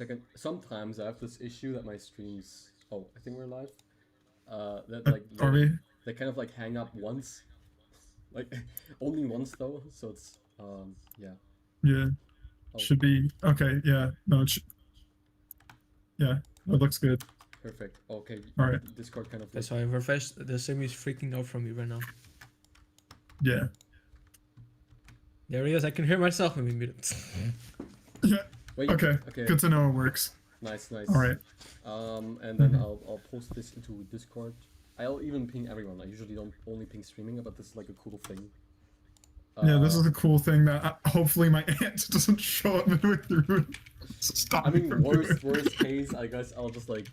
Second, sometimes I have this issue that my streams. Oh, I think we're live. That like Are we? they kind of like hang up once, like only once though. So it's yeah. Yeah. Oh, Should be okay. Yeah. No. Yeah. That looks good. perfect. Okay. All right. Discord kind of. That's why I refreshed. The sim is freaking out from me right now. Yeah. There he is. I can hear myself in minutes. Yeah. Wait, Okay. Okay. Good to know it works. Nice. All right. And then I'll post this into Discord. I'll even ping everyone. I usually don't only ping streaming, but this is like a cool thing. Yeah, this is a cool thing that hopefully my aunt doesn't show up midway through. Stop. I mean, worst case, I guess I'll just like,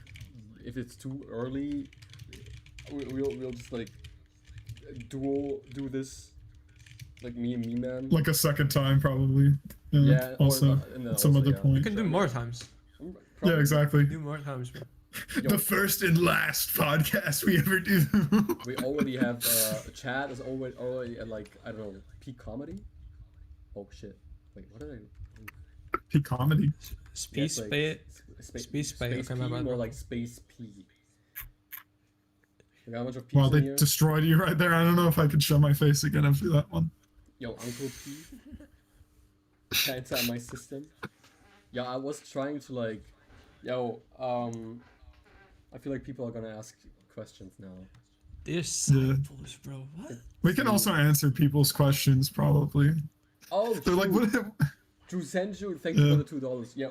if it's too early, we'll just like do this, like me and me man. Like a second time, probably. Yeah. Also, at some other point. You can do more times. Probably. Yeah, exactly. Do more times, bro. Yo, The first and last podcast we ever do. we already have Chad is already at like, I don't know, peak comedy. Oh shit! Wait, what did I do? Peak comedy. Space like, Pay. Space Pay, okay, my bad, more bro. like Space P. We got a bunch of P's Wow, in they here. destroyed you right there. I don't know if I could show my face again after that one. Yo, Uncle P. Can't inside my system. Yeah, I was trying to like, yo, I feel like people are gonna ask questions now. They're samples, bro. What? We can also answer people's questions, probably. Oh, They're like, what? Drew Senju, thank you for the $2. Yeah,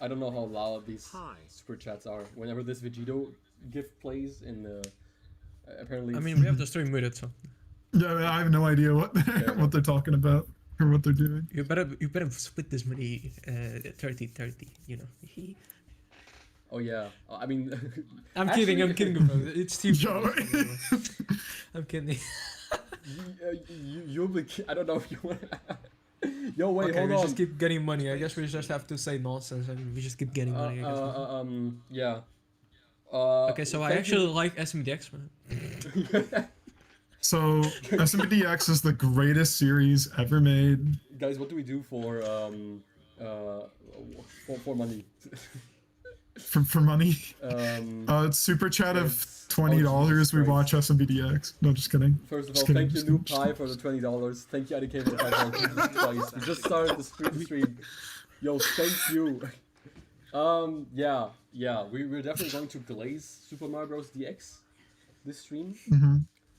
I don't know how loud these super chats are. Whenever this Vegito gift plays in the, apparently. I mean, we have the stream muted, so Yeah, I have no idea what what they're talking about or what they're doing. you better split this money 30-30, you know. Oh yeah, I mean. I'm kidding, bro. It's Steve. Yo. I'm kidding. You'll be. I don't know if you want. Yo, wait, Okay, hold we on. just keep getting money. I guess we just have to say nonsense and we just keep getting money. I guess. Yeah. Okay, so I actually like SMDX, man. So SMBZ is the greatest series ever made. Guys, what do we do for money? For money. It's super chat of It's- $20. We Christ. watch SMBZ. No, just kidding. First of Just all, kidding, thank you, just Noob kidding. Pie, for the $20. Thank you, IDK, for the $5. Jesus Christ. We just started the stream. Yo, thank you. Yeah. We're definitely going to glaze Super Mario Bros. DX this stream.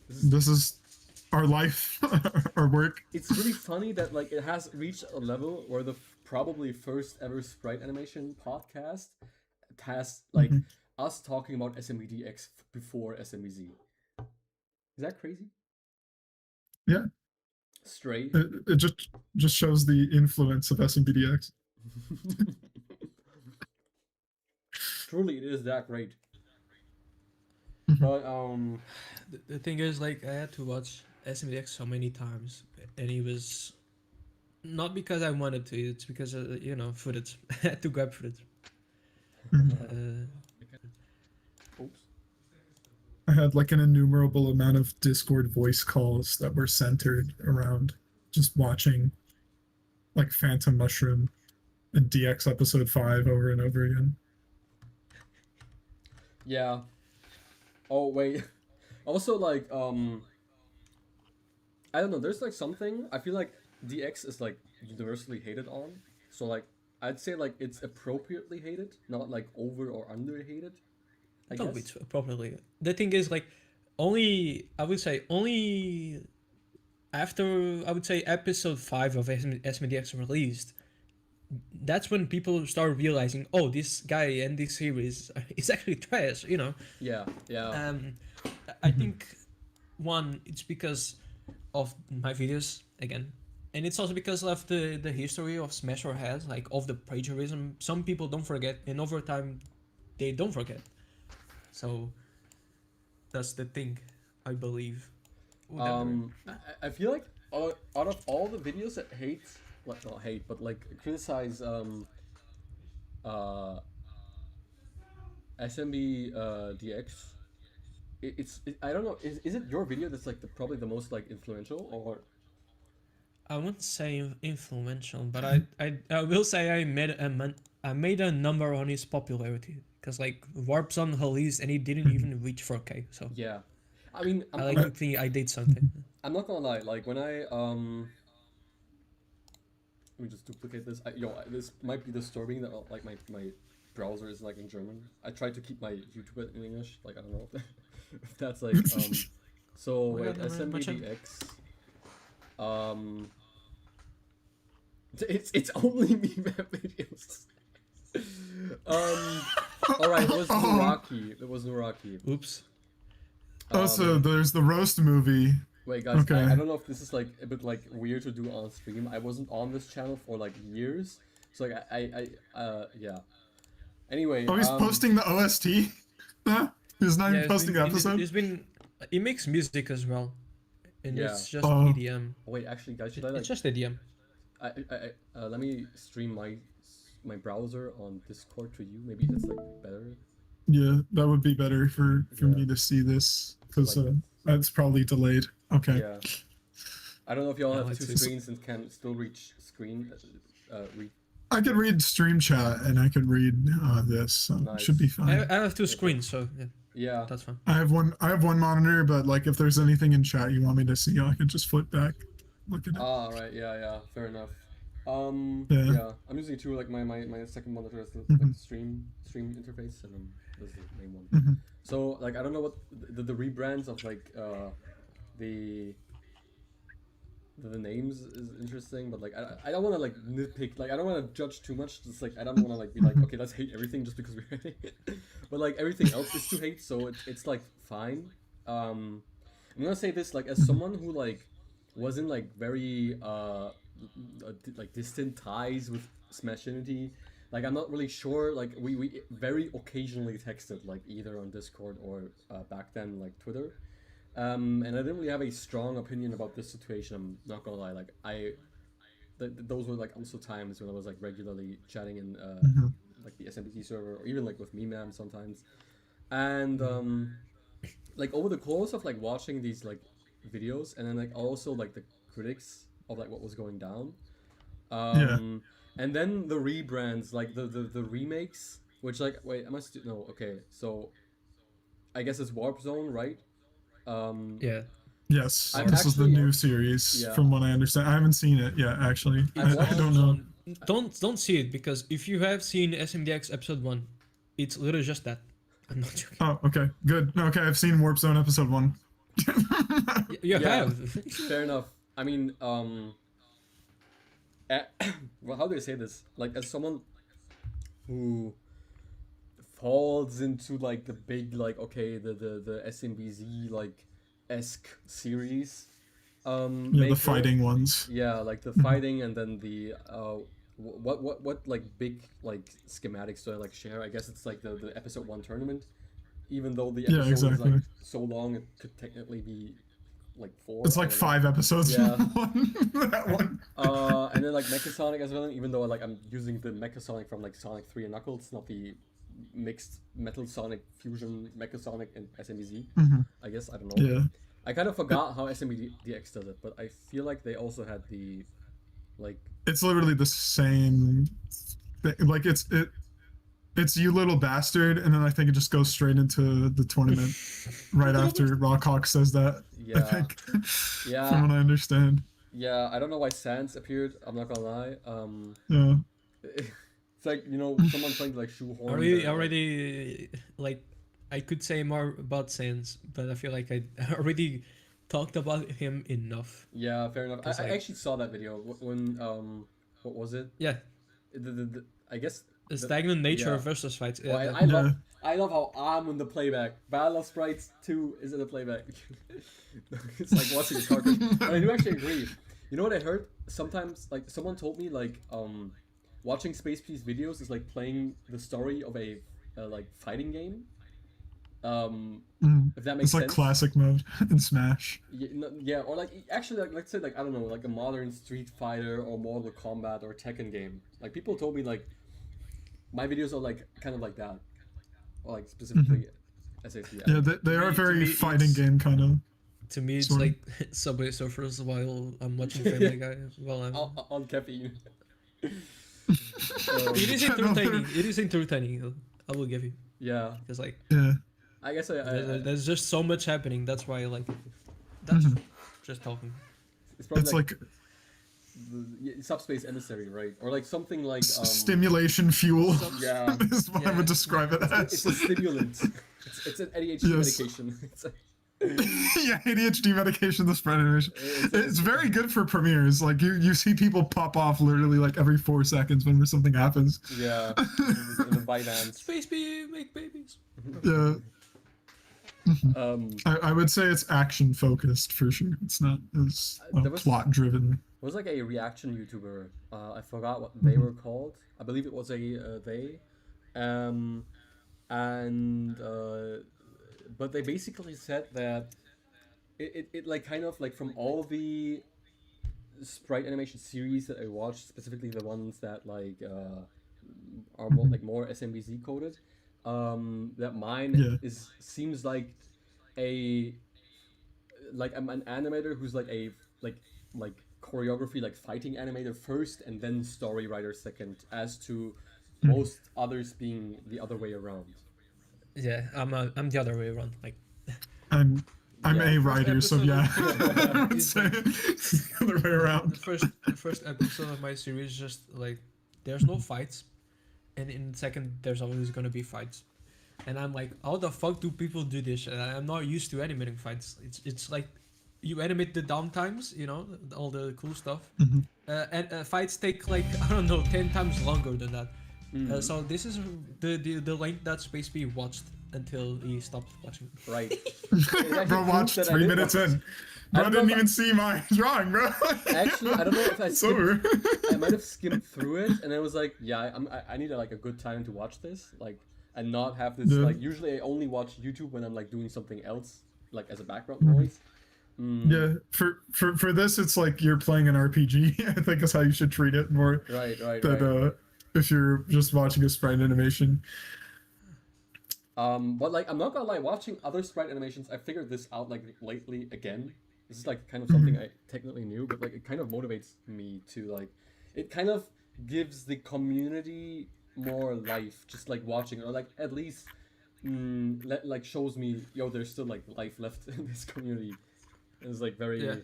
This is our life, our work. It's really funny that like it has reached a level where the probably first ever Sprite Animation podcast has like us talking about SMBDX before SMBZ. Is that crazy? Yeah. Stray. It just shows the influence of SMBDX. Truly, it is that great. But The thing is, like, I had to watch SMDX so many times, and it was not because I wanted to. It's because footage. I had to grab footage. oops. I had like an innumerable amount of Discord voice calls that were centered around just watching like Phantom Mushroom and DX episode 5 over and over again. Yeah. Oh wait. Also, like, I don't know. There's like something. I feel like DX is like universally hated on. So like, I'd say like it's appropriately hated, not like over or under hated. I No, guess. it's properly. The thing is, like, only after I would say episode 5 of SMDX released, that's when people start realizing, oh, this guy and this series is actually trash, you know. Yeah. I think one, it's because of my videos again, and it's also because of the history of Smasher has, like, of the plagiarism. Some people don't forget, and over time, they don't forget. So that's the thing, I believe. I feel like out of all the videos that hate, like not hate, but like criticize SMB DX. I don't know. Is it your video that's like probably the most like influential, or I wouldn't say influential, but I will say I made a number on his popularity because like Warp Zone released and he didn't even reach 4K. So Yeah, I mean, I like to think I did something. I'm not gonna lie. Like when I let me just duplicate this. This might be disturbing that like my browser is like in German. I tried to keep my YouTube in English. Like I don't know if that's like So Oh, yeah, wait, no, no, much of- SMBDX. It's only meme videos. All right, it was Nuraki. It was Nuraki. Oops. Also, there's the roast movie. Wait, guys, Okay. I don't know if this is like a bit like weird to do on stream. I wasn't on this channel for like years, so like yeah. Anyway, Oh, he's posting the OST. Huh? He's not even posting the episode. He makes music as well, and Yeah. it's just Oh. EDM. Oh, wait, actually, guys, should I like? It's just EDM. Let me stream my browser on Discord to you. Maybe that's like better. Yeah, that would be better for me to see this because Like- that's probably delayed. Okay. Yeah. I don't know if y'all Yeah, have let's two see. screens and can still reach screen. Read. I could read stream chat and I could read this. So Nice. Should be fine. I have two screens, so yeah, Yeah. that's fine. I have one monitor, but like if there's anything in chat you want me to see, I can just flip back, look at it. Ah, right. Yeah. Fair enough. Yeah. Yeah. I'm using two like my second monitor as the like, stream interface, and then this is the main one. Mhm. So like I don't know what the rebrands of like the names is interesting, but like I don't want to like nitpick, like I don't want to judge too much. Just like I don't want to like be like okay, let's hate everything just because we hate it. But like everything else is to hate, so it's like fine. I'm gonna say this like as someone who like was in like very like distant ties with Smash Unity. Like I'm not really sure. Like we very occasionally texted like either on Discord or back then like Twitter. And I didn't really have a strong opinion about this situation. I'm not gonna lie. Like those were like also times when I was like regularly chatting in like the SMBZ server or even like with Meme sometimes. And like over the course of like watching these like videos and then like also like the critics of like what was going down. And then the rebrands, like the remakes, which like wait, am I still no? Okay, so I guess it's Warp Zone, right? Yeah. Yes, I'm this is the actually- new series, Yeah. from what I understand. I haven't seen it yet, actually. I don't know. Don't see it because if you have seen SMDX episode 1, it's literally just that. I'm not joking. Oh, okay, good. Okay, I've seen Warp Zone episode 1. You Yeah. have. Fair enough. I mean, well, how do I say this? Like, as someone who falls into like the big like okay the SMBZ like esque series, Yeah, maker, the fighting ones. yeah, like the fighting and then the what like big like schematics do I like share? I guess it's like the episode 1 tournament, even though the Yeah, episode is exactly. like so long it could technically be like 4. It's I like don't know. 5 episodes. Yeah. in one. That one. And then like Mechasonic as well, even though like I'm using the Mechasonic from like Sonic 3 and Knuckles, not the mixed Metal Sonic Fusion Mechasonic and SMBZ. I guess I don't know. Yeah. I kind of forgot how SMBDX does it, but I feel like they also had the like It's literally the same thing. Like it's you little bastard, and then I think it just goes straight into the tournament right after Rockhawk says that. I yeah think. Yeah. From what I understand. yeah. I don't know why Sans appeared. I'm not gonna lie. Yeah. It's like someone trying to like shoehorn. Already, like, I could say more about Sans, but I feel like I already talked about him enough. Yeah, fair enough. It's I like- actually saw that video when what was it? Yeah, I guess the stagnant nature yeah. versus fights. Well, Yeah, I love how I'm in the playback. Battle of Sprites 2 is in the playback. It's like watching a cartoon. But I do actually agree. You know what I heard? Sometimes like someone told me like watching Space Police videos is like playing the story of a like fighting game. If that makes It's like sense. classic mode in Smash. Yeah, or like actually like let's say like I don't know, like a modern Street Fighter or Mortal Kombat or Tekken game. Like people told me like my videos are like kind of like that, or like specifically SAC. Yeah, they are to very me, fighting it's- game kind of. To me, it's Sorry. like Subway Surfers while I'm watching Family Guy. While I'm. On caffeine. It is Yeah, no, entertaining. It is entertaining. I will give you Yeah, because like Yeah. I guess there's just so much happening. That's why I like it. That's just talking. it's probably It's like, like subspace emissary, right? Or like something like stimulation fuel. Yeah. is what I Yeah. would describe it as. It's a stimulant. It's an ADHD Yes. medication. It's a, Yeah, ADHD medication, the Sprite Animation. It's- It's very good for premieres. Like you see people pop off literally like every 4 seconds whenever something happens. yeah, in the Binance. Space bee make babies. Yeah. Um, I would say it's action focused for sure. It's not as There was- plot driven. it was like a reaction YouTuber. I forgot what they were called. I believe it was a they. And but they basically said that it like kind of like from all the sprite animation series that I watched, specifically the ones that like are more like more SMBZ coded, that mine Yeah. seems like a I'm an animator who's like a like choreography like fighting animator first and then story writer second, as to most others being the other way around. Yeah, I'm the other way around. Like I'm Yeah. a writer, so episode yeah. of- I would is say it's the other way around. the first episode of my series is just like there's no fights, and in the second there's always gonna be fights, and I'm like, how the fuck do people do this? And I'm not used to animating fights. It's like you animate the downtimes, you know, all the cool stuff, and fights take like I don't know 10 times longer than that. So this is the length that Space Bee watched until he stopped watching. Right. It actually Bro proves watched that I 3 did minutes watch- in. I Bro don't didn't know if even see my drawing, bro. Actually, I don't know if I It's skimmed, over. I might have skimmed through it, and I was like, yeah, I need like a good time to watch this, like, and not have this Yeah. like. Usually, I only watch YouTube when I'm like doing something else, like as a background noise. Yeah, for this, it's like you're playing an RPG. I think is how you should treat it more Right, right, than right. if you're just watching a sprite animation. But like, I'm not gonna lie, watching other sprite animations, I figured this out like lately again. This is like kind of something I technically knew, but like it kind of motivates me to like, it kind of gives the community more life, just like watching, or like at least like shows me, yo, there's still like life left in this community. It's like very Yeah.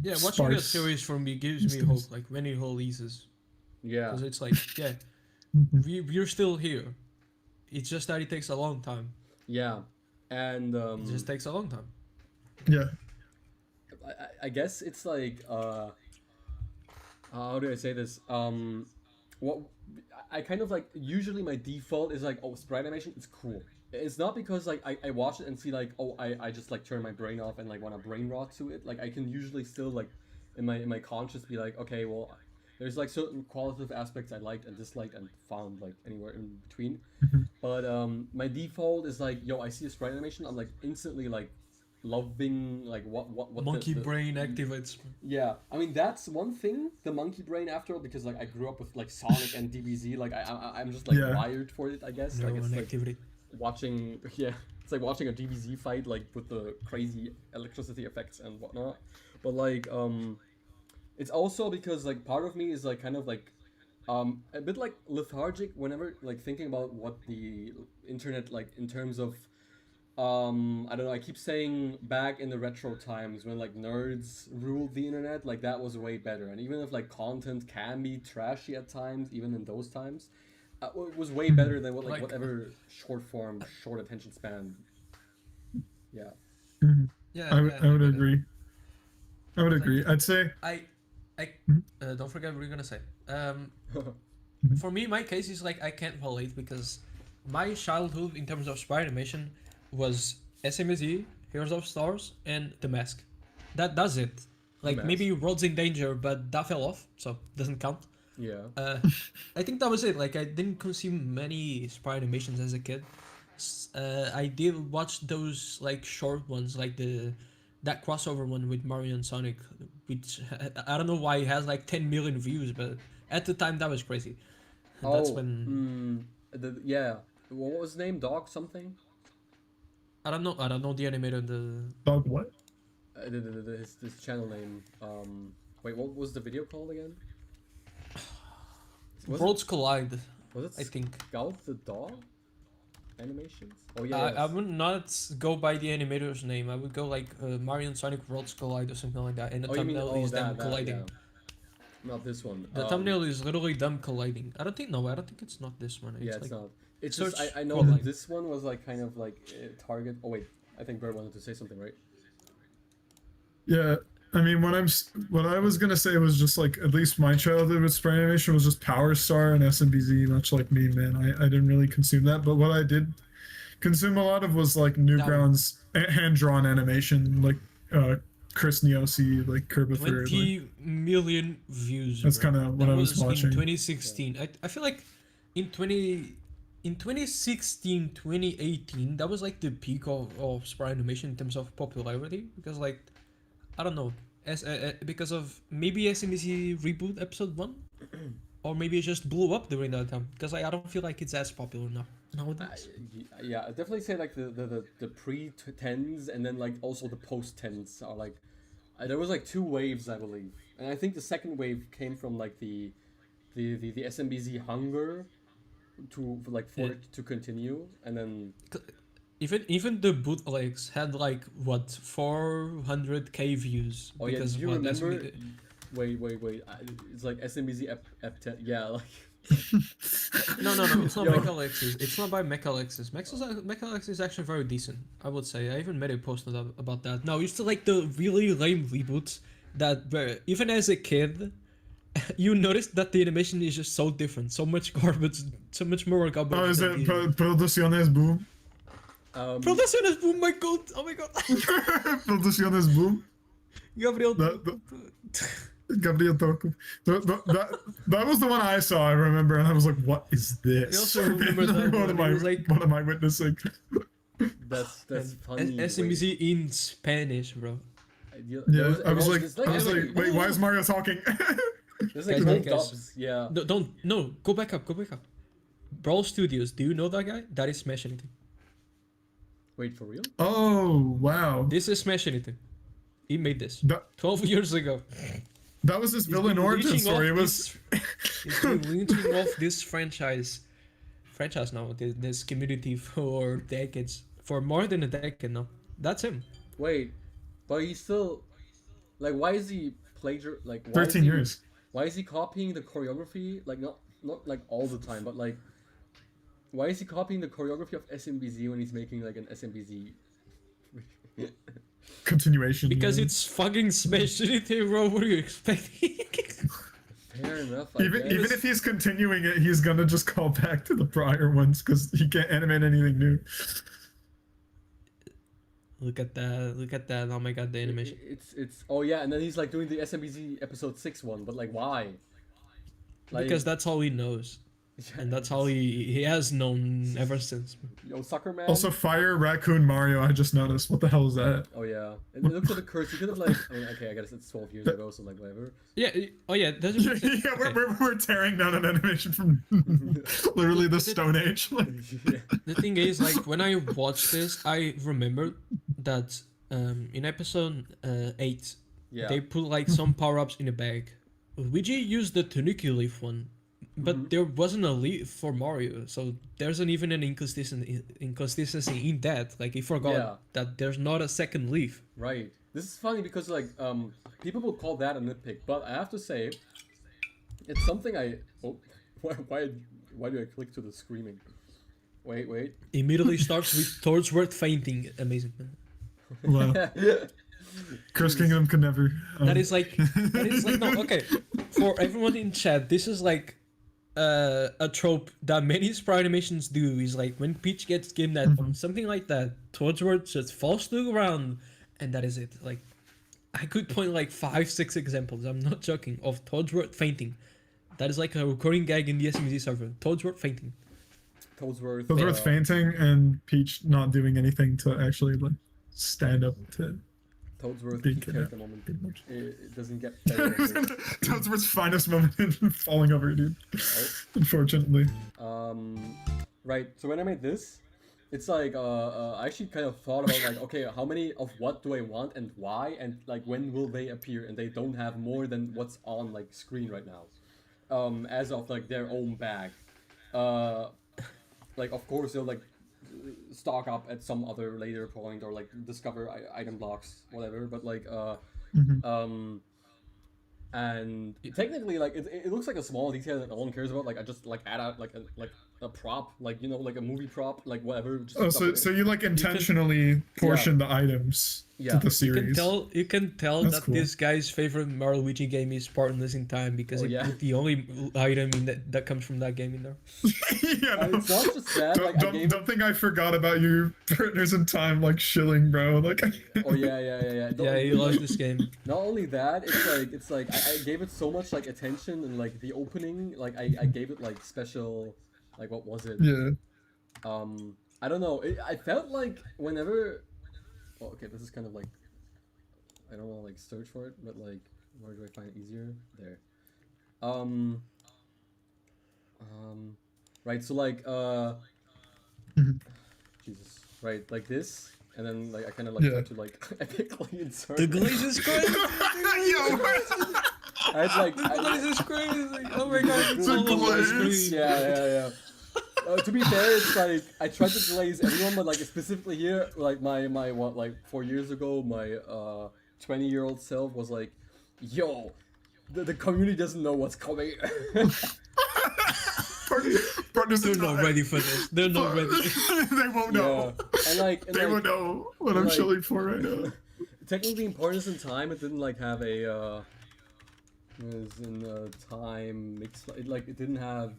Yeah, watching that Sparse series for me gives me systems. hope. Like when it releases, yeah. because it's like yeah, we're still here. It's just that it takes a long time. Yeah, and It just takes a long time. Yeah. I guess it's like how do I say this? What I kind of like, usually my default is like, oh, sprite animation is cool. It's not because like I watch it and see like, oh, I just like turn my brain off and like want to brain rot to it. Like I can usually still like in my conscious be like, okay, well, there's like certain qualitative aspects I liked and disliked and found like anywhere in between. But my default is like, yo, I see a sprite animation, I'm like instantly like loving like what Monkey the brain activates. yeah, I mean that's one thing, the monkey brain after all, because like I grew up with like Sonic and DBZ, like I'm just like Yeah. wired for it, I guess. Like it's Neuron like activity. watching, yeah, it's like watching a DBZ fight like with the crazy electricity effects and whatnot. But like it's also because like part of me is like kind of like a bit like lethargic whenever like thinking about what the internet like in terms of I don't know, I keep saying back in the retro times when like nerds ruled the internet, like that was way better. And even if like content can be trashy at times, even in those times, it was way better than what like Like- whatever short form, short attention span. Yeah. Yeah, I would get it. agree. I would agree. I'd say I don't forget what you're gonna say. For me, my case is like I can't relate because my childhood in terms of sprite animation was SMBZ, Heroes of Stars, and The Mask. That does it. Like Mask. maybe Roads in Danger, but that fell off, so doesn't count. Yeah. I think that was it. Like I didn't consume many sprite animations as a kid. I did watch those like short ones, like that crossover one with Mario and Sonic, which I don't know why it has like 10 million views, but at the time that was crazy. That's when yeah. What was his name? Dog something? I don't know. I don't know the animator. The Dog what? His channel name. Wait, what was the video called again? Worlds Collide. Was it I think. Scout the Dog Animations? Oh yeah. I would not go by the animator's name. I would go like Mario and Sonic Worlds Collide or something like that. And the thumbnail is them colliding. Yeah. Not this one. The thumbnail is literally them colliding. I don't think it's not this one. Yeah, it's like, not. It's search just I know collide. that this one was like kind of like target. Oh wait, I think Bert wanted to say something, right? Yeah, I mean, what I was gonna say was just like at least my childhood with Sprite Animation was just Power Star and SMBZ, much like me, man. I didn't really consume that, but what I did consume a lot of was like Newgrounds hand drawn animation, like Chris Niosi, like Curb 20 million views. That's bro. kind of what That I was watching. In 2016. I feel like in 2016, 2018, that was like the peak of Sprite Animation in terms of popularity, because like I don't know, because of maybe SMBZ reboot episode 1, or maybe it just blew up during that time, because like, I don't feel like it's as popular now nowadays. Yeah, I definitely say like the pre-10s and then like also the post-10s are like there was like 2 waves, I believe, and I think the second wave came from like the SMBZ hunger for it to continue, and then Even the bootlegs had like what 400k views. Oh yeah, because do you what remember? Wait. It's like SMBZ F10. Yeah, like. No, it's not Yo. Mecha Alexis. It's not by Mecha Alexis. Mecha Alexis is actually very decent, I would say. I even made a post about that. No, it's like the really lame reboots that even as a kid, you notice that the animation is just so different, so much garbage, so much more garbage. Oh, is it Producciones Boom? Producciones Boom, my god! Oh my god! Producciones Boom? Gabriel. Gabriel Toco. That was the one I saw, I remember, and I was like, what is this? I also remember that what, what am I witnessing? That's funny. SMBZ in Spanish, bro. Yeah, I was like, wait, why is Mario talking? There's like Guys, dubs, yeah. No, go back up. Brawl Studios, do you know that guy? That is Smash Anything. Wait, for real? Oh, wow. This is Smash Anything. He made this 12 years ago. That was his villain origin story. It was. He's been lynching off this franchise now, this community for decades, for more than a decade now. That's him. Wait, but he's still like, why is he 13 years. Why is he copying the choreography? Like not like all the time, but like, why is he copying the choreography of SMBZ when he's making like an SMBZ? Continuation. Because it's fucking Smash Anything, bro. What are you expecting? Fair enough. Even if he's continuing it, he's gonna just call back to the prior ones because he can't animate anything new. Look at that! Oh my god, the animation. It's oh yeah, and then he's like doing the SMBZ episode 6 one, but like why? Like, because that's all he knows. And that's how he has known ever since. Yo, Sucker Man. Also, Fire Raccoon Mario. I just noticed. What the hell is that? Oh yeah, it looks like a curse. You could have like, I mean, okay, I guess it's 12 years ago, so like whatever. Yeah. Oh yeah. Yeah, we're tearing down an animation from literally the Stone Age. The thing is, like, when I watched this, I remember that in episode 8, they put like some power ups in a bag. Luigi used the Tanuki leaf one. But there wasn't a leaf for Mario, so there's not even an inconsistency in that. Like, he forgot that there's not a second leaf. Right. This is funny because like people will call that a nitpick, but I have to say, it's something I. Oh, why do I click to the screaming? Wait. Immediately starts with Toadsworth fainting. Amazing. Wow. Curse Kingdom could never. That is like no, okay. For everyone in chat, this is like a trope that many Sprite animations do, is like when Peach gets kidnapped from something like that, Toadsworth just falls to the ground, and that is it. Like, I could point like 5-6 examples, I'm not joking, of Toadsworth fainting. That is like a recurring gag in the SMBZ server. Toadsworth fainting. Toadsworth fainting and Peach not doing anything to actually like stand up to Toadsworth peak character moment. It doesn't get better. Toadsworth's finest moment in falling over, dude. Oh. Unfortunately. Right. So when I made this, it's like I actually kind of thought about like, okay, how many of what do I want and why, and like when will they appear, and they don't have more than what's on like screen right now, as of like their own bag. uh like of course they'll like stock up at some other later point or like discover item blocks, whatever, but like Mhm. and technically like it looks like a small detail that no one cares about. Like I just like add out like a prop, like, you know, like a movie prop, like whatever, just Oh, stuff so it. you like intentionally portion the items Yeah. to the You can series. tell That's that cool. this guy's favorite Luigi game is Partners in Time because Oh, he yeah. put the only item in that comes from that game in there. Yeah, And it's not just that, don't, like, I don't, gave don't think I forgot about your partners in time, like shilling, bro. Like, Oh yeah. Yeah, he loves this game. Not only that, it's like I gave it so much like attention, and like the opening, like I gave it like special, like what was it? yeah. I don't know. I felt like whenever. Oh, okay, this is kind of like. I don't want to like search for it, but like, where do I find it easier? There. Um. Right. So like Mhm. Jesus. Right. Like this, and then like I kind of like Yeah. try to like epically insert. The it. glaze is crazy. I had like. The glaze is crazy. Oh my god, it's The all over my glaze. screen. Yeah. To be fair, it's like I tried to glaze everyone, but like specifically here, like my what, like 4 years ago, my 20-year-old self was like, "Yo, the community doesn't know what's coming." Partners They're in not time. ready for this. They're not ready. They won't know. and like They won't know what I'm like- shilling for right now. technically in Partners in Time, it didn't like have a it was in time mix. It didn't have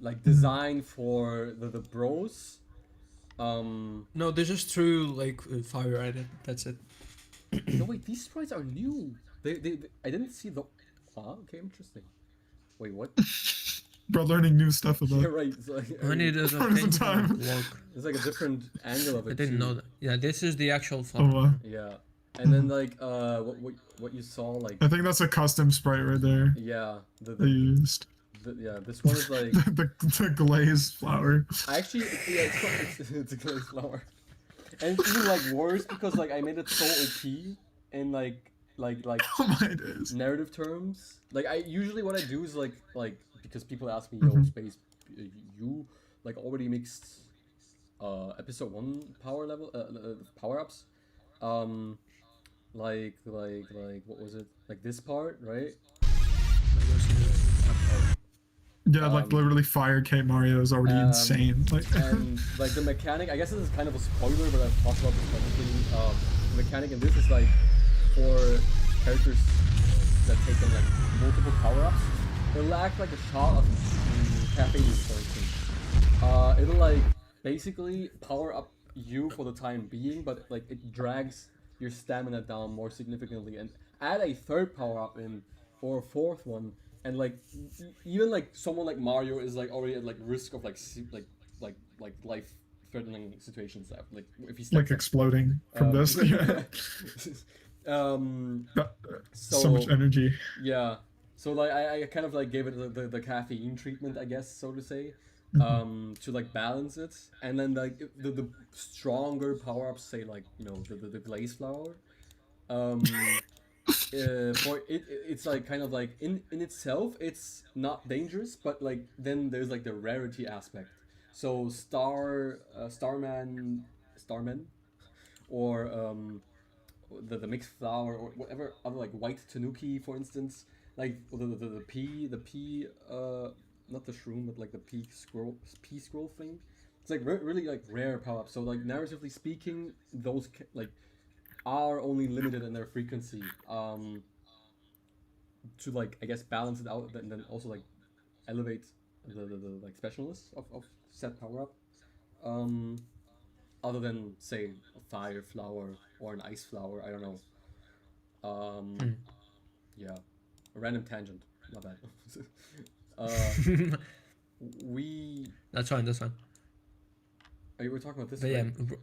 like design for the bros. No, they're just through like fire at it. That's it. No, wait, these sprites are new. They I didn't see the. Ah, okay, interesting. Wait, what? Bro, learning new stuff about. Yeah, right. It's like, I need a Partners in paint time. block. it's like a different angle of it. I didn't too. know that. Yeah, this is the actual Oh, flower. wow. Yeah, and then like what you saw like I think that's a custom sprite right there. yeah They the used yeah, this one is like the glazed flower. I actually yeah it's a glazed flower, and it's even like worse because like I made it so OP in like Oh my days. narrative terms. Like I usually what I do is like because people ask me, yo, Mhm. Space, you like already mixed episode 1 power level power ups, like what was it, like this part, right? Yeah, like literally Fire K Mario is already insane. Like, And like the mechanic, I guess this is kind of a spoiler, but I've talked about this publicly. The mechanic in this is like for characters that take in like multiple power-ups, it'll act like a shot of caffeine, for instance. It'll like basically power up you for the time being, but like it drags your stamina down more significantly, and add a third power-up in or a fourth one, and like even like someone like Mario is like already at like risk of like life-threatening situations, like if he's like exploding from this. Yeah. So much energy. Yeah. So like I kind of like gave it the caffeine treatment, I guess, so to say, to like balance it, and then like the stronger power ups, say like, you know, the glaze flower, for it's like kind of like in itself it's not dangerous, but like then there's like the rarity aspect. So starman, or the mixed flower, or whatever other, like white tanuki, for instance, like the pea not the shroom, but like the pea scroll thing. It's like really like rare power up. So like narratively speaking, those like are only limited in their frequency, to like, I guess, balance it out, and then also like elevate the like specialness of said power up. Other than say a fire flower or an ice flower, I don't know. Yeah, a random tangent, not bad. That's fine. That's fine. Oh, you were talking about this, But right? yeah,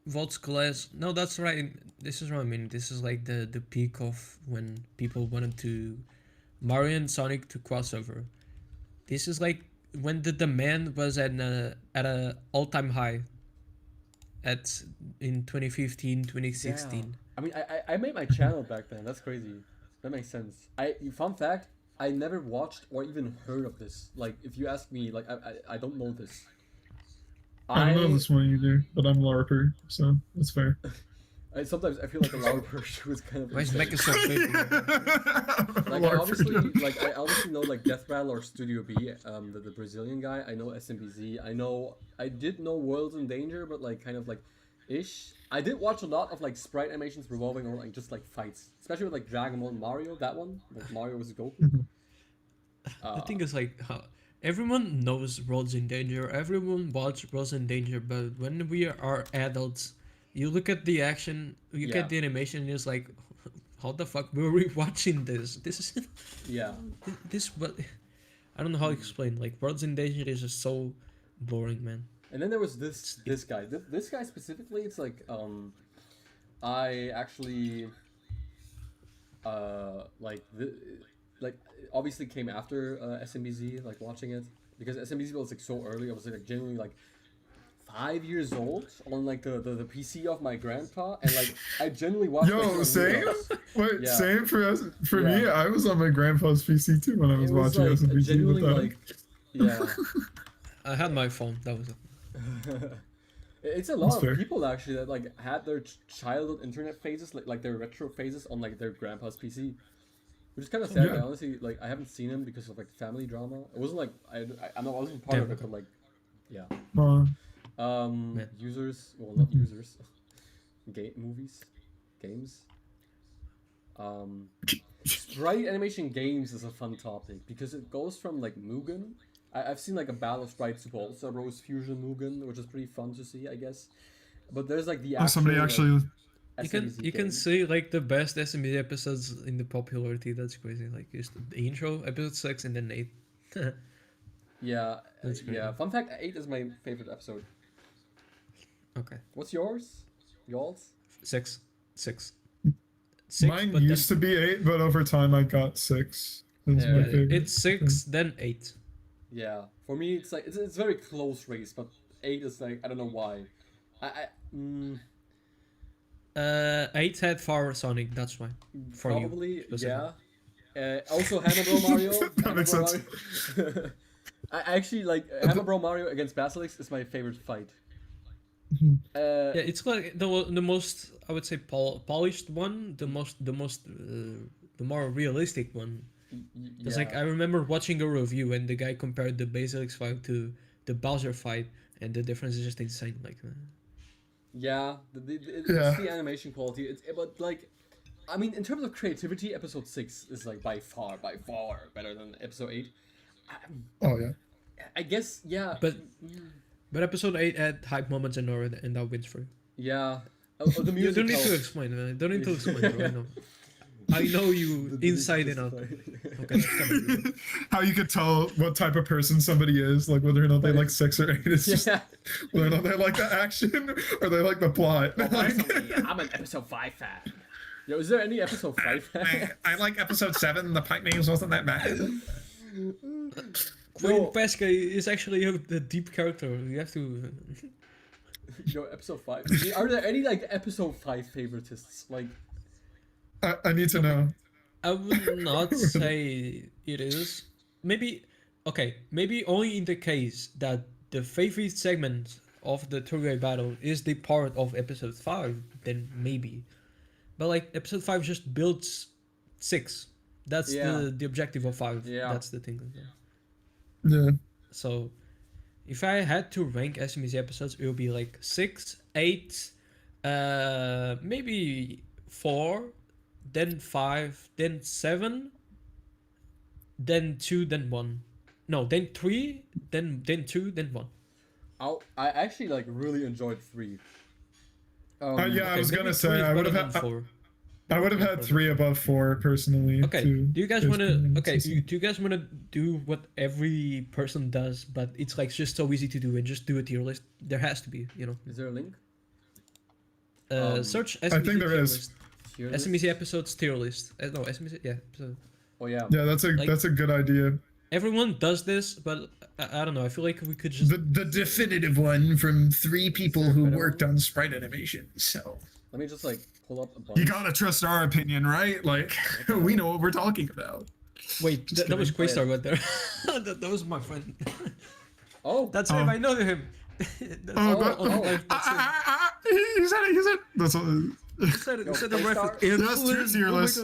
Volt's glass. No, that's right. This is what I mean. This is like the peak of when people wanted to Mario and Sonic to crossover. This is like when the demand was at a all-time high in 2015, 2016. Yeah. I mean, I made my channel back then. That's crazy. That makes sense. Fun fact, I never watched or even heard of this. Like, if you ask me, like, I don't know this. I don't know this one either, but I'm LARPer, so that's fair. Sometimes I feel like a LARPer was kind of Why is insane. Mecha so big? Like, I obviously know like Death Rattle or Studio B, the Brazilian guy. I know SMBZ. I did know Worlds in Danger, but like kind of like ish. I did watch a lot of like sprite animations revolving around like just like fights, especially with like Dragon Ball and Mario. That one, like Mario vs Goku. The thing is like everyone knows Worlds in Danger. Everyone watches Worlds in Danger, but when we are adults, you look at the action, you get the animation, and it's like, how the fuck were we watching this? This is but I don't know how to explain. Like Worlds in Danger is just so boring, man. And then there was this guy. This guy specifically, it's like I actually like obviously came after SMBZ, like watching it because SMBZ was like so early. I was like genuinely like 5 years old on like the PC of my grandpa, and like I genuinely watched. Yo, same. Wait, Yeah. same for us. For me, I was on my grandpa's PC too when I was watching like, SMBZ genuinely with like, yeah. I had my phone. That was it. It's a lot That's of fair. people actually that like had their childhood internet phases, like their retro phases on like their grandpa's PC, which is kind of sad. Yeah. I honestly like I haven't seen him because of like family drama. It wasn't like I know I wasn't part of it, but like yeah. Users, well not users, games. Sprite animation games is a fun topic because it goes from like Mugen. I've seen like a battle of sprites to also Rose Fusion Mugen, which is pretty fun to see, I guess. But there's like the actual, somebody actually. You can see like the best SMBZ episodes in the popularity. That's crazy. Like just the intro, episode 6, and then 8. Yeah, That's great. yeah. Fun fact: 8 is my favorite episode. Okay. What's yours? Yours? 6. Mine used to be 8, but over time I got 6. That's my favorite. It's 6, then 8. Yeah, for me it's like it's very close race, but 8 is like I don't know why. 8 had Far Sonic. That's why. For probably you, specifically. yeah. Also Hannibal Mario. That makes sense. Mario. I actually like Hannibal Mario against Basilisk is my favorite fight. Yeah, it's like the most, I would say, polished one, the more realistic one. It's like I remember watching a review and the guy compared the Basilisk fight to the Bowser fight, and the difference is just insane. Like, yeah, it's the animation quality. But like, I mean, in terms of creativity, episode 6 is like by far better than episode 8. Oh yeah. I guess yeah. But episode 8 had hype moments and that wins for you. Yeah. The music You don't need to helps. explain, man. Don't need to explain, bro. I know you inside and out. Okay, that's kind of good. How you could tell what type of person somebody is, like whether or not they like 6 or 8. It's just whether or not they like the action or they like the plot. I'm an episode 5 fan. Yo, is there any episode 5 fan? I like episode 7. The pipe names wasn't that bad. Queen Pesca is actually a deep character. You have to. Yo, episode 5. Are there any like episode 5 favoritists? Like, I need to know. I would not say it is. Maybe only in the case that the favorite segment of the three-way battle is the part of episode 5, then maybe. But like episode 5 just builds 6. That's the objective of 5. Yeah. That's the thing. Yeah. So if I had to rank SMBZ episodes, it would be like 6, 8, maybe 4, then 5, then 7, then 2, then 1. No, then 3, then 2, then 1. I actually like really enjoyed 3. Yeah, I was maybe gonna 3 say is I would better have than had 4. I would have had 3 above 4 personally. Okay. to Do you guys want to? experience Okay. this. Do you guys want to do what every person does, but it's like just so easy to do, and just do a tier list? There has to be, Is there a link? Search SMBZ I think there tier is. list. Tier list? SMBZ episodes tier list. No, SMBZ. Yeah. So Oh yeah. Yeah, that's a good idea. everyone does this, but I don't know. I feel like we could just The definitive one from 3 people there a who better worked one? on Sprite Animation. So Let me just like pull up a bunch. you gotta trust our opinion, right? Like we know what we're talking about. wait. Just That was kidding. Quastar right there. that was my friend. Oh, That's him. Oh. I know him. That's Oh, all- but, all- like, that's him. he said it. He said that's all. You said it. Yo, You said the Quastar? reference. That's two tier list.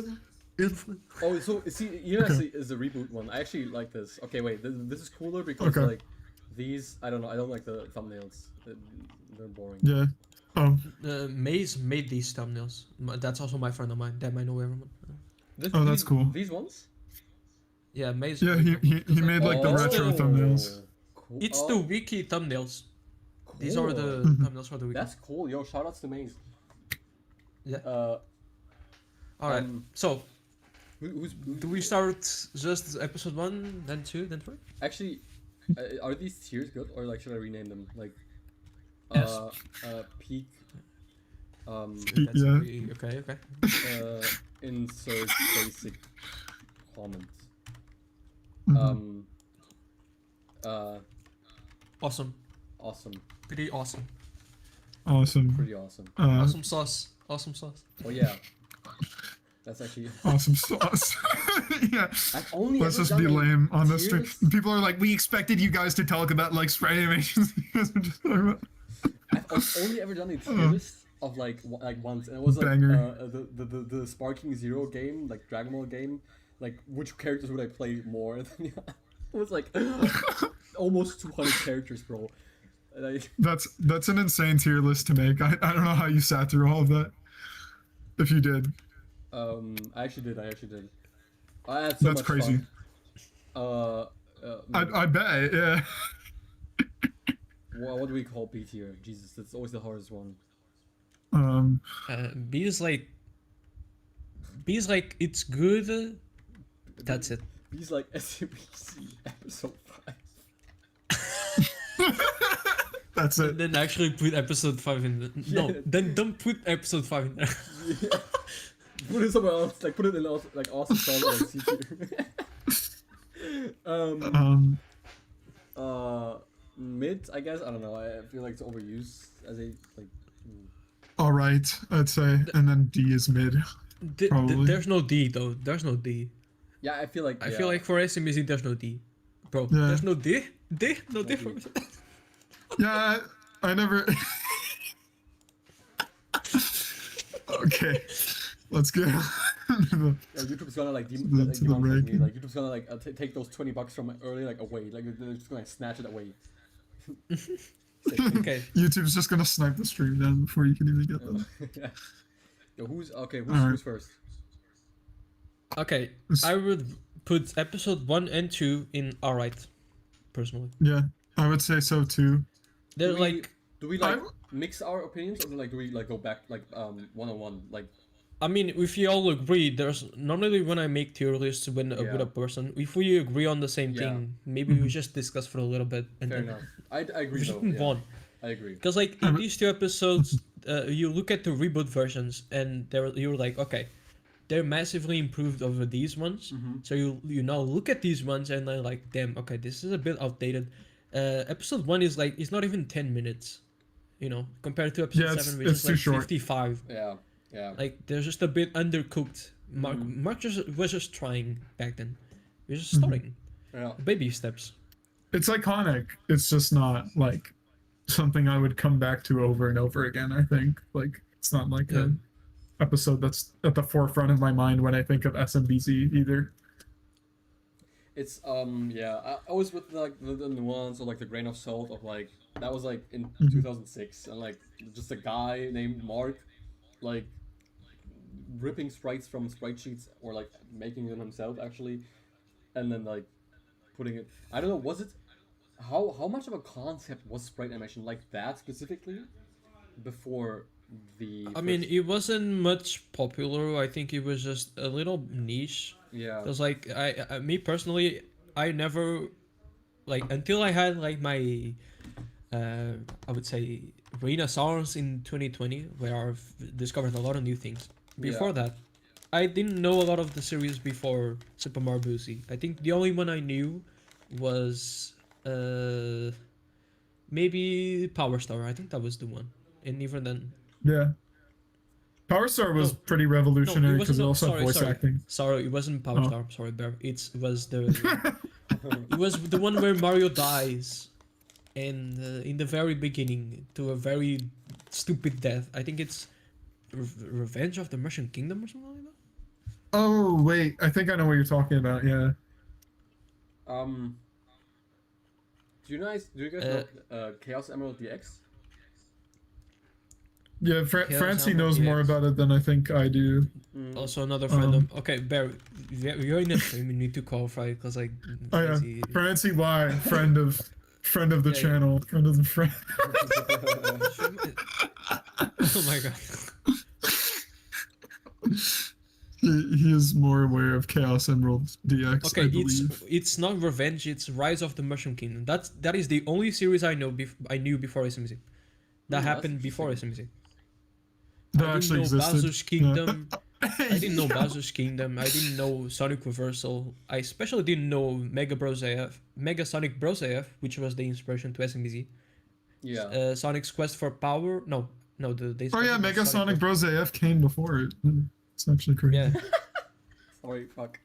Oh, so see, you know, is the reboot one. I actually like this. Okay, wait, this is cooler because Okay. like these. I don't know. I don't like the thumbnails. They're boring. Yeah. Oh. Maze made these thumbnails. That's also my friend of mine. That might know everyone. Oh, that's cool. These ones. Yeah, Maze. Yeah. He made like the retro thumbnails. Cool. It's the wiki thumbnails. These are the Mhm. thumbnails for the wiki. That's cool. Yo, shoutouts to Maze. Yeah. Uh, All right. So, who's do we start just episode 1, then 2, then 3? actually? Are these tiers good, or like should I rename them? Like, Yes. peak. That's Yeah. Okay. Insert basic comment. Mhm. Awesome. Awesome. Pretty awesome. Awesome. Pretty awesome. Awesome sauce. Awesome sauce. Oh yeah. That's actually. Awesome sauce. Yeah. I've only Let's ever just done be a lame on the stream. tier- People are like, we expected you guys to talk about like Sprite animations. You guys were just talking about. I've only ever done a tier list of like once, and it was like Banger. the Sparking Zero game, like Dragon Ball game, like which characters would I play more? And then, yeah, it was like almost 200 characters, bro. And I, That's an insane tier list to make. I don't know how you sat through all of that. If you did, I actually did. I had so that's much crazy. fun. I bet. Yeah. What do we call B tier? Jesus, that's always the hardest one. B is like it's good. That's it. B's like SMBZ episode 5. That's it. Then actually put episode 5 in there. No, Yeah. then don't put episode 5 in there. Yeah. Put it somewhere else. Like put it in like awesome song or C tier. Mid, I guess. I don't know. I feel like it's overused as a like. All right, I'd say, and then D is mid. Probably. There's no D though. There's no D. Yeah, I feel like. I feel like for SMBZ there's no D. Bro, Yeah. there's no D? No D for Yeah, I never. Okay, let's go. YouTube's gonna like To the demonetize me. ranking. Like YouTube's gonna like take those $20 from early like away. Like they're just gonna snatch it away. Okay. YouTube's just gonna snipe the stream down before you can even get them. Yo, who's Alright. who's first? Okay. I would put episode 1 and 2 in alright, personally. Yeah, I would say so too. They're Do we- like Do we like mix our opinions, or like do we like go back like one-on-one? Like I mean, if you all agree, there's normally when I make tier lists with a person, if we agree on the same Yeah. thing, maybe we just discuss for a little bit and fair then enough. I agree we though. just move Yeah, on. I agree. Because like in these 2 episodes, you look at the reboot versions and you're like, okay, they're massively improved over these ones. So you now look at these ones and they're like, damn, okay, this is a bit outdated. Episode 1 is like it's not even 10 minutes, you know, compared to episode Yeah, it's- 7, which it's is too like short. 55. Yeah. Yeah. Like they're just a bit undercooked. Mark just was just trying back then. He was just starting. Yeah. Baby steps. It's iconic. It's just not like something I would come back to over and over again. I think like it's not like Yeah. an episode that's at the forefront of my mind when I think of SMBZ either. It's yeah. I was with like the nuance or like the grain of salt of like that was like in 2006 and like just a guy named Mark, like ripping sprites from sprite sheets or like making them himself actually, and then like putting it. I don't know. Was it how much of a concept was sprite animation like that specifically before the? I mean, it wasn't much popular. I think it was just a little niche. Yeah. Because like me personally, I never like until I had like my I would say renaissance in 2020 where I've discovered a lot of new things. Before Yeah. that, I didn't know a lot of the series before Super Mario Bros. I think the only one I knew was Maybe Power Star. I think that was the one. And even then, Yeah. Power Star was No. pretty no, revolutionary it because wasn't. it No, also had voice acting. Sorry, it wasn't Power Oh. Star. Sorry, Bear. It was it was the one where Mario dies, and in the very beginning to a very stupid death. I think it's Revenge of the Mushroom Kingdom or something like that. Oh wait, I think I know what you're talking about. Yeah. Do you guys know Chaos Emerald DX? Yeah, Chaos Francie Emerald knows more DX. about it than I think I do. Also another friend of. Um, Okay, Bear, you're in the stream. You need to qualify because like. Oh yeah, Francie- Francie Y, friend of the Yeah, yeah. channel, friend of the friend. Oh my god. He is more aware of Chaos Emerald DX. Okay, I believe. it's not Revenge. It's Rise of the Mushroom Kingdom. That is the only series I know. I knew before SMZ. That that's happened before interesting. SMZ. That I actually didn't know existed. Bowser's Kingdom. I didn't know Yeah. Bowser's Kingdom. I didn't know Sonic Reversal. I especially didn't know Mega Sonic Bros. AF, which was the inspiration to SMBZ. Yeah. Sonic's Quest for Power. No, the Oh yeah, inspiration was Mega Sonic Quest- Bros. AF came before it. It's actually crazy. Yeah, Sorry, fuck,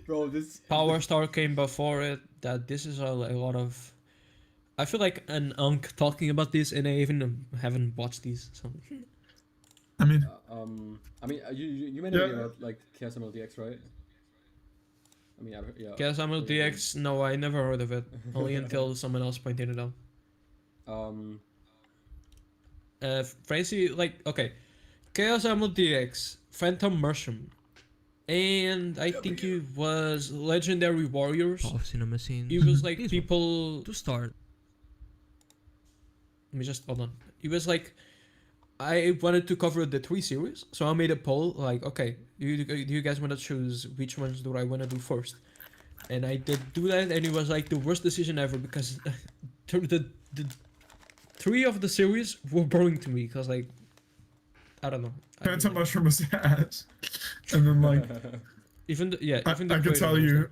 bro. This Power Star came before it. That this is a lot of. I feel like an unk talking about this, and I even haven't watched these. So I mean, you made a video about like Chaos Emerald DX, right? I mean, yeah. Chaos Emerald DX. No, I never heard of it. Only until someone else pointed it out. Francie, like, okay, Chaos Emerald DX, Phantom Mushroom, and I think it was Legendary Warriors. Of cinema scene. It was like This one. people. To start. Let me just hold on. It was like I wanted to cover the 3 series, so I made a poll like, okay, do you guys want to choose which ones do I want to do first? And I did do that, and it was like the worst decision ever because the 3 of the series were boring to me because like I don't know. Phantom Mushroom was ass, and then like Even the, yeah, I even the could creator tell was you,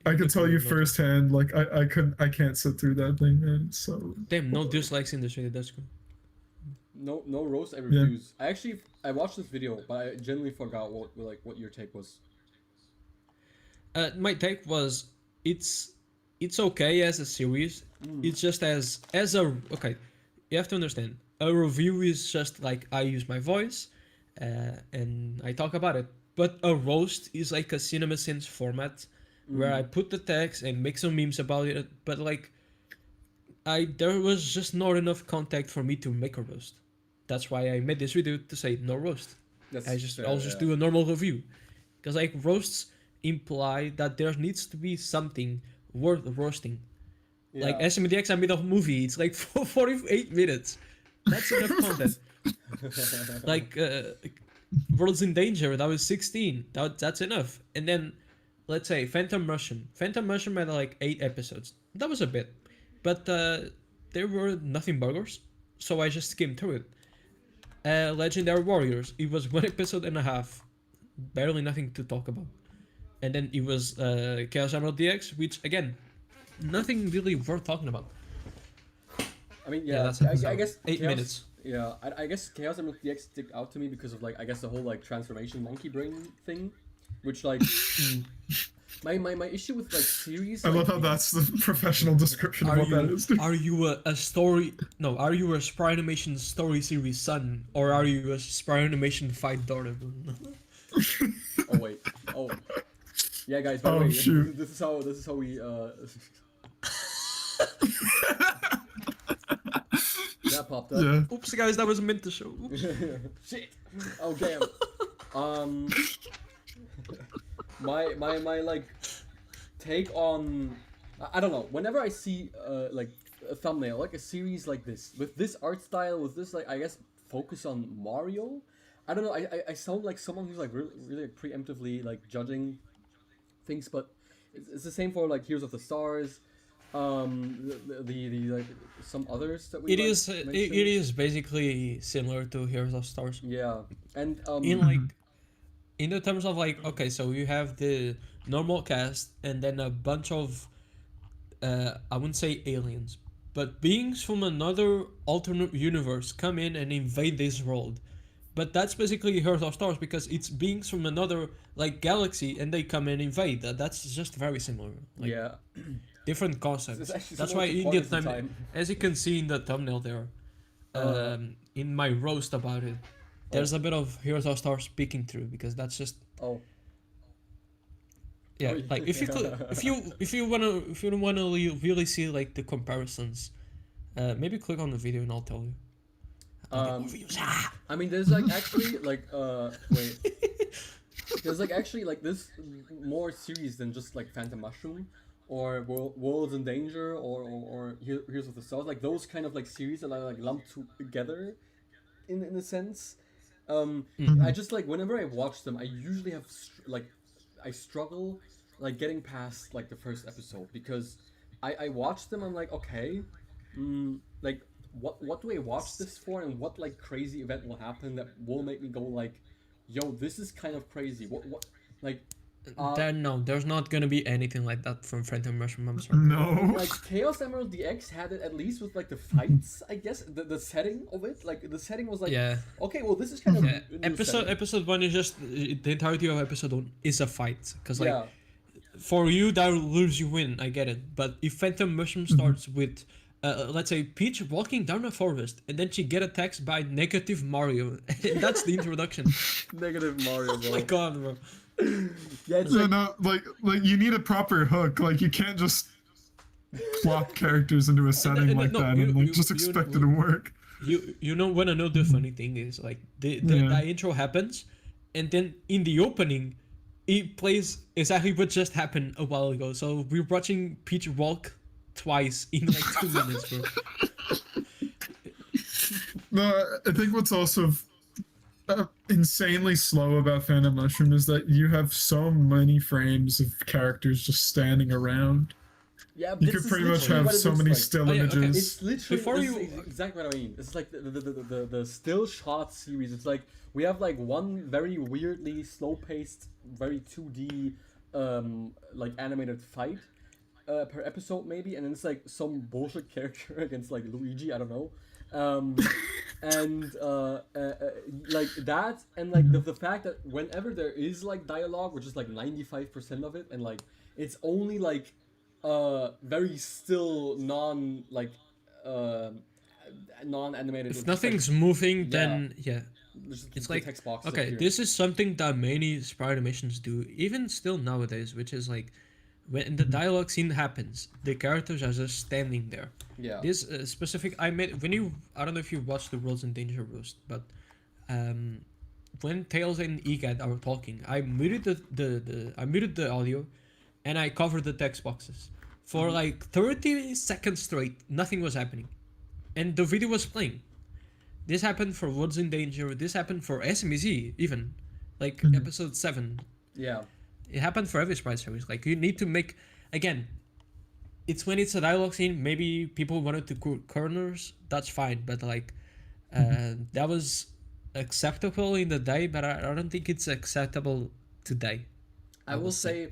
like, I could tell you creator was firsthand. Like I can't sit through that thing, man. So damn, no dislikes in the stream. That's good. No roast I Yeah. reviews. I watched this video, but I genuinely forgot what your take was. My take was it's okay as a series. It's just as a okay. You have to understand. A review is just like I use my voice, and I talk about it. But a roast is like a CinemaSins format where I put the text and make some memes about it. But like, there was just not enough contact for me to make a roast. That's why I made this video to say no roast. I'll just do a normal review, because like roasts imply that there needs to be something worth roasting. Like SMDX, I made a movie. It's like 48 minutes. That's enough content. Like Worlds in Danger, that was 16. That's enough. And then let's say Phantom Mushroom. Phantom Mushroom had like 8 episodes. That was a bit, but there were nothing burgers, so I just skimmed through it. Legendary Warriors. It was 1 episode and a half, barely nothing to talk about. And then it was Chaos Emerald DX, which again, nothing really worth talking about. I mean, that's I guess 8 Chaos, minutes. Yeah, I guess Chaos Emerald DX stick out to me because of like I guess the whole like transformation monkey brain thing, which like my issue with like series. I like, love how that's the professional description of Are what that is. Dude. are you a story? No, are you a Sprite Animation story series son, or are you a Sprite Animation fight daughter? Oh wait. Oh. Yeah, guys. By the Oh, way, shoot. this is how we. That popped up. Yeah. Oops, guys, that was meant to show. Oops. Shit. Oh damn. My like take on I don't know. Whenever I see like a thumbnail, like a series like this with this art style, with this like I guess focus on Mario, I don't know. I sound like someone who's like really like, preemptively like judging things, but it's the same for like Heroes of the Stars, the like some others that we. It like, is mentioned. it is basically similar to Heroes of Stars. Yeah, and In like in the terms of like, okay, so you have the normal cast and then a bunch of I wouldn't say aliens, but beings from another alternate universe come in and invade this world. But that's basically Earth or Stars because it's beings from another like galaxy and they come and invade. That's just very similar. Like, Yeah. different concepts. It's actually That's similar why to in the Points in time, Time. as you can see in the thumbnail there, in my roast about it, there's a bit of Heroes of Stars speaking through because that's just Oh. yeah. Oh, Like if you wanna really see like the comparisons, maybe click on the video and I'll tell you. I'll get more views. I mean, there's like actually like wait. There's like actually like this more series than just like Phantom Mushroom or Worlds in Danger or Heroes of the Stars. Like those kind of like series that are like lumped together in a sense. I just like whenever I watch them, I usually have I struggle like getting past like the first episode because I watch them. I'm like, okay, like what do I watch this for, and what like crazy event will happen that will make me go like, yo, this is kind of crazy. What like. No, there's not gonna be anything like that from Phantom Mushroom. I'm sorry. No. Like Chaos Emerald DX had it at least with like the fights, I guess. The setting of it, like the setting was like, Yeah. okay, well this is kind of Yeah. a new setting. Episode 1 is just the entirety of episode 1 is a fight because like Yeah, for you that lose you win. I get it, but if Phantom Mushroom starts with let's say Peach walking down a forest and then she get attacked by negative Mario, that's the introduction. negative Mario. Bro. Oh my god, bro. Yeah, it's No, like, no, like you need a proper hook. Like you can't just plop characters into a setting like that and like just expect it to work. You know when another funny thing is like the intro happens, and then in the opening, it plays exactly what just happened a while ago. So we're watching Peach walk twice in like 2 minutes, bro. No, I think what's also insanely slow about Phantom Mushroom is that you have so many frames of characters just standing around. yeah, You this could is pretty much literally have what it so looks many like. still Oh, yeah, okay. images. It's literally Before this you- is exactly what I mean. It's like the still shot series. It's like we have like one very weirdly slow paced, very 2D like animated fight per episode maybe, and then it's like some bullshit character against like Luigi. I don't know. And like that, and like the fact that whenever there is like dialogue, which is like 95% of it, and like it's only like very still non-animated. If nothing's moving, yeah. then yeah. It's like, text boxes Okay, appear. this is something that many Sprite Animations do, even still nowadays, which is like when the dialogue scene happens, the characters are just standing there. Yeah. This specific, I don't know if you watched the Worlds in Danger roast, but when Tails and Egad are talking, I muted the audio, and I covered the text boxes for like 30 seconds straight. Nothing was happening, and the video was playing. This happened for Worlds in Danger. This happened for SMBZ even, like episode 7. Yeah. It happened for every Sprite series. Like you need to make, again, it's when it's a dialogue scene. Maybe people wanted to cut corners. That's fine, but like that was acceptable in the day, but I don't think it's acceptable today. I will say,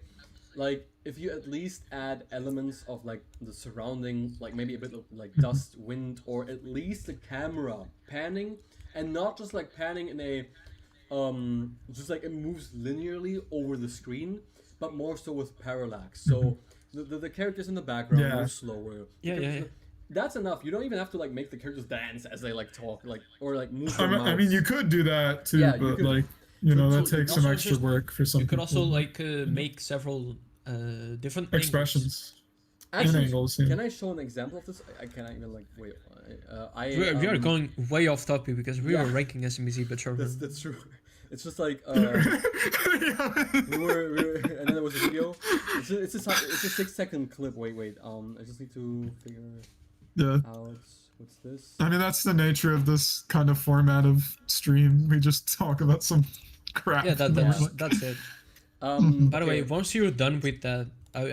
like, if you at least add elements of like the surrounding, like maybe a bit of like dust, wind, or at least the camera panning, and not just like panning in a just like it moves linearly over the screen, but more so with parallax. So the characters in the background move slower. Yeah. That's enough. You don't even have to like make the characters dance as they like talk, like or like move. I mean, you could do that too, Yeah, you but could. like that So takes some also extra just- work for some You could people. also like make several different expressions and Actually, angles. Yeah. can I show an example of this? I cannot even like wait. We are going way off topic because we yeah. were ranking SMBZ, but sure. That's true. It's just like we were, and then there was a video. It's a 6-second clip. Wait. I just need to figure Yeah. out what's this. I mean, that's the nature of this kind of format of stream. We just talk about some crap. Yeah, and then we're like, that's it. By the way, once you're done with that, I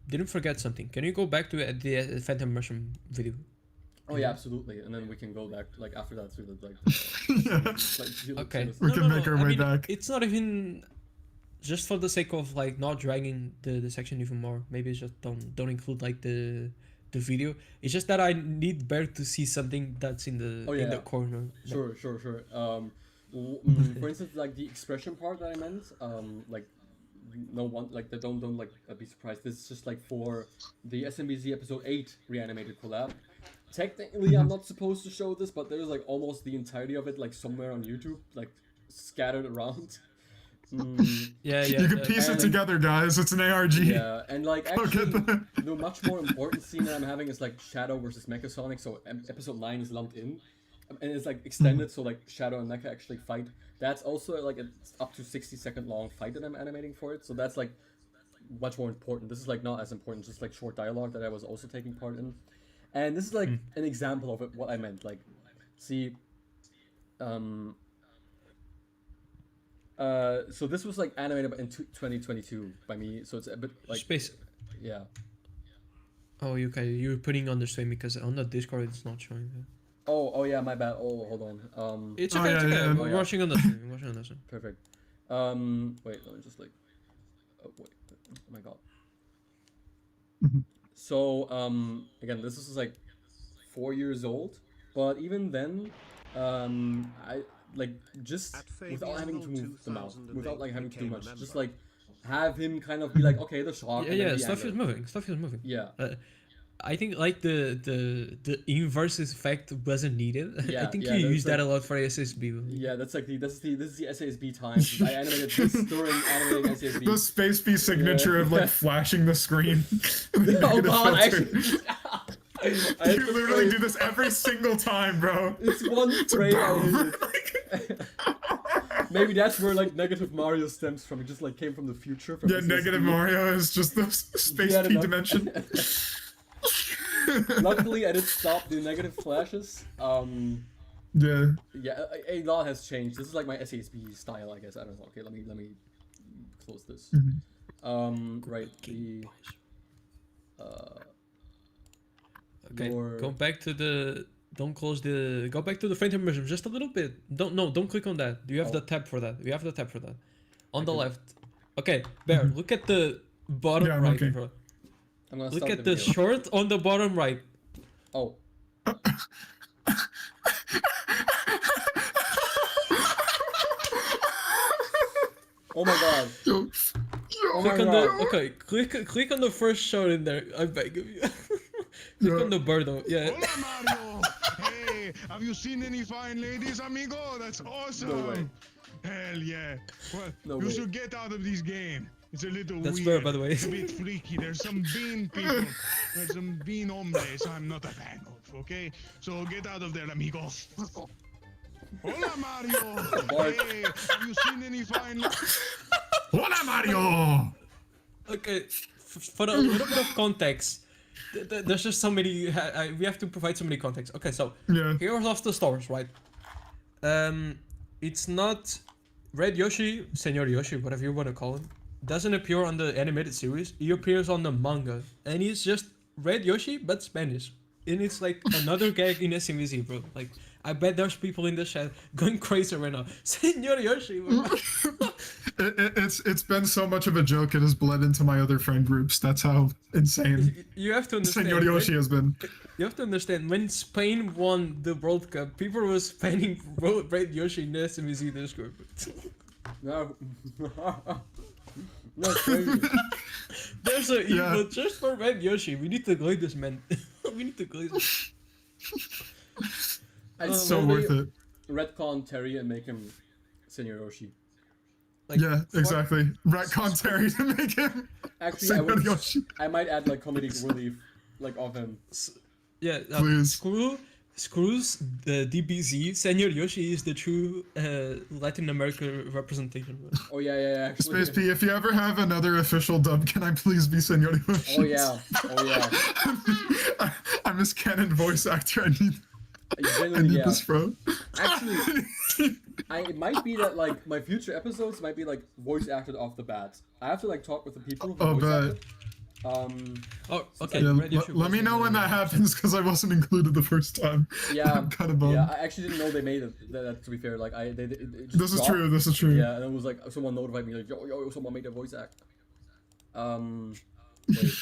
didn't forget something. Can you go back to the Phantom Mushroom video? Oh yeah, absolutely. And then we can go back like after that through the like. yeah. like Okay. We can make our way back. It's not even just for the sake of like not dragging the section even more, maybe just don't include like the video. It's just that I need Bear to see something that's in the corner. Sure. For instance, like the expression part that I meant, like no one like they don't like be surprised. This is just like for the SMBZ episode 8 reanimated collab. Technically, I'm not supposed to show this, but there's like almost the entirety of it like somewhere on YouTube, like scattered around. Yeah. You can piece it together, guys. It's an ARG. Yeah, and like actually, the much more important scene that I'm having is like Shadow versus Mechasonic. So episode 9 is lumped in, and it's like extended. So like Shadow and Mecha actually fight. That's also like it's up to 60-second long fight that I'm animating for it. So that's like much more important. This is like not as important, just like short dialogue that I was also taking part in. And this is like an example of it, what I meant. Like, see, so this was like animated in 2022 by me. So it's a bit like Space. Yeah. Oh, okay. You're putting on the stream because on the Discord it's not showing. Oh yeah, my bad. Oh, hold on. It's okay. It's okay. yeah. We're watching on the stream. Perfect. Wait, let me just like. Oh wait. Oh my god. So again, this is like 4 years old, but even then, I like just without having to move the mouth, without like having to do much, just like have him kind of be like, okay, the shot. Yeah. Stuff is moving. Yeah. I think like the inverse effect wasn't needed. Yeah, I think yeah, you use like, that a lot for SSB. Yeah, that's like this is the SASB time. I animated this during animating SASB. The Space B signature of like flashing the screen. Oh god, actually. You literally do this every single time, bro. It's one frame I hit it. Maybe that's where like negative Mario stems from. It just like came from the future. From SASB. Negative Mario is just the Space P dimension. Luckily, I did stop the negative flashes. Yeah, a lot has changed. This is like my SASB style, I guess. I don't know. Okay, let me close this. Right. The okay. Go back to the. Don't close the. Go back to the frame immersion just a little bit. Don't click on that. You have the tab for that. You have the tab for that. On the left. Okay, Bear. Look at the bottom right. Okay. I'm gonna Look start at the short on the bottom right. Oh. Oh my god. Click on the first shot in there. I beg of you. Click on the bird though. Yeah. Hola Mario. Hey, have you seen any fine ladies, amigo? That's awesome. No way. Hell yeah. Well, No you way. should get out of this game. It's a little That's weird. fair, by the way. It's a bit freaky. There's some bean people. There's some bean hombres I'm not a fan of, okay? So get out of there, amigo. Hola, Mario. Hey, have you seen any fine... Hola, Mario. Okay, for a little bit of context, there's just so many. We have to provide so many context. Okay, so here's off the stars, right? It's not Red Yoshi, Senor Yoshi, whatever you want to call him. Doesn't appear on the animated series. He appears on the manga, and he's just Red Yoshi but Spanish, and it's like another gag in SMBZ, bro. Like I bet there's people in the chat going crazy right now. Senor Yoshi. It's been so much of a joke. It has bled into my other friend groups. That's how insane You have to understand. Senor Yoshi has been. You have to understand, when Spain won the World Cup, people were fanning Red Yoshi in the SMBZ Discord. No. No, crazy. There's an evil just for Red Yoshi. We need to glide this, man. We need to glide this. It's so worth it. Retcon Terry and make him Senor Yoshi. Like, exactly. Retcon Terry to make him Actually, Senor Yoshi. I might add like comedic relief, like of him. Yeah, Please. Screws the DBZ. Senor Yoshi is the true Latin America representation. Oh yeah, actually. Space P, if you ever have another official dub, can I please be Senor Yoshi? Oh yeah. I miss canon voice actor. I need Yeah. this, bro. Actually, it might be that like my future episodes might be like voice acted off the bat. I have to like talk with the people who voice act it. Oh, okay. Yeah, Radio Show let me was know in when the- that happens because I wasn't included the first time. Yeah, I'm kind of bummed. yeah. I actually didn't know they made it. That, to be fair, like it just This is dropped. true. This is true. Yeah, and it was like someone notified me like, yo, someone made a voice act. Wait.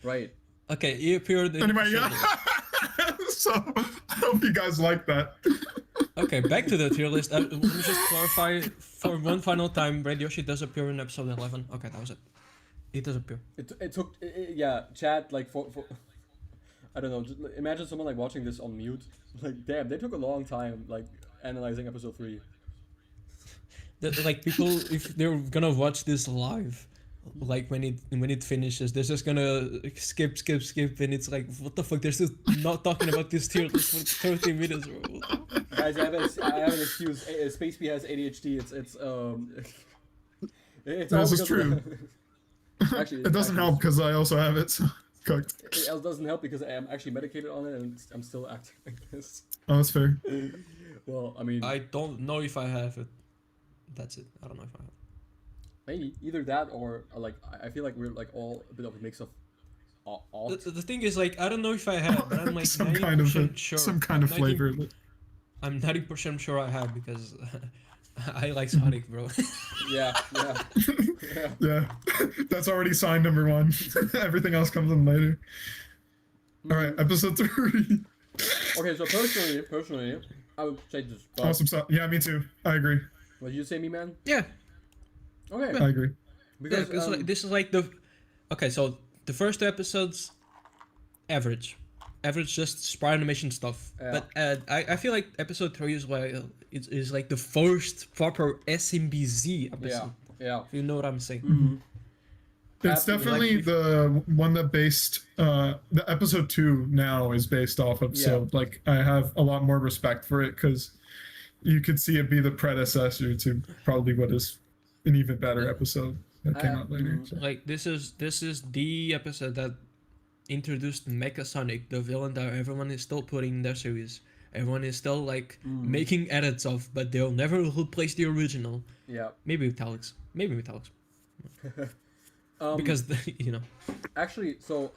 Right. Okay, he appeared in. Anyway, yeah. So I hope you guys like that. Okay, back to the tier list. Let me just clarify for one final time. Red Yoshi does appear in episode 11. Okay, that was it. It does appear. It took yeah, chat like for I don't know. Just imagine someone like watching this on mute. Like damn, they took a long time like analyzing episode 3. Like people, if they're gonna watch this live, like when it finishes, they're just gonna skip, and it's like, what the fuck? They're still not talking about this tier list for 30 minutes. Bro. Guys, I have an excuse. Space B has ADHD. It's it's all This is because of true. Actually, It doesn't help because I also have it. So cooked. It doesn't help because I am actually medicated on it and I'm still acting like this. Oh, that's fair. Well, I mean, I don't know if I have it. That's it. I don't know if I have it. maybe either that or like I feel like we're like all a bit of a mix of all. The thing is, like, I don't know if I have, but I'm like some 90% kind of sure. some kind of 90 flavor. I'm 90% sure I have because I like Sonic, bro. Yeah, yeah, yeah. Yeah, that's already sign number 1. Everything else comes in later. All right, episode 3. Okay, so personally, I would say this. But Awesome stuff. Yeah, me too. I agree. what did you say, me man? Yeah, Okay, I agree. because yeah, like, this is like the. Okay, so the first 2 episodes, average, just Sprite Animation stuff. Yeah. But I feel like episode 3 is like is like the first proper SMBZ episode. yeah. If you know what I'm saying. Mm-hmm. It's Absolutely. definitely the one that based the episode 2 now is based off of. So like I have a lot more respect for it because you could see it be the predecessor to probably what is an even better episode that came out later. So. Like this is the episode that introduced Mecha Sonic, the villain that everyone is still putting in their series. Everyone is still like making edits of, but they'll never replace the original. Yeah. Maybe Metallics. Because you know. Actually, so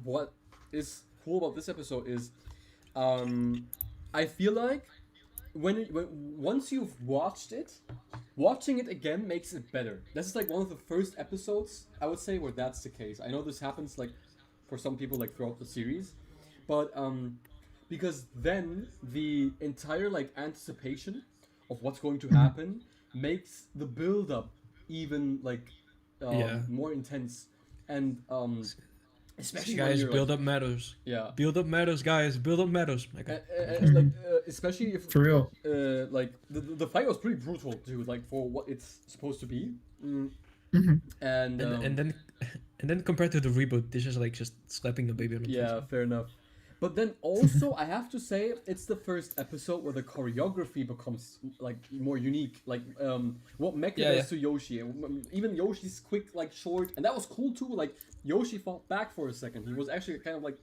what is cool about this episode is, I feel like when once you've watched it, watching it again makes it better. This is like one of the first episodes I would say where that's the case. I know this happens like for some people like throughout the series, but because then the entire like anticipation of what's going to happen makes the build up even like more intense and especially when Guys, you're, build like, up matters. yeah. Build up matters, guys. Build up matters. Okay. Like especially if For real. like the fight was pretty brutal too, like for what it's supposed to be. And then compared to the reboot, this is like just slapping a baby on the yeah, face. fair enough. But then also I have to say it's the first episode where the choreography becomes like more unique. Like what Mecha does to Yoshi, even Yoshi's quick like short, and that was cool too. Like Yoshi fought back for a second. He was actually kind of like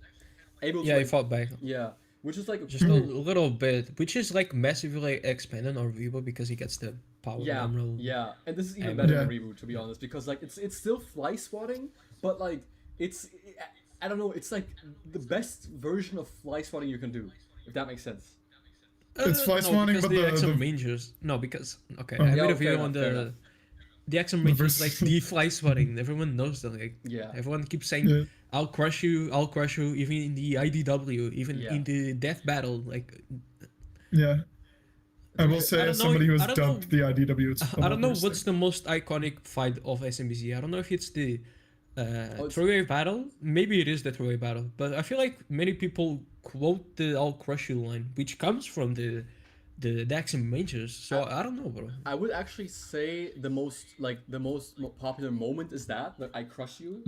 able to. Yeah, like, he fought back. Yeah, which is like Just a little bit, which is like massively expanded on reboot because he gets the power emerald. Yeah, and this is even And- better Yeah. than reboot to be honest, because like it's still fly swatting, but like it's I don't know, it's like the best version of fly swatting you can do, if that makes sense. It's fly swatting, because but the the- Axum the- Rangers. No, because I Oh. made Yeah, a fair video enough, on fair enough. the Axum The Rangers vers- like the fly swatting. Everyone knows that. Like Yeah. everyone keeps saying, Yeah. I'll crush you," even in the IDW, even Yeah. in the death battle. Like Yeah. I will I say, don't as know- somebody who I has don't dumped the IDW, it's I don't know worse what's the most iconic fight of SMBZ. I don't know if it's the it's- three-way battle. Maybe it is the three-way battle, but I feel like many people quote the "I'll crush you" line, which comes from the Daxon Rangers. So I don't know, bro. I would actually say the most popular moment is that the "I crush you"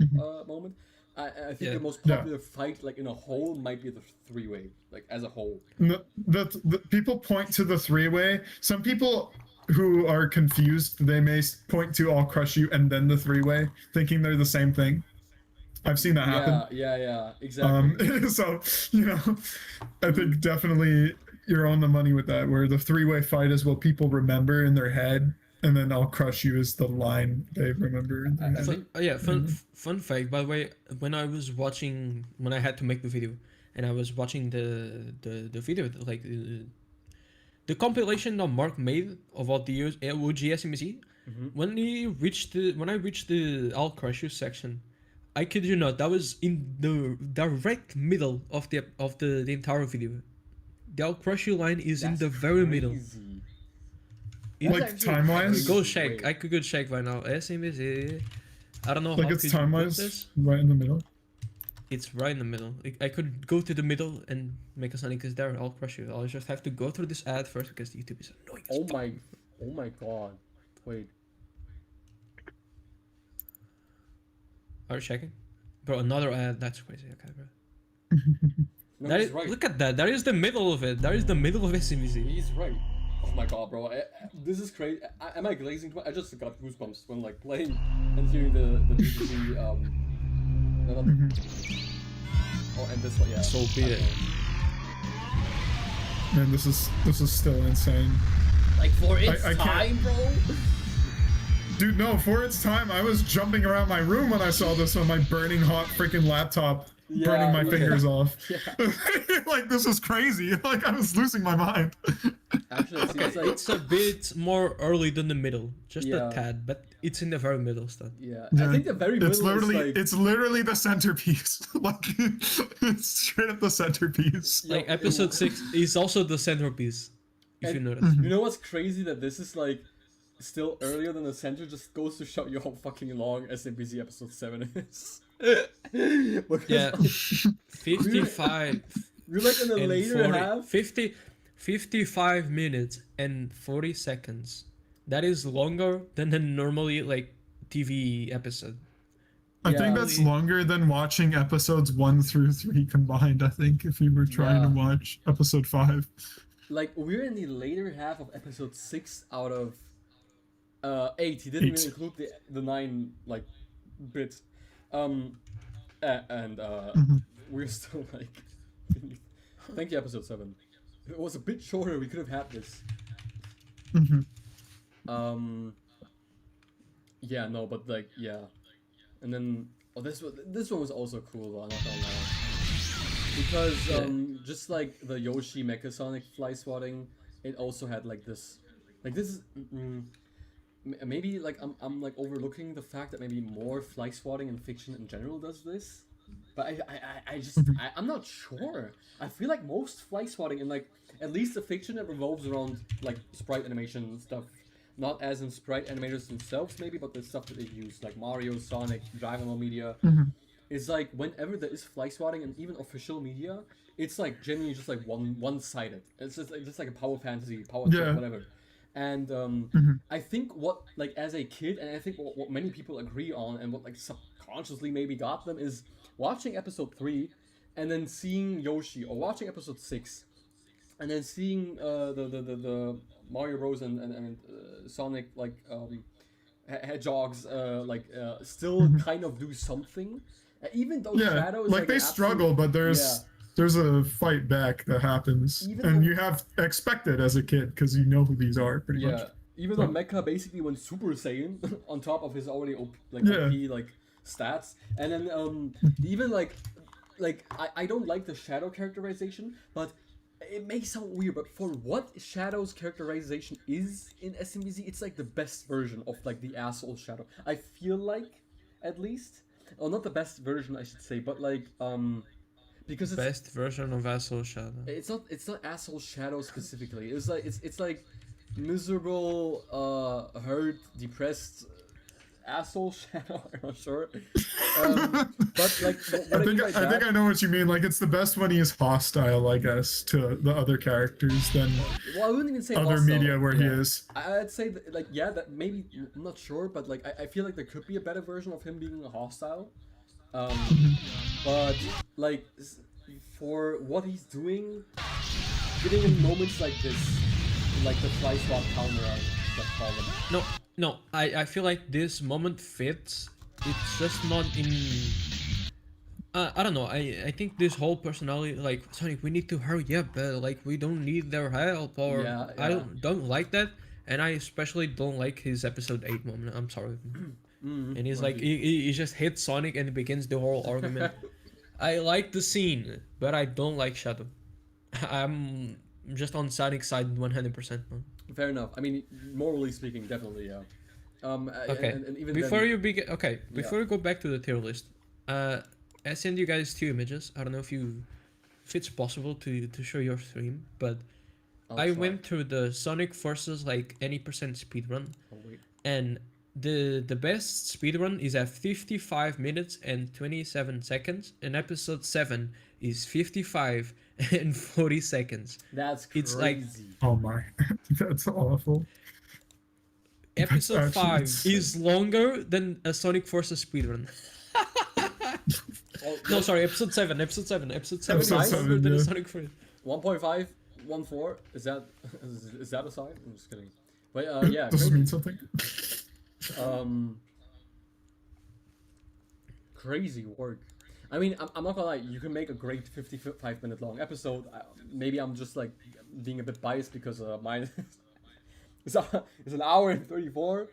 moment. I think Yeah. the most Yeah. popular fight, like in a whole, might be the three-way, like as a whole. The people point to the 3-way. Some people who are confused, they may point to "I'll crush you" and then the 3-way, thinking they're the same thing. I've seen that happen. Yeah, exactly. So, you know, I think definitely you're on the money with that, where the 3-way fight is what people remember in their head, and then I'll crush you is the line they remember. In their I head. think- Fun fact, by the way, when I had to make the video, and I was watching the video, like the compilation that Mark made about the OG SMBZ, when I reached the I'll crush you section, I kid you not, that was in the direct middle of the entire video. The I'll crush you line is in That's the very middle. crazy. It- Like time-wise? Go check. I could go check right now. SMBZ. I don't know Like how it's could you put time-wise, this. right in the middle. It's right in the middle. I could go to the middle and make a Sonic is there. I'll crush you. I'll just have to go through this ad first because YouTube is annoying. As fuck. Oh my god. Wait. Are you checking? Bro, another ad. That's crazy. Okay, bro. No, That he's is, right. Look at that. That is the middle of it. That is the middle of SMBZ. He's right. Oh my god, bro. This is crazy. Am I glazing? I just got goosebumps when like playing and hearing the BBC. No, not oh, and this one, yeah. So be it. Man, this is still insane. Like for its I can't- time, bro. Dude, no, for its time, I was jumping around my room when I saw this on my burning hot freaking laptop, burning my fingers off. Yeah. Like, this is crazy. Like, I was losing my mind. Actually, it seems like It's a bit more early than the middle. Just Yeah. a tad, but it's in the very middle stuff. yeah. I think the very middle It's literally the centerpiece. Like, it's straight at the centerpiece. Yeah, Like episode 6 is also the centerpiece. If you And- notice. You know what's crazy? That this is like still earlier than the center. Just goes to show you how fucking long SMBZ episode 7 is. Because, Yeah. like, 55 we're like in the and later 40, half. 55 minutes and 40 seconds. That is longer than the normally like TV episode. I think Yeah. that's longer than watching episodes 1 through 3 combined, I think, if you were trying to Yeah. watch episode 5. Like we're in the later half of episode 6 out of 8. He didn't even 8. include the 9 like bits. And we're still like thank you, episode 7. If it was a bit shorter, we could have had this. Yeah, no, but like, yeah. And then, oh, this one was also cool, though, I'm not gonna lie. Because, just like the Yoshi Mecha Sonic fly swatting, it also had like this is, maybe like, I'm like overlooking the fact that maybe more fly swatting in fiction in general does this. But I'm not sure. I feel like most fly swatting in like, at least the fiction that revolves around like sprite animation stuff, not as in sprite animators themselves maybe, but the stuff that they use, like Mario, Sonic, Dragon Ball media, is like whenever there is fly swatting and even official media, it's like genuinely just like one-sided. It's just like a power fantasy, power trip, whatever. And I think what, like, as a kid, and I think what many people agree on, and what like subconsciously maybe got them, is watching episode 3 and then seeing Yoshi, or watching episode 6 and then seeing the Mario Bros and Sonic like hedgehogs still kind of do something, even though Shadow is like they an struggle, but there's a fight back that happens, and you have expected as a kid because you know who these are pretty much. Even though Mecha basically went Super Saiyan on top of his already OP stats, and then even like I don't like the Shadow characterization, but it may sound weird, but for what Shadow's characterization is in SMBZ, it's like the best version of like the asshole Shadow. I feel like, at least, or not the best version, I should say, but like because it's Best version of Asshole Shadow. it's not asshole Shadow specifically. It's like miserable, hurt, depressed asshole Shadow. I'm not sure. But like, what I think I know what you mean. Like, it's the best when he is hostile, I guess, to the other characters than well, I wouldn't even say other hostile. media where he is. I'd say that, like, yeah, that maybe, I'm not sure, but like I feel like there could be a better version of him being hostile. But like for what he's doing, getting in moments like this, like the fly swap counter, let's call them. No, I feel like this moment fits. It's just not in. I don't know. I think this whole personality, like Sonic, we need to hurry up. Like we don't need their help, or Yeah. I don't like that. and I especially don't like his episode 8 moment. I'm sorry. Mm-hmm. And he's like, he just hits Sonic and begins the whole argument. I like the scene, but I don't like Shadow. I'm just on Sonic's side 100%. Man. Fair enough. I mean, morally speaking, definitely, yeah. Okay. And even before then, you begin, before we go back to the tier list, I sent you guys 2 images. I don't know if it's possible to show your stream, but I try. went through the Sonic versus like any percent speedrun, Oh, wait. and the best speedrun is at 55 minutes and 27 seconds, and episode 7 is 55 and 40 seconds. That's crazy. It's like, oh my, that's awful. episode 5 insane. is longer than a Sonic Forces speedrun. Oh, No, sorry, episode 7 is Episode longer 7, than a yeah. Sonic Forces. 1.5, 1.4. Is that a sign? I'm just kidding. But yeah. Does crazy. it mean something? Crazy work. I mean, I'm not gonna lie. You can make a great 55-minute long episode. Maybe I'm just like being a bit biased because mine is an hour and 34.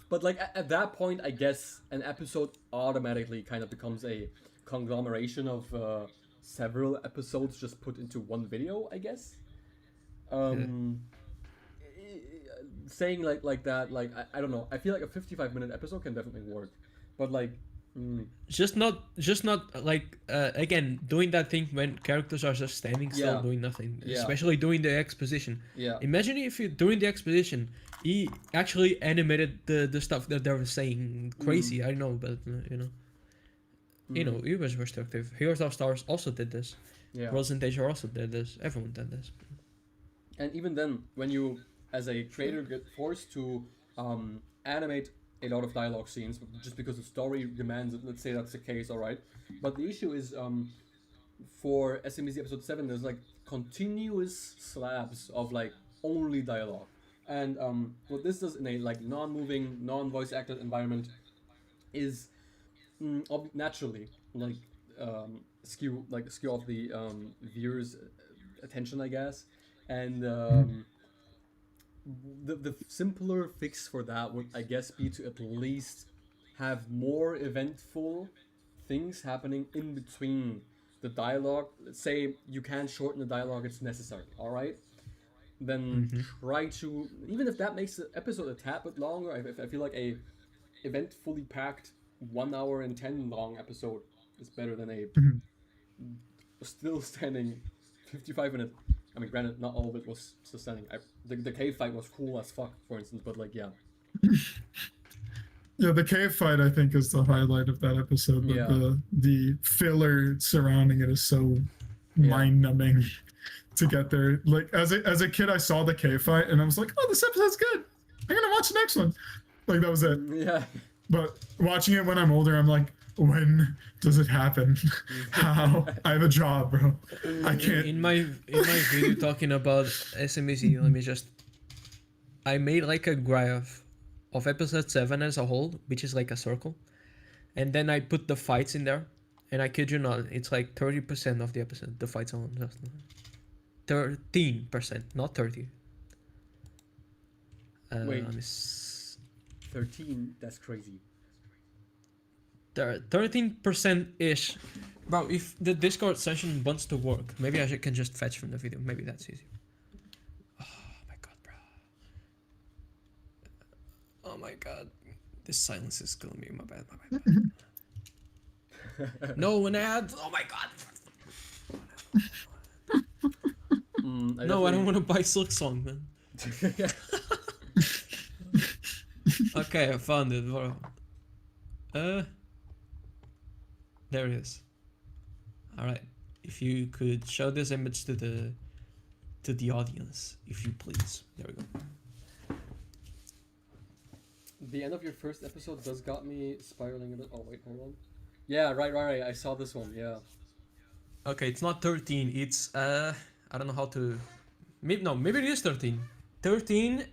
But like at that point, I guess an episode automatically kind of becomes a conglomeration of several episodes just put into one video, I guess. Saying like that, like I don't know. I feel like a 55-minute episode can definitely work, but like. Just not like again doing that thing when characters are just standing still Yeah. doing nothing, Yeah. especially during the exposition. Yeah. Imagine if you during the exposition he actually animated the stuff that they were saying crazy. I know, but you know, it was restrictive. Heroes of Stars also did this. Yeah. Worlds in Danger also did this. Everyone did this. And even then, when you, as a creator, get forced to animate a lot of dialogue scenes just because the story demands it, let's say that's the case, alright. But the issue is, for SMBZ episode 7, there's like continuous slabs of like only dialogue. And what this does in a like non-moving, non-voice acted environment is naturally like skew off the viewers' attention, I guess. And the simpler fix for that would, I guess, be to at least have more eventful things happening in between the dialogue. Let's say you can shorten the dialogue, it's necessary, alright? Then try to, even if that makes the episode a tad bit longer, I feel like a eventfully packed 1 hour and 10 long episode is better than a still standing 55-minute. I mean, granted, not all of it was still standing. The cave fight was cool as fuck, for instance, but like, yeah. Yeah, the cave fight I think is the highlight of that episode. But Yeah. the filler surrounding it is so mind-numbing to get there. Like as a kid, I saw the cave fight and I was like, oh, this episode's good. I'm gonna watch the next one. Like that was it. Yeah. But watching it when I'm older, I'm like, when does it happen? How? I have a job, bro. I can't. In my video talking about SMBZ, let me just. I made like a graph of episode 7 as a whole, which is like a circle, and then I put the fights in there, and I kid you not, it's like 30% of the episode. The fights alone, just 13%, not 30. Wait. Let me 13? That's crazy. 13% ish. Bro, if the Discord session wants to work, maybe I can just fetch from the video. Maybe that's easy. Oh my god, bro. Oh my god. This silence is killing me. My bad. No, an ad. Oh my god. I don't want to buy Silk Song, man. Okay, I found it, bro. There it is. Alright. If you could show this image to the audience, if you please. There we go. The end of your first episode does got me spiraling a bit. Oh, wait, hold on. Yeah, right. I saw this one, yeah. Okay, it's not 13, it's I don't know how to maybe it is 13. 13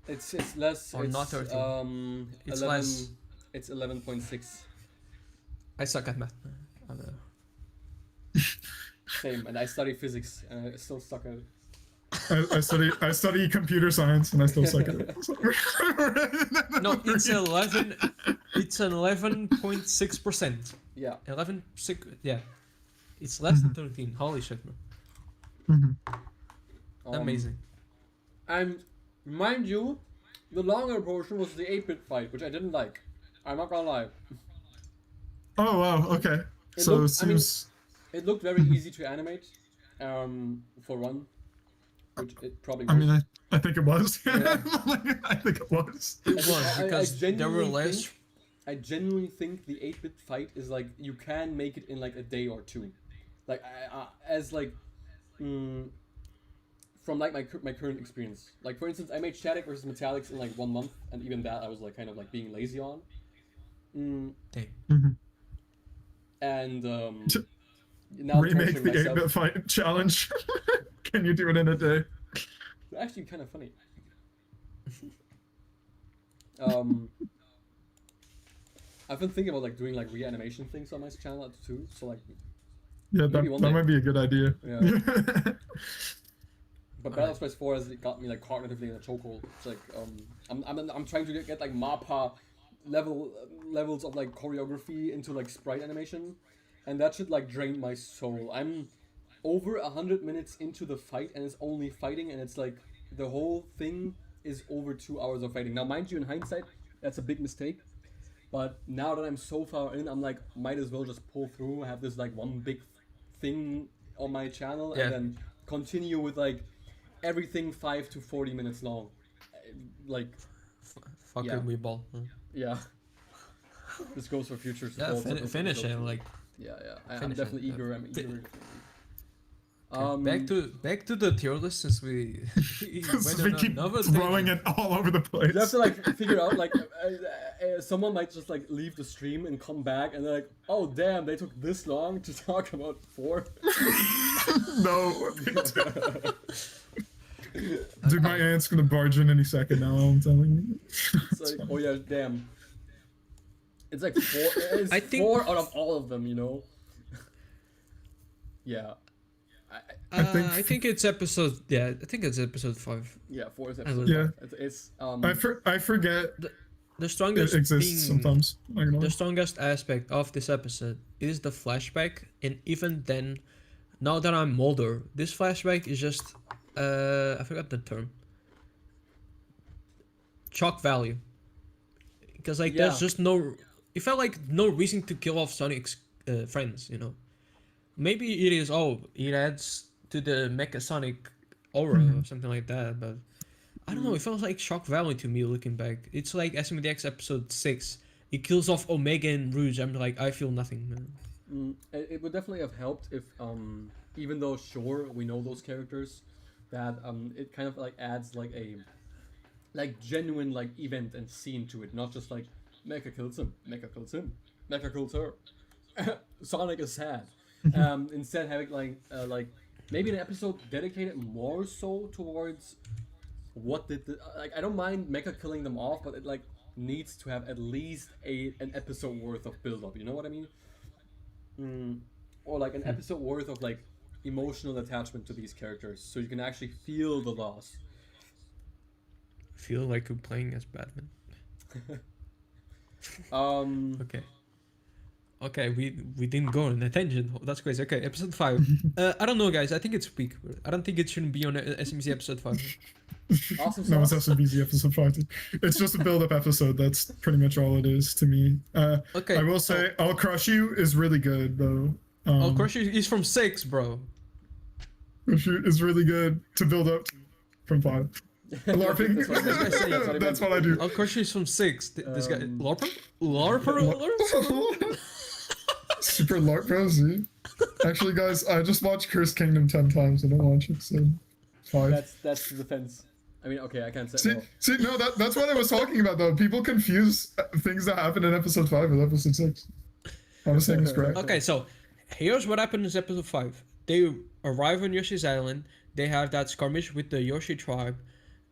It's less. Or it's, not 13. It's 11, less. It's 11.6. I suck at math. Same, and I study physics, and I still suck at it. I study computer science and I still suck at it. No, it's 11. It's 11.6%. Yeah. 11.6. Yeah, it's less than 13. Holy shit, man! Amazing. And mind you, the longer portion was the 8-bit fight, which I didn't like. I'm not gonna lie. Oh wow, okay. It So looked- it seems It looked very easy to animate, for one, which it probably was. I mean I think it was. Yeah. I think it was. It was I because there were genuinely less. think- I genuinely think the 8-bit fight is like you can make it in like a day or two, like as like, from like my current experience. Like for instance, I made Static versus Metallics in like 1 month, and even that I was like kind of like being lazy on. Damn. And now Remake torturing the myself. 8-bit fight challenge. Can you do it in a day? It's actually kind of funny. I've been thinking about like doing like reanimation things on my channel too. So like, Yeah, Maybe that one day. might be a good idea. Yeah. But Battle Space 4 has got me like cognitively in a chokehold. It's like I'm trying to get like MAPPA levels of like choreography into like sprite animation, and that should like drain my soul. I'm over 100 minutes into the fight, and it's only fighting, and it's like the whole thing is over 2 hours of fighting. Now, mind you, in hindsight, that's a big mistake. But now that I'm so far in, I'm like, might as well just pull through, have this like one big thing on my channel, Yeah. and then continue with like everything 5 to 40 minutes long. Like, Fucking Yeah. weeball. yeah. This goes for future Yeah, supports. finish it. Like Yeah. I'm finish it, definitely yeah. eager. I'm eager. back to the tier list since we went we on keep another throwing tangent. it all over the place. You have to like figure out like someone might just like leave the stream and come back and they're like, oh damn, they took this long to talk about 4. No. Dude, my aunt's gonna barge in any second now, I'm telling you. It's like, oh yeah, damn. It's like 4. It's I think- 4 out of all of them, you know. Yeah. I think it's episode. Yeah, I think it's episode 5. Yeah, 4 is I episode. Yeah. 5. It's I forget The it strongest exists thing, sometimes. I can the strongest aspect of this episode is the flashback, and even then, now that I'm older, this flashback is just I forgot the term. Shock value, because like Yeah. there's just no. It felt like no reason to kill off Sonic's friends, you know. Maybe it is. Oh, it adds to the Mecha Sonic aura or something like that, but I don't know. It feels like shock value to me looking back. It's like SMBZ episode 6. It kills off Omega and Rouge. I'm like, I feel nothing, man. It would definitely have helped if even though sure we know those characters, that it kind of like adds like a like genuine like event and scene to it, not just like Mecha kills him, Mecha kills him, Mecha kills her. Sonic is sad. Instead having like maybe an episode dedicated more so towards what did the like I don't mind Mecha killing them off, but it like needs to have at least an episode worth of build up, you know what I mean? Or like an episode worth of like emotional attachment to these characters, so you can actually feel the loss. Feel like you're playing as Batman. Okay, we didn't go on a tangent. That's crazy. Okay, episode 5. I don't know, guys. I think it's weak. I don't think it shouldn't be on SMBZ episode 5. Awesome No, it's sauce. SMBZ episode 5. It's just a build-up episode. That's pretty much all it is to me. Okay. I will say, I'll Crush You is really good, though. Oh, Crush is from 6, bro. Crush You is really good to build up from 5. LARPing. That's what I was gonna say, That's what I do. Oh, Crush is from 6. This guy, LARPer? LARPer? Super LARP Pro, see? Actually, guys, I just watched Cursed Kingdom 10 times. I don't watch it, so 5. That's the defense. I mean, okay, I can't say. No, that's what I was talking about, though. People confuse things that happen in episode 5 with episode 6. I was saying this correct. Okay, so here's what happened in episode 5. They arrive on Yoshi's Island. They have that skirmish with the Yoshi tribe.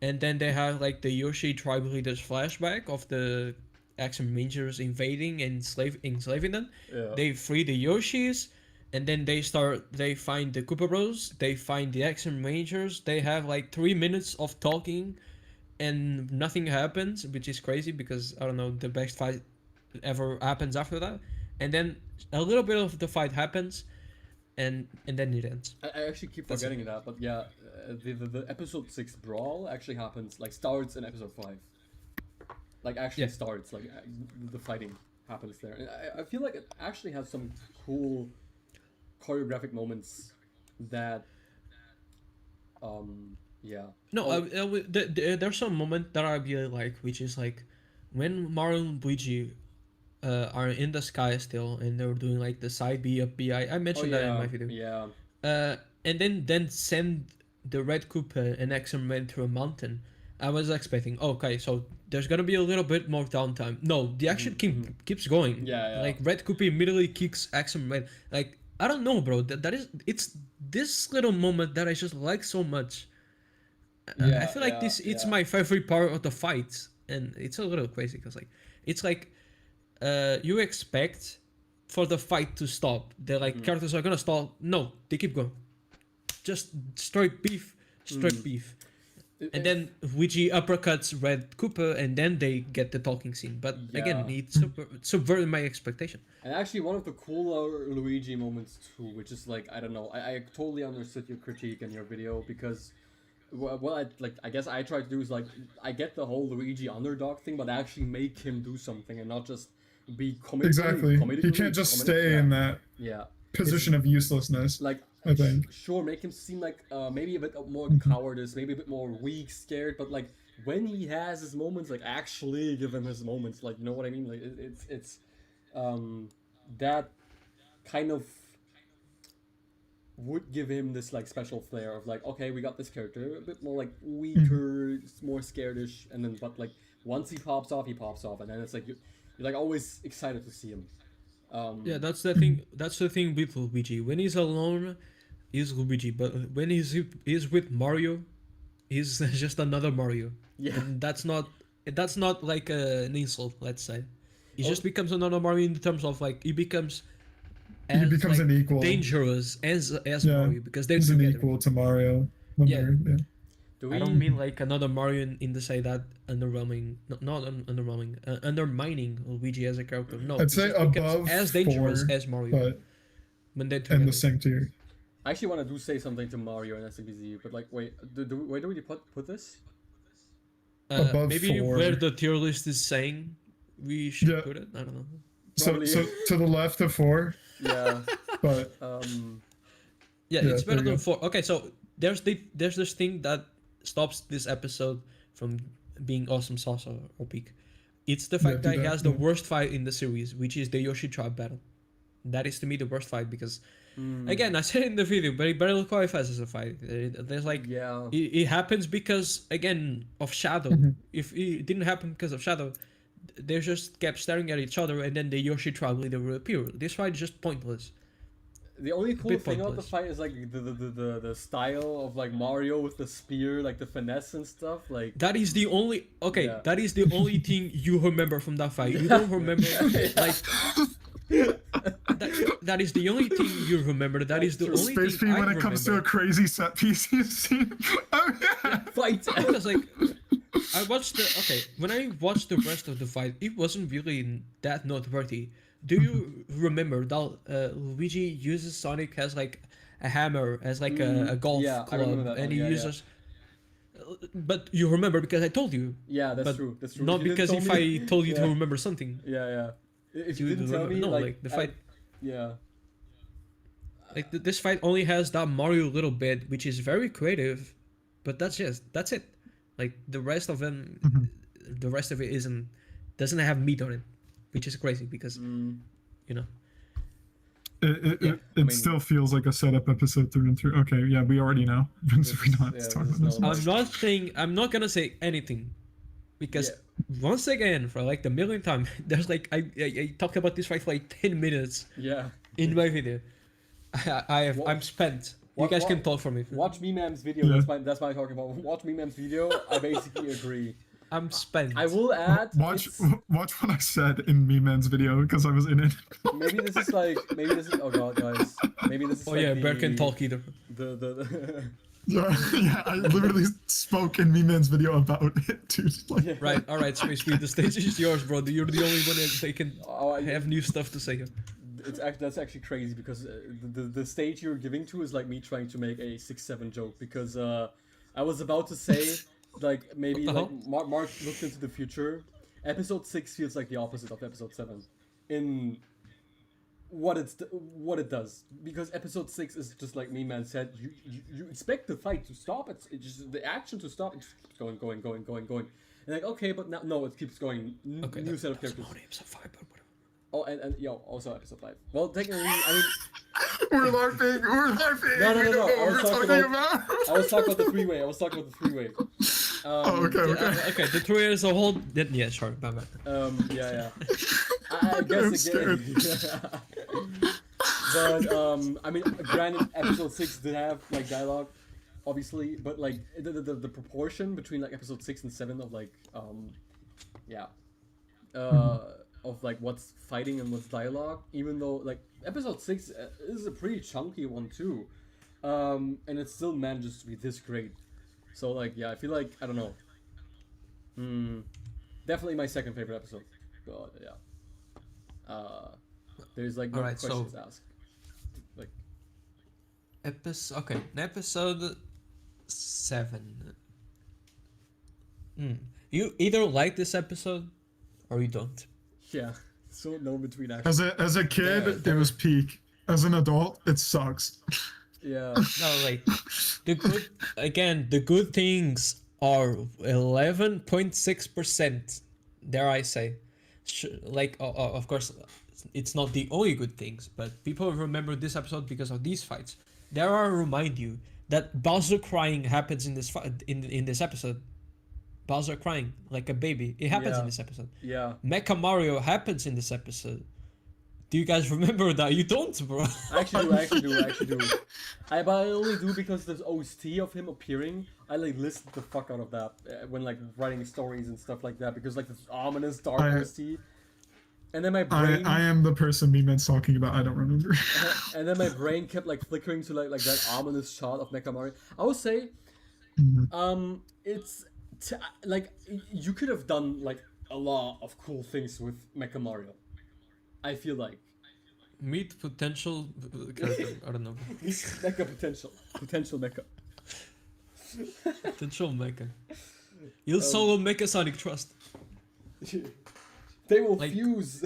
And then they have like the Yoshi tribe leaders flashback of the Action Rangers invading and enslaving them. Yeah. They free the Yoshis. and then they find the Koopa Bros, they find the Action Rangers, they have like 3 minutes of talking and nothing happens, which is crazy because I don't know, the best fight ever happens after that, and then a little bit of the fight happens, and then it ends. I actually keep forgetting that, but yeah, the episode 6 brawl actually happens, like starts in episode 5. Like actually starts, like the fighting happens there. And I feel like it actually has some cool choreographic moments that yeah. No, there's some moment that I really like, which is like when Mario and Luigi are in the sky still, and they're doing like the side B up B. I mentioned that in my video. Yeah. And then send the Red Koopa and X-Men to a mountain. I was expecting, okay, so there's gonna be a little bit more downtime. No, the action keeps going. Yeah. Like Red Koopa immediately kicks X-Men. Like I don't know, bro. It's this little moment that I just like so much. I feel like it's my favorite part of the fight, and it's a little crazy because like it's like you expect for the fight to stop. They're like characters are gonna stop. No, they keep going. Just straight beef. And then Luigi uppercuts Red Koopa, and then they get the talking scene. But again, it subverted my expectation. And actually, one of the cooler Luigi moments too, which is like, I don't know, I totally understood your critique in your video, because I guess I try to do is like, I get the whole Luigi underdog thing, but actually make him do something and not just be Exactly. He can't just stay in that position of uselessness. Like, I think. Sure, make him seem like maybe a bit more cowardice, maybe a bit more weak, scared, but like when he has his moments, like actually give him his moments, like, you know what I mean? Like it's that kind of would give him this like special flair of like, okay, we got this character a bit more like weaker, more scaredish, and then but like once he pops off, and then it's like you're like always excited to see him. Yeah, that's the thing. That's the thing with Luigi. When he's alone, he's Luigi. But when he's with Mario, he's just another Mario. Yeah, and that's not like an insult. Let's say he just becomes another Mario in terms of like he becomes like, an equal, dangerous as Mario, because they're he's together. An equal to Mario. I don't mean like another Mario in the say that underwhelming, not underwhelming, undermining Luigi as a character. No, I'd say above as dangerous 4, as Mario. but when they're in the same tier. I actually want to say something to Mario and SMBZ, but like, wait, where do we put this? Above maybe 4. Where the tier list is saying we should put it. I don't know. So to the left of 4. Yeah. But it's better than 4. Okay, so there's this thing that stops this episode from being awesome sauce or peak. It's the fact that it has the worst fight in the series, which is the Yoshi Tribe battle. That is to me the worst fight because, again, I said it in the video, but it barely qualifies as a fight. There's like, it happens because, again, of Shadow. If it didn't happen because of Shadow, they just kept staring at each other, and then the Yoshi Tribe leader will appear. This fight is just pointless. The only cool thing about the fight is like the style of like Mario with the spear, like the finesse and stuff. Like that is the only that is the only thing you remember from that fight. You don't remember like that is the only thing you remember. That is the only Space thing when it comes to a crazy set piece you've seen. Fight. Because like I watched when I watched the rest of the fight, it wasn't really that noteworthy. Do you remember that Luigi uses Sonic as like a hammer, as like a golf club, and he uses. But you remember because I told you. Yeah, that's true. That's true. Not because if I told you to remember something. Yeah. If you didn't tell me, like the fight. Like this fight only has that Mario little bit, which is very creative, but that's it. Like the rest of them, the rest of it doesn't have meat on it. Which is crazy because, you know. It still feels like a setup episode through and through. Okay, yeah, we already know. We don't have to talk about this. I'm not gonna say anything, because once again, for like the millionth time, there's like I talked about this fight for like 10 minutes. Yeah. In my video, I'm spent. You guys can talk for me. Watch Memam's video. That's my talking about. Watch Memam's video. I basically agree. I'm spent. I will add. Watch what I said in Meman's video because I was in it. Maybe this is. Oh god, guys. maybe this is Oh like yeah, the, Bear can talk either. The Yeah, I literally spoke in Me-Man's video about it, dude. Like, yeah. Right, alright, Space Speed, the stage is yours, bro. You're the only one that they can Oh, have new stuff to say. that's actually crazy because the stage you're giving to is like me trying to make a 6-7 joke because I was about to say like maybe What the like hell? Mark looked into the future. Episode 6 feels like the opposite of episode 7 in what it does, because episode 6 is just like me man said, you expect the fight to stop, it's just the action to stop, it just keeps going and like okay, but now no, it keeps going. Okay, New set of that's characters. not episode 5, but whatever. Oh, and yo, also episode 5. Well, technically, I mean, we're LARPing. No, We know what I was we're talking about. I was talking about the three-way. Oh, okay. Okay, the 3 as a whole. Yeah, sure. Bye. Yeah. I guess again. But I mean, granted, episode 6 did have like dialogue, obviously, but like the proportion between like episode 6 and 7 of like of like what's fighting and what's dialogue, even though like episode 6 is a pretty chunky one too, and it still manages to be this great. So like yeah, I feel like I don't know. Definitely my second favorite episode. God, yeah. There's like no Alright, questions asked. Like episode 7. You either like this episode or you don't. yeah, so no between actions. As a kid, it was peak. As an adult, it sucks. Yeah. No, like the good things are 11.6%. Dare I say? Like of course, it's not the only good things, but people remember this episode because of these fights. Dare I remind you that Bowser crying happens in this in this episode. Bowser crying like a baby. It happens in this episode. Yeah. Mecha Mario happens in this episode. Do you guys remember that? You don't, bro. I actually do. But I only do because there's OST of him appearing. I like listened the fuck out of that when like writing stories and stuff like that, because like this ominous dark OST. And then my brain. I am the person Me-Man's talking about. I don't remember. And then my brain kept like flickering to like that ominous shot of Mecha Mario. I would say, it's like you could have done like a lot of cool things with Mecha Mario. I feel like Meet potential character. I don't know. Mecha potential Mecha. Potential mecha. You'll solo Mecha Sonic, trust. They will Like- fuse.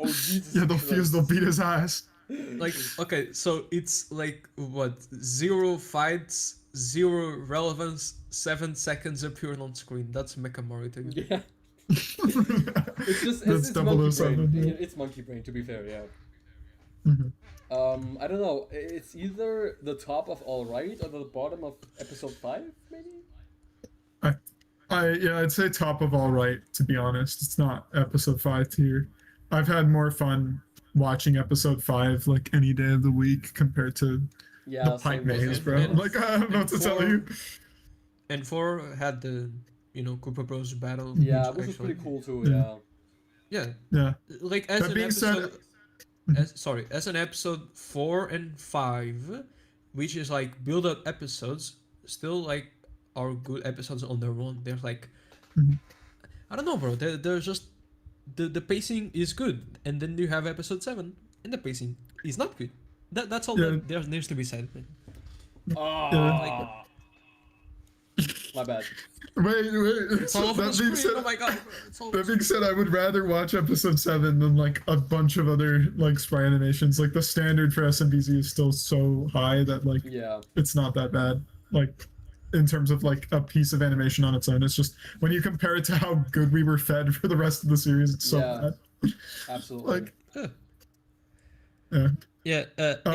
Oh Jesus! Yeah, they'll Christ. fuse. They'll beat his ass. Like, okay, so it's like what? 0 fights, 0 relevance, 7 seconds appearing on screen. That's Mecha Mario to you. Yeah. It's just it's monkey brain. 007, yeah. It's monkey brain, to be fair. Yeah. Mhm. I don't know. It's either the top of All Right or the bottom of episode 5, maybe. I'd say top of All Right, to be honest. It's not episode 5 tier. I've had more fun watching episode 5 like any day of the week compared to Yeah. the pipe maze, bro. And- Like, I don't know what to tell you. And 4 had the, Koopa Bros battle. Yeah, which which was actually- pretty cool too. Yeah. Yeah, Yeah. like as That an being said- episode, as an episode 4 and 5, which is like build up episodes, still like are good episodes on their own. They're like, I don't know, bro. They're just the pacing is good, and then you have episode 7, and the pacing is not good. That's all Yeah. that there needs to be said. Man. Ah. My bad. Wait. It's all So over the that being screen. said, Oh my god. It's all that being said, I would rather watch episode 7 than like a bunch of other like Sprite animations. Like the standard for SMBZ is still so high that like Yeah. it's not that bad. Like in terms of like a piece of animation on its own, it's just when you compare it to how good we were fed for the rest of the series, it's so Yeah. bad. Absolutely. Like, Yeah. yeah, Yeah,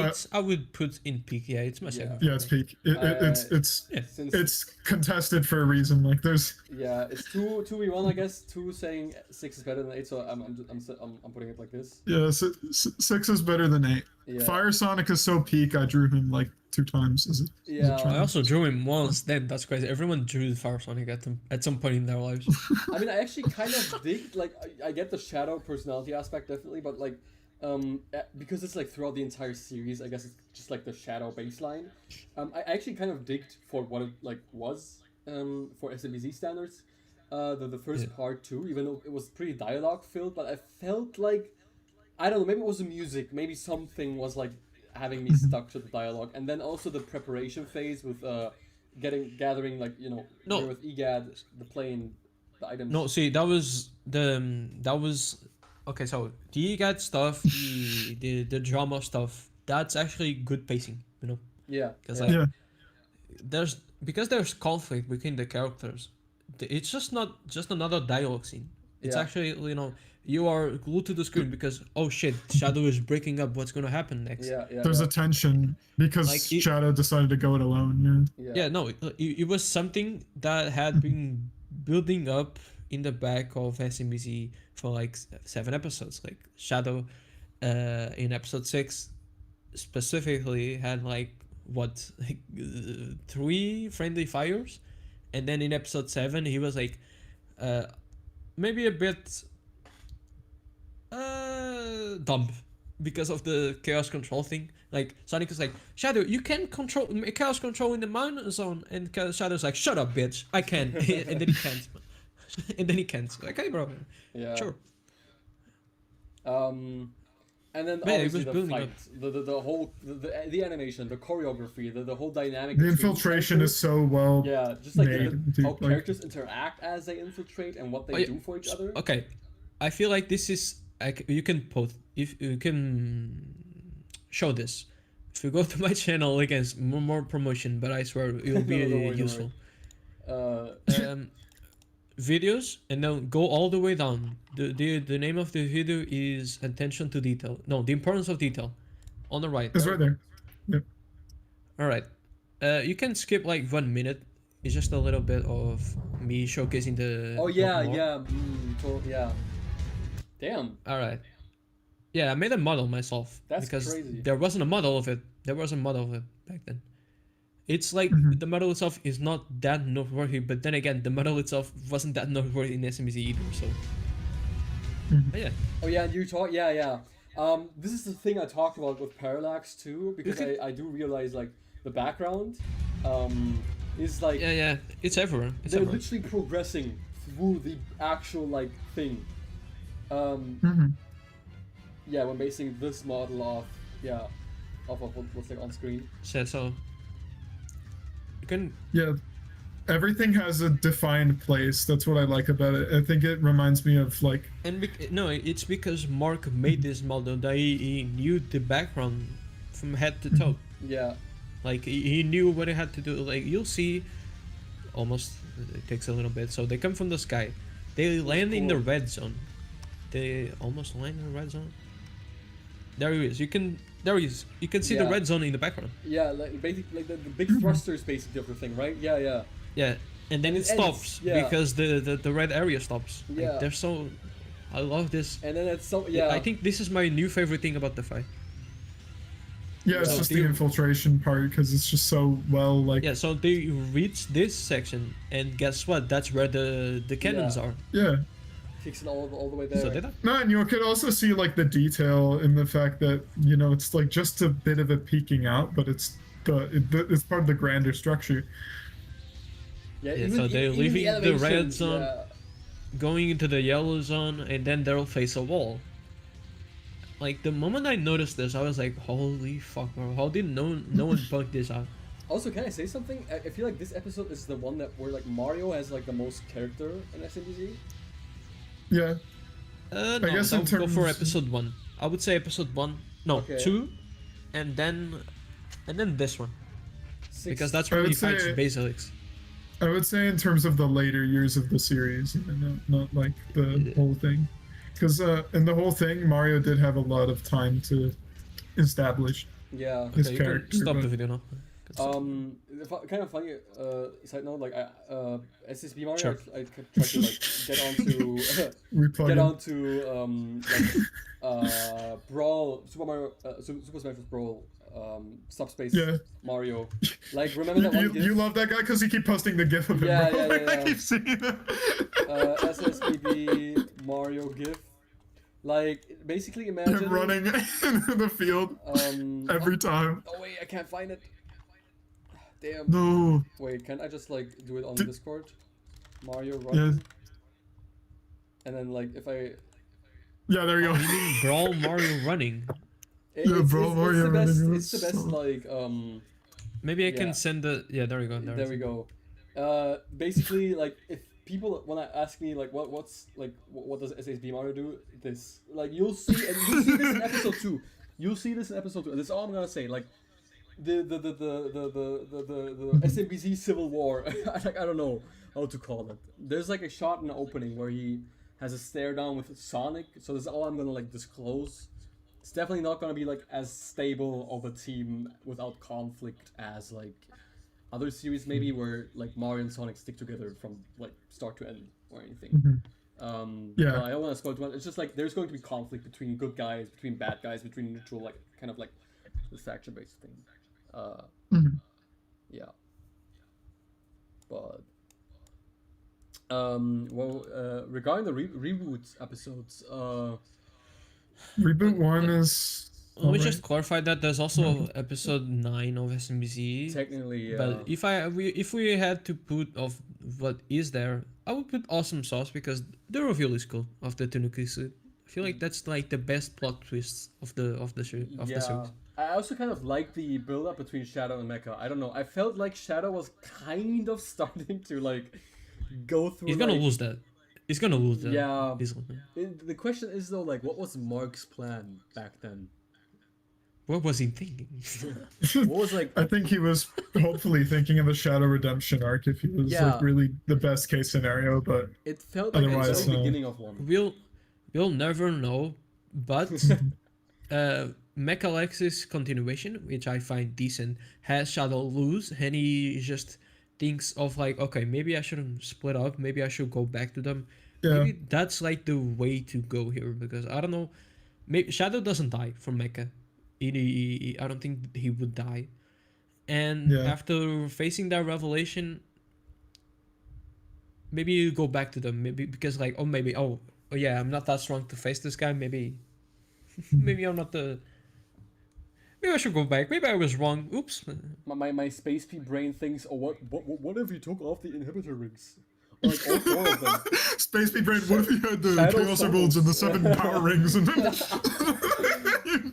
it's I would put in peak. Yeah, it's my second. yeah, it's peak. Since It's contested for a reason. Like there's yeah, it's 2v1, I guess. 2 saying 6 is better than 8, so I'm putting it like this. yeah, 6 is better than 8. Yeah. Fire Sonic is so peak. I drew him like 2 times. As a Yeah. I also drew him once. Then that's crazy. Everyone drew Fire Sonic at some point in their lives. I mean, I actually kind of dig, like, I get the shadow personality aspect, definitely, but, like, because it's like throughout the entire series, I guess it's just like the shadow baseline. I actually kind of digged for what it like was for SMBZ standards. The first part too, even though it was pretty dialogue filled, but I felt like, I don't know, maybe it was the music, maybe something was like having me stuck to the dialogue, and then also the preparation phase with gathering like No. with EGAD, the plane, the items. No, see, that was okay. So the EGAT stuff, the drama stuff, that's actually good pacing, Yeah. because yeah. like Yeah. there's conflict between the characters. It's just not just another dialogue scene. It's Yeah. actually you are glued to the screen because oh shit, Shadow is breaking up. What's gonna happen next? Yeah. There's yeah. a tension because Like, Shadow decided to go it alone. Yeah, no, it was something that had been building up in the back of SMBZ for like 7 episodes. Like Shadow, in episode 6, specifically had like 3 friendly fires, and then in episode 7 he was like, maybe a bit dumb because of the chaos control thing. Like Sonic is like, Shadow, you can control chaos control in the mountain zone, and Shadow's like, shut up, bitch, I can, and then he can't, and then he can't. Okay, bro. Yeah. Sure. And then Man, it obviously was the building fight, up. the whole the animation, the choreography, the whole dynamic. The between infiltration characters. is so well. Yeah, just like made, how like- characters interact as they infiltrate and what they do for each other. Okay, I feel like this is you can post if you can show this. If you go to my channel again, more promotion, but I swear it will be No, don't worry, useful. Don't Videos, and then go all the way down. The name of the video is attention to detail. No, the importance of detail, on the right. It's right there. Yep. All right. You can skip like 1 minute. It's just a little bit of me showcasing the. Oh yeah, lore. yeah. Damn. All right. Yeah, I made a model myself. That's because crazy. there wasn't a model of it. There was a model of it back then. It's like the model itself is not that noteworthy, but then again, the model itself wasn't that noteworthy in SMBZ either. So. But yeah. Oh yeah, you talk. Yeah. This is the thing I talked about with Parallax too, because I do realize like the background, is like Yeah. It's everywhere. It's they're everywhere. literally progressing through the actual like thing. Yeah, when basing this model off of what's like on screen. So. You can. Yeah. Everything has a defined place. That's what I like about it. I think it reminds me of like. And no, it's because Mark made this model that he knew the background from head to toe. Yeah. Like he knew what he had to do. Like you'll see, almost it takes a little bit. So they come from the sky, they land in the cool. red zone. They almost land in the red zone. There he is. There he is. You can see the Yeah. red zone in the background. Yeah, like basically like the big thrusters basically of the thing, right? Yeah. Yeah, and then it And- stops yeah. because the red area stops. Like, Yeah. they're so. I love this. And then it's so yeah. I think this is my new favorite thing about the fight. Yeah, it's So just do the you- infiltration part because it's just so well like. Yeah, so they reach this section, and guess what? That's where the cannons Yeah. are. Yeah. kicks it all the way there. So did I? No, and you could also see like the detail in the fact that it's like just a bit of it peeking out, but it's it's part of the grander structure. Yeah, Yeah, even, so they're even leaving the red elevation, zone. yeah. Going into the yellow zone, and then they'll face a wall. Like the moment I noticed this, I was like, "Holy fuck, bro! How did no one bug this out?" Also, can I say something? I feel like this episode is the one that where like Mario has like the most character in SMBZ. Yeah. No, guess in don't go for terms- episode 1. I would say episode 1. No, Okay. 2, and then this one, because that's I where would he fights say- Basilix. I would say in terms of the later years of the series, not like the whole thing, because in the whole thing, Mario did have a lot of time to establish Yeah. his Okay, you can character. stop the but- video now. Kind of funny side note, like SSB Mario, Sure. I kept trying to like get onto Replug get it. onto Brawl Super Mario Super Smash Bros. Brawl Subspace Yeah. Mario. Like remember that one? You love that guy because he keep posting the gif of him. Yeah, bro. yeah, Like, yeah, I yeah. keep seeing it. SSBB Mario GIF. Like, basically imagine... Him running in the field every time. Oh, wait, I can't find it. Damn. No. Wait, can I just, like, do it on D- Discord? Mario running? Yes. And then, like, if I... Yeah, there you Oh, go. you mean Brawl Mario running? Yeah, bro, Mario running It's the was best, so- like, Maybe I Yeah. can send the. Yeah, there we go. there we go. Basically, like, if people when I ask me like what does SSB Mario do, this, like, you'll see, and you'll see this in episode 2. You'll see this in episode 2. And that's all I'm gonna say. Like, the SMBZ Civil War. Like, I don't know how to call it. There's like a shot in the opening where he has a stare down with Sonic. So that's all I'm gonna like disclose. It's definitely not gonna be like as stable of a team without conflict as like other series maybe, where like Mario and Sonic stick together from like start to end or anything. Yeah. But I don't want to spoil too much. It's just like there's going to be conflict between good guys, between bad guys, between neutral, like kind of like this faction based thing. Yeah. But regarding the reboot episodes, Reboot 1 is. Let me alright. just clarify that there's also episode 9 of SMBZ. technically, yeah. But if we had to put of what is there, I would put Awesome Sauce because the reveal is cool of the Tanuki suit. I feel like that's like the best plot twist of the series. I also kind of like the build up between Shadow and Mecha. I don't know. I felt like Shadow was kind of starting to like go through. He's gonna like, lose that. He's gonna lose that. Yeah. Easily. The question is though, like, what was Mark's plan back then? What was he thinking? What was like? I think he was hopefully thinking of a Shadow Redemption arc if he was Yeah. like really the best case scenario, but It felt like it was Otherwise, the no. beginning of one. We'll never know, but Mecha Alexis continuation, which I find decent, has Shadow lose, and he just thinks of like, okay, maybe I shouldn't split up, maybe I should go back to them. yeah. Maybe that's like the way to go here, because I don't know, maybe Shadow doesn't die from Mecha. I don't think he would die, and Yeah. after facing that revelation, maybe you go back to them, maybe because like, oh yeah, I'm not that strong to face this guy. Maybe maybe I'm not the. Maybe I should go back. Maybe I was wrong. Oops. My space pea brain thinks, oh, what if he took off the inhibitor rings? Like all 4 of them. Space Beat Brain, what if he had the Shadow Chaos Emeralds and the Souls. 7 power rings and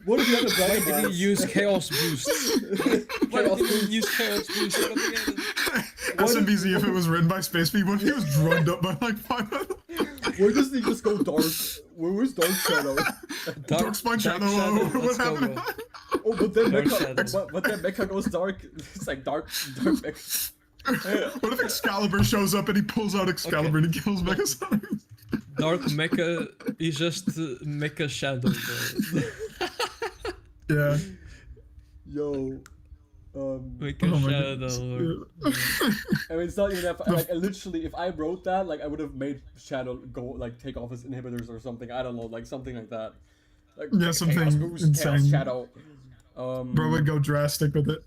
What if he had the Why Dragon did he Balls? use Chaos Boost? Why did he use Chaos Boost? I don't think I did. SMBZ if it was written by Space Beat, what if he was drugged up by like 5 Where does he just go dark? Where's Dark Shadow? Dark Spine Shadow? What Let's go, happened? bro. Oh, but then Dark Mecha, Shadow. but then Mecha goes dark. It's like dark Mecha. What if Excalibur shows up and he pulls out Excalibur and he kills Megasonic? Dark Mecha is just Mecha Shadow, bro. Yeah. Yo. Mecha Oh my Shadow. I mean, it's not even that. Like, literally, if I wrote that, like, I would have made Shadow go, like, take off his inhibitors or something. I don't know, like, something like that. Like, Yeah, something Chaos Boost, Chaos insane. Shadow. Bro would go drastic with it.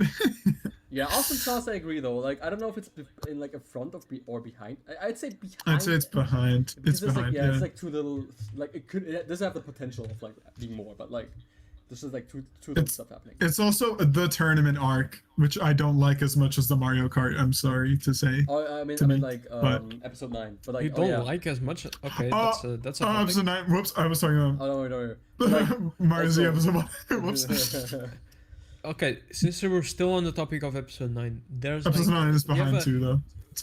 Yeah, Awesome Sauce, I agree though. Like, I don't know if it's in like a front of or behind. I'd say behind. I'd say it's behind. because It's there's, behind, like, yeah, yeah. it's like too little. Like, it does have the potential of like being more, but like there's just like too little stuff happening. It's also the tournament arc, which I don't like as much as the Mario Kart, I'm sorry to say. Oh, I mean me, like but- episode 9, but like You don't yeah. like as much? Okay, that's a Oh, topic. episode 9. Whoops, I was talking about Oh no, like, Mario Z also- episode 1. Whoops. Okay, since we're still on the topic of episode 9, there's Episode like, 9 is we have behind a- too, though.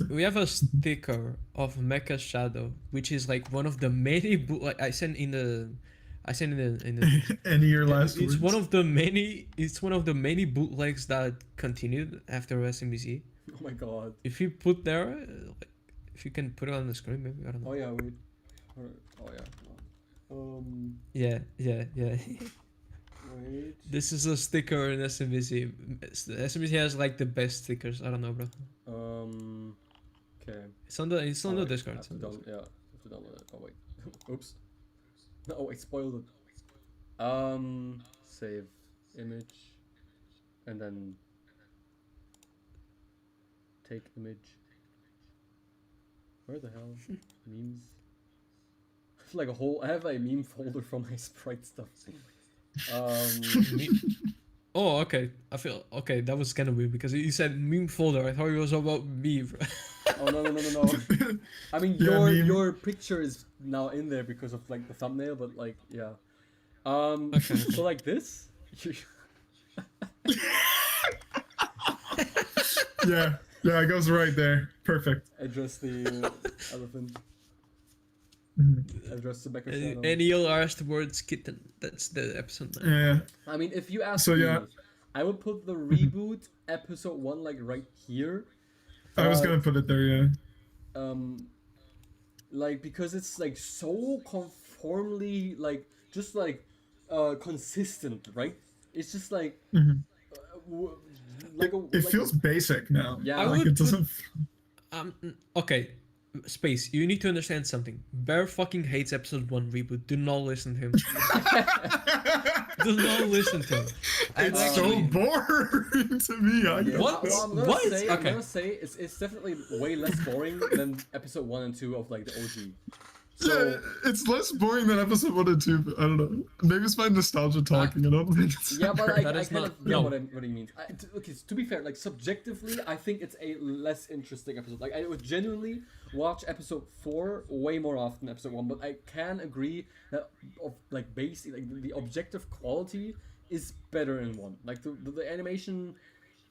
We have a sticker of Mecha Shadow, which is like one of the many like I sent in the Any of your last it's words? one of the many bootlegs that continued after SMBZ. Oh my god. If you put there, like, if you can put it on the screen, maybe I don't know. Oh yeah, wait. Oh yeah. Yeah. Wait. This is a sticker in SMBZ. SMBZ has like the best stickers. I don't know, bro. Okay. It's on the Oh, wait, Discord. I have to download, yeah, I have to download it. Oh wait. Oops. No, I spoiled it. Save image, and then take image. Where the hell? Memes. like a whole. I have a meme folder from my Sprite stuff. Oh, okay. I feel okay. That was kind of weird because you said meme folder. I thought it was about me. Bro. Oh no. I mean, your picture is now in there because of like the thumbnail, but like yeah. Okay. So like this. Yeah, it goes right there. Perfect. Address the elephant. Address the Becker shadow. And you'll ask words kitten. That's the episode. Yeah. I mean, if you ask So, me, yeah. I would put the reboot episode 1 like right here. I was gonna put it there, yeah. Like because it's like so conformly like just like consistent, right? It's just like like It feels basic now. Yeah. I Like would it doesn't. Okay. Space, you need to understand something. Bear fucking hates episode 1 reboot. Do not listen to him. Do not listen to him. It's so boring to me. I don't What? know. I'm gonna What? say, I'm Okay. gonna say it's definitely way less boring than episode 1 and 2 of like the OG. So Yeah, it's less boring than episode 1 and 2, but I don't know. Maybe it's my nostalgia talking. I don't think it's. yeah, but That I is kind not- of know no. what he means. Okay, to be fair, like subjectively, I think it's a less interesting episode. Like I would genuinely watch episode 4 way more often than episode 1, but I can agree that of like basic, like the objective quality is better in 1. Like the animation.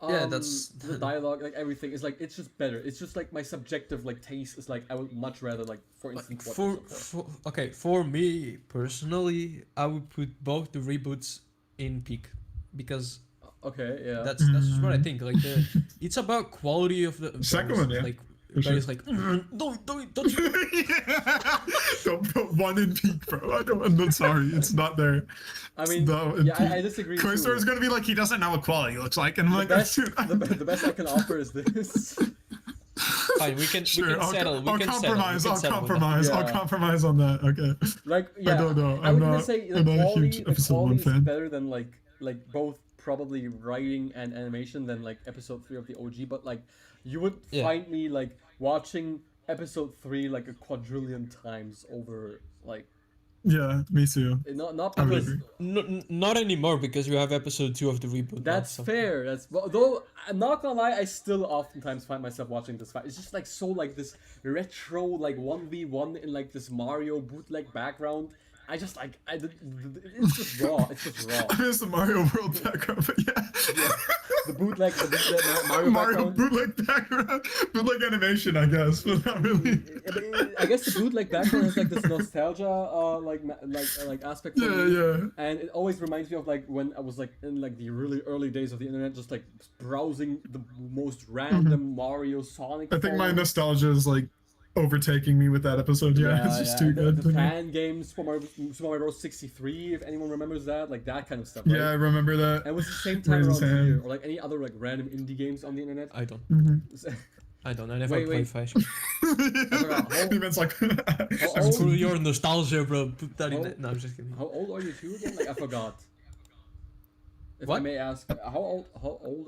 Yeah, that's- the dialogue, like everything is like it's just better. It's just like my subjective like taste is like I would much rather like for instance watch episode 4. For me personally, I would put both the reboots in peak because Okay, yeah. that's just what I think. Like it's about quality of the Second one, yeah. Like For Bear's sure. like don't you Don't put 1 in peak, bro. I'm not sorry. It's not there. I mean, No, in yeah, peak. I disagree. Toy too. Story's gonna be like, he doesn't know what quality looks like, and I'm The like, best, dude, the best I can offer is this. fine, we can sure, settle. We I'll can compromise. settle. I'll compromise. Yeah. I'll compromise on that. Okay. Like, yeah, don't know. I I'm was gonna not- say the I'm not a quality, huge the episode quality 1 is fan. better than like both probably writing and animation than like episode 3 of the OG. But like, you would Yeah. find me like watching episode 3 like a quadrillion times over like Yeah, me too. not I would because agree. Not anymore because you have episode 2 of the reboot. now, that's so- fair. That's well, though I'm not gonna lie, I still oftentimes find myself watching this fight. It's just like so like this retro like 1v1 in like this Mario bootleg background. I just like it's just raw. It's just raw. I miss the Mario World background, but yeah. The bootleg Mario Mario background. bootleg background, bootleg animation, I guess, but not really. I guess the bootleg background has like this nostalgia, like aspect. For me. Yeah. And it always reminds me of like when I was like in like the really early days of the internet, just like browsing the most random Mario Sonic. I think my forums. nostalgia is like overtaking me with that episode. Yeah, it's just too good. The for me. fan games, Super Mario Bros. 63, if anyone remembers that, like that kind of stuff. Right? Yeah, I remember that. And it was the same time Raise his around hand. here, or like any other like random indie games on the internet. I don't. Mhm. I never Wait, played wait. fashion. How- He meant like. how Screw old, your nostalgia, bro. Put that in. Oh. The... No, I'm just kidding. how old are you two again? Like I forgot. If I What? may ask, how old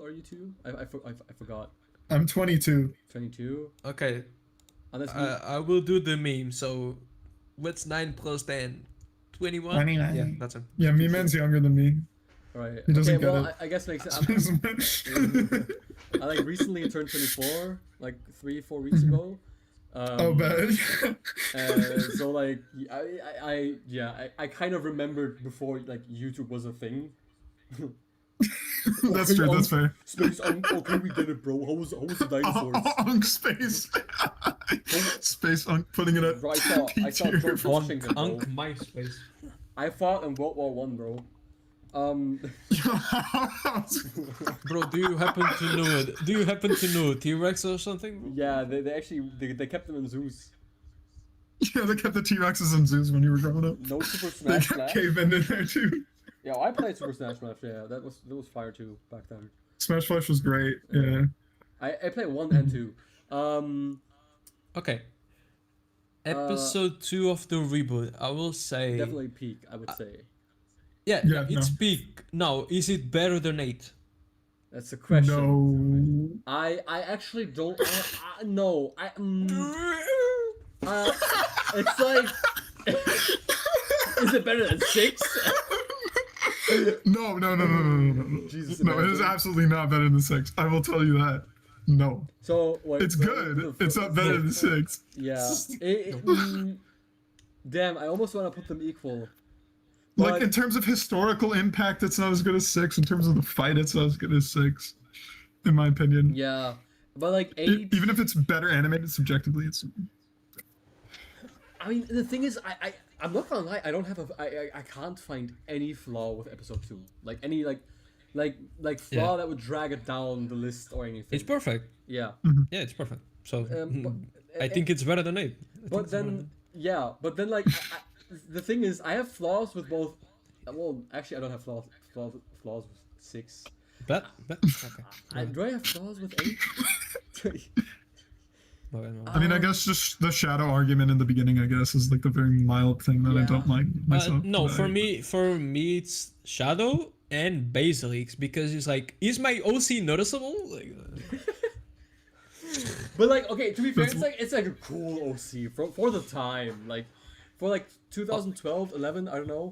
are you two? I forgot. I'm 22. 22. Okay, Unless I will do the meme. So, what's 9 plus 10? 21? 29. Yeah, that's it. Yeah, me man's younger than me. Alright. He doesn't Okay, get well, it. I guess makes sense. I like recently turned 24, like 3-4 weeks ago. Oh, bad. So like I kind of remembered before like YouTube was a thing. That's true. That's fair. Space okay, we did it, bro. How was the dinosaurs? Unk space. Space Unk putting it at Bro, I saw tier. George Washington, bro. Unk MySpace. I fought in World War One, bro. Bro, do you happen to know T-Rex or something? Yeah, they actually they kept them in zoos. Yeah, they kept the T-Rexes and zoos when you were growing up. No Super They Smash kept Bros. cavemen in there too. Yeah, I played Super Smash Bros. Yeah, that was fire too back then. Smash Flash was great. Yeah. I played 1 and 2. Okay. Episode 2 of the reboot, I will say. Definitely peak, I would say. Yeah, Yeah, it's no. peak. Now, is it better than 8? That's the question. No. I actually don't. No, it's like Is it better than 6? No. Jesus, No, it is imagine. absolutely not better than 6. I will tell you that. No. So wait, It's good. It's not better than 6. Yeah. Damn, I almost want to put them equal. Like, But- in terms of historical impact, it's not as good as 6. In terms of the fight, it's not as good as 6. In my opinion. Yeah, but like 8. Even if it's better animated subjectively, it's... I mean, the thing is, I'm not gonna lie. I don't have I can't find any flaw with episode 2. Like any like flaw that would drag it down the list or anything. It's perfect. Yeah. Yeah, it's perfect. So But- I think it's better than 8. But then, like, the thing is, I have flaws with both. Well, actually, I don't have flaws with 6. But okay. Do I have flaws with 8? I mean, I guess just the shadow argument in the beginning, I guess, is like the very mild thing that I don't like myself. No, But for me, it's Shadow and Basilisk because it's like, is my OC noticeable? Like, But like, okay, to be fair, it's like a cool OC for the time, like for like 2012, 11, I don't know,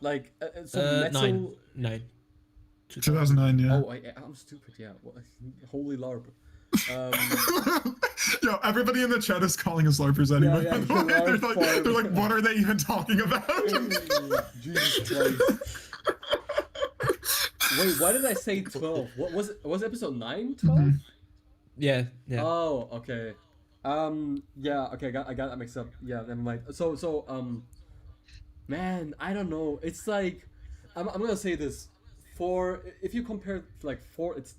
like some metal. 9. 2009, yeah. Oh, I'm stupid. Yeah, holy larp. Yo, everybody in the chat is calling us LARPers anyway. Yeah, by the way. LARP They're like, what are they even talking about? Jesus Christ. Wait, why did I say 12? What was it? Was episode 9 12? Yeah. Oh, okay. Yeah, okay, I got that mixed up. Yeah, never mind. So, man, I don't know. It's like, I'm gonna say this. If you compare like for its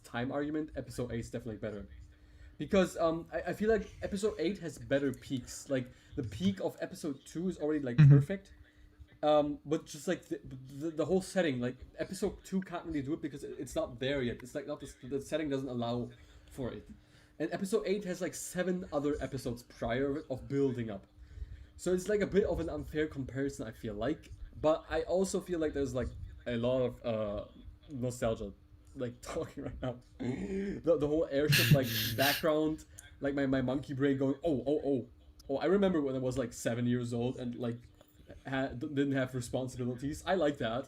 time argument, episode 8 is definitely better. Because I feel like episode 8 has better peaks. Like the peak of episode 2 is already like perfect. But just like the whole setting, like episode 2 can't really do it because it's not there yet. It's like not the setting doesn't allow for it. And episode 8 has like 7 other episodes prior of building up. So it's like a bit of an unfair comparison, I feel like. But I also feel like there's like a lot of nostalgia, like talking right now. The whole airship like background, like my monkey brain going oh. I remember when I was like 7 years old and like didn't have responsibilities. I like that.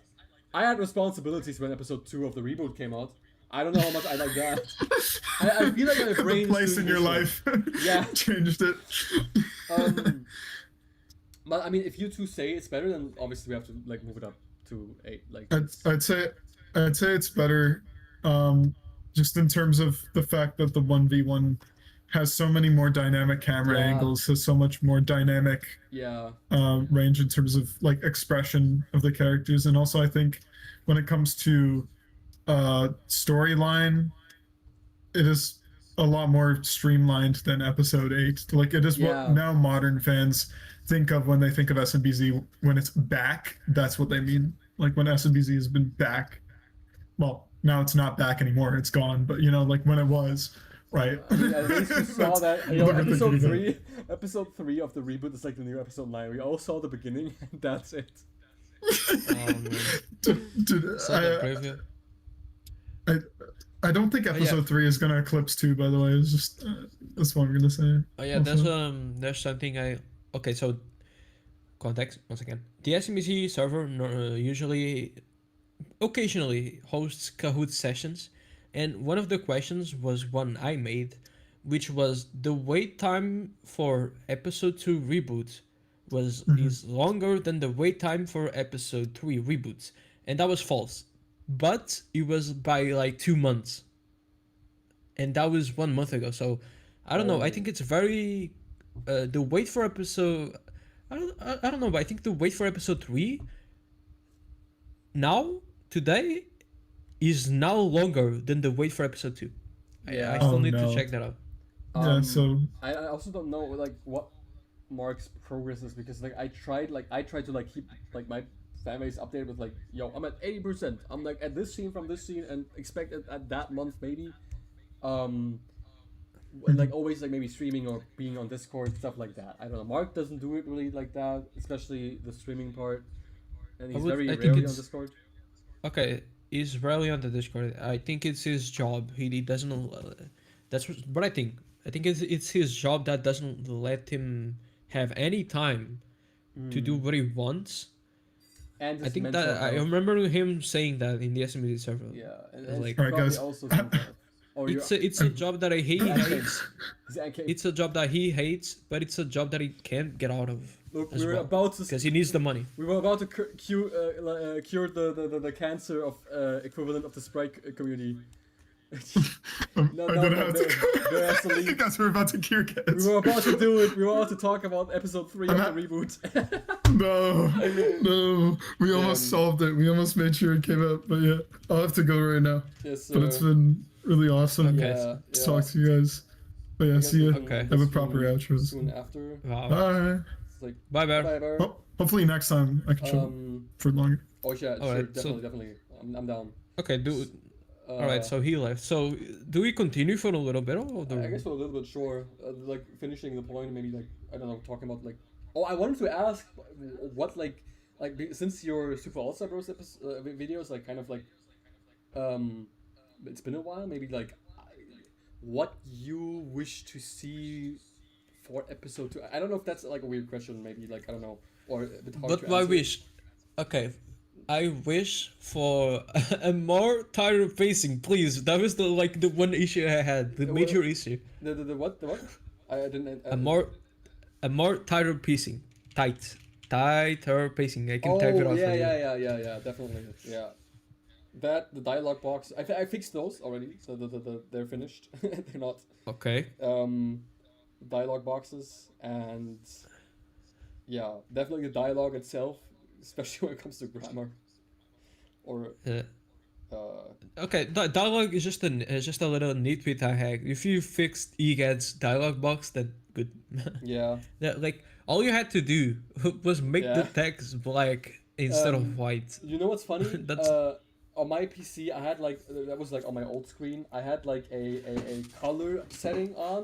I had responsibilities when episode 2 of the reboot came out. I don't know how much I like that. I feel like my brain The place in your life Yeah. changed it. But I mean, if you two say it's better, then obviously we have to like move it up to 8. Like I'd say it's better, just in terms of the fact that the 1v1 has so many more dynamic camera angles, has so much more dynamic range in terms of like expression of the characters, and also I think when it comes to storyline, it is a lot more streamlined than episode 8. Like it is what now modern fans think of when they think of SMBZ. When it's back, that's what they mean. Like when SMBZ has been back. Well, now it's not back anymore. It's gone. But you know, like when it was, right? I mean, at least we saw that. You know, episode 3 of the reboot is like the new episode 9. We all saw the beginning, and that's it. I don't think episode 3 is gonna eclipse 2. By the way, it's just that's what I'm gonna say. Oh yeah, there's something okay. So context once again. The SMBZ server occasionally hosts Kahoot sessions, and one of the questions was one I made, which was the wait time for episode 2 reboot is longer than the wait time for episode 3 reboots, and that was false. But it was by like 2 months, and that was 1 month ago. So I don't know. I think it's very the wait for episode. I don't know, but I think the wait for episode 3 now today is now longer than the wait for episode 2. I still need to check that out. So I also don't know like what Mark's progress is, because like I tried to like keep like my fan base updated with like, yo, I'm at 80%. I'm like at this scene from this scene and expect it at that month maybe. And like always like maybe streaming or being on Discord, stuff like that. I don't know. Mark doesn't do it really like that, especially the streaming part. And he's very rarely on Discord. Okay, he's rarely on the Discord. I think it's his job. He doesn't. That's what I think. I think it's his job that doesn't let him have any time to do what he wants. And I his think mental that I health. remember him saying that in the SMBZ server. Yeah, and It's like, Alright, probably guys. also mental health. Or it's a job that he hates. It's a job that he hates, but it's a job that he can't get out of. Look, as we're well, about to because he needs the money. we were about to cure the cancer of equivalent of the Sprite community. No, I'm no, gonna no, have there- there has to to. leave. You guys were about to cure We kids. were about to do it. We were about to talk about episode 3 of I'm the reboot. No. We almost solved it. We almost made sure it came out. But yeah, I'll have to go right now. Yes, But it's been really awesome Okay. to talk to you guys. But yeah, see ya. Okay. Have a proper outro. Soon after. Wow. Bye. It's like, Bye, Bear. bye, bye. Hopefully next time I can chill for longer. Oh yeah, sure, Alright, so- definitely. I'm down. Okay, all right, so he left. So do we continue for a little bit? Or I guess we're a little bit sure, like finishing the point, maybe like I don't know, talking about like. Oh, I wanted to ask, what since your Super All Star Bros videos like kind of like, it's been a while. Maybe like, what you wish to see for episode 2. I don't know if that's like a weird question. Maybe like I don't know, or a bit hard But to my answer. wish, okay, I wish for a more tighter pacing, please. That was the one issue I had, the major issue. The what I didn't. A more tighter pacing, tighter pacing. I can type it out for you. Yeah, definitely, yeah. That the dialogue box, I fixed those already, so they're finished. They're not Okay. dialogue boxes, and yeah, definitely the dialogue itself, especially when it comes to grammar, or Okay, dialogue is just a little nitpick I had. If you fixed EGAD's dialogue box, then good. yeah. Yeah, like all you had to do was make the Yeah. text black instead of white. You know what's funny? That's- On my PC, I had like that was like on my old screen. I had like a color setting on,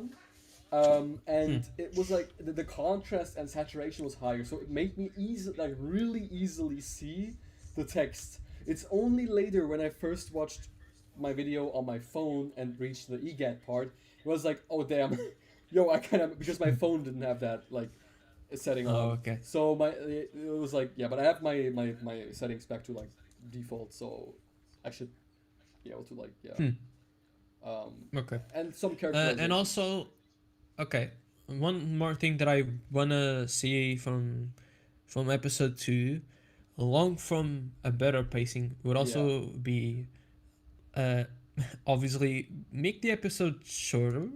and it was like the contrast and saturation was higher, so it made me really easily see the text. It's only later when I first watched my video on my phone and reached the EGAT part, it was like, oh damn, yo, I kind of, because my phone didn't have that like setting on. Oh, okay. So it was like, yeah, but I have my settings back to like default, so I should be able to like, yeah. Okay. And some characters. And also, okay, one more thing that I wanna see from episode 2, along from a better pacing, would also be, obviously make the episode shorter,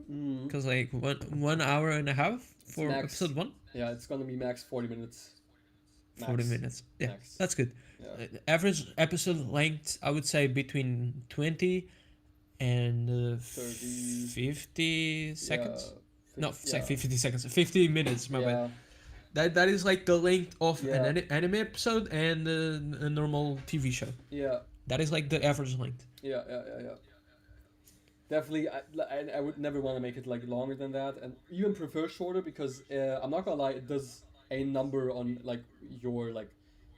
because like 1 hour and a half for max. episode 1. Yeah, it's gonna be max 40 minutes. 40 minutes. Yeah, Max. that's good. Yeah. Average episode length, I would say between 20 and 30. 50 seconds. Yeah, No, yeah. 50 seconds. 50 minutes, my Yeah. bad. That is like the length of Yeah. an anime episode and a normal TV show. Yeah. That is like the average length. Yeah. Definitely, I would never want to make it like longer than that, and even prefer shorter because I'm not gonna lie, it does a number on like your like,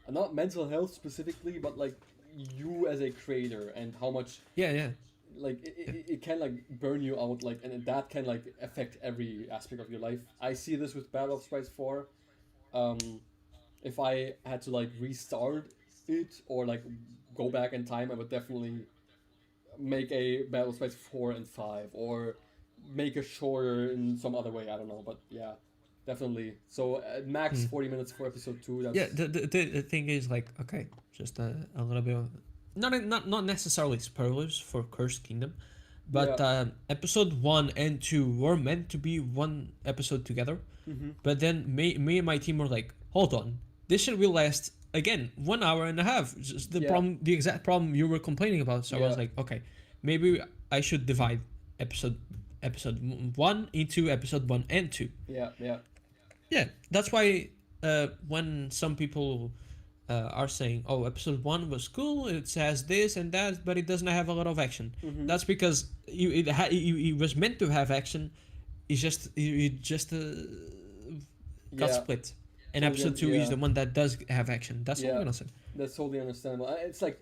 not mental health specifically, but like you as a creator and how much Yeah. like it can like burn you out, like, and that can like affect every aspect of your life. I see this with Battle of Sprites 4. If I had to like restart it or like go back in time, I would definitely make a Battle of Sprites 4 and 5, or make it shorter in some other way. I don't know, but yeah, definitely. So max 40 minutes for episode 2. That's, Yeah, the thing is like, okay, just a little bit of, not necessarily spoilers for Cursed Kingdom, but episode 1 and 2 were meant to be one episode together, but then me and my team were like, hold on, this should will last again 1 hour and a half. Just the exact problem you were complaining about. So I was like, okay, maybe I should divide episode 1 into episode 1 and 2. Yeah, that's why when some people are saying, oh, episode 1 was cool, it has this and that, but it doesn't have a lot of action. That's because it was meant to have action. It just got split. And episode 2 is the one that does have action. That's all I'm gonna say. That's totally understandable. It's like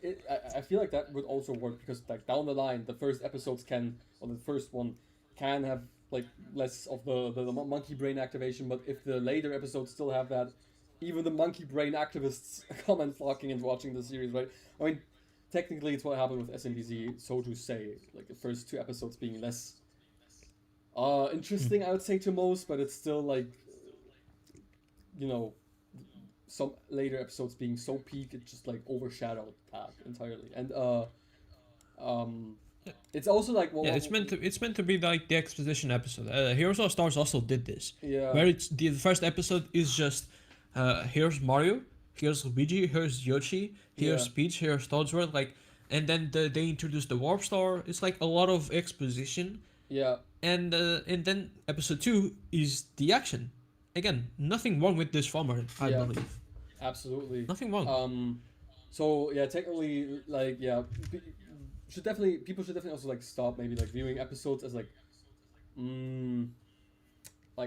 I feel like that would also work because like down the line, the first episodes can, or the first one can have like less of the monkey brain activation, but if the later episodes still have that, even the monkey brain activists come and flocking and watching the series, right? I mean, technically it's what happened with SMBZ, so to say, like the first 2 episodes being less interesting, I would say, to most, but it's still like, you know, some later episodes being so peak, it just like overshadowed that entirely. And um it's also like, well, Yeah, it's meant to be like the exposition episode. Heroes of Stars also did this. yeah, Where it's the first episode is just here's Mario, here's Luigi, here's Yoshi, here's Yeah. Peach, here's Toadsworth, like, and then they introduce the Warp Star. It's like a lot of exposition, yeah, and then episode 2 is the action. Again, nothing wrong with this format, I Yeah. believe. absolutely. Nothing wrong. So yeah, technically, like, yeah, people should definitely also like stop maybe like viewing episodes as like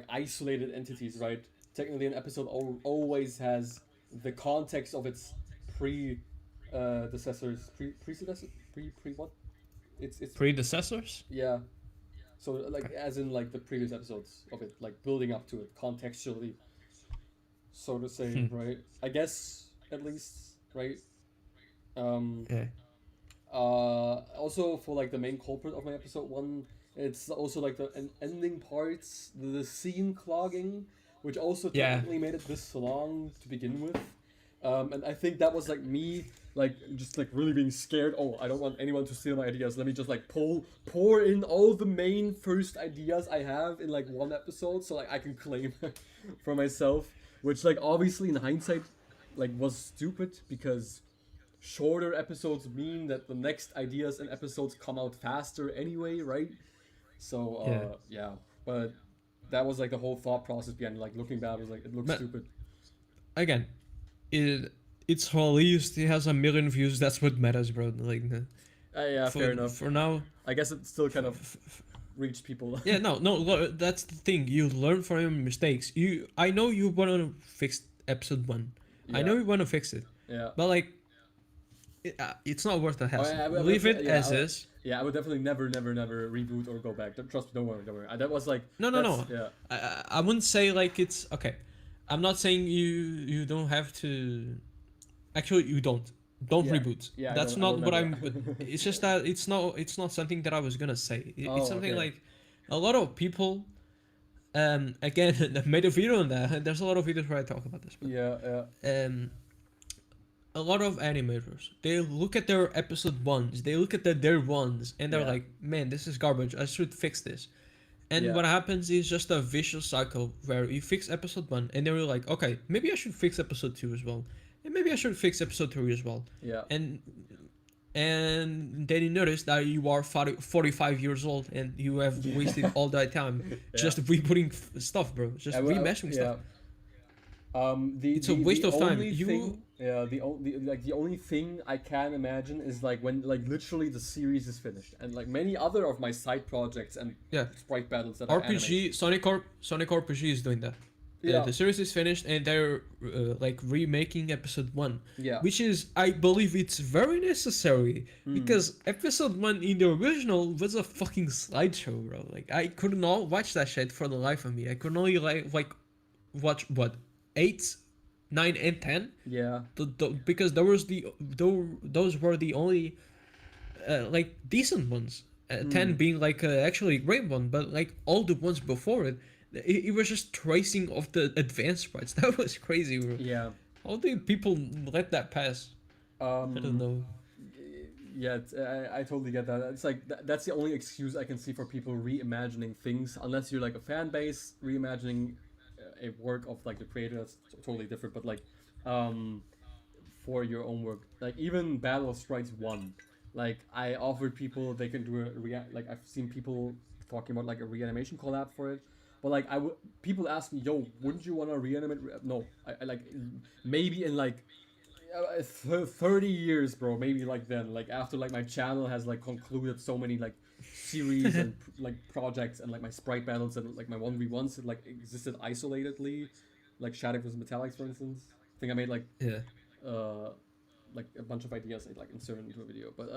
isolated entities, right? Technically, an episode always has the context of its predecessors, predecessor, pre what? It's Predecessors. yeah. So like Okay. as in like the previous episodes of it, like building up to it contextually, so to say, right? I guess at least, right? Um, Yeah. Also for like the main culprit of my episode 1, it's also like the ending parts, the scene clogging, which also Yeah. technically made it this long to begin with. And I think that was like me, like just like really being scared. Oh, I don't want anyone to steal my ideas. Let me just like pour in all the main first ideas I have in like one episode, so like I can claim for myself. Which like obviously in hindsight, like was stupid because shorter episodes mean that the next ideas and episodes come out faster anyway, right? So yeah, but that was like the whole thought process behind it. Like looking back, I was like, it looks But- stupid. Again, it's released. It has 1,000,000 views. That's what matters, bro. Like, Yeah, fair enough. For now, I guess it still kind of reached people. yeah, no, that's the thing. You learn from your mistakes. I know you want to fix episode 1. I know Yeah. you want to fix it, Yeah. but like, it's not worth the hassle. I would- Leave it yeah, as is. Yeah, I would definitely never reboot or go back. Trust me, don't worry. That was like No. that's- Yeah, I wouldn't say like it's okay. I'm not saying you don't have to. Actually, you don't. Don't Yeah. reboot. Yeah, I That's don't- I not will what never. I'm. It's just that it's not something that I was gonna say. Oh, It's something okay. like a lot of people. Again, I made a video on that. There's a lot of videos where I talk about this. But, yeah. a lot of animators, they look at their episode 1s, they look at their ones, and they're Yeah. like, man, this is garbage, I should fix this. And Yeah. what happens is just a vicious cycle where you fix episode 1 and then you're like, okay, maybe I should fix episode 2 as well, and maybe I should fix episode 3 as well. Yeah. And then you notice that you are 45 years old and you have wasted all that time just rebooting stuff, bro, just remeshing stuff. It's a waste of time. The only thing I can imagine is like when like literally the series is finished and like many other of my side projects and Yeah. sprite battles that are animated. RPG, Sonic RPG is doing that. Yeah. The series is finished and they're like remaking episode 1, Yeah. which is, I believe, it's very necessary because episode 1 in the original was a fucking slideshow, bro. Like I could not watch that shit for the life of me. I could only like watch what 8, 9, and 10. Yeah. Because those were the only like decent ones. 10 being like actually a great one, but like all the ones before it was just tracing of the advanced sprites. That was crazy, bro. Yeah. How do people let that pass? I don't know. Yeah, I totally get that. It's like that's the only excuse I can see for people reimagining things, unless you're like a fan base reimagining a work of like the creator. That's totally different. But like, for your own work, like even Battle of Sprites 1, like I offered people they can do like I've seen people talking about like a reanimation collab for it. But like people ask me, yo, wouldn't you want to reanimate? No, I like maybe in like 30 years, bro. Maybe like then, like after like my channel has like concluded so many like series and like projects and like my sprite battles and like my 1v1s that like existed isolatedly, like Shattuck vs Metallics, for instance. I think I made like Yeah. like a bunch of ideas I like inserted into a video, but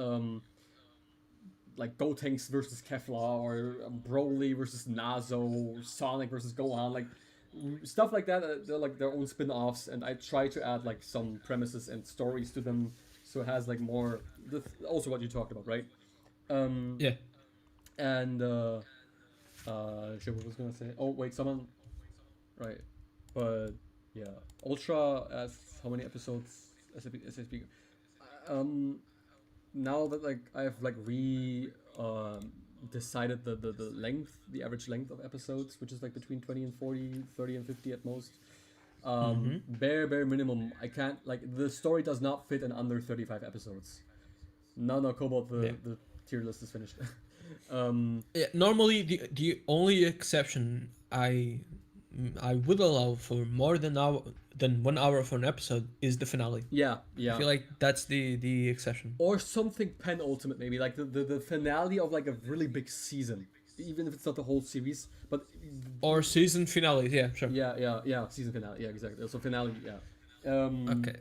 like Gotenks versus Kefla, or Broly versus Nazo, Sonic versus Gohan, like stuff like that. They're like their own spin-offs, and I try to add like some premises and stories to them, so it has like more. Also, what you talked about, right? Yeah. And shit, what was I gonna say? Oh wait, someone, right? But yeah, Ultra asks how many episodes SSB. Um, Now that like I've like decided the length, the average length of episodes, which is like between 20 and 40, 30 and 50 at most. Bare minimum, I can't, like, the story does not fit in under 35 episodes. No, Cobalt, the tier list is finished. Yeah, normally the only exception I would allow for more than 1 hour for an episode is the finale. Yeah. I feel like that's the exception. Or something penultimate, maybe like the finale of like a really big season, even if it's not the whole series, but Or season finale, yeah, sure. yeah, season finale, yeah, exactly. So finale, yeah. Okay.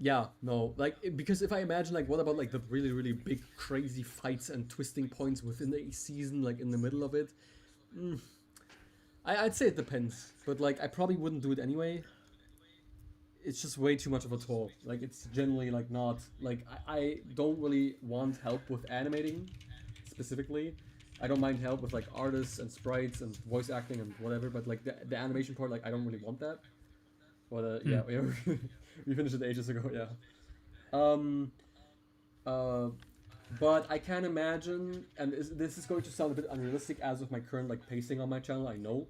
Yeah, no, like, because if I imagine, like, what about like the really really big crazy fights and twisting points within a season, like in the middle of it? I'd say it depends, but like I probably wouldn't do it anyway. It's just way too much of a toll. Like, it's generally like not like I don't really want help with animating specifically. I don't mind help with like artists and sprites and voice acting and whatever, but like the animation part, like I don't really want that. But yeah, we finished it ages ago. Yeah. But I can imagine, and this is going to sound a bit unrealistic as of my current like pacing on my channel, I know,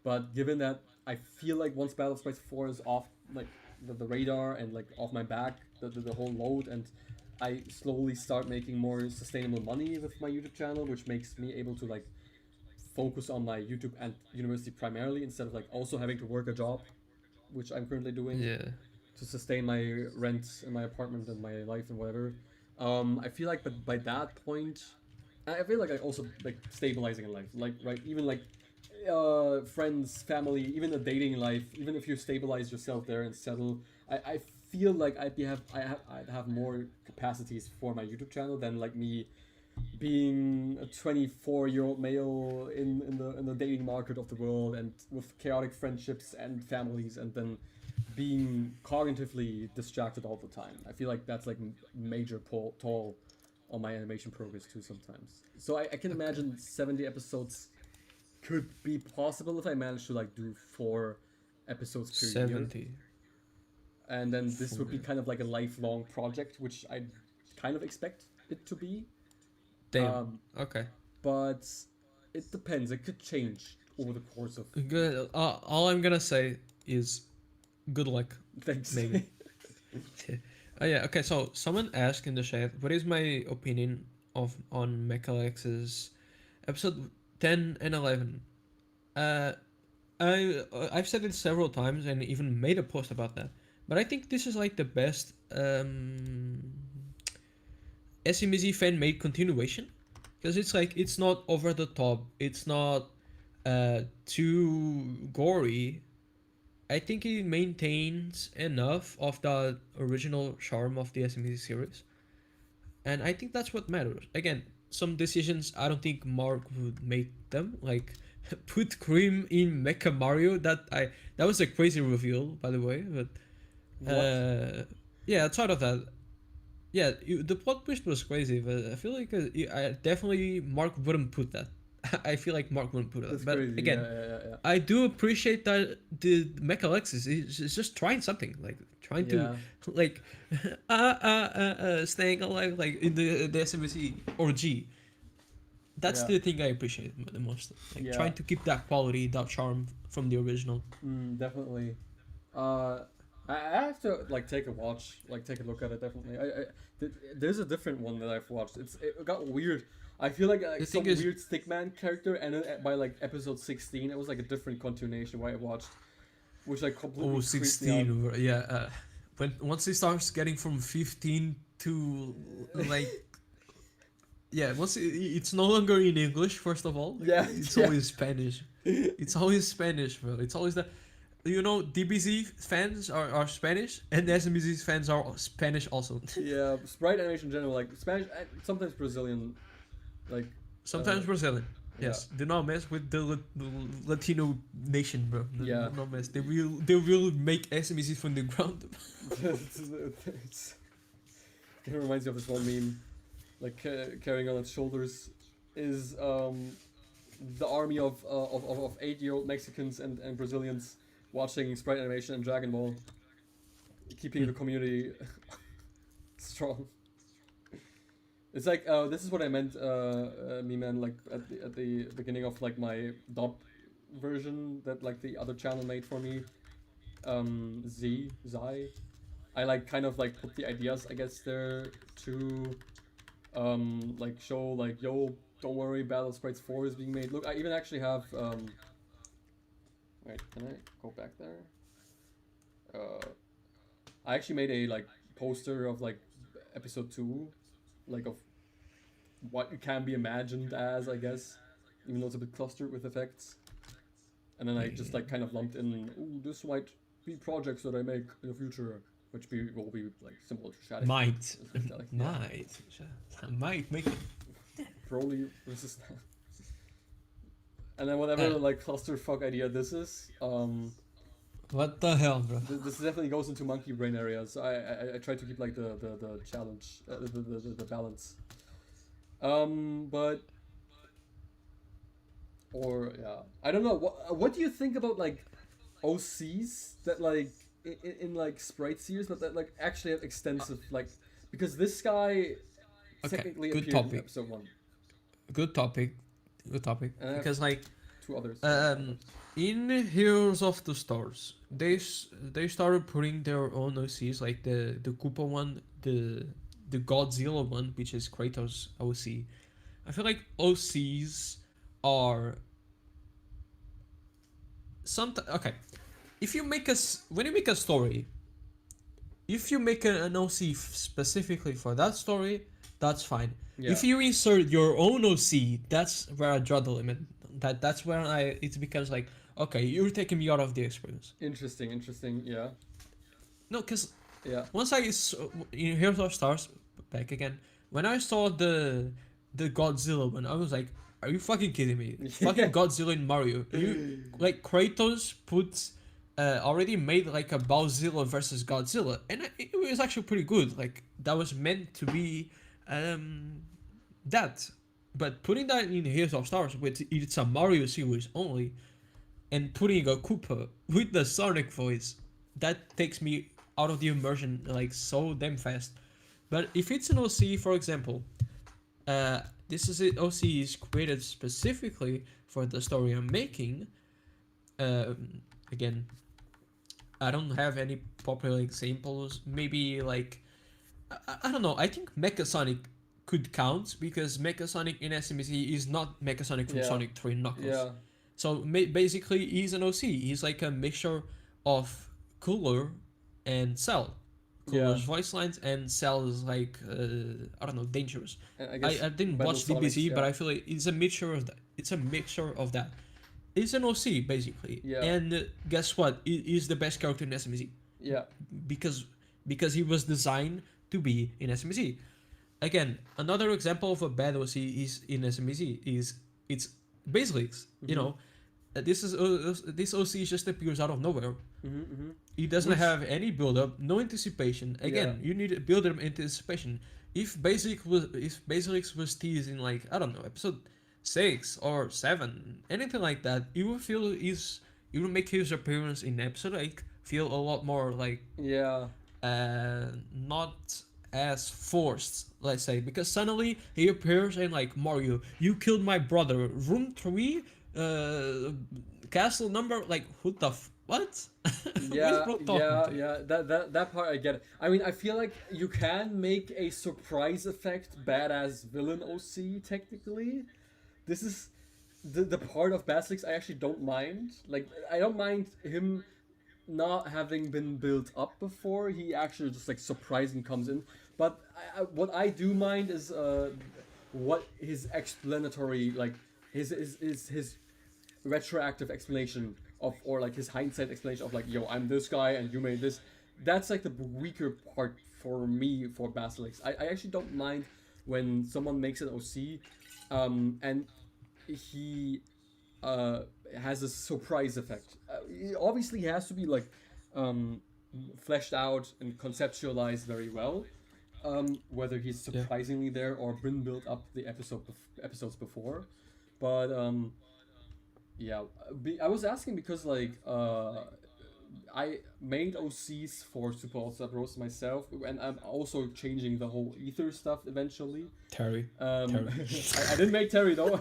but given that I feel like once Battle of Sprites 4 is off like the radar and like off my back, the whole load, and I slowly start making more sustainable money with my YouTube channel, which makes me able to like focus on my YouTube and university primarily, instead of like also having to work a job, which I'm currently doing. Yeah. To sustain my rent in my apartment and my life and whatever. I feel like, but by that point, I feel like I also like stabilizing in life, like, right, even like friends, family, even a dating life. Even if you stabilize yourself there and settle, I feel like I'd have more capacities for my YouTube channel than like me being a 24-year-old male in the dating market of the world, and with chaotic friendships and families, and then being cognitively distracted all the time. I feel like that's like major toll on my animation progress too sometimes. So I can imagine 70 episodes could be possible if I manage to like do 4 episodes per 70. year. And then this would be kind of like a lifelong project, which I kind of expect it to be. Damn. Okay. But it depends. It could change over the course of. Good. All I'm gonna say is good luck. Thanks. Maybe. Yeah. Okay. So someone asked in the chat, what is my opinion on Mechalex's episode 10 and 11? I've said it several times and even made a post about that. But I think this is like the best SMBZ fan-made continuation, because it's like, it's not over the top, it's not too gory. I think it maintains enough of the original charm of the SMBZ series, and I think that's what matters. Again, some decisions I don't think Mark would make them, like put Cream in Mecha Mario. That was a crazy reveal, by the way. But yeah, outside of that, yeah, the plot twist was crazy. But I feel like I definitely Mark wouldn't put that. I feel like Mark wouldn't put it. That's But crazy. again, Yeah. I do appreciate that the Mechalexis is just trying something, like trying to like staying alive, like in the SMBC or G. That's the thing I appreciate the most. Like trying to keep that quality, that charm from the original. Definitely. I have to like take a look at it. Definitely. There's a different one that I've watched. It got weird. I feel like some weird Stickman character, and by like episode 16, it was like a different continuation where I watched, which like completely. Oh, 16, yeah. Once it starts getting from 15 to like, yeah, once it's no longer in English. First of all, yeah, it's always Spanish. It's always Spanish, bro. It's always that. you know, DBZ fans are Spanish, and the SMBZ fans are Spanish also. Yeah, Sprite Animation in general, like Spanish, sometimes Brazilian, like Sometimes Brazilian. yeah. Yes, do not mess with the Latino nation, bro. Yeah. Do not mess. They will make SMBZ from the ground. It reminds me of this one meme, like carrying on its shoulders is the army of 8-year-old Mexicans and Brazilians watching Sprite Animation and Dragon Ball, keeping the community strong. It's like this is what I meant, me man, like at the beginning of like my dub version that like the other channel made for me, Zai. I like kind of like put the ideas I guess there to like show like, yo, don't worry, Battle Sprites 4 is being made. Look, I even actually have wait, can I go back there? I actually made a like poster of like episode 2, like of what it can be imagined as, I guess, even though it's a bit clustered with effects. And then I just like kind of lumped in, ooh, this might be projects that I make in the future, which will be like similar to Shadow. Might Yeah. might make it. Broly resistant. And then whatever like clusterfuck idea this is, What the hell, bro? this definitely goes into monkey brain areas. So I try to keep like the challenge, the balance. But or yeah, I don't know. What do you think about like OCs that like in like Sprite series, but that like actually have extensive like, because this guy technically good appeared in topic. episode 1. Good topic. Because like 2 others. in Heroes of the Stars, they started putting their own OCs, like the Koopa one, the Godzilla one, which is Kratos OC. I feel like OCs are okay. If you make when you make a story, if you make an OC specifically for that story, that's fine. Yeah. If you insert your own OC, that's where I draw the limit. That's where it becomes like, okay, you're taking me out of the experience. Interesting, yeah. No, because Yeah. once in Heroes of Stars, back again, when I saw the Godzilla one, I was like, are you fucking kidding me? Fucking Godzilla in Mario. You like Kratos already made like a Bowzilla versus Godzilla, and it was actually pretty good. Like that was meant to be that, but putting that in Heroes of Stars with it's a Mario series only, and putting a Koopa with the Sonic voice, that takes me out of the immersion like so damn fast. But if it's an OC, for example, this is it. OC is created specifically for the story I'm making. Again, I don't have any popular examples. Maybe like I don't know. I think Mecha Sonic could count because Mecha Sonic in SMBZ is not Mecha Sonic from Sonic 3 Knuckles. Yeah. So basically, he's an OC. He's like a mixture of Cooler and Cell. Cooler's voice lines, and Cell is like I don't know, dangerous. I didn't watch DBZ, but I feel like it's a mixture of that. It's a mixture of that. It's an OC basically. Yeah. And guess what? He's the best character in SMBZ. Yeah. Because he was designed to be in SMBZ. Again, another example of a bad OC is in SMBZ is it's basically you know, this OC just appears out of nowhere. It doesn't have any build up, no anticipation. Again, you need a build up anticipation. If Basics was teased in like, I don't know, episode 6 or 7, anything like that, you will make his appearance in episode 8 feel a lot more like not as forced, let's say, because suddenly he appears in like, Mario, you killed my brother, room 3, castle number, like, who the what? That part I get it. I mean, I feel like you can make a surprise effect badass villain OC technically. This is the part of Basilisk I actually don't mind. Like, I don't mind him not having been built up before. He actually just like surprising comes in. But what I do mind is what his explanatory, like his retroactive explanation of, or like his hindsight explanation of like, yo, I'm this guy and you made this. That's like the weaker part for me for Basilisk. I actually don't mind when someone makes an OC, and he has a surprise effect. It obviously has to be like um, fleshed out and conceptualized very well. Whether he's Yeah. surprisingly there or been built up the episodes before, but yeah, I was asking because like I made OCs for Super Ultra Bros myself, and I'm also changing the whole ether stuff eventually. Terry. I didn't make Terry though.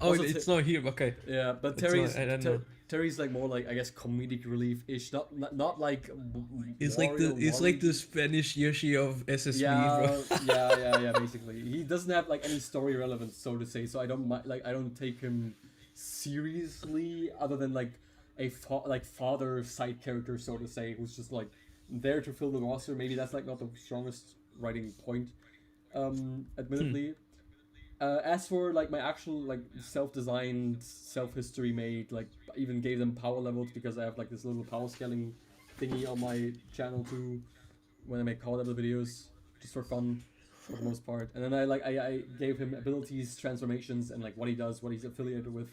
Oh, Also it's not here. Okay. Yeah, but It's not- I don't know. Terry's like more like, I guess, comedic relief ish, not like It's like the Wario. Spanish Yoshi of SSB, Yeah, bro. yeah. Basically, he doesn't have like any story relevance, so to say. So I don't I don't take him seriously, other than like a father side character, so to say, who's just like there to fill the roster. Maybe that's like not the strongest writing point, admittedly. As for like my actual like self-designed, self-history made, like even gave them power levels because I have like this little power scaling thingy on my channel too when I make power level videos just for fun for the most part. And then I gave him abilities, transformations, and like what he does, what he's affiliated with.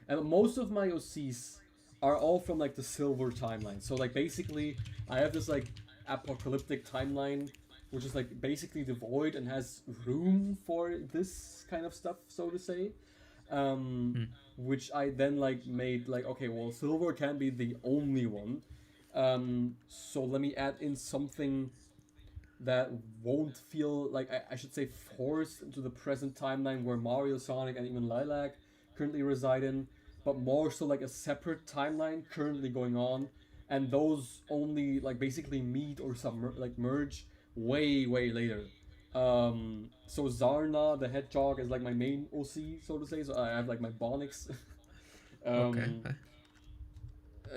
And most of my OCs are all from like the silver timeline. So like basically I have this like apocalyptic timeline which is like basically devoid and has room for this kind of stuff, so to say. Which I then like made like, okay, well, silver can't be the only one. So let me add in something that won't feel like, I should say, forced into the present timeline where Mario, Sonic, and even Lilac currently reside in, but more so like a separate timeline currently going on, and those only like basically meet or merge way later. So Zarna the Hedgehog is like my main OC, so to say. So I have like my Bonix. Okay.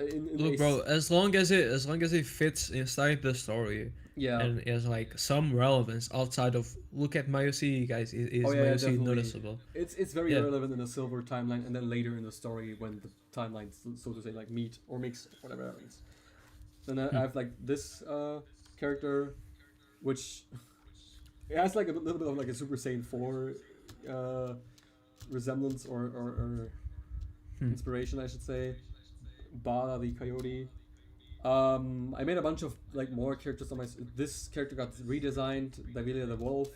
In Look, bro. As long as it fits inside the story, yeah. and is like some relevance outside of look at my OC, guys. Is Oh, yeah, my OC definitely. noticeable? It's very Yeah. relevant in the silver timeline, and then later in the story when the timelines, so to say, like meet or mix, whatever that means. Then I have like this character, which it has like a little bit of like a Super Saiyan 4 resemblance or inspiration, I should say. Bala the Coyote. I made a bunch of like more characters on my. This character got redesigned. Davilia the Wolf.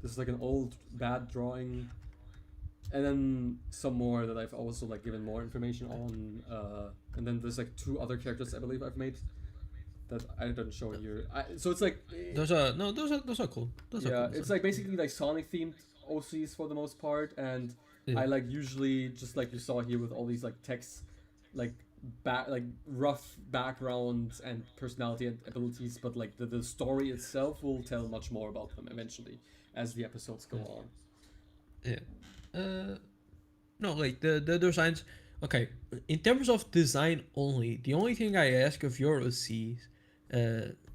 This is like an old bad drawing, and then some more that I've also like given more information on. And then there's like 2 other characters I believe I've made that I didn't show here. So it's like Those are cool. Those are cool. it's like basically like Sonic themed OCs for the most part, and Yeah. I like usually just like you saw here with all these like texts, like rough backgrounds and personality and abilities, but like the story itself will tell much more about them eventually as the episodes go on. Yeah. No, like the designs. Okay, in terms of design only, the only thing I ask of your OCs,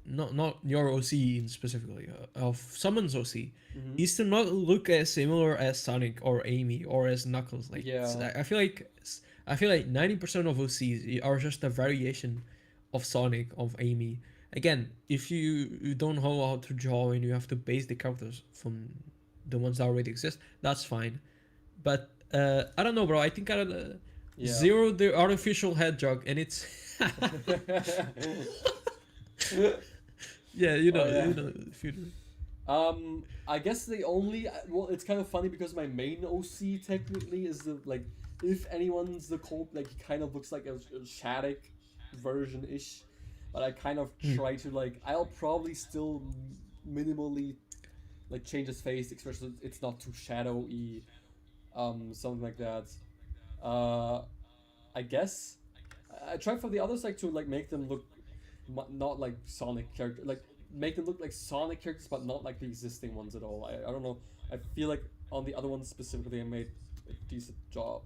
not your OC in specifically, of someone's OC, is to not look as similar as Sonic or Amy or as Knuckles. Like, Yeah. I feel like 90% of OCs are just a variation of Sonic, of Amy. Again, if you don't know how to draw and you have to base the characters from the ones that already exist, that's fine. But I don't know, bro. I think Zero the artificial hedgehog, and it's yeah, you know, if you I guess the only, well, it's kind of funny because my main OC technically is the like, if anyone's the Colt, like he kind of looks like a Shattuck version ish, but I kind of try to like, I'll probably still minimally like change his face, especially it's not too shadowy, something like that. I guess I try for the other side to like make them look not like Sonic character, like make them look like Sonic characters, but not like the existing ones at all. I don't know. I feel like on the other ones specifically, I made a decent job.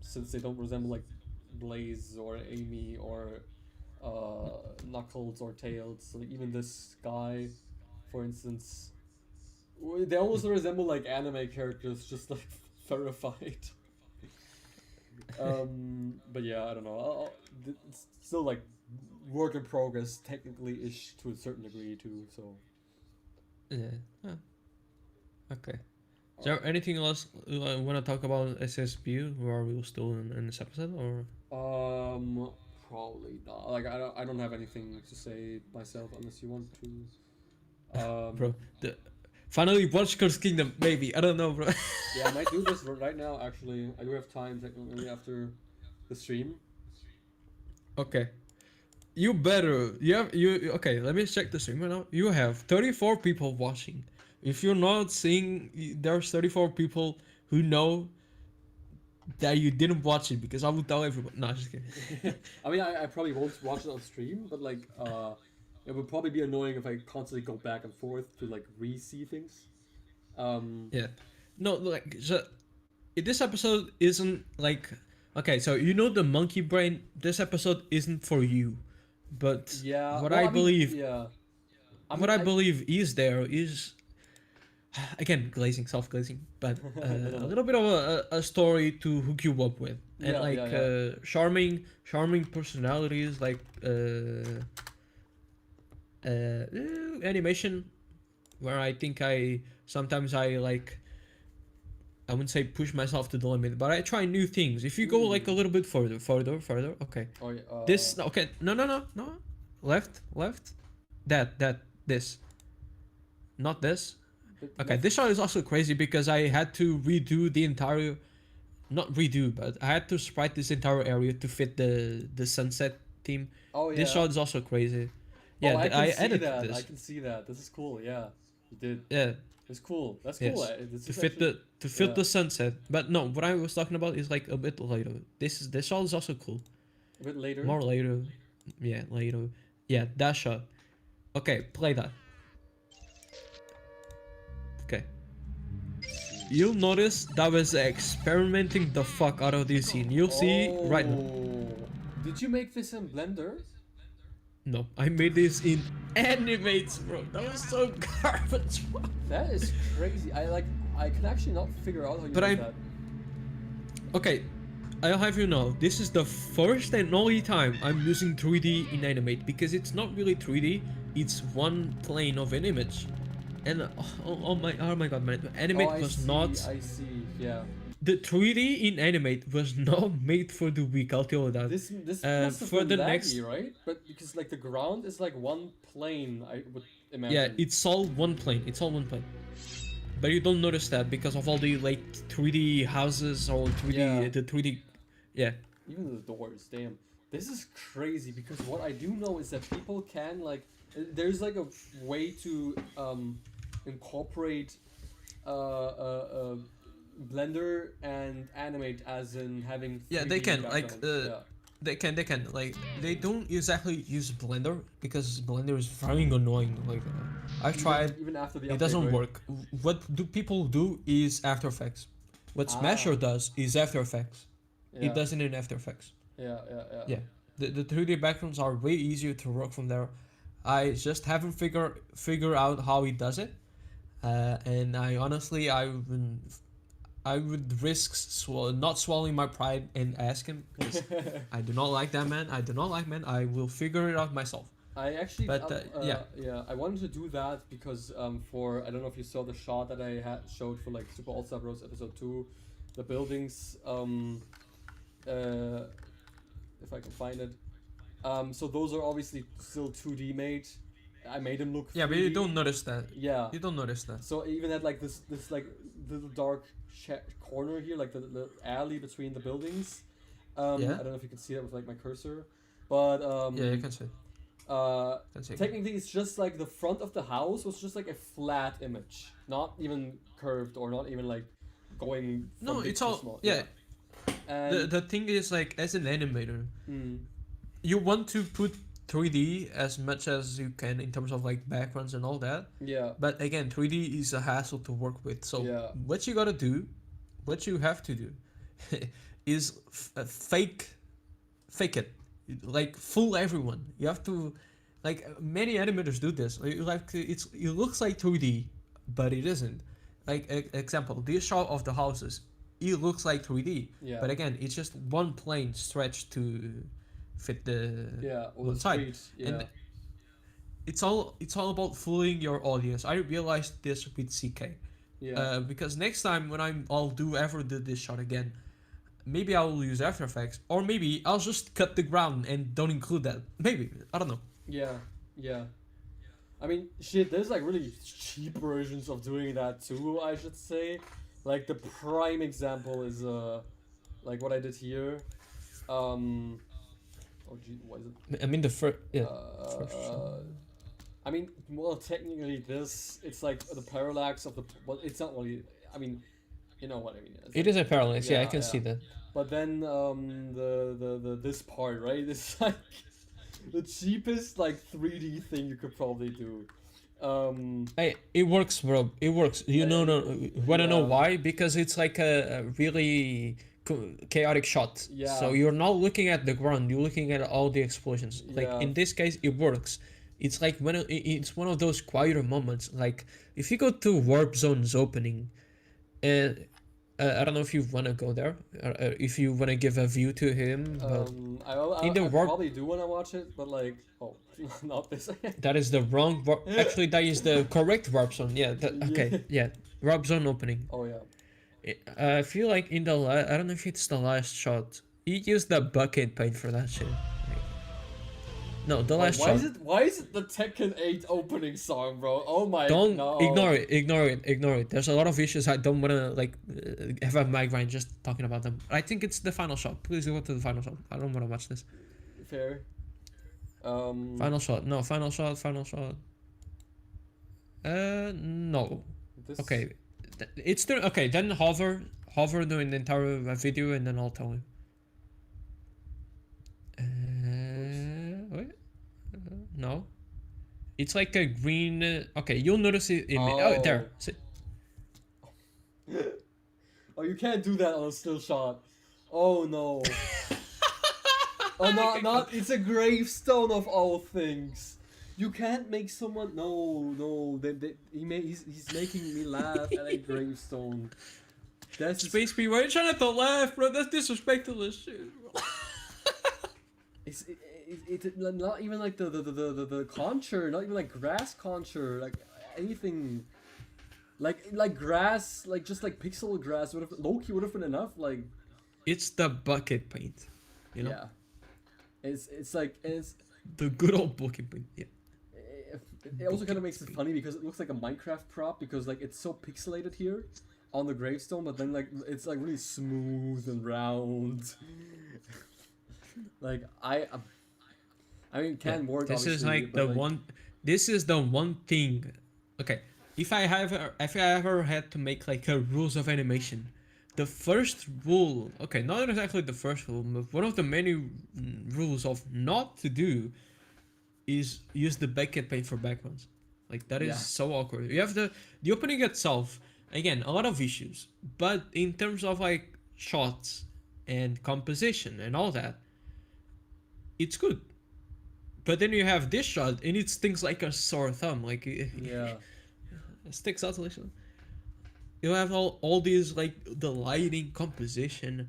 Since they don't resemble like Blaze or Amy or Knuckles or Tails, like even this guy, for instance, they almost resemble like anime characters, just like verified. But yeah, I don't know. It's still like work in progress, technically ish to a certain degree too. So Yeah. Huh. Okay. Is there anything else you want to talk about SSBU? Or are we still in this episode, or? Probably not. Like I don't have anything to say myself unless you want to. Bro, finally watch Curse Kingdom, maybe. I don't know, bro. Yeah, I might do this right now. Actually, I do have time technically after the stream. Okay. You better. Okay, let me check the stream right now. You have 34 people watching. If you're not seeing, there's 34 people who know that you didn't watch it, because I will tell everybody. No, just kidding. I mean, I probably won't watch it on stream, but like, it would probably be annoying if I constantly go back and forth to like re-see things. Yeah. No, like, so this episode isn't like, okay, so you know the monkey brain. This episode isn't for you, but Yeah. what well, I mean, believe, yeah. what I believe is there is, again, self glazing, but a little bit of a story to hook you up with, and charming personalities, like animation, where I think I wouldn't say push myself to the limit, but I try new things. If you go like a little bit further, okay. Oh, yeah, This, okay, no, left, this, not this. Okay, this shot is also crazy because I had to redo the entire, not redo, but I had to sprite this entire area to fit the sunset theme. Oh yeah. This shot is also crazy. Yeah, I edited that. this. I can see that. This is cool. Yeah, you did. Yeah. It's cool. That's Yes. cool. To fit the sunset. But no, what I was talking about is like a bit later. This shot is also cool. A bit later. More later. Yeah, later. Yeah, that shot. Okay, play that. Okay. You'll notice that was experimenting the fuck out of this scene. You'll see right now. Did you make this in Blender? No, I made this in Animates, bro. That was so garbage, bro. That is crazy. I can actually not figure out how you did that. Okay, I'll have you know, this is the first and only time I'm using 3D in Animate, because it's not really 3D, it's one plane of an image. And oh my god, man, Animate was not. I see, yeah. The 3D in Animate was not made for the weak, I'll tell you that. This must have for been the laggy, next, right? But because like the ground is like one plane, I would imagine. yeah, it's all one plane. But you don't notice that because of all the like 3D houses or 3D the 3D, yeah. Even the doors, damn. This is crazy because what I do know is that people can like, there's like a way to incorporate Blender and Animate as in having 3D Yeah, they can backgrounds. they can like, they don't exactly use Blender because Blender is very annoying. Like I've tried, even after the update, it doesn't right? work. What do people do is After Effects. What Smasher does is After Effects. It does it in After Effects. Yeah. The 3D backgrounds are way easier to work from there. I just haven't figure out how he does it, and I honestly I would risk not swallowing my pride and ask him, because I do not like that man. I will figure it out myself. I actually, But, I wanted to do that because for, I don't know if you saw the shot that I had showed for like Super All Star Bros episode 2, the buildings, if I can find it. So those are obviously still 2D made. I made them look 3D. Yeah, but you don't notice that. Yeah. You don't notice that. So even at like this like little dark corner here, like the alley between the buildings. I don't know if you can see that with like my cursor, but yeah, you can see. Technically it's just like the front of the house was just like a flat image, not even curved or not even like going from No, big it's to all small. yeah. And The thing is, like, as an animator, you want to put 3D as much as you can in terms of like backgrounds and all that. yeah. But again, 3D is a hassle to work with. So what you gotta do, what you have to do, is fake it, like fool everyone. You have to, like, many animators do this. Like it looks like 3D, but it isn't. Like example, this shot of the houses it looks like 3D. Yeah. But again, it's just one plane stretched to fit the or one the side. street. Yeah. And it's all about fooling your audience. I realized this with CK. Yeah. Because next time when I'll do ever do this shot again, maybe I'll use After Effects, or maybe I'll just cut the ground and don't include that. Maybe, I don't know. Yeah. Yeah. I mean, shit, there's like really cheap versions of doing that too, I should say. Like the prime example is like what I did here. Oh gee, what is it? I mean the first, I mean, well, technically this, it's like the parallax of the, well, it's not really, I mean, you know what I mean. It is a parallax, yeah, I can see that. But then the this part, right? It's like the cheapest like 3D thing you could probably do. Hey, it works, bro. It works. You know, wanna know why? Because it's like a really chaotic shot. Yeah. So you're not looking at the ground. You're looking at all the explosions. Like in this case, it works. It's like when it's one of those quieter moments. Like if you go to Warp Zone's opening, and I don't know if you want to go there, if you want to give a view to him. But I probably do want to watch it, but like, oh, not this. That is the wrong. Actually, that is the correct Warp Zone. Yeah. Okay. Yeah. Warp Zone opening. Oh yeah. I feel like in the I don't know if it's the last shot. He used the bucket paint for that shit. No, the last shot. Why is it the Tekken 8 opening song, bro? Oh my god. Don't no. ignore it. There's a lot of issues. I don't wanna like have a migraine just talking about them. I think it's the final shot. Please go to the final shot. I don't wanna watch this. Fair. Final shot. No, final shot. No. Okay. It's the okay. Then hover during the entire video, and then I'll tell him. Wait. No. It's like a green. Okay, you'll notice it in. Oh, there. Oh, you can't do that on a still shot. Oh no. Oh, not. It's a gravestone of all things. You can't make someone. No. He's making me laugh at a gravestone. That's Space P. Why are you trying not to laugh, bro? That's disrespectful as shit, bro. It's not even like the contour, not even like grass contour, like anything. Like grass, like just like pixel grass would have Loki would have been enough. Like it's the bucket paint, you know. Yeah. It's like it's the good old bucket paint. Yeah. It also kind of makes it funny because it looks like a Minecraft prop because like it's so pixelated here on the gravestone, but then like it's like really smooth and round. Like I mean, it can work. This is like the one. This is the one thing. Okay, if I ever had to make like a rules of animation, the first rule. Okay, not exactly the first rule, but one of the many rules of not to do is use the bucket paint for backgrounds. Like that is so awkward. You have the opening itself. Again, a lot of issues, but in terms of like shots and composition and all that, it's good. But then you have this shot, and it stings like a sore thumb. Like it sticks out. You have all these like the lighting, composition.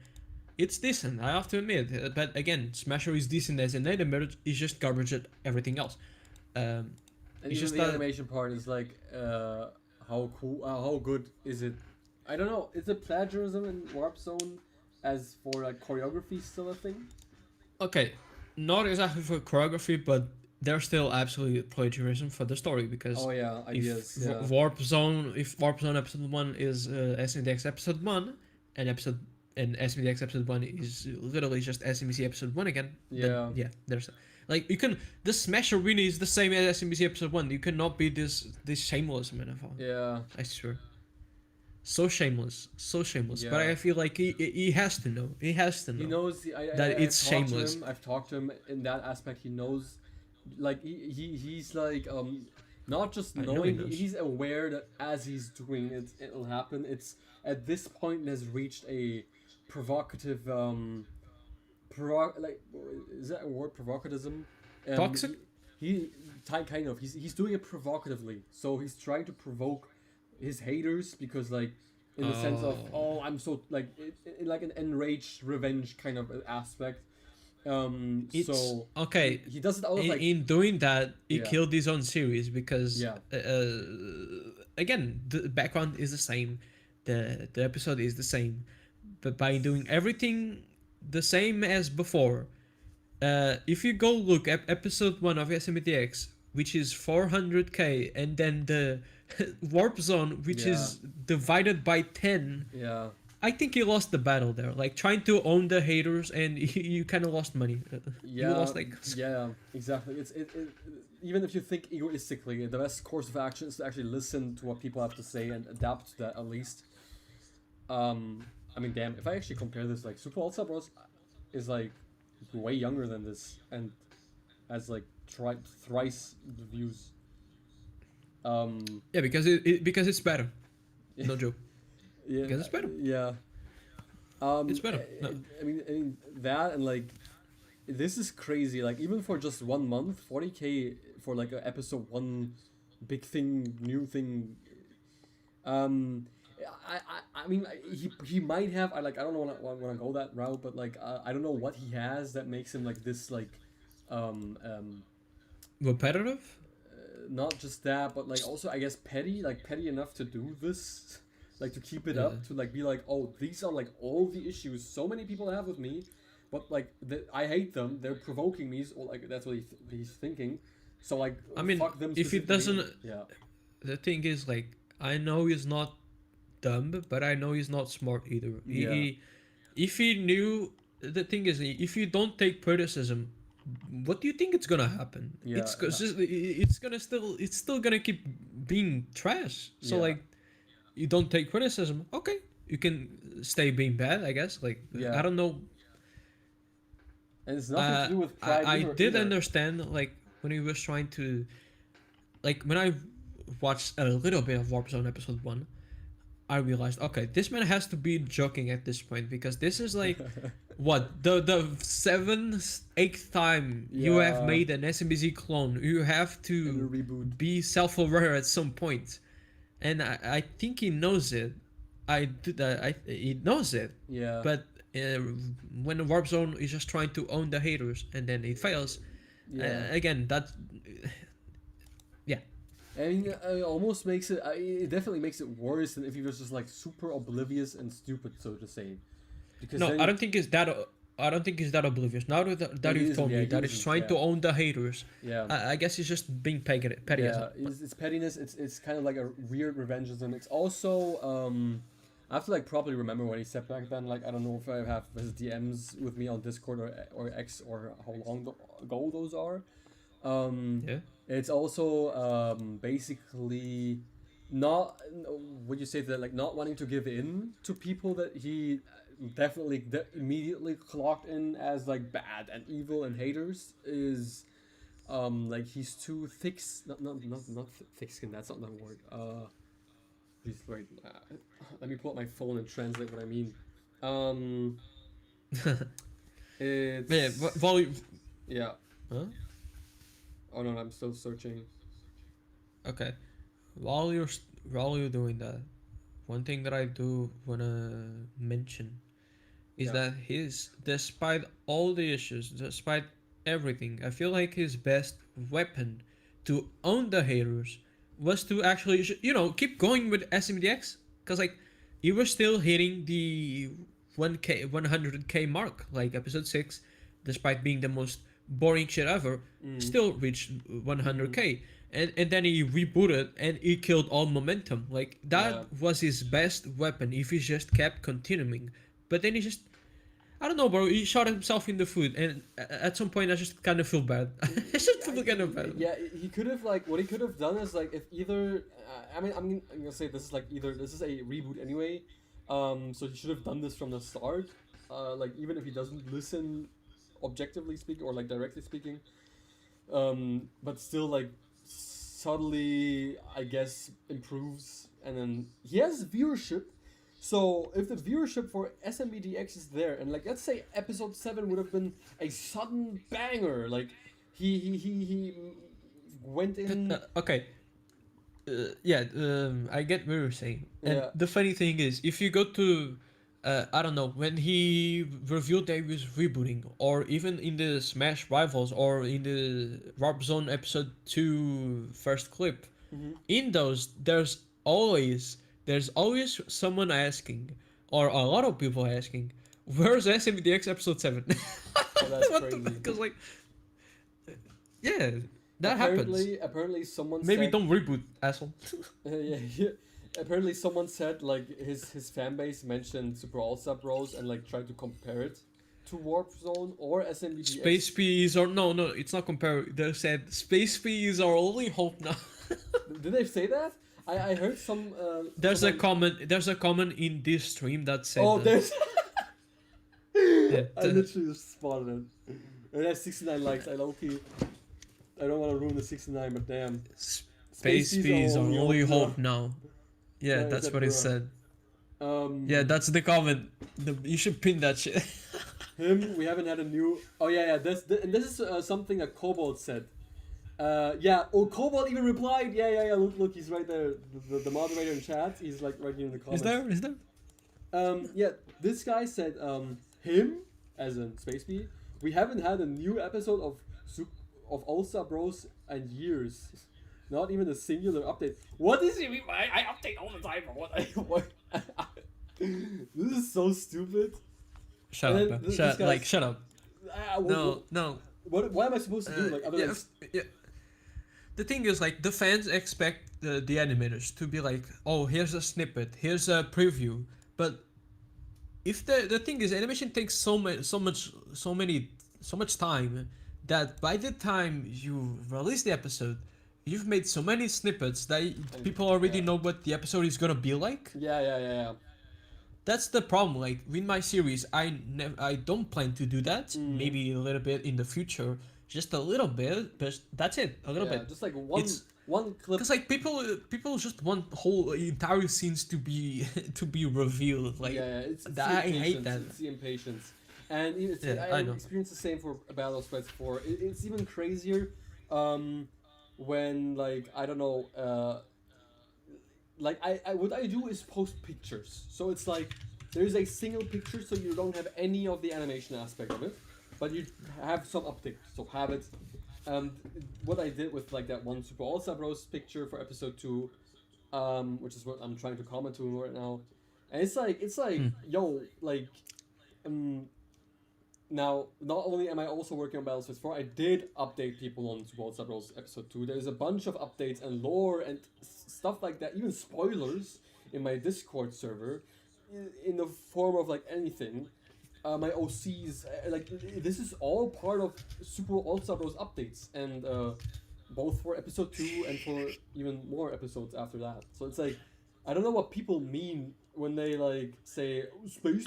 It's decent, I have to admit. But again, Smasher is decent as an animator. It's just garbage at everything else. And it's just the animation part is like, how cool, how good is it? I don't know. Is it plagiarism in Warp Zone as for like choreography still a thing? Okay, not exactly for choreography, but there's still absolute plagiarism for the story because if Warp Zone episode 1 is SMBZ episode 1 and SMBZ episode 1 is literally just SMBZ episode 1 again. Then, there's like you can the Smash Arena is the same as SMBZ episode 1. You cannot be this shameless, man. I swear. So shameless. Yeah. But I feel like he has to know. He has to know. He knows that it's shameless. I've talked to him in that aspect. He knows, like he's like not just knowing. He's aware that as he's doing it, it'll happen. It's at this point it has reached a provocative like is that a word, provocatism? Toxic. He kind of he's doing it provocatively. So he's trying to provoke his haters because like in the sense of I'm so like like an enraged revenge kind of aspect. It's So okay. he does it out of like In doing that, he Yeah. killed his own series because Yeah. again, the background is the same, the episode is the same, but by doing everything the same as before, if you go look at episode 1 of SMBTX, which is 400k, and then the warp zone, which is divided by 10, yeah. I think you lost the battle there. Like trying to own the haters, and you kind of lost money. Yeah, You lost like yeah, exactly. Even if you think egoistically, the best course of action is to actually listen to what people have to say and adapt to that at least. I mean, damn, if I actually compare this, like Super Ultra Bros is like way younger than this and has like thrice the views. yeah, because because it's better. No joke. Yeah, Because it's better. Yeah. It's better. No. I mean that and like this is crazy. Like even for just 1 month, 40k for like a episode 1 big thing, new thing. I mean he might have I don't want to go that route, but like I don't know what he has that makes him like this like Repetitive? not just that, but like also I guess petty enough to do this, like to keep it up, to like be like, oh, these are like all the issues so many people have with me, but like I hate them, they're provoking me, or like that's what he's thinking. So like I mean, fuck them if it doesn't, yeah. the thing is like I know he's not dumb, but I know he's not smart either. If he knew, the thing is, if you don't take criticism, what do you think it's gonna happen? Yeah, It's still gonna keep being trash. So like, you don't take criticism, okay, you can stay being bad, I guess. Like I don't know. And it's nothing to do with pride. I did understand like when he was trying to, like when I watched a little bit of Warp Zone episode 1, I realized, okay, this man has to be joking at this point, because this is like what the 8th time you have made an SMBZ clone. You have to reboot. be self-aware at some point, and I think he knows it. He knows it. Yeah. But when the Warp Zone is just trying to own the haters and then it fails, again, that I mean, it almost makes it. It definitely makes it worse than if he was just like super oblivious and stupid, so to say. Because no, I don't think it's that. I don't think he's that oblivious. Now that you've told me that he's trying to own the haters, I guess he's just being petty. Yeah, it's pettiness. It's kind of like a weird revengeism. It's also I have to like probably remember what he said back then. Like I don't know if I have his DMs with me on Discord or X or how long ago those are. It's also basically not, would you say that, like not wanting to give in to people that he definitely immediately clocked in as like bad and evil and haters, is like he's too thick, not thick-skinned, that's not the word. Please wait, let me pull up my phone and translate what I mean. It's yeah. Huh? Oh no, I'm still searching. Okay, while you're doing that, one thing that I do wanna mention is that despite all the issues, despite everything, I feel like his best weapon to own the haters was to actually, keep going with SMDX, because like you were still hitting the 100k mark, like episode 6, despite being the most boring shit ever, still reached 100k, and then he rebooted and he killed all momentum. Like that was his best weapon if he just kept continuing. But then he just, I don't know, bro, he shot himself in the foot, and at some point I just kind of feel bad. I just feel kind of bad. Yeah, he could have, like, what he could have done is like, if either I'm gonna say this is like, either this is a reboot anyway, so he should have done this from the start, like even if he doesn't listen objectively speaking or like directly speaking, but still like subtly, I guess, improves, and then he has viewership. So if the viewership for SMBDX is there, and like let's say episode 7 would have been a sudden banger, like he went in. Okay, I get what you're saying. And Yeah. the funny thing is, if you go to, I don't know, when he revealed that he was rebooting, or even in the Smash Rivals, or in the Warp Zone episode 2 first clip, in those, there's always someone asking, or a lot of people asking, where's SMDX episode 7? Oh, that's What crazy. Because, like, yeah, that happens. Apparently, someone Maybe said, don't reboot, asshole. yeah. Apparently, someone said like his fan base mentioned Super All Star Bros and like tried to compare it to Warp Zone or SMBZ. Space Peas or no, it's not compared. They said Space Peas are only hope now. Did they say that? I heard some. There's a comment in this stream that said. Oh, that. there's. Yeah, I literally just spotted it. It has 69 likes. I don't want to ruin the 69, but damn. Space Peas are only hope now. Yeah, Yeah, that's that what it bruh. said. Yeah, that's the comment. You should pin that shit. we haven't had a new. Oh yeah. This is something that Cobalt said. Yeah. Oh, Cobalt even replied. Yeah. Look, he's right there. The moderator in chat. He's like right here in the comments. Is there? Yeah. This guy said. Him, as in Space Bee. We haven't had a new episode of All Star Bros and years. Not even a singular update. What is it? I update all the time. Or what? This is so stupid. Shut And up, then bro. Shut up. No. No. What am I supposed to do? Like other than Yeah. The thing is, like, the fans expect the animators to be like, oh, here's a snippet, here's a preview, but if the thing is, animation takes so much time that by the time you release the episode, you've made so many snippets that people already know what the episode is gonna be like. Yeah. That's the problem. Like with my series, I don't plan to do that. Maybe a little bit in the future, just a little bit, but that's it. A little bit. Just like one clip. Because like people just want whole entire scenes to be revealed. Like It's I hate that. It's the impatience, and I know. experienced the same for Battle of Sprites 4. It's even crazier, when like I don't know, like I what I do is post pictures. So it's like there's a single picture, so you don't have any of the animation aspect of it, but you have some update. So have it. What I did with like that one Super All Star Bros picture for episode 2, which is what I'm trying to comment to right now, and it's like yo, like, now not only am I also working on Battlefield 4, I did update people on Super All Star Bros episode 2. There's a bunch of updates and lore and stuff like that, even spoilers in my Discord server, in the form of like anything. My OCs, like this is all part of Super All Star Bros updates, and both for episode 2 and for even more episodes after that. So it's like, I don't know what people mean when they like say Space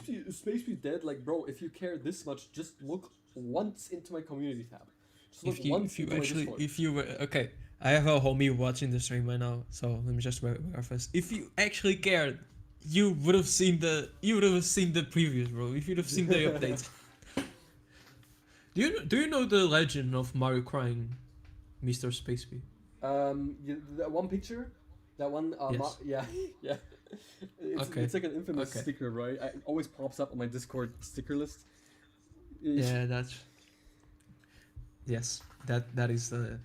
Be dead. Like, bro, if you care this much, just look once into my community tab. Just look once into my Discord. Okay, I have a homie watching the stream right now, so let me just reference. If you actually cared, you would have seen the previews, bro. If you'd have seen the updates. Do you know the legend of Mario crying, Mr. Spaceby? That one picture, that one. Yes. Yeah. It's like an infamous sticker, right? It always pops up on my Discord sticker list. Yeah, yes, that is the.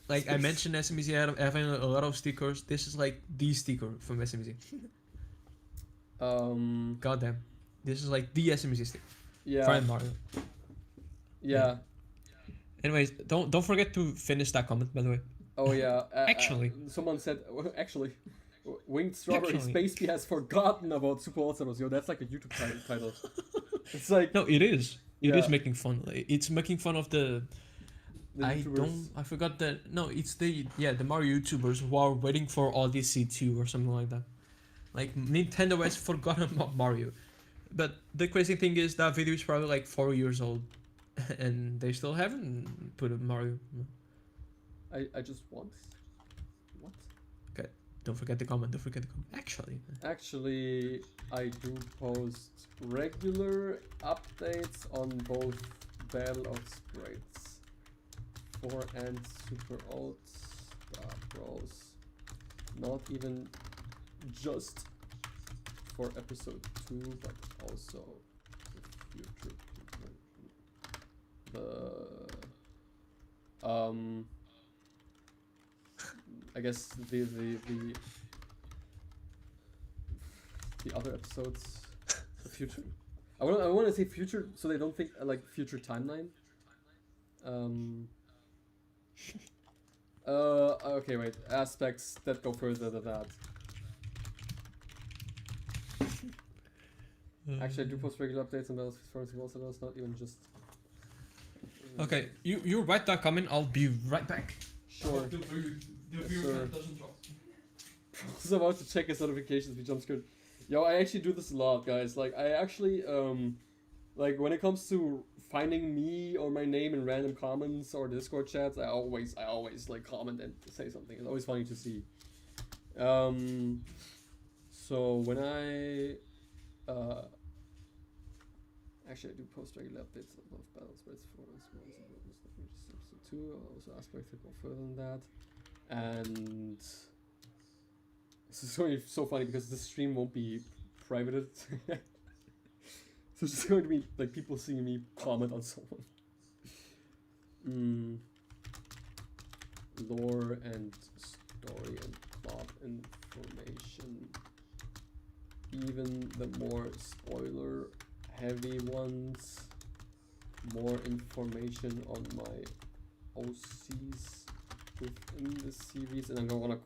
Like I mentioned, SMBZ having a lot of stickers. This is like the sticker from SMBZ. Goddamn, this is like the SMBZ sticker. Yeah. Prime Mario. Yeah. Anyways, don't forget to finish that comment, by the way. Oh yeah. Actually, someone said actually, Winged Strawberry Actually. Spaceby has forgotten about Super All Stars. Yo, that's like a YouTube title. It's like no, it is. It is Yeah. making fun. It's making fun of the. the YouTubers. I forgot the. No, it's the Mario YouTubers who are waiting for Odyssey 2 or something like that. Like Nintendo has forgotten about Mario, but the crazy thing is that video is probably like 4 years old, and they still haven't put a Mario. I just once. What? Okay, don't forget the comment. Actually, I do post regular updates on both Battle of Sprites 4 and Super All Star Bros not even just for episode 2, but also the future. I guess the other episodes, the future. I want to say future, so they don't think like future timeline. Okay, wait. Aspects that go further than that. Actually, I do post regular updates on those forums also. That's not even just. Okay, you write that comment. I'll be right back. Sure. The Yes, viewer sir. count doesn't drop. I was about to check his notifications. We jump scared. Yo, I actually do this a lot, guys. Like, I actually like when it comes to finding me or my name in random comments or Discord chats, I always like comment and say something. It's always funny to see. So when I actually I do post regular updates on both battle spreads for episode 2. I'll also aspects that go further than that. And this is going to be so funny because this stream won't be privated. So it's just going to be like people seeing me comment on someone. Lore and story and plot information. Even the more spoiler heavy ones. More information on my OCs within the series, and I'm gonna want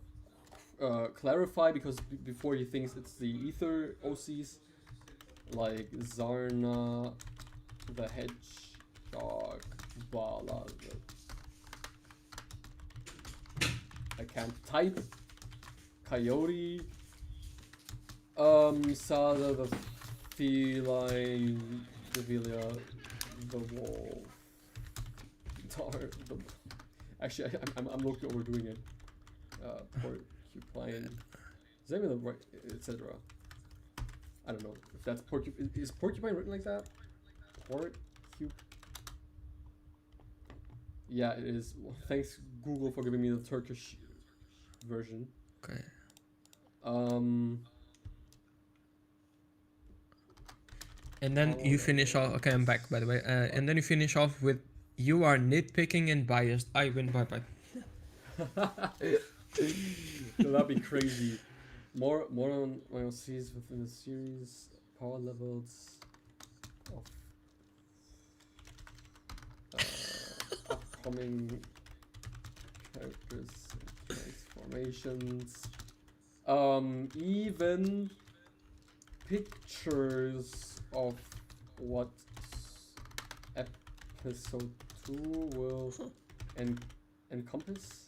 to clarify because before he thinks it's the Ether OCs, like Zarna, the Hedgehog, Bala, I can't type, Coyote, Sada, the Feline, Devilia, the Wolf, actually, I'm looking overdoing it. Porcupine. Is that even the right, etc. I don't know if that's porcupine. Is porcupine written like that? Yeah, it is. Well, thanks Google for giving me the Turkish version. Okay. And then you finish off. Okay, I'm back by the way. And then you finish off with, "You are nitpicking and biased. I win. Bye bye." So that'd be crazy. More on YLCs within the series, power levels of upcoming characters and transformations. Even pictures of what episode 2 will encompass.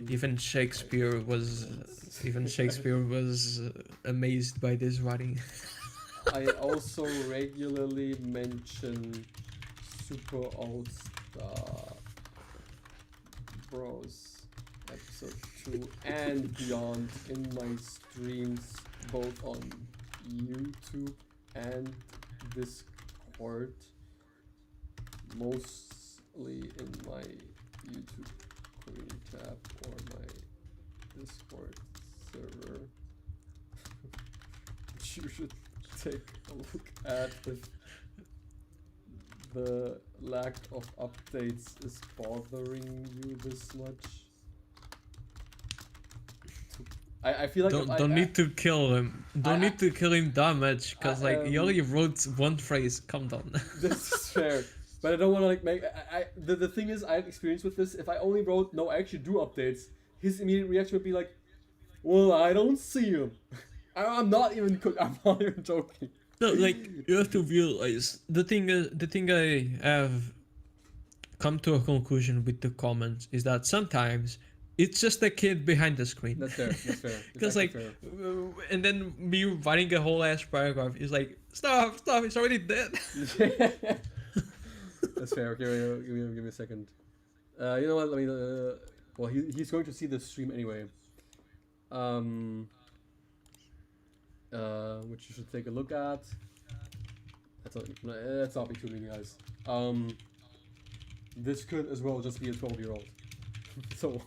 Even Shakespeare was amazed by this writing. I also regularly mention Super All Star Bros episode 2 and beyond in my streams, both on YouTube and Discord, mostly in my YouTube Queen tab or my Discord server. Which you should take a look at if the lack of updates is bothering you this much. I feel like don't need to kill him. Don't need to kill him that much, cause like he only wrote one phrase. Calm down. This is fair, but I don't want to like make. The thing is, I have experience with this. If I only wrote no, I actually do updates, his immediate reaction would be like, "Well, I don't see him." I'm not even joking. No, like you have to realize the thing I have come to a conclusion with the comments is that sometimes it's just a kid behind the screen. That's fair. That's fair. Because like, fair. And then me writing a whole ass paragraph is like, stop, it's already dead. That's fair. Okay, wait, give me a second. You know what? Let me. Well, he's going to see the stream anyway. Which you should take a look at. Let's not be too mean, guys. this could as well just be a 12-year-old. So,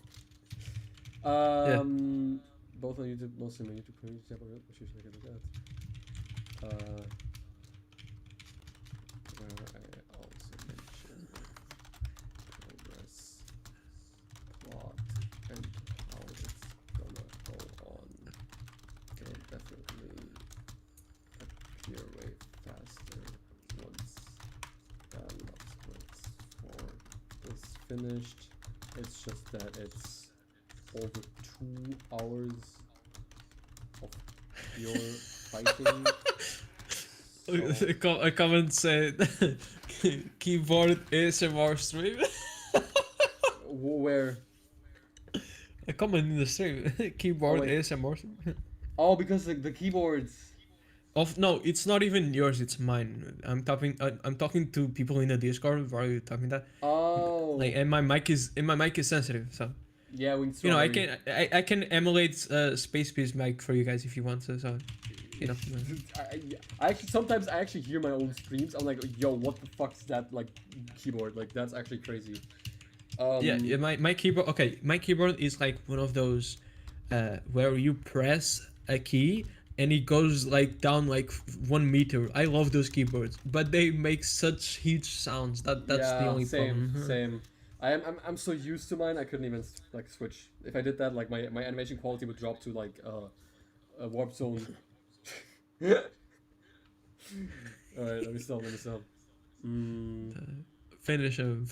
both on YouTube, mostly on YouTube. Which usually get that. Where I also mentioned progress, plot, and how it's gonna go on. It'll definitely appear way faster once that splits for this finished. It's just that it's over 2 hours of pure fighting. So, A comment said keyboard ASMR stream. where? A comment in the stream. Keyboard wait. ASMR stream. Oh, because the keyboards. No, it's not even yours, it's mine. I'm talking to people in the Discord while you're talking that. Oh. Like, and my mic is sensitive, so Yeah, we. you know, I can emulate Space Beast mic for you guys if you want to. So, you know. I actually sometimes I actually hear my own streams. I'm like, yo, what the fuck's that like keyboard? Like that's actually crazy. Yeah, my keyboard. Okay, my keyboard is like one of those where you press a key and it goes like down like 1 meter. I love those keyboards, but they make such huge sounds. That's the only problem. Same. I'm so used to mine. I couldn't even like switch. If I did that, like my animation quality would drop to like a warp zone. Alright, let me stop. Finish him.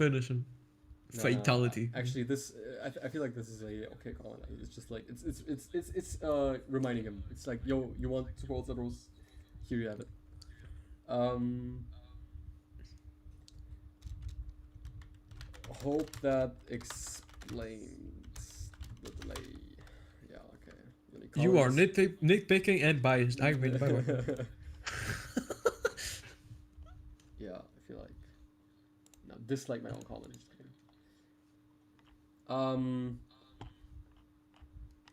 Fatality. Actually, this I feel like this is a okay comment. It's just like it's reminding him. It's like, yo, you want Super Ultra Bros? Here you have it. Hope that explains the delay. Yeah, okay. You are nitpicking and biased. I win by one. Yeah, I feel like dislike my own comment. Just kidding.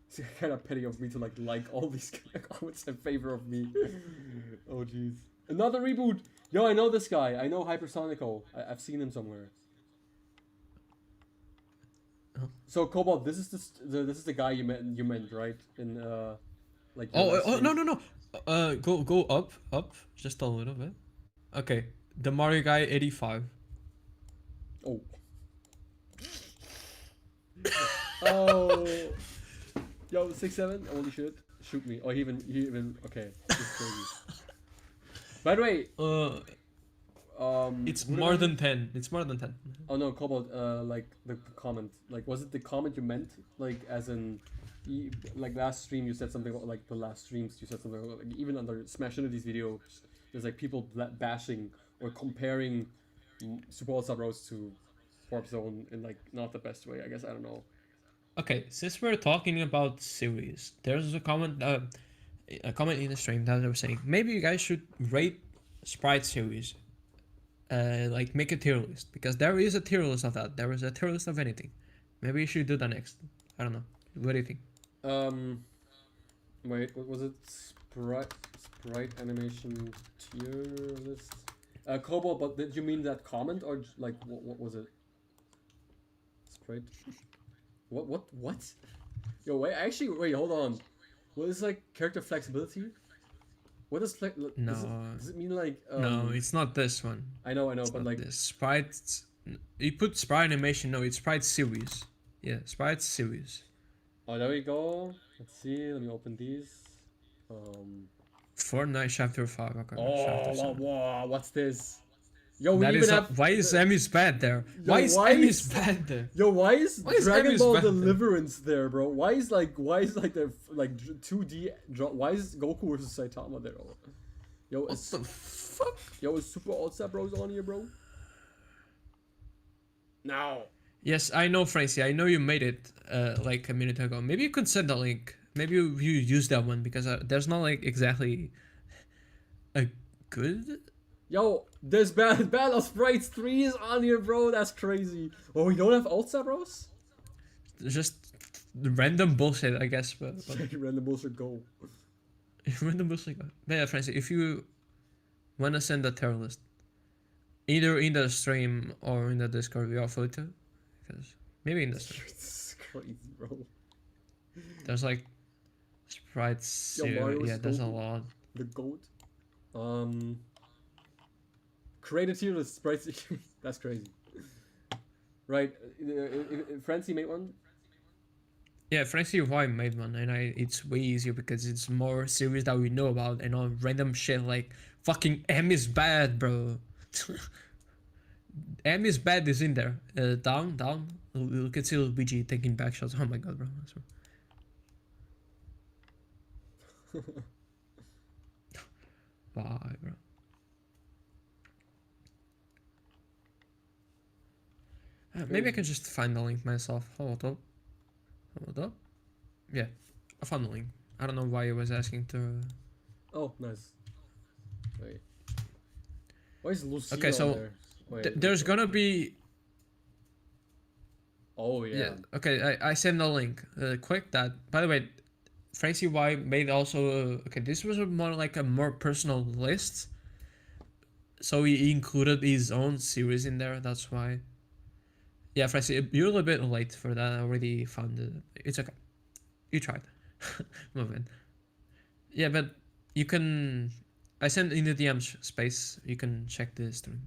It's kind of petty of me to like all these comments in favor of me. Oh jeez. Another reboot. Yo, I know this guy. I know Hypersonico. I've seen him somewhere. Oh. So Cobalt, this is the guy you meant right in like. No. Go up just a little bit. Okay, the Mario guy 85. Oh. Oh. Yo, 6'7", holy shit. Shoot me. Oh, he even okay. This is crazy. By the way, it's more than 10. It's more than 10. Oh no, Cobalt, like the comment. Like, was it the comment you meant? Like, as in, like last stream you said something about, like the last streams you said something about, like, even under Smash Into these videos, there's like people bashing or comparing Super All-Star Bros to Warp Zone in like not the best way. I guess I don't know. Okay, since we're talking about series, there's a comment in the stream that I was saying maybe you guys should rate Sprite series. Like make a tier list, because there is a tier list of that. There is a tier list of anything. Maybe you should do that next. I don't know. What do you think? Wait, what was it? Sprite Animation tier list. Cobalt, but did you mean that comment or like what was it? Sprite. What? Yo, wait. Actually, wait. Hold on. What is like character flexibility? What is no? Does it mean like? No, it's not this one. I know, It's but not like this. Sprite. You put Sprite Animation. No, it's Sprite series. Yeah, Sprite series. Oh, there we go. Let's see. Let me open these. Fortnite Chapter 5. Okay. Oh, Chapter 7. wow, what's this? Yo, we That even is have. why is Emmy's bad there? Yo, Why is Emmy's bad there? Yo, why is Dragon Emmy's Ball bad there? Deliverance there, bro? Why is like the like 2D? Why is Goku versus Saitama there? Yo, What the fuck? Yo, is Super All-Star Bros on here, bro? Now. Yes, I know, Francie. I know you made it like a minute ago. Maybe you could send the link. Maybe you use that one, because there's not like exactly a good. Yo, there's Battle of Sprites 3 is on here, bro. That's crazy. Oh, we don't have All-Star Bros? Just random bullshit, I guess. But Random bullshit go. random bullshit. But yeah, Francie, if you wanna send a tier list, Either in the stream or in the Discord we offer it to. Because maybe in the stream. It's crazy, bro. There's like Sprite Mario's yeah, there's a Goku. lot. The goat. Created here with sprites. That's crazy. Right. Francie made one. Yeah, Francie Y made one, and it's way easier because it's more series that we know about and all random shit like fucking M is bad, bro. M is bad is in there. Down. You can see Luigi taking back shots. Oh my god, bro. Why, bro? Maybe I can just find the link myself. Hold up. Yeah, I found the link. I don't know why I was asking to. Oh, nice. Wait. Why is Lucy Okay, so there? Wait, there's gonna be. Oh yeah. Okay, I sent the link. Quick that. By the way, Francie Y made also. Okay, this was more like a more personal list. So he included his own series in there. That's why. Yeah, Francie, you're a little bit late for that. I already found it. It's okay. You tried. Move in. Yeah, but you can. I sent in the DMs space. You can check the stream.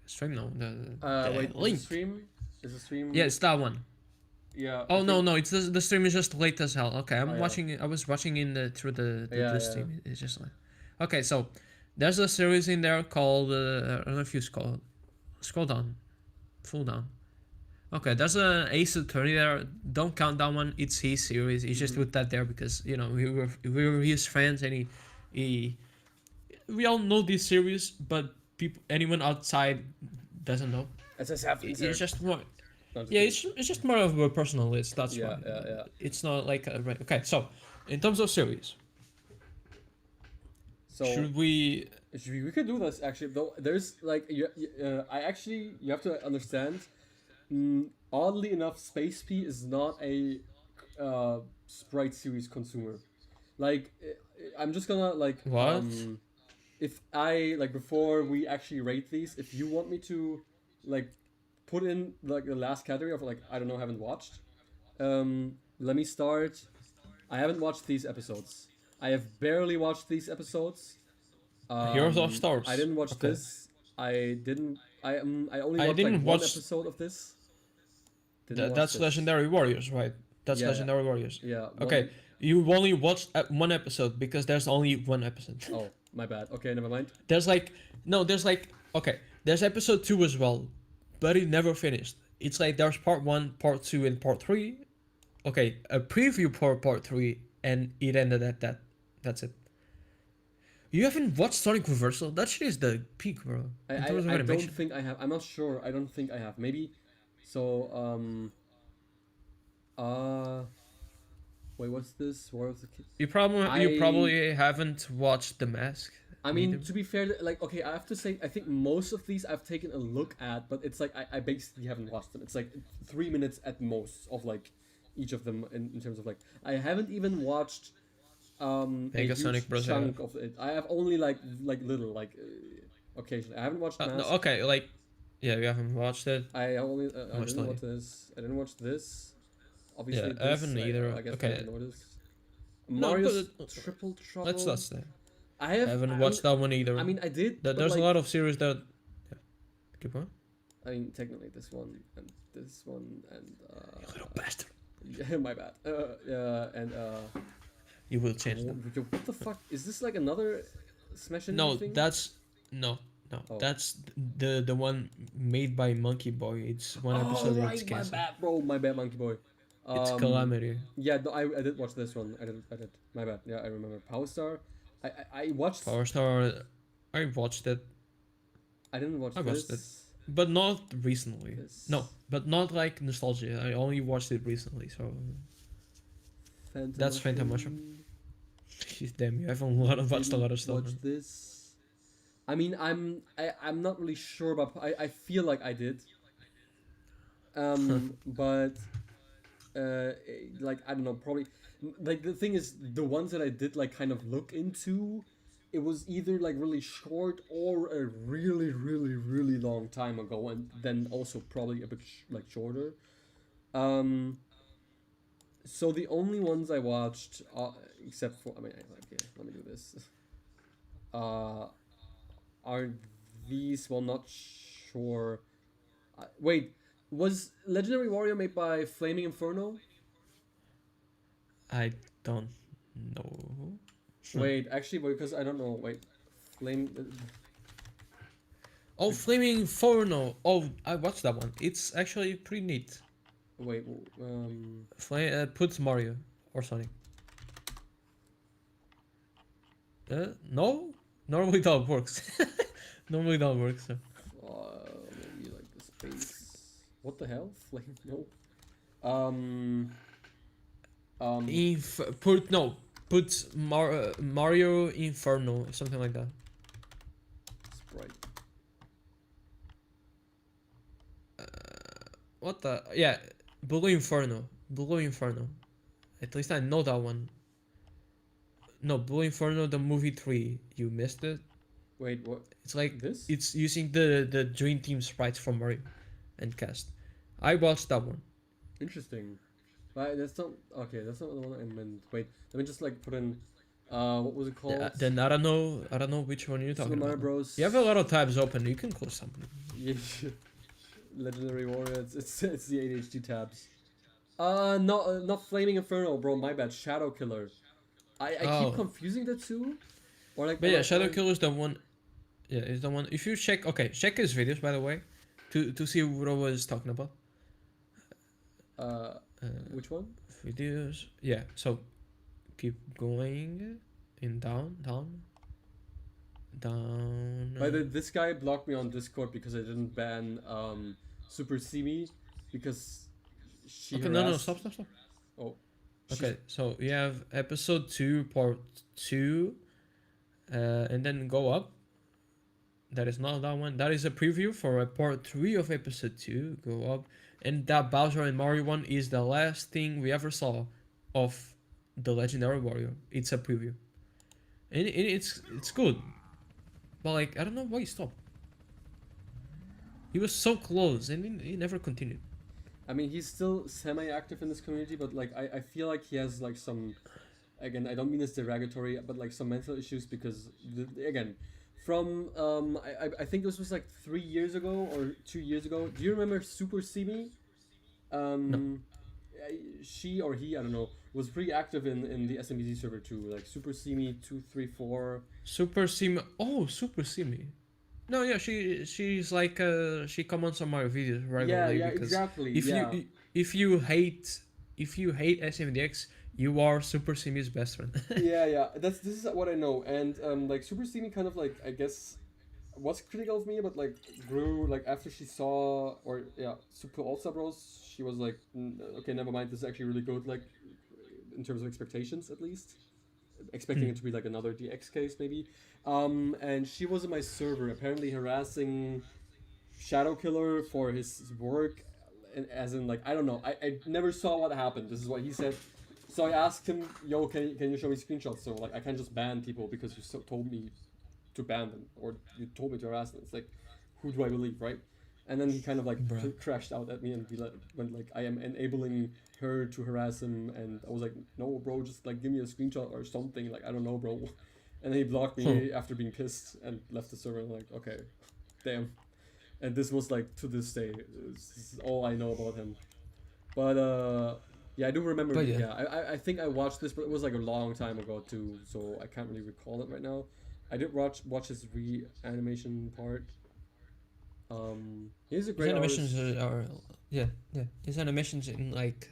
Stream no, the Wait. link. Is the stream? Yeah, it's that one. Yeah. Oh no, it's the stream is just late as hell. Okay, I'm yeah. watching it. I was watching in the through the Yeah. stream. It's just like. Okay, so there's a series in there called I don't know if you scroll down, full down. Okay, there's an Ace Attorney there. Don't count that one. It's his series. He just put that there because you know we were his fans and he we all know this series, but anyone outside doesn't know. It's just more. Yeah, it's just more of a personal list. That's why. Yeah. It's not like right. Okay, so in terms of series, So should we? we could do this actually. Though there's like you have to understand. Oddly enough, Space P is not a Sprite series consumer. Like, I'm just gonna like What? If I like before we actually rate these, if you want me to like put in like the last category of like I don't know, haven't watched. Let me start. I haven't watched these episodes. I have barely watched these episodes. Heroes of Stars. I didn't watch Okay. this. I didn't. I only I watched didn't like one watch- episode of this. Didn't watch That's this. Legendary Warriors, right? That's Yeah. Legendary Warriors. Yeah. Okay, you only watched one episode because there's only one episode. Oh, my bad. Okay, never mind. There's episode 2 as well, but it never finished. It's like there's part 1, part 2, and part 3. Okay, a preview for part 3, and it ended at that. That's it. You haven't watched Sonic Reversal? That shit is the peak, bro. I In terms of don't animation. think I have. I'm not sure. I don't think I have. Maybe. So wait, what's this? War of the Kids. You probably haven't watched The Mask. I mean, either. to be fair, like, okay, I have to say, I think most of these I've taken a look at, but it's like I basically haven't watched them. It's like 3 minutes at most of like each of them in terms of like I haven't even watched a Mega huge Sonic Bros. chunk of it. I have only like little occasionally. I haven't watched. No, Mask. okay, like, yeah, you haven't watched it. I only I Watched didn't like- watch this. I didn't watch this. Obviously, Yeah, this, I haven't either. I guess Okay. I didn't know this. No, Mario's but Triple Trouble. That's there. I have. I haven't I watched mean, that one either. I mean, I did. but, There's like, a lot of series that. Yeah. Keep on. I mean, technically, this one and this one and. You little bastard. Yeah, my bad. And You will change them. yo, what the fuck is this? Like another Smash Into No, thing? that's no. Oh. That's the one made by Monkey Boy. It's one episode. right, It's my canceled. bad, bro. My bad, Monkey Boy. It's Calamity. Yeah, no, I did watch this one. I did. My bad. Yeah, I remember. Power Star. I watched. Power Star. I watched it, I didn't watch I watched this. but not recently. This. No, but not like nostalgia. I only watched it recently, so. Phantom That's Phantom Mushroom. Damn, you haven't watched a lot of stuff. Watch man. this. I mean, I'm not really sure, but I feel like I did. But like I don't know, probably like the thing is the ones that I did like kind of look into, it was either like really short or a really long time ago, and then also probably a bit like shorter. So the only ones I watched, except for, I mean, okay, let me do this. Are these? Well, not sure. Wait, was Legendary Warrior made by Flaming Inferno? I don't know. Wait, actually, because I don't know. Wait, Flame. Oh, Flaming Inferno. Oh, I watched that one. It's actually pretty neat. Wait, Put Mario or Sonic. No? Normally that works. Normally that works. So. maybe like the space. What the hell? Flame? No. Put Mario Inferno, something like that. Sprite. What the? Yeah, Blue Inferno. Blue Inferno. At least I know that one. No, Blue Inferno, the movie 3. You missed it. Wait, what? It's like This? it's using the Dream Team sprites from Mario and cast. I watched that one. Interesting. Right, that's not okay. That's not the one I meant. Wait, let me just like put in. What was it called? Yeah, then I don't know which one you're talking Super Mario about. Bros. You have a lot of tabs open. You can close something. Yeah. Legendary Warrior. It's the ADHD tabs. Not Flaming Inferno, bro. My bad. Shadow Killer. I keep confusing the two. Or like. But yeah, Shadow Killer is the one. Yeah, is the one. If you check, check his videos by the way, to see what I was talking about. Which one? Videos. Yeah. So, keep going, in down. By the this guy blocked me on Discord because I didn't ban Super Simi because she. Okay, harassed... no, stop. Oh. Okay, so we have episode 2, part 2, and then go up. That is not that one. That is a preview for a part 3 of episode 2. Go up. And that Bowser and Mario one is the last thing we ever saw of the Legendary Warrior. It's a preview. And it's good. But like, I don't know why he stopped. He was so close and he never continued. I mean, he's still semi-active in this community, but like, I feel like he has like some, again, I don't mean this derogatory, but like some mental issues because, again, from, I think this was like 3 years ago or 2 years ago. Do you remember Super Simi? No. She or he, I don't know, was pretty active in the SMBZ server too, like Super Simi 234. Super Simi. Oh, Super Simi. No, yeah, she's like she comments on my videos regularly. Yeah, because exactly. If you hate SMDX, you are Super Simi's best friend. yeah. This is what I know, and like Super Simi kind of like, I guess, was critical of me, but like grew like after she saw Super All Star Bros. She was like, okay, never mind. This is actually really good. Like in terms of expectations, at least, expecting it to be like another DX case maybe. And she was in my server apparently harassing Shadow Killer for his work, and as in like I don't know. I never saw what happened. This is what he said. So I asked him, yo, can you show me screenshots? So like I can't just ban people because you told me to ban them, or you told me to harass them. It's like, who do I believe, right? And then he kind of like crashed out at me and went like, I am enabling her to harass him, and I was like, no, bro, just like give me a screenshot or something. Like I don't know, bro. And then he blocked me after being pissed and left the server. And I'm like, okay, damn. And this was like to this day, this is all I know about him. But yeah, I do remember. But I think I watched this, but it was like a long time ago too, so I can't really recall it right now. I did watch his re-animation part. He's a great His animations artist. His animations in like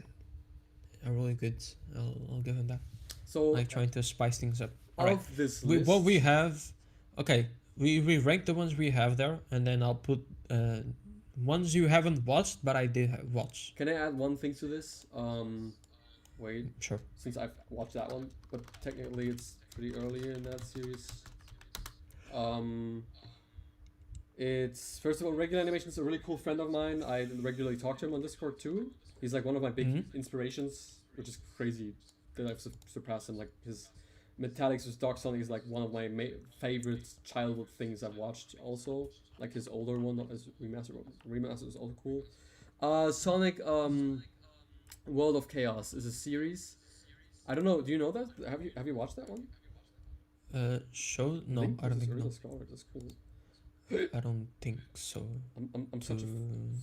are really good. I'll give him that. So like trying to spice things up. Of this list, What we have, okay, we rank the ones we have there, and then I'll put ones you haven't watched, but I did watch. Can I add one thing to this? Wait. Sure. Since I've watched that one, but technically it's pretty early in that series. It's first of all, Regular Animation is a really cool friend of mine. I regularly talk to him on Discord too. He's like one of my big inspirations, which is crazy that I've surpassed him. Like his Metallics vs. Dark Sonic is like one of my favorite childhood things I've watched. Also, like his older one, not his remaster. Remaster is also cool. Sonic World of Chaos is a series. I don't know. Do you know that? Have you watched that one? Show? No, I don't think no. That's cool. I don't think so. I'm such a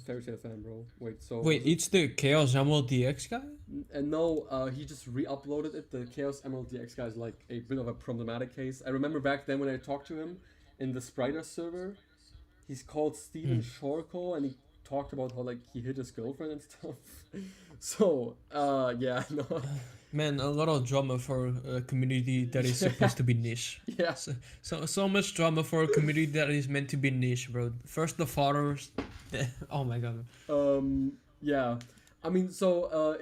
Fairy Tail fan, bro. Wait, so Wait, it's the Chaos Emerald DX guy? and no, he just re-uploaded it. The Chaos Emerald DX guy is like a bit of a problematic case. I remember back then when I talked to him in the Sprite server, he's called Steven Shorko, and he talked about how like he hit his girlfriend and stuff. So, yeah, no. Man, a lot of drama for a community that is supposed to be niche. Yeah. So much drama for a community that is meant to be niche, bro. First the fathers. Oh my god. Yeah. I mean, so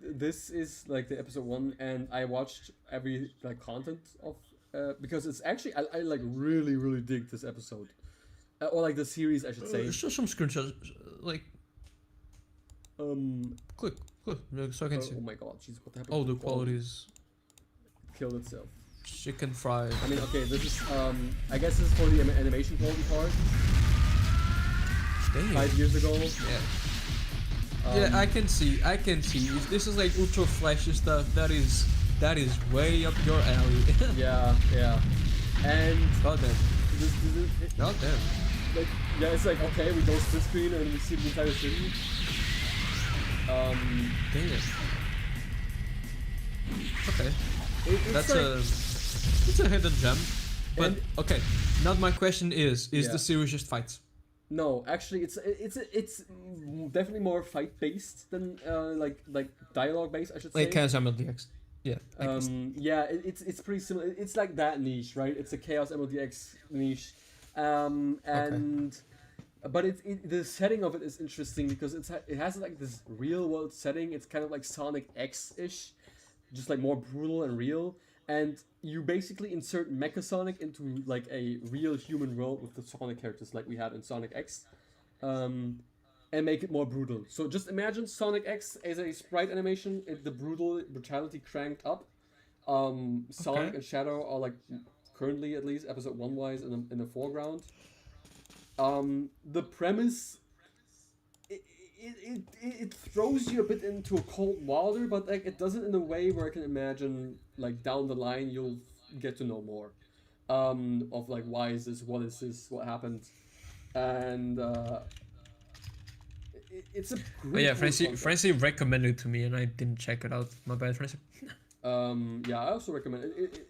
this is like the episode 1, and I watched every like content of because it's actually I like really dig this episode, or like the series I should say. Show some screenshots, like quick, so I can see. Oh my god, jeez, what happened? Oh, to the quality is killed itself. chicken fried. I mean, okay, this is I guess this is for the animation quality part. Damn. 5 years ago. Yeah. Yeah, I can see. If this is like ultra flashy stuff, that is way up your alley. Yeah. And God damn. this God damn. like, yeah, it's like, okay, we go split screen and we see the entire city. Dang it. Okay. It's That's like, it's a hidden gem. But And- okay, not my question is Yeah. the series just fights? no, actually, it's definitely more fight based than like dialogue based, I should say. Like Chaos Emerald DX. Yeah. I guess. Yeah, it's pretty similar. It's like that niche, right? It's a Chaos MLDX niche, and but the setting of it is interesting because it has like this real world setting. It's kind of like Sonic X-ish, just like more brutal and real. And you basically insert Mecha Sonic into like a real human world with the Sonic characters like we had in Sonic X, and make it more brutal. So just imagine Sonic X as a sprite animation, the brutality cranked up. Sonic and Shadow are like currently at least episode 1 wise in the foreground. The premise. It throws you a bit into a cold water, but like it does it in a way where I can imagine like down the line you'll get to know more of like why is this, what happened, and it's a great. Oh yeah, Francie recommended it to me and I didn't check it out. My bad, Francie. Yeah, I also recommend it.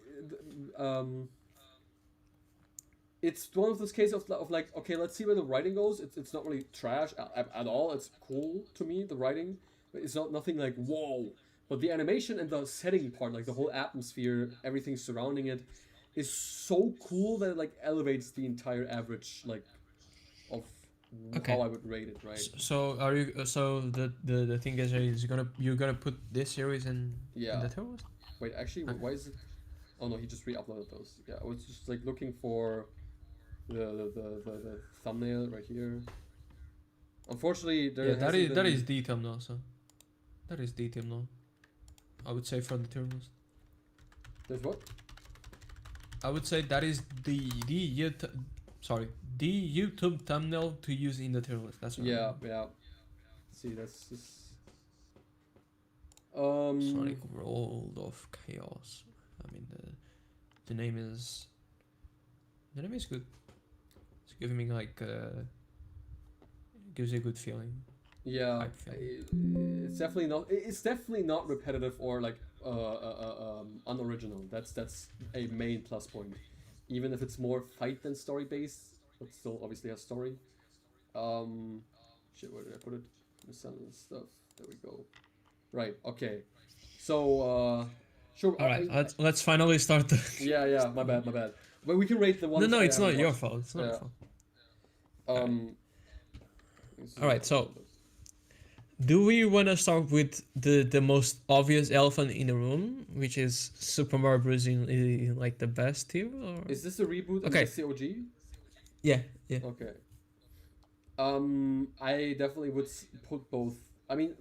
It's one of those cases of like, okay, let's see where the writing goes. It's not really trash at all. It's cool to me, the writing. But it's nothing like, whoa. But the animation and the setting part, like the whole atmosphere, everything surrounding it, is so cool that it like elevates the entire average, like, of how I would rate it, right? So are you? So the thing is you're gonna put this series in the tier list? Wait, actually, why is it? Oh no, he just re-uploaded those. Yeah, I was just like looking for the thumbnail right here. Unfortunately, there that is the thumbnail. So that is the thumbnail. I would say for the tier list. There's what? I would say that is the YouTube thumbnail to use in the tier list. That's what Yeah. See, that's just. Sonic World of Chaos. I mean the name is good. It's giving me like gives you a good feeling. Yeah, hype feeling. It's definitely not repetitive or like unoriginal. That's a main plus point. Even if it's more fight than story based, but still obviously has story. Shit, where did I put it? The sun and stuff. There we go. Right. Okay. So sure. All right, let's finally start. Yeah. My bad. But we can rate the one. No, it's not your fault. It's not your fault. All right, so do we want to start with the most obvious elephant in the room, which is Super Mario Bros. In like the best tier? Or? Is this a reboot of Okay. the COG? Yeah. Okay. I definitely would put both. I mean,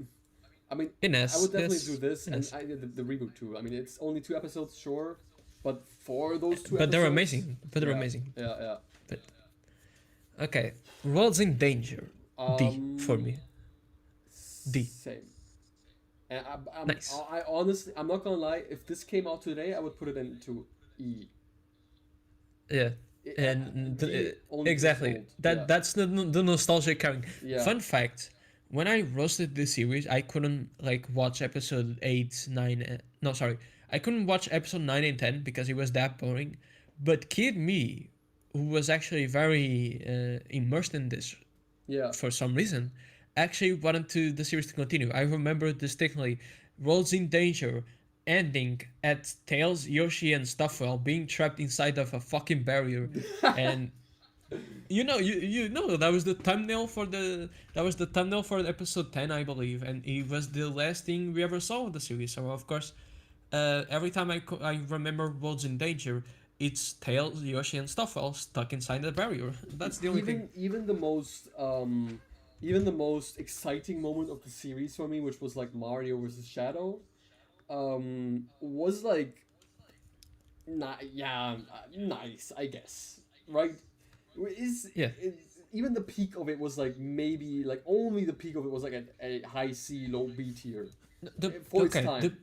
In S, I would definitely yes, do this, in and S. I did the reboot too. I mean, it's only 2 episodes, sure, But for those two But they're episodes, amazing. But they're yeah, amazing. Yeah. But okay, World's in Danger. D for me. D. Same. And Nice. I honestly, I'm not gonna lie. If this came out today, I would put it into E. Yeah. It- And D only exactly gets old. that's the nostalgic carrying. Yeah. Fun fact: when I roasted this series, I couldn't like watch episode 8, 9. No, sorry, I couldn't watch episode 9 and 10 because it was that boring. But Kid Me, who was actually very immersed in this Yeah. for some reason, actually wanted the series to continue. I remember distinctly World's in Danger ending at Tails, Yoshi, and Stuffwell being trapped inside of a fucking barrier, and you know that was the thumbnail for episode 10, I believe, and it was the last thing we ever saw of the series. So of course, every time I remember World's in Danger, it's Tails, Yoshi, and Stuffwell stuck inside the barrier. That's the only thing. Even the most exciting moment of the series for me, which was like Mario versus Shadow, was like, nice, I guess, right? Even the peak of it was like maybe like only the peak of it was like a high C, low B tier. For its time.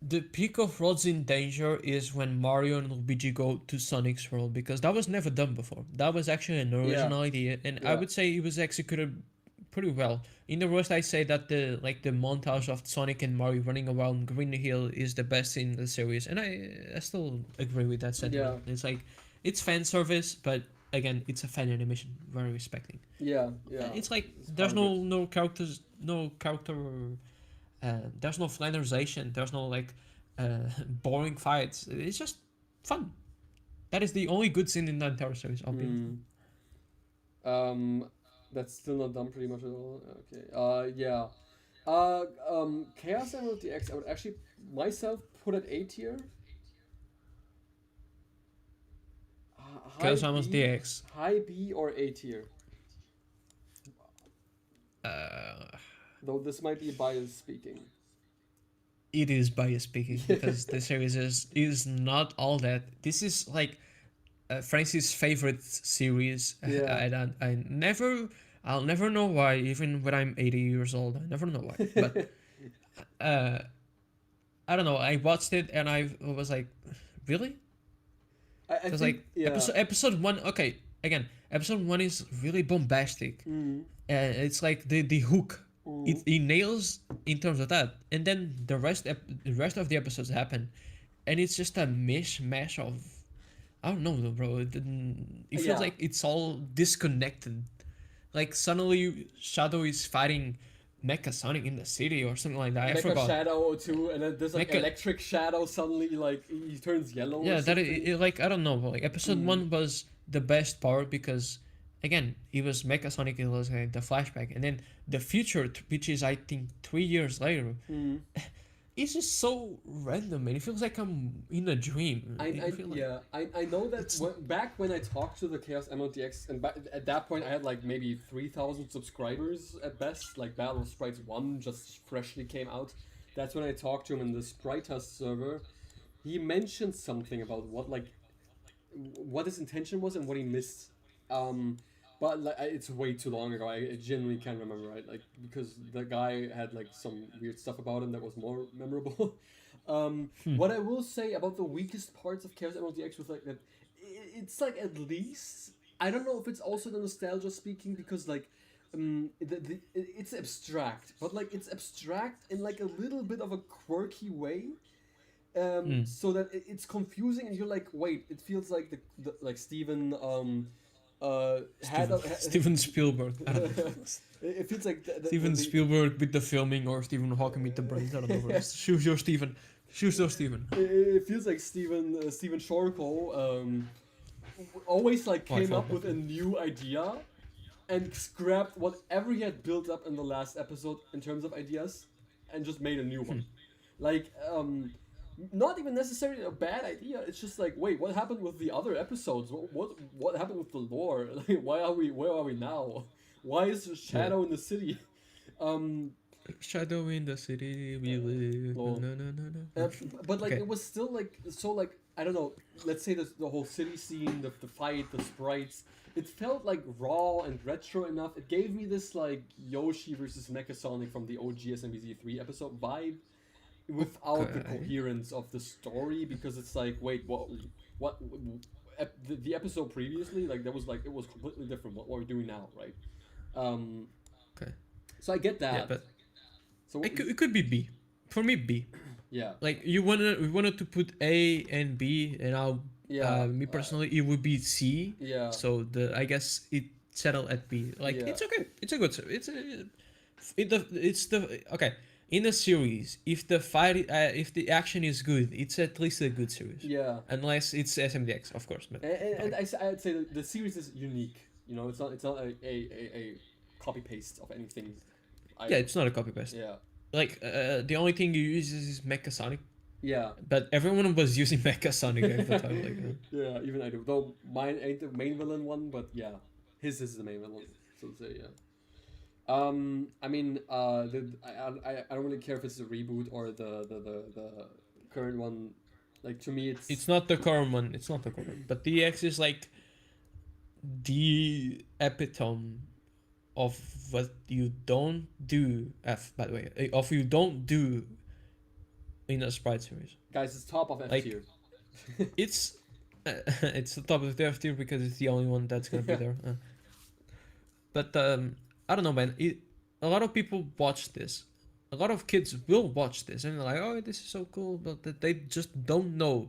The peak of World's in Danger is when Mario and Luigi go to Sonic's world, because that was never done before. That was actually an original idea, and I would say it was executed pretty well. In the roast, I say that the montage of Sonic and Mario running around Green Hill is the best in the series, and I still agree with that sentiment. It's like, it's fan service, but again, it's a fan animation, very respecting. Yeah. It's like there's no characters, there's no flanderization, there's no like boring fights. It's just fun. That is the only good scene in the entire series, obviously. That's still not done pretty much at all. Okay. Yeah. Chaos Emerald DX, I would actually myself put at A tier. Chaos Emerald DX. High B or A tier? Though this might be biased speaking. It is biased speaking because the series is not all that. This is like Francis' favorite series. Yeah. I'll never know why, even when I'm 80 years old. I never know why. But I don't know. I watched it and I was like, really? Because like episode 1. Okay, again, episode 1 is really bombastic. It's like the hook. It nails in terms of that, and then the rest of the episodes happen, and it's just a mishmash of, I don't know, bro. It feels like it's all disconnected. Like suddenly Shadow is fighting Mecha Sonic in the city or something like that. I forgot. Shadow too, and then there's like electric Shadow suddenly like he turns yellow. Yeah, that like I don't know. Like episode 1 was the best part because, again, it was Mecha Sonic, it was the flashback, and then the future, which is I think 3 years later, it's just so random, and it feels like I'm in a dream. I know that back when I talked to the Chaos MLDX, and at that point I had like maybe 3,000 subscribers at best. Like Battle of Sprites 1 just freshly came out. That's when I talked to him in the Sprite server. He mentioned something about what his intention was and what he missed. But like, it's way too long ago. I genuinely can't remember, right? Like, because the guy had like some weird stuff about him that was more memorable. What I will say about the weakest parts of Chaos Emerald DX was like that it's like, at least, I don't know if it's also the nostalgia speaking, because like it's abstract, but like it's abstract in like a little bit of a quirky way. So that it's confusing, and you're like, wait, it feels like the like Steven Steven Spielberg. I don't know. It feels like Steven Spielberg with the filming, or Stephen Hawking with the brains. I don't know. Choose your Steven. It feels like Steven Shorko always like came up with a new idea and scrapped whatever he had built up in the last episode in terms of ideas and just made a new one. Like not even necessarily a bad idea. It's just like, wait, what happened with the other episodes? What happened with the lore? Like, where are we now? Why is there Shadow in the city? Shadow in the city we live. No. But like it was still like so like I don't know. Let's say the whole city scene, the fight, the sprites. It felt like raw and retro enough. It gave me this like Yoshi versus Mecha from the OG SMBZ 3 episode vibe, without the Okay. coherence of the story, because it's like, wait, what the episode previously, like, that was like, it was completely different what we're doing now, right? Um, Okay. so I get that. Yeah, but So it could be B. For me, B. yeah, Like we wanted to put A and B, and I'll yeah, me personally it would be C. yeah, So I guess it settled at B. Like Yeah. it's okay. It's a good. It's the okay. In the series, if the fight, if the action is good, it's at least a good series. yeah. Unless it's SMDX, of course. But And I'd say the series is unique. You know, it's not a copy paste of anything. yeah, it's not a copy paste. Yeah, Like the only thing you use is Mecha Sonic, yeah, but everyone was using Mecha Sonic at the time. Like, yeah. Even I do. Though mine ain't the main villain one, but yeah, his is the main villain. So to say, yeah. I mean, I don't really care if it's a reboot or the current one. Like, to me, it's not the current one. It's not the current one. But DX is like the epitome of what you don't do. F, by the way, of you don't do in a Sprite series. guys, it's top of F Like- tier. It's it's the top of the F tier because it's the only one that's gonna be there. But I don't know, man. A lot of people watch this. A lot of kids will watch this and they're like, "Oh, this is so cool," but they just don't know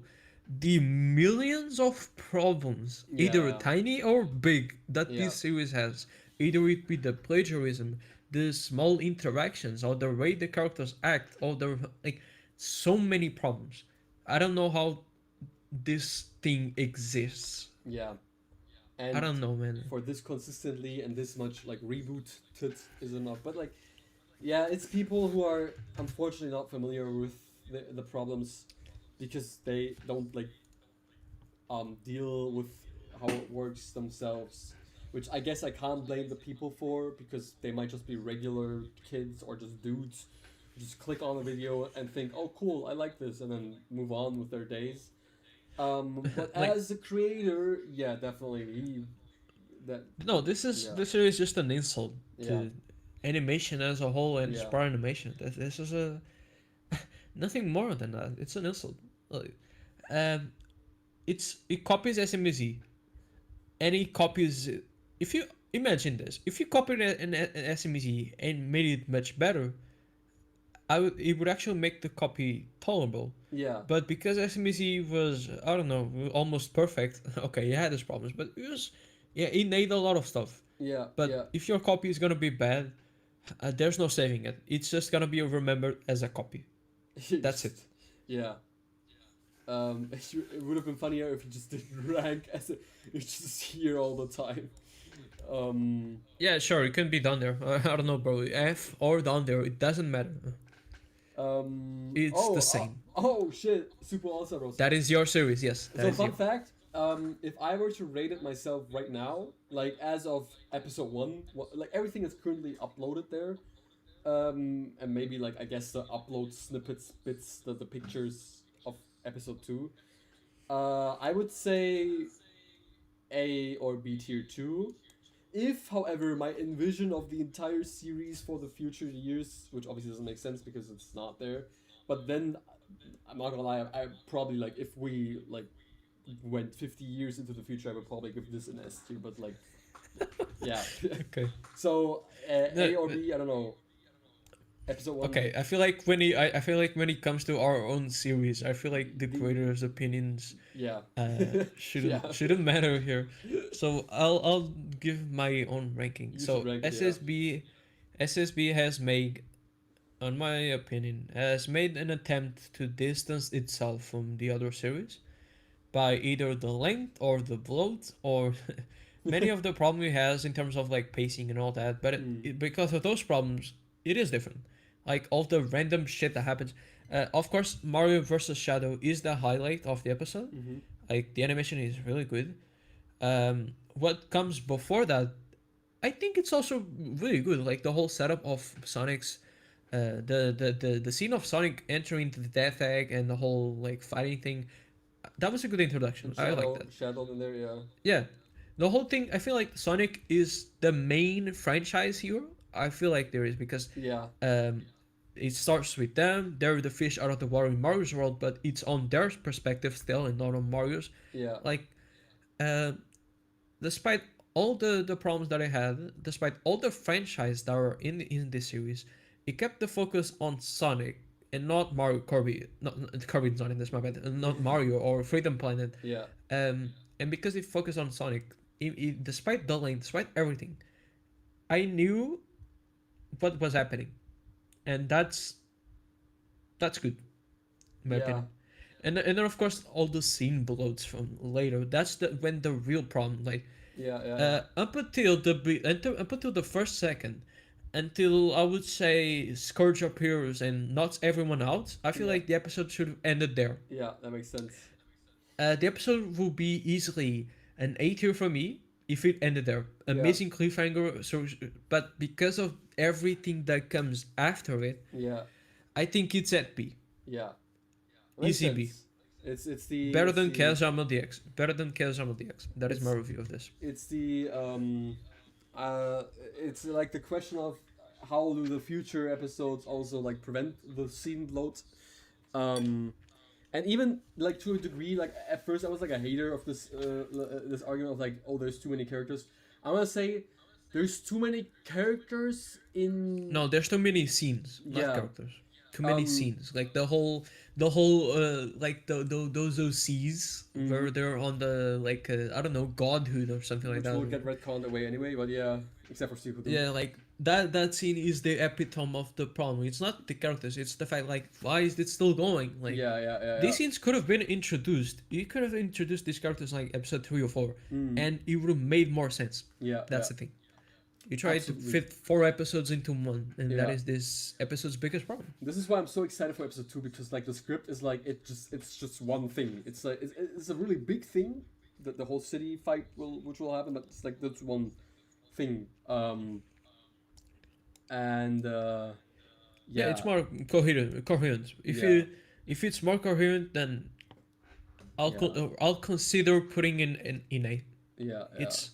the millions of problems, either Yeah. tiny or big, that Yeah. this series has. Either it be the plagiarism, the small interactions, or the way the characters act, or the like, so many problems. I don't know how this thing exists. Yeah, and I don't know, man. for this consistently and this much like rebooted is enough. But like, yeah, it's people who are unfortunately not familiar with the problems, because they don't like deal with how it works themselves, which I guess I can't blame the people for, because they might just be regular kids or just dudes who just click on a video and think, oh cool, I like this, and then move on with their days. But Like- as a creator, yeah, definitely No, this Yeah. is just an insult to Yeah. animation as a whole and Yeah. Sprite Animation. This is a nothing more than that. It's an insult. Like, it copies SMBZ, and it copies. If you imagine this, if you copied an SMBZ and made it much better, it would actually make the copy tolerable. yeah, But because SMBZ was, I don't know, almost perfect. Okay, it had its problems, but it made a lot of stuff. yeah, But yeah. if your copy is gonna be bad, there's no saving it. It's just gonna be remembered as a copy. That's it. Yeah. It would have been funnier if you just didn't rank as it's just here all the time. Yeah, sure, it can be down there. I don't know, bro. F or down there, it doesn't matter. It's the same. Oh shit! Super All-Star Bros. That is your series, yes. That So is fun you. fact, if I were to rate it myself right now, like as of episode 1, like everything is currently uploaded there, and maybe like I guess the upload snippets, bits, the pictures of episode 2, I would say A or B tier 2. If, however, my envision of the entire series for the future years, which obviously doesn't make sense because it's not there, but then I'm not gonna lie, I probably, like, if we like went 50 years into the future, I would probably give this an S tier. But like, yeah. Okay. So A No, or B, I don't know. Episode 1. Okay, I feel like I feel like when it comes to our own series, I feel like the creators' opinions Yeah. shouldn't matter here. So I'll give my own ranking. You So should rank it, yeah. SSB has made, on my opinion, has made an attempt to distance itself from the other series by either the length or the bloat or many of the problem it has in terms of like pacing and all that. But because of those problems, it is different. Like all the random shit that happens. Of course, Mario vs. Shadow is the highlight of the episode. Mm-hmm. Like the animation is really good. What comes before that, I think it's also really good. Like the whole setup of Sonic's, the scene of Sonic entering the Death Egg and the whole like fighting thing. that was a good introduction. I like that. Shadow in there, yeah. Yeah, the whole thing. I feel like Sonic is the main franchise here. I feel like there is because Yeah. it starts with them. They're the fish out of the water in Mario's world, but it's on their perspective still and not on Mario's. Yeah. Like, uh, despite all the problems that I had, despite all the franchise that are in this series, it kept the focus on Sonic and not Mario Kirby. Not Kirby's not in this, my bad. Not Mario or Freedom Planet. Yeah. And because it focused on Sonic, despite the length, despite everything, I knew what was happening, and that's good, in my opinion. And then of course all the scene bloats from later. That's when the real problem. Like up until the first second, until I would say Scourge appears and knocks everyone out. I feel like the episode should have ended there. Yeah, that makes sense. The episode will be easily an A tier for me if it ended there. Amazing cliffhanger. So, but because of everything that comes after it, I think it's at B. Yeah. Easy B. It's the better than Kazama DX. Better than Kazama DX. That is my review of this. It's the it's like the question of how do the future episodes also like prevent the scene bloat. And even like to a degree, like at first I was like a hater of this this argument of like, oh, there's too many characters. I'm gonna say there's too many characters in. No, there's too many scenes, not characters. Too many scenes, like the whole like those OCs where they're on the like I don't know, godhood or something like that. Which will get retconned away anyway, but yeah, except for Sequel. Yeah, like that scene is the epitome of the problem. It's not the characters, it's the fact like why is it still going? Like these scenes could have been introduced. You could have introduced these characters like episode 3 or 4 and it would have made more sense. That's the thing. You tried to fit 4 episodes into one, and that is this episode's biggest problem. This is why I'm so excited for episode 2, because like the script is like it's just one thing. It's like it's a really big thing, that the whole city fight which will happen, but it's like that's one thing. It's more coherent. If it's more coherent, then I'll consider putting in A. It's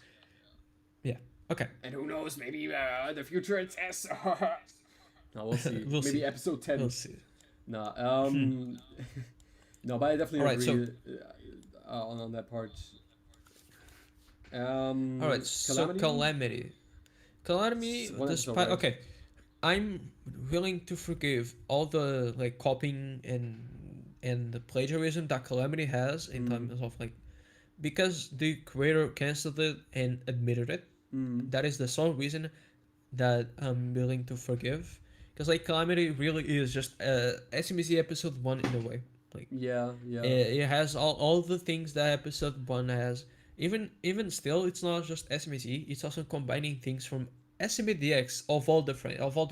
okay. And who knows, maybe in the future it's S. No, we'll see. We'll maybe see. episode 10. We'll see. No, no, but I definitely agree on that part. Alright, so Calamity, despite okay, I'm willing to forgive all the like copying and the plagiarism that Calamity has in terms of like, because the creator canceled it and admitted it. That is the sole reason that I'm willing to forgive, because like Calamity really is just SMBZ episode 1 in a way. Like it has all the things that episode 1 has. Even still, it's not just SMBZ. It's also combining things from SMBDX of all the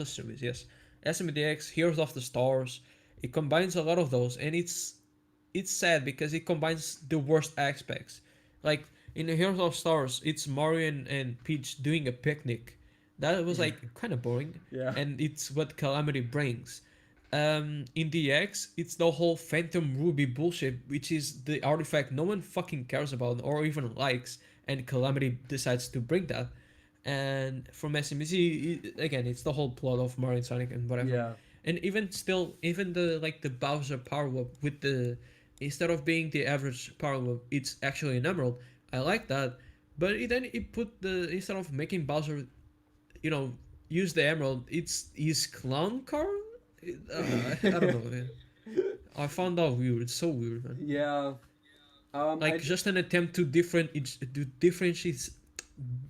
series. Yes, SMBDX, Heroes of the Stars. It combines a lot of those, and it's sad because it combines the worst aspects. Like in the Heroes of Stars, it's Mario and Peach doing a picnic. That was like kind of boring. And it's what Calamity brings. In DX, it's the whole Phantom Ruby bullshit, which is the artifact no one fucking cares about or even likes, and Calamity decides to bring that. And from SMBZ, again, it's the whole plot of Mario and Sonic and whatever. And even the Bowser power up with the, instead of being the average power up, it's actually an emerald. I like that, but then it put instead of making Bowser, use the emerald, it's his clown car. I don't know, man. I found that weird. It's so weird, man. Just an attempt to differentiate.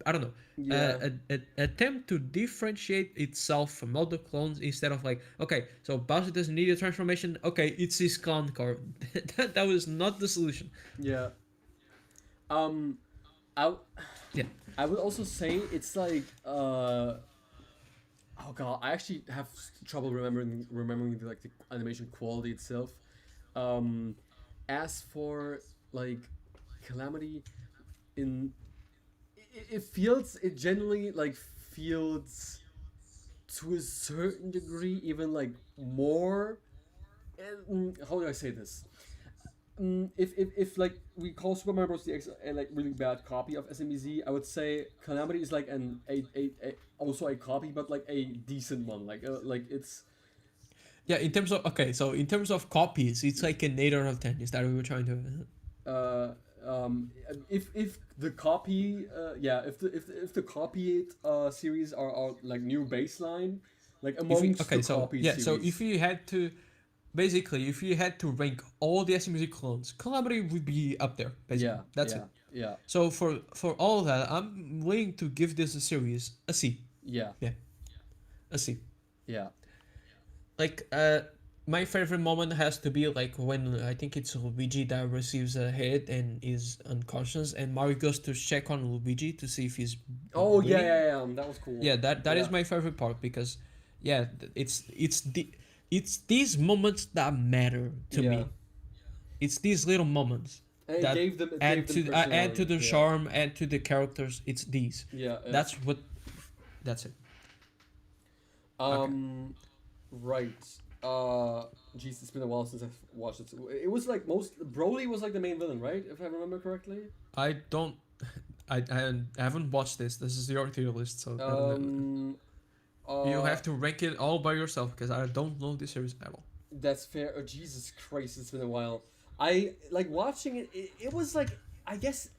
I don't know. Attempt to differentiate itself from all the clones, instead of like, okay, so Bowser doesn't need a transformation. Okay, it's his clown car. that was not the solution. I would also say it's like oh god, I actually have trouble remembering the animation quality itself. As for like Calamity, it generally like feels to a certain degree even like more. How do I say this? if like we call Super Mario Bros. DX a like really bad copy of SMBZ, I would say Calamity is like a also a copy, but like a decent one. Like it's Yeah, in terms of in terms of copies, it's like an 8 out of 10. Is that what we're trying to? uh if the copy if the copied series are like new baseline, like amongst the copy series. So if you had to, basically, if you had to rank all the SMBZ clones, Calamity would be up there. Basically. That's it. Yeah. So for all that, I'm willing to give this a series a C. Yeah. Yeah. A C. Yeah. Like my favorite moment has to be like when I think it's Luigi that receives a hit and is unconscious, and Mario goes to check on Luigi to see if he's Oh bleeding. yeah, that was cool. Yeah, that is my favorite part, because it's these moments that matter to me. It's these little moments And that gave them add to the personality. charm, add to the characters. It's these. Yeah. That's it. Right. Jeez, it's been a while since I've watched it. It was like Broly was like the main villain, right? If I remember correctly. I haven't watched this. This is your tier list, so you have to rank it all by yourself, because I don't know this series at all. That's fair. Oh, Jesus Christ, it's been a while. I like watching it. It was like, I guess,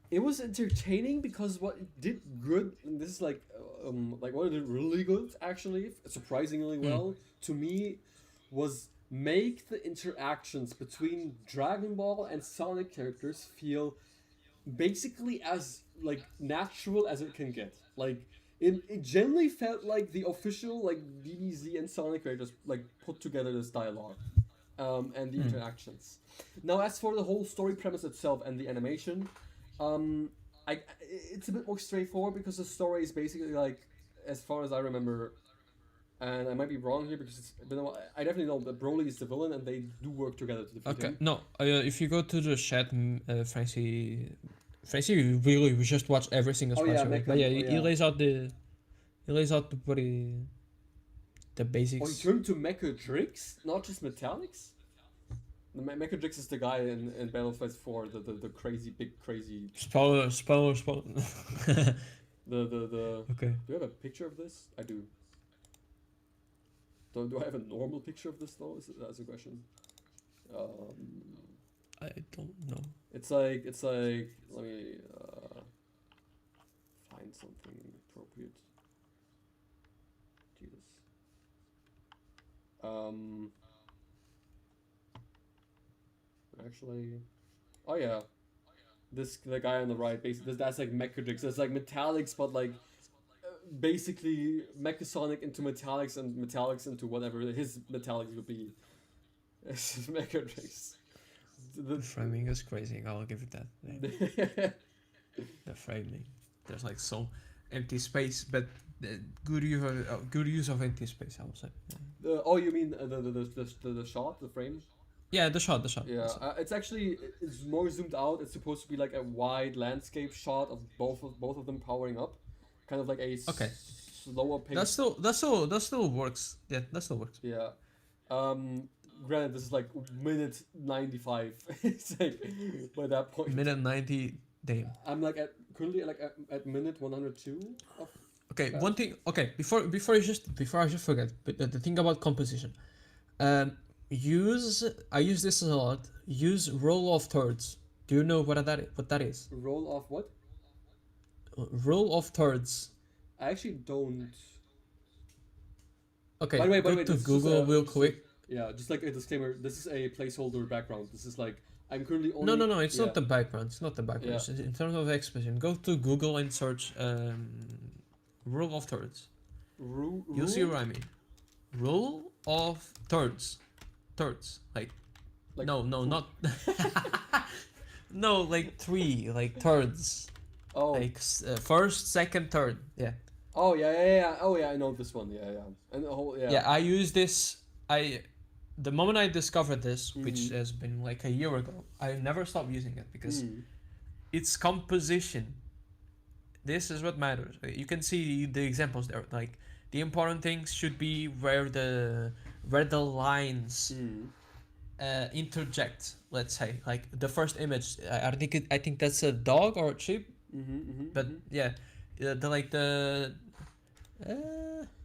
it was entertaining because what it did good, and this is like what it did really good actually, surprisingly well to me, was make the interactions between Dragon Ball and Sonic characters feel basically as like natural as it can get. Like it generally felt like the official like DBZ and Sonic characters like put together this dialogue, and the interactions. Now, as for the whole story premise itself and the animation, it's a bit more straightforward because the story is basically like, as far as I remember, and I might be wrong here because it's been a while, I definitely know that Broly is the villain and they do work together to defeat him. No, if you go to the chat, Francie really we just watch every single special. But he lays out the basics. Oh, he turned to Mechadrix, not just Metallics? The Mechadrix is the guy in Battlefield 4, the crazy, big, crazy... Spoiler. The Okay. Do you have a picture of this? I do. Do I have a normal picture of this though? That's a question. I don't know. It's like let me find something appropriate. Jesus. Actually, oh yeah, the guy on the right, basically that's like Mechadrix. That's like Metallics, but like basically Mechasonic into Metallics and Metallics into whatever his Metallics would be. It's Mechadrix. The framing is crazy. I'll give it that. The framing, there's like so empty space, but good use of empty space, I would say. Oh, you mean the shot, the frame? Yeah, the shot. Yeah, it's actually it's more zoomed out. It's supposed to be like a wide landscape shot of both of them powering up, kind of like a slower pace. That still works. Yeah, that still works. Yeah. Granted, this is like minute 95. It's like by that point. Minute 90. Damn. I'm like currently at minute 102 of. Okay, one thing. Okay, before I just forget, but the thing about composition, I use this a lot. Use roll of thirds. Do you know what that is? Roll off what? Roll of thirds. I actually don't. Okay. By the way, go to Google real quick. Yeah, just like a disclaimer. This is a placeholder background. This is like I'm currently only. No. It's not the background. It's not the background. Yeah. In terms of expression, go to Google and search rule of thirds. You'll see what I mean. Rule of thirds. Thirds. Like no, not. No, like three, like thirds. Oh. Like first, second, third. Yeah. Oh yeah. Oh yeah, I know this one. Yeah. And the whole Yeah, I use this. The moment I discovered this, which has been like a year ago, I never stopped using it because it's composition. This is what matters. You can see the examples there. Like The important things should be where the lines interject. Let's say like the first image. I think that's a dog or a sheep. But yeah, the like the.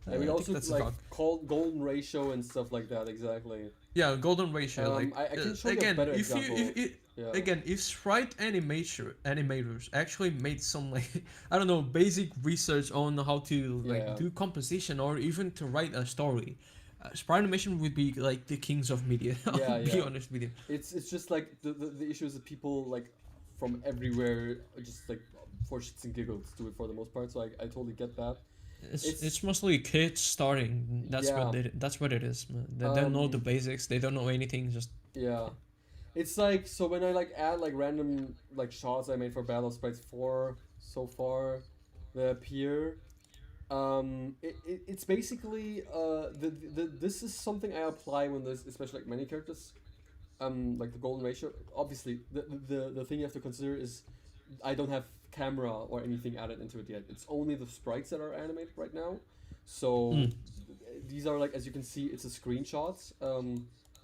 And we I also think that's a like dog. call golden ratio and stuff like that. Exactly. Yeah, golden ratio. I can show you a again, better if example. Yeah. again, if Sprite animators actually made some like I don't know basic research on how to like do composition or even to write a story, Sprite Animation would be like the kings of media. I'll be honest with you. It's just like the issue is that people like from everywhere just like for shits and giggles do it for the most part. So I totally get that. It's mostly kids starting. That's what it is. Man. They don't know the basics. They don't know anything. Just yeah. It's like so when I like add like random like shots I made for Battle of Sprites 4 so far that appear. It's basically this is something I apply when there's especially like many characters, like the golden ratio. Obviously, the thing you have to consider is I don't have camera or anything added into it yet. It's only the sprites that are animated right now. So these are like, as you can see, it's a screenshot,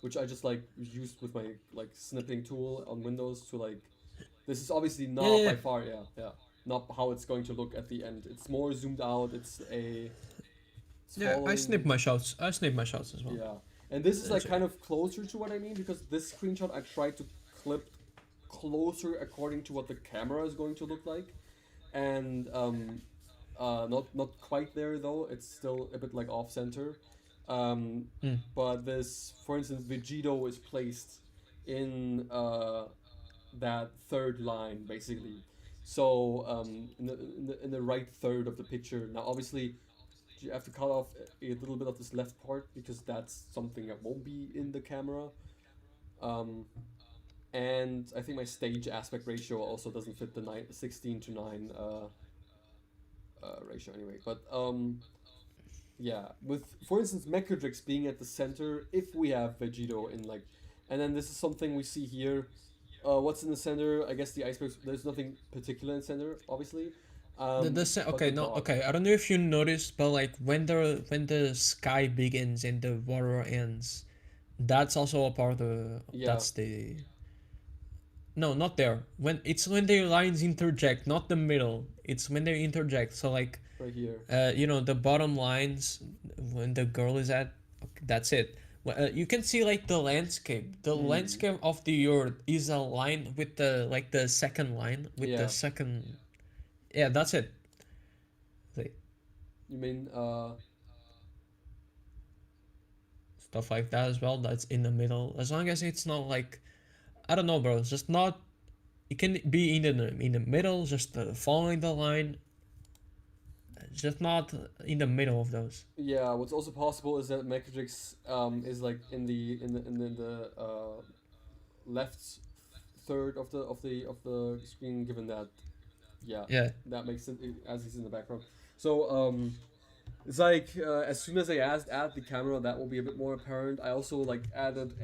which I just like used with my like snipping tool on Windows to like. This is obviously not by far, not how it's going to look at the end. It's more zoomed out. It's I snip my shots. I snip my shots as well. Yeah, and this is like kind of closer to what I mean because this screenshot I tried to clip closer according to what the camera is going to look like, and not quite there though. It's still a bit like off center. But this, for instance, Vegito is placed in that third line basically. So in the right third of the picture. Now obviously you have to cut off a little bit of this left part because that's something that won't be in the camera. And I think my stage aspect ratio also doesn't fit the 16 to 9 ratio anyway. But yeah, with for instance Mechadrix being at the center, if we have Vegito in like, and then this is something we see here. What's in the center? I guess the icebergs. There's nothing particular in the center, obviously. Okay. I don't know if you noticed, but like when the sky begins and the water ends, that's also a part of that's the. No, not there. When the lines interject, not the middle. It's when they interject. So like right here. The bottom lines when the girl is at. Okay, that's it. You can see like the landscape. The landscape of the earth is aligned with the second line with the second. Yeah, that's it. See. You mean stuff like that as well? That's in the middle. As long as it's not like, I don't know, bro. It's just not. It can be in the middle, just following the line. Just not in the middle of those. Yeah, what's also possible is that Mechadrix is like in the left third of the screen, given that that makes sense as he's in the background. So it's like as soon as I add the camera, that will be a bit more apparent. I also like added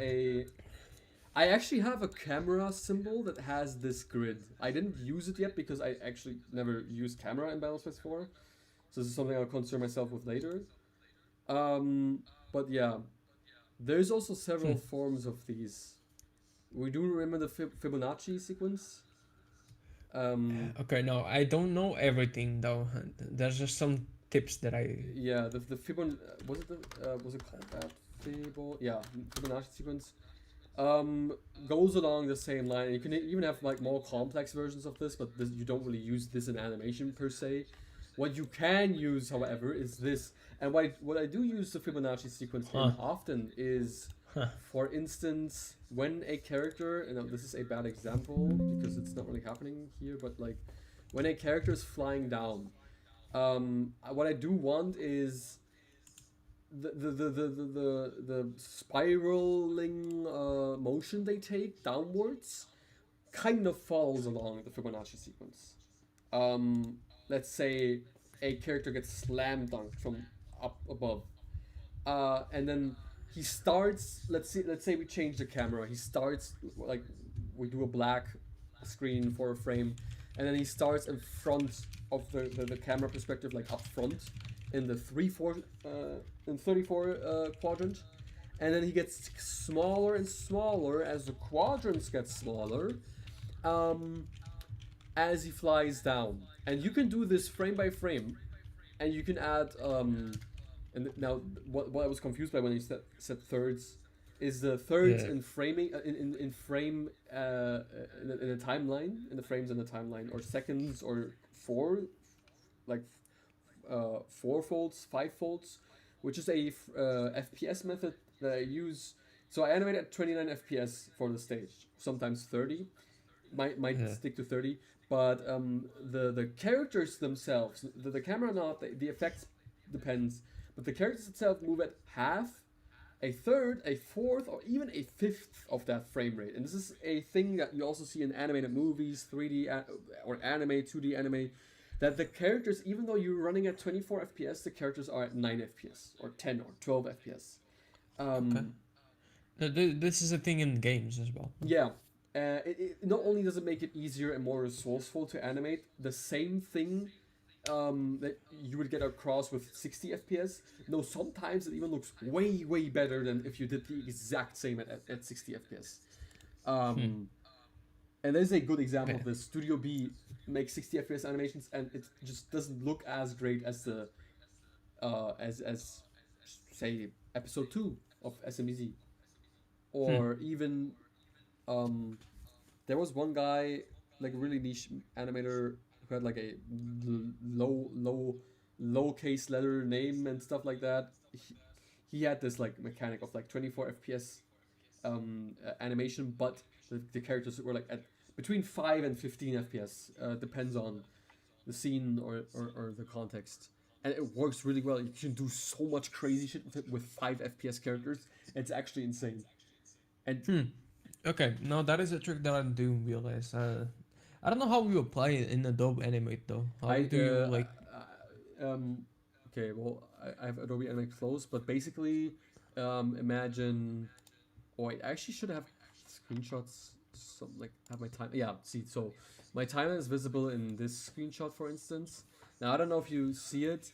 I actually have a camera symbol that has this grid. I didn't use it yet because I actually never used camera in Battlespace 4. So this is something I'll concern myself with later. But yeah, there's also several forms of these. We do remember the Fibonacci sequence. Okay, no, I don't know everything though. There's just some tips that I. Yeah, the Fibon was it called that Fibonacci sequence. Goes along the same line. You can even have like more complex versions of this, but you don't really use this in animation per se. What you can use, however, is this. And what I do use the Fibonacci sequence in often is, for instance, when a character, and this is a bad example because it's not really happening here, but like when a character is flying down, what I do want is the spiraling motion they take downwards kind of follows along the Fibonacci sequence. Let's say a character gets slam dunked from up above, and then he starts. Let's say we change the camera. He starts like we do a black screen for a frame, and then he starts in front of the camera perspective, like up front, in the 34 quadrant, and then he gets smaller and smaller as the quadrants get smaller, as he flies down. And you can do this frame by frame, and you can add and now what I was confused by when you said thirds is the thirds Yeah. in framing in frame in a timeline, in the frames in the timeline, or seconds, or four, like 4 folds, 5 folds, which is a FPS method that I use. So I animate at 29 FPS for the stage, sometimes 30, might Yeah. stick to 30. But the characters themselves, the camera not, the effects depends, but the characters itself move at half, a third, a fourth, or even a fifth of that frame rate. And this is a thing that you also see in animated movies, 3D or anime, 2D anime, that the characters, even though you're running at 24 FPS, the characters are at 9 FPS or 10 or 12 FPS. Okay. This is a thing in games as well. Yeah. It not only does it make it easier and more resourceful to animate, the same thing that you would get across with 60 FPS. No, sometimes it even looks way better than if you did the exact same at 60 FPS. And there's a good example of this. Studio B makes 60 FPS animations, and it just doesn't look as great as the as say episode 2 of SMBZ, or even there was one guy, like a really niche animator, who had like a low case letter name and stuff like that. He had this like mechanic of like 24 FPS animation, but the characters were like at between 5 and 15 FPS, depends on the scene or the context. And it works really well. You can do so much crazy shit with 5 FPS characters. It's actually insane. And Okay, no, that is a trick that I do realize. I don't know how you apply it in Adobe Animate though. How do you like? Okay, well, I have Adobe Animate closed, but basically, imagine. Oh, I actually should have screenshots. Some like have my time. Yeah, see, so my timeline is visible in this screenshot, for instance. Now I don't know if you see it.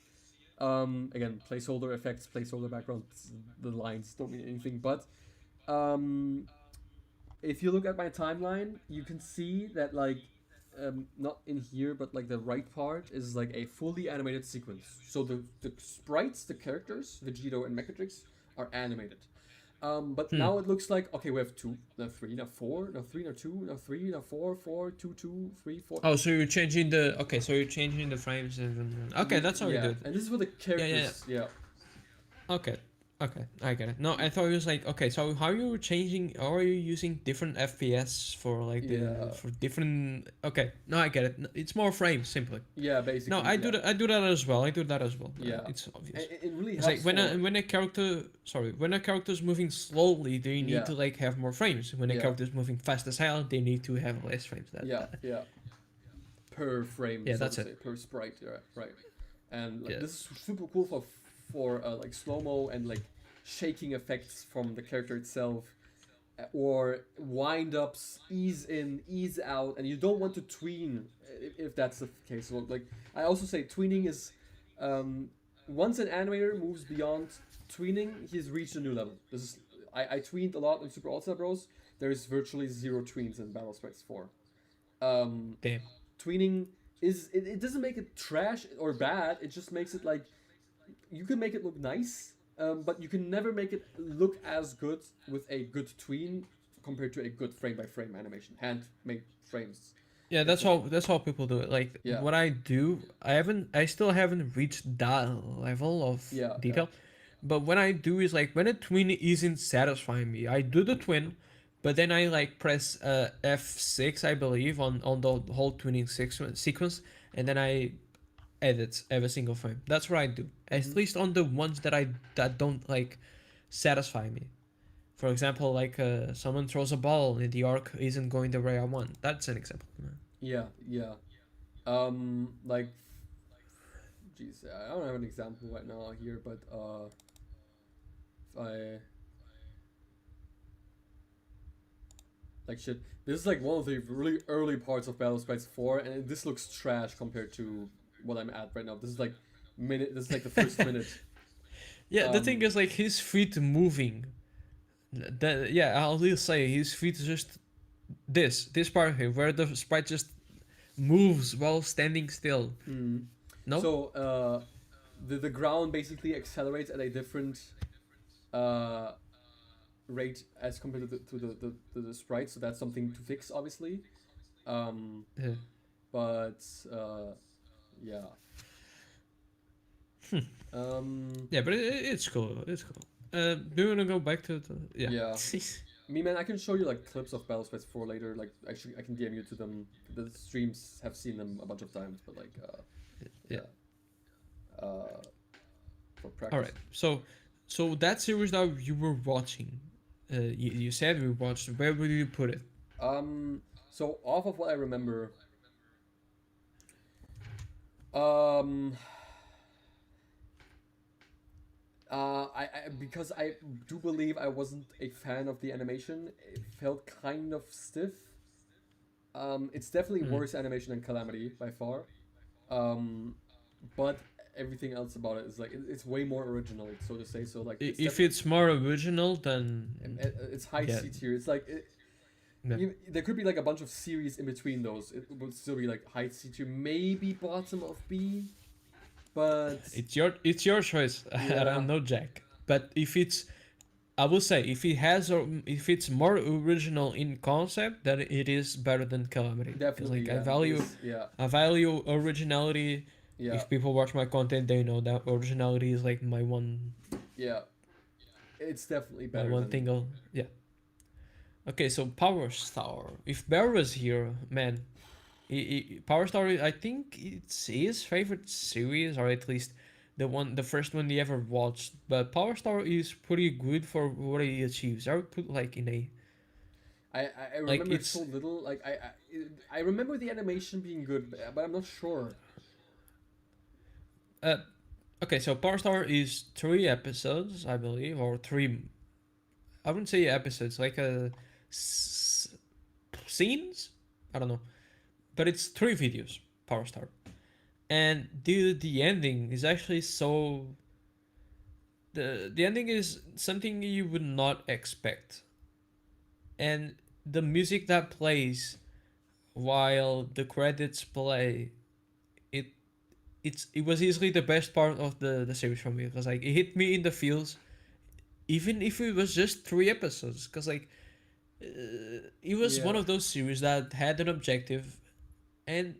Again, placeholder effects, placeholder background. The lines don't mean anything, but if you look at my timeline, you can see that like not in here, but like the right part is like a fully animated sequence. So the sprites, the characters, Vegito and Mechatrix, are animated. But now it looks like, okay, we have 2, now 3, now 4, now 3, now 2, now 3, now 4, 4, 2, 2, 3, 4. Oh, so you're changing the so you're changing the frames and okay, that's how you do it. And this is what the characters. Yeah. Okay, I get it. No, I thought it was like, okay, so how are you changing? How are you using different FPS for like for different? Okay, no, I get it. It's more frames, simply. Yeah, basically. No, I do that. I do that as well. Yeah, it's obvious. It really It's helps. like when a character is moving slowly, they need to like have more frames. When a character is moving fast as hell, they need to have less frames. Yeah. Per frame. Yeah, so that's to it. say, per sprite. Right. And like, this is super cool for like slow-mo and like shaking effects from the character itself, or wind-ups, ease in, ease out, and you don't want to tween if that's the case. So like I also say tweening is once an animator moves beyond tweening, he's reached a new level. This is I tweened a lot in Super All-Star Bros. There is virtually 0 tweens in Battle Sprites 4. Damn. Tweening it doesn't make it trash or bad, it just makes it like you can make it look nice, but you can never make it look as good with a good tween compared to a good frame by frame animation, handmade frames. Yeah, that's how people do it. Like what I do, I still haven't reached that level of detail. But what I do is like when a twin isn't satisfying me, I do the twin, but then I like press F6, I believe, on the whole twinning sequence, and then I edit every single frame. That's what I do. At least on the ones that don't like satisfy me. For example, like someone throws a ball and the arc isn't going the way I want. That's an example. Yeah. Like, geez, I don't have an example right now here, but if I like shit, this is like one of the really early parts of Battle Sprites 4, and this looks trash compared to what I'm at right now. This is like minute. This is like the first minute. Yeah, the thing is like his feet moving. I'll just say his feet just this part here where the sprite just moves while standing still. No. So the ground basically accelerates at a different rate as compared to the sprite. So that's something to fix, obviously. Yeah. But yeah. Yeah, but it's cool. It's cool. Do you wanna go back to the Yeah. Me, man, I can show you like clips of Battle Sprite 4 later. Like, actually, I can DM you to them. The streams have seen them a bunch of times, but like, yeah. For practice. All right. So that series that you were watching, you said we watched. Where would you put it? So off of what I remember, I because I do believe I wasn't a fan of the animation. It felt kind of stiff. It's definitely worse animation than Calamity by far. But everything else about it is like it's way more original, so to say. So like, If it's more original, then it's high C tier. It's like there could be like a bunch of series in between those. It would still be like high C tier, maybe bottom of B. But it's your choice. I don't know, Jack. But if it's, I will say, if it's more original in concept, then it is better than Calamity. Definitely, like I value originality. Yeah. If people watch my content, they know that originality is like my one. Yeah. It's definitely better. My one thing. Yeah. Okay, so Power Star. If Bear was here, man. Power Star, I think it's his favorite series, or at least the first one he ever watched. But Power Star is pretty good for what he achieves. I would put like in a. I remember like so little. Like I remember the animation being good, but I'm not sure. Okay, so Power Star is 3 episodes, I believe, or 3. I wouldn't say episodes, like scenes. I don't know. But it's 3 videos, Power Star. And the ending is actually so... The ending is something you would not expect. And the music that plays while the credits play, it was easily the best part of the series for me. Because like, it hit me in the feels, even if it was just 3 episodes. Because like, it was one of those series that had an objective and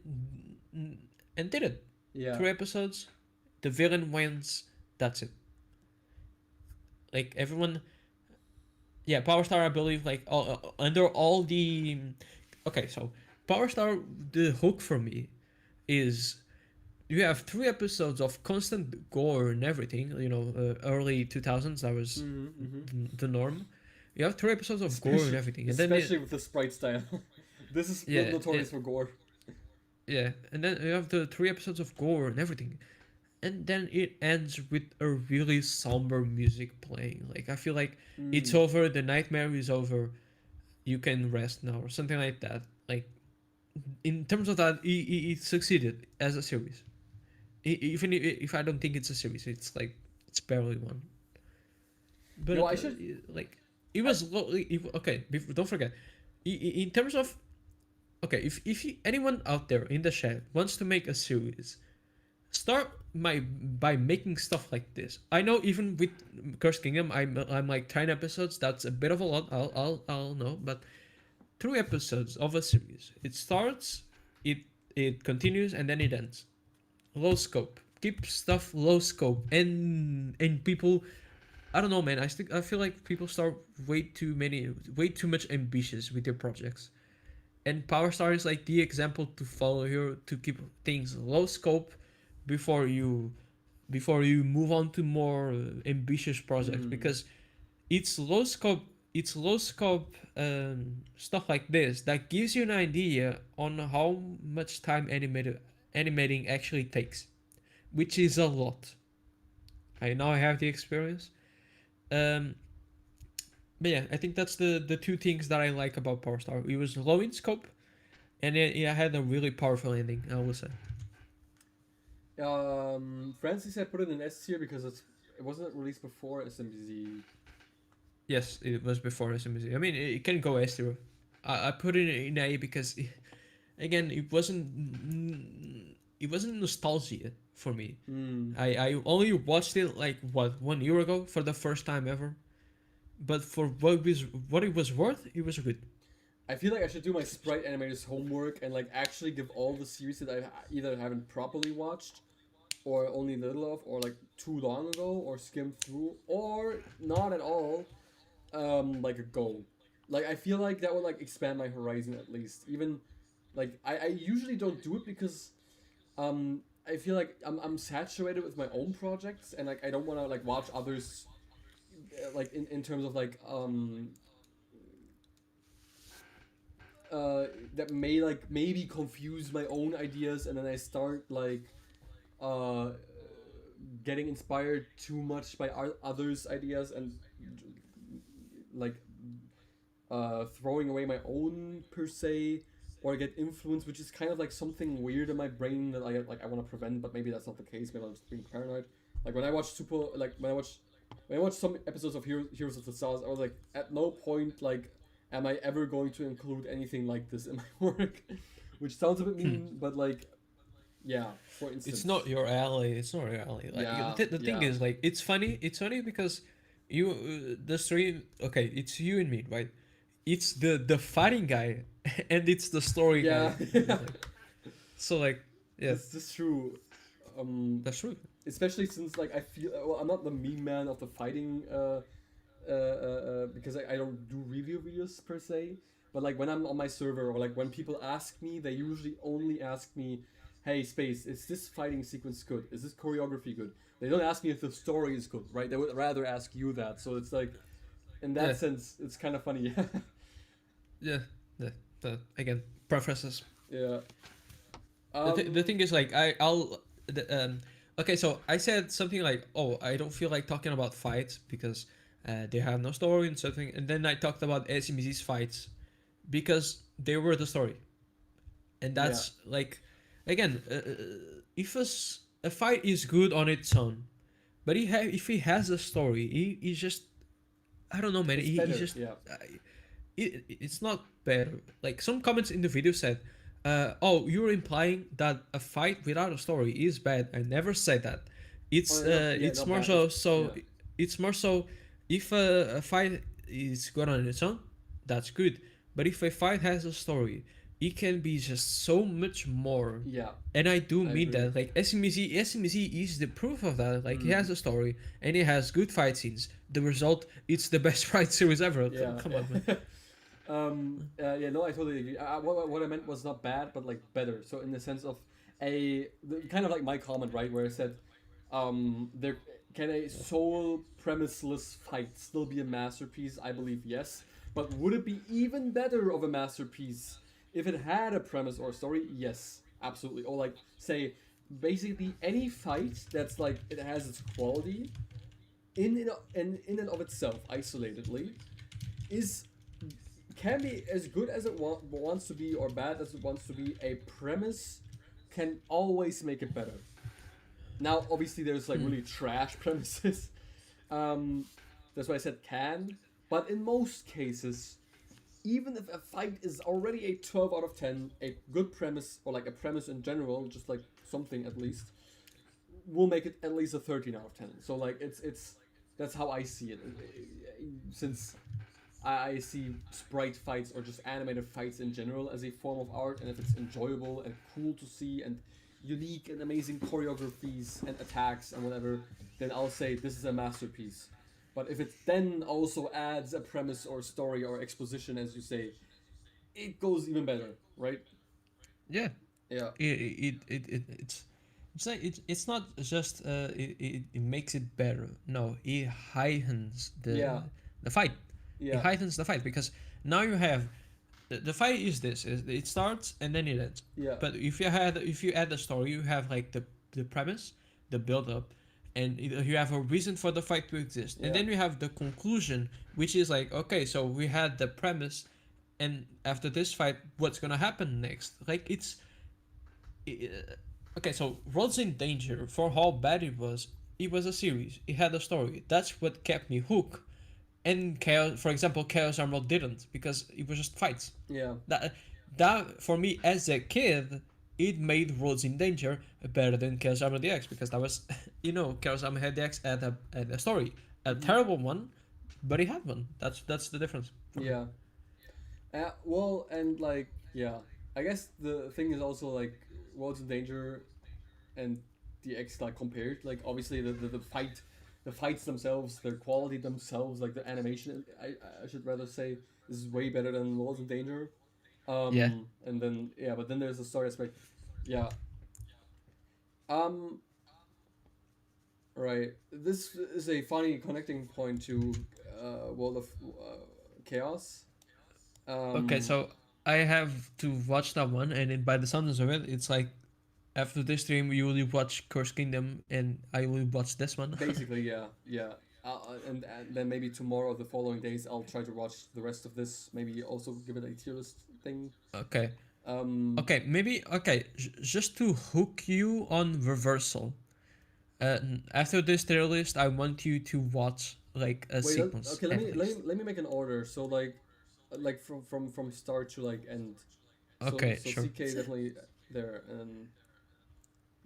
did it. 3 episodes, the villain wins, that's it. Like everyone, Power Star, I believe, like under all the, okay, so Power Star, the hook for me is you have 3 episodes of constant gore and everything. You know, early 2000s, that was the norm. You have 3 episodes of gore and everything, and especially with the sprite style. This is notorious for gore. Yeah, and then you have the 3 episodes of gore and everything. And then it ends with a really somber music playing. Like, I feel like it's over, the nightmare is over, you can rest now, or something like that. Like, in terms of that, it succeeded as a series. Even if I don't think it's a series, it's like, it's barely one. But, I should... like, it was... okay, don't forget. In terms of... Okay, if anyone out there in the chat wants to make a series, start by making stuff like this. I know even with Cursed Kingdom, I'm like 10 episodes. That's a bit of a lot. I'll know, but 3 episodes of a series. It starts, it continues, and then it ends. Low scope. Keep stuff low scope, and people. I don't know, man. I feel like people start way too much ambitious with their projects. And Power Star is like the example to follow here, to keep things low scope before you move on to more ambitious projects, because it's low scope stuff like this that gives you an idea on how much time animating actually takes, which is a lot. I now have the experience. But yeah, I think that's the 2 things that I like about Power Star. It was low in scope, and it had a really powerful ending, I would say. Francis said put it in S tier because it wasn't released before SMBZ. Yes, it was before SMBZ. I mean, it can go S tier. I put it in A because, again, it wasn't nostalgia for me. I only watched it like 1 year ago for the first time ever, but for what it was worth, it was good. I feel like I should do my Sprite Animators homework and like actually give all the series that I either haven't properly watched, or only little of, or like too long ago, or skimmed through, or not at all, like a go. Like I feel like that would like expand my horizon at least. Even like I usually don't do it because I feel like I'm saturated with my own projects, and like I don't want to like watch others like in terms of like that may like maybe confuse my own ideas, and then I start like uh getting inspired too much by others' ideas, and like throwing away my own per se, or get influenced, which is kind of like something weird in my brain that I want to prevent, but maybe that's not the case. Maybe I'm just being paranoid. Like when I watch when I watch some episodes of Heroes of the Stars, I was like, at no point like am I ever going to include anything like this in my work, which sounds a bit mean, but like, yeah. For instance, It's not your alley. It's not your alley. Like Yeah, the thing yeah. is, like, it's funny. It's funny because you the stream. Okay, it's you and me, right? It's the fighting guy, and it's the story Yeah, guy. So like, yeah, This true. that's true. Especially since like I feel well, I'm not the meme man of the fighting because I don't do review videos per se, but like when I'm on my server, or like when people ask me, they usually only ask me, hey Space, is this fighting sequence good, is this choreography good? They don't ask me if the story is good, right? They would rather ask you that. So it's like in that Yeah. sense it's kind of funny. Yeah, again, preferences. Yeah. The thing is, like, okay, so I said something like, oh, I don't feel like talking about fights because they have no story and something, and then I talked about SMBZ's fights because they were the story, and that's like, again, if a fight is good on its own, but if he has a story, he's just, I don't know, man, It's he's better, just, yeah. it's not better. Like some comments in the video said, oh, you're implying that a fight without a story is bad. I never said that. It's it's not more bad. Yeah. it's more so if a fight is good on its own, that's good. But if a fight has a story, it can be just so much more. Yeah. And I do I mean agree. that. Like SMBZ is the proof of that. Like it has a story and it has good fight scenes. The result, it's the best fight series ever. Yeah. Come on, man. No, I totally agree. What I meant was not bad, but like better. So in the sense of kind of like my comment, right, where I said, there can a sole premiseless fight still be a masterpiece? I believe yes, but would it be even better of a masterpiece if it had a premise or a story? Yes, absolutely. Or like say, basically any fight that's like it has its quality in and of itself, isolatedly, can be as good as it wants to be, or bad as it wants to be. A premise can always make it better. Now, obviously, there's like really trash premises. That's why I said can. But in most cases, even if a fight is already a 12 out of 10, a good premise, or like a premise in general, just like something at least, will make it at least a 13 out of 10. So like it's that's how I see it. Since I see sprite fights or just animated fights in general as a form of art, and if it's enjoyable and cool to see and unique and amazing choreographies and attacks and whatever, then I'll say this is a masterpiece. But if it then also adds a premise or story or exposition, as you say, it goes even better, right? Yeah. Yeah. It's like it's not just it makes it better. No, it heightens the fight. Yeah. It heightens the fight because now you have the fight is this. It starts and then it ends. Yeah. But if you add the story, you have like the premise, the build up, and you have a reason for the fight to exist. And then you have the conclusion, which is like, okay, so we had the premise, and after this fight, what's gonna happen next? Like okay, so Worlds in Danger, for how bad it was a series. It had a story. That's what kept me hooked. And Chaos, for example, Chaos Emerald didn't because it was just fights. Yeah. That for me as a kid, it made Worlds in Danger better than Chaos Emerald DX because that was, Chaos Emerald DX had a story, a terrible one, but it had one. That's the difference. Yeah. Well, and like, yeah, I guess the thing is also like Worlds in Danger and DX like compared. Like obviously the fights themselves, their quality themselves, like the animation. I should rather say is way better than Worlds in Danger. Yeah. And then yeah, but then there's the story aspect. Yeah. Um. Right. This is a funny connecting point to World of Chaos. Okay, so I have to watch that one, and by the sounds of it, it's like after this stream you will watch Curse Kingdom, and I will watch this one. Basically, yeah, yeah. And then maybe tomorrow or the following days I'll try to watch the rest of this. Maybe also give it a tier list thing. Okay. Okay, maybe just to hook you on Reversal. After this tier list, I want you to watch like a Wait, sequence. okay. Let me make an order. So like from start to like end. So, Okay, so sure. CK definitely there, and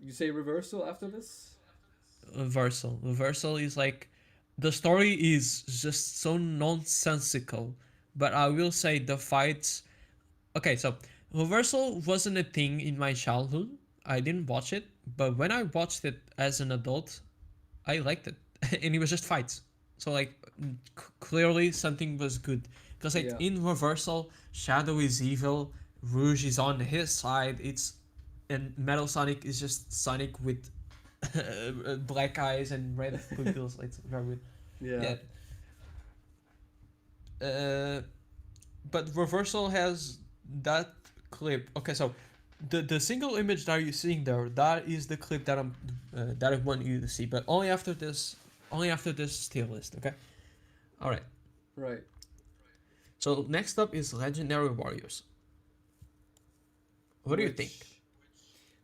you say reversal after this. Reversal. Reversal is like the story is just so nonsensical, but I will say the fights. Okay, so Reversal wasn't a thing in my childhood. I didn't watch it, but when I watched it as an adult, I liked it, and it was just fights. So like clearly something was good because like Yeah. in Reversal, Shadow is evil, Rouge is on his side. And Metal Sonic is just Sonic with black eyes and red pupils. It's very weird. Yeah. Yeah. But Reversal has that clip. Okay, so the single image that you're seeing there, that is the clip that I want you to see, but only after this tier list. Okay. All right. Right. So next up is Legendary Warriors. What do you think?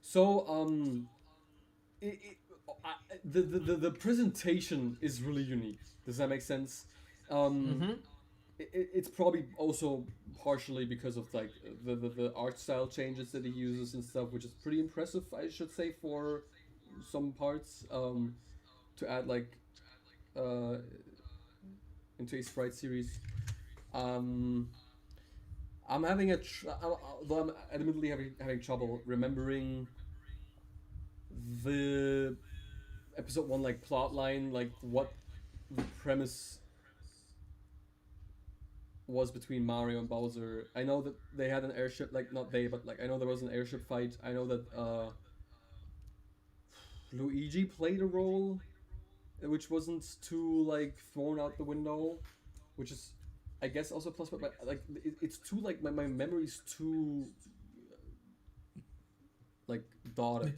So the presentation is really unique. Does that make sense? It's probably also partially because of like the art style changes that he uses and stuff, which is pretty impressive, I should say, for some parts. To add like into a sprite series. I'm having though I'm admittedly having trouble remembering the episode 1 like plot line, like what the premise was between Mario and Bowser. I know that they had an airship, like not they, but like I know there was an airship fight. I know that Luigi played a role, which wasn't too like thrown out the window, which is I guess also plus, but like it's too like my memory's too like dotted.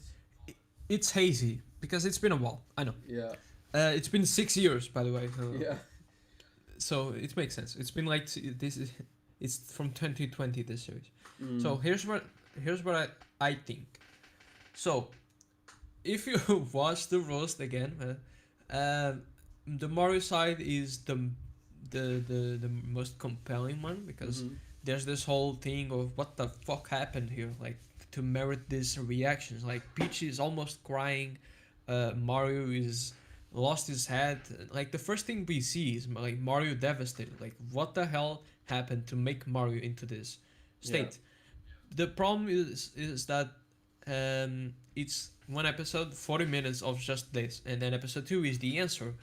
It's hazy because it's been a while. I know. Yeah. It's been 6 years, by the way. So, Yeah. so it makes sense. It's been like it's from 2020 this series. So here's what I think. So if you watch the roast again, the Mario side is the most compelling one because there's this whole thing of what the fuck happened here, like to merit these reactions. Like Peach is almost crying, Mario is lost his head. Like the first thing we see is like Mario devastated. Like what the hell happened to make Mario into this state? Yeah. The problem is that it's one episode, 40 minutes of just this, and then episode 2 is the answer.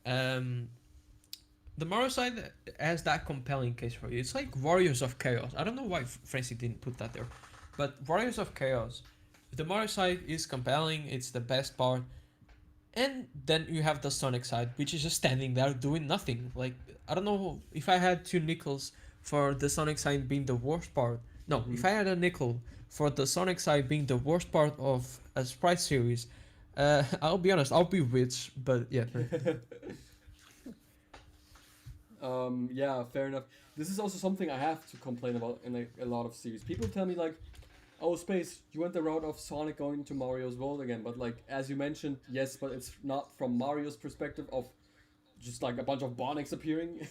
The Mario side has that compelling case for you. It's like Warriors of Chaos. I don't know why Francie didn't put that there, but Warriors of Chaos, the Mario side is compelling. It's the best part, and then you have the Sonic side, which is just standing there doing nothing. Like I don't know if I had 2 nickels for the Sonic side being the worst part. No, if I had a nickel for the Sonic side being the worst part of a Sprite series, I'll be honest, I'll be rich. But yeah. Yeah, fair enough. This is also something I have to complain about in a lot of series. People tell me like, Oh, Space, you went the route of Sonic going to Mario's world again, but like as you mentioned, yes, but it's not from Mario's perspective of just like a bunch of Bonics appearing.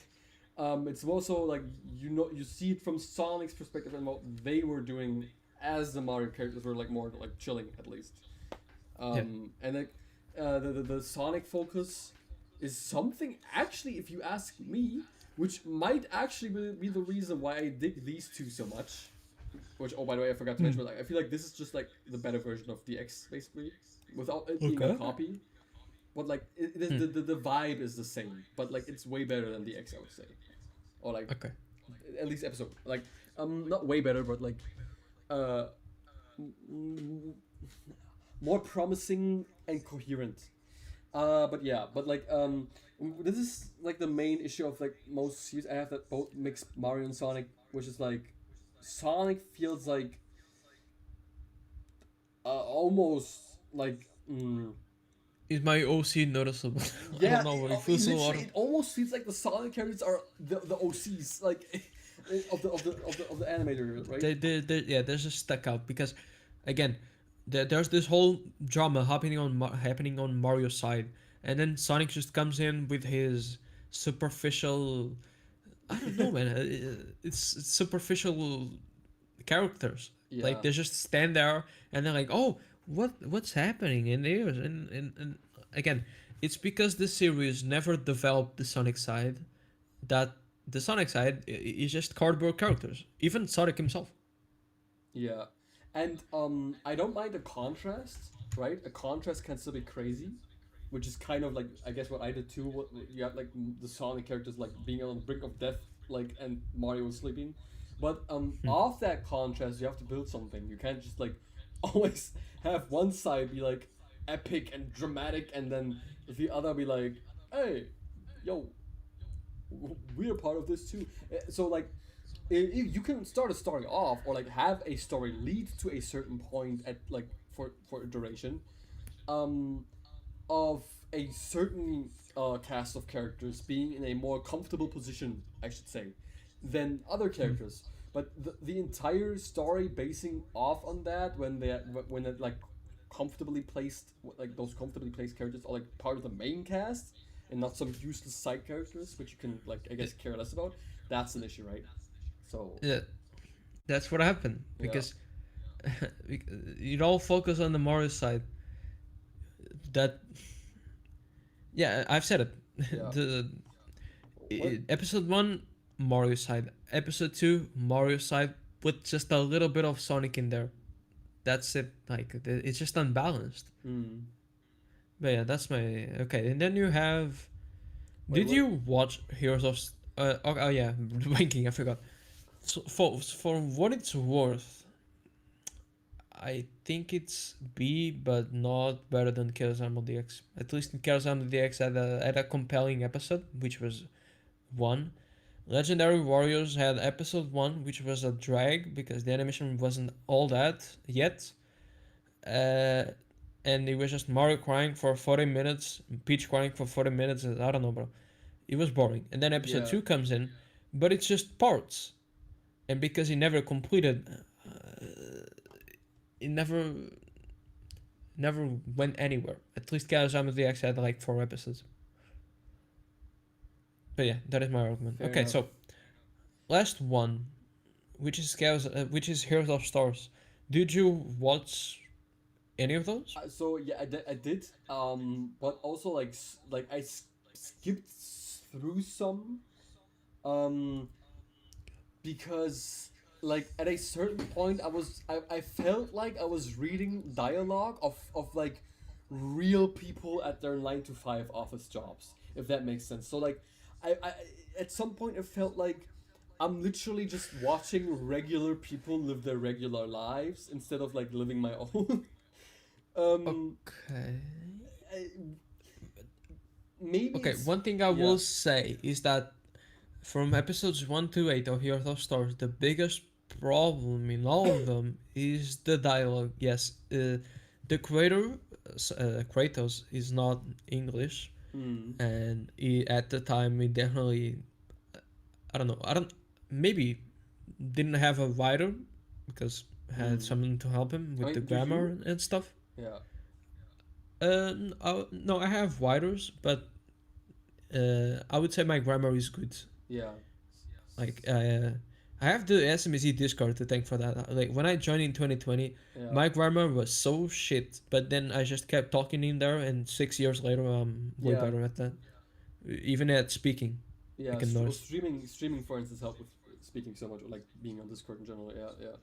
It's more so like you see it from Sonic's perspective and what they were doing as the Mario characters were like more like chilling at least. And like the Sonic focus is something actually, if you ask me, which might actually be the reason why I dig these two so much. Which, oh, by the way, I forgot to mention, but like, I feel like this is just like the better version of DX, basically, without it being a copy. But like, the vibe is the same, but like, it's way better than DX, I would say, or like, at least episode, like, not way better, but like, more promising and coherent. But yeah, but like, this is like the main issue of like most series I have that both mix Mario and Sonic, which is like, Sonic feels like almost like Is my OC noticeable? yeah, I don't know, it feels so out it almost feels like the Sonic characters are the OCs like of the animator, right? They're just stuck out because again, there's this whole drama happening on Mario's side, and then Sonic just comes in with his superficial, I don't know, man. It's superficial characters. Yeah. Like they just stand there and they're like, "Oh, what's happening in there?" And again, it's because the series never developed the Sonic side. That the Sonic side is just cardboard characters. Even Sonic himself. Yeah, and I don't mind a contrast, right? A contrast can still be crazy, which is kind of like, I guess, what I did too. What you have like the Sonic characters like being on the brink of death, like, and Mario was sleeping, but off that contrast you have to build something. You can't just like always have one side be like epic and dramatic, and then the other be like, hey, yo, we're part of this too. So like, you can start a story off, or like have a story lead to a certain point at like for a duration, of a certain cast of characters being in a more comfortable position, I should say, than other characters. But the entire story basing off on that, when it like comfortably placed, like those comfortably placed characters are like part of the main cast and not some useless side characters which you can like, I guess, care less about, that's an issue, right? So Yeah, that's what happened because it all focus on the Mario side. That, yeah, I've said it. Yeah. Episode 1 Mario side, episode 2 Mario side with just a little bit of Sonic in there. That's it. Like it's just unbalanced. But yeah, that's my okay. And then you have. Did you watch Heroes of? Oh yeah, ranking. I forgot. So for what it's worth, I think it's B, but not better than Chaos Emerald DX. At least in Chaos Emerald DX had a compelling episode, which was 1. Legendary Warriors had episode 1, which was a drag because the animation wasn't all that yet. And it was just Mario crying for 40 minutes, Peach crying for 40 minutes. I don't know, bro. It was boring. And then episode 2 comes in, but it's just parts. And because he never completed, it never went anywhere. At least Chaos Emerald DX had like 4 episodes. But yeah, that is my argument. Fair okay, enough. so last one, which is Heroes of Stars. Did you watch any of those? So yeah, I did. But also like I skipped through some, because like at a certain point I felt like I was reading dialogue of like real people at their 9 to 5 office jobs, if that makes sense. So like I at some point it felt like I'm literally just watching regular people live their regular lives instead of like living my own. Okay. Maybe. Okay, one thing I will say is that from episodes 1 to 8 of Heroes of Stars, the biggest problem in all of them is the dialogue. Yes, the creator, Kratos, is not English, and at the time he definitely, maybe didn't have a writer, because had someone to help him with I mean, the do grammar you? and stuff. Yeah. No, I have writers, but I would say my grammar is good. Yeah. Like I have the SMBZ Discord to thank for that. Like when I joined in 2020, Yeah. my grammar was so shit, but then I just kept talking in there, and 6 years later, I'm way Yeah. better at that. Even at speaking, I Yeah. can notice. Streaming, for instance, help with speaking so much, or like being on Discord in general. Yeah.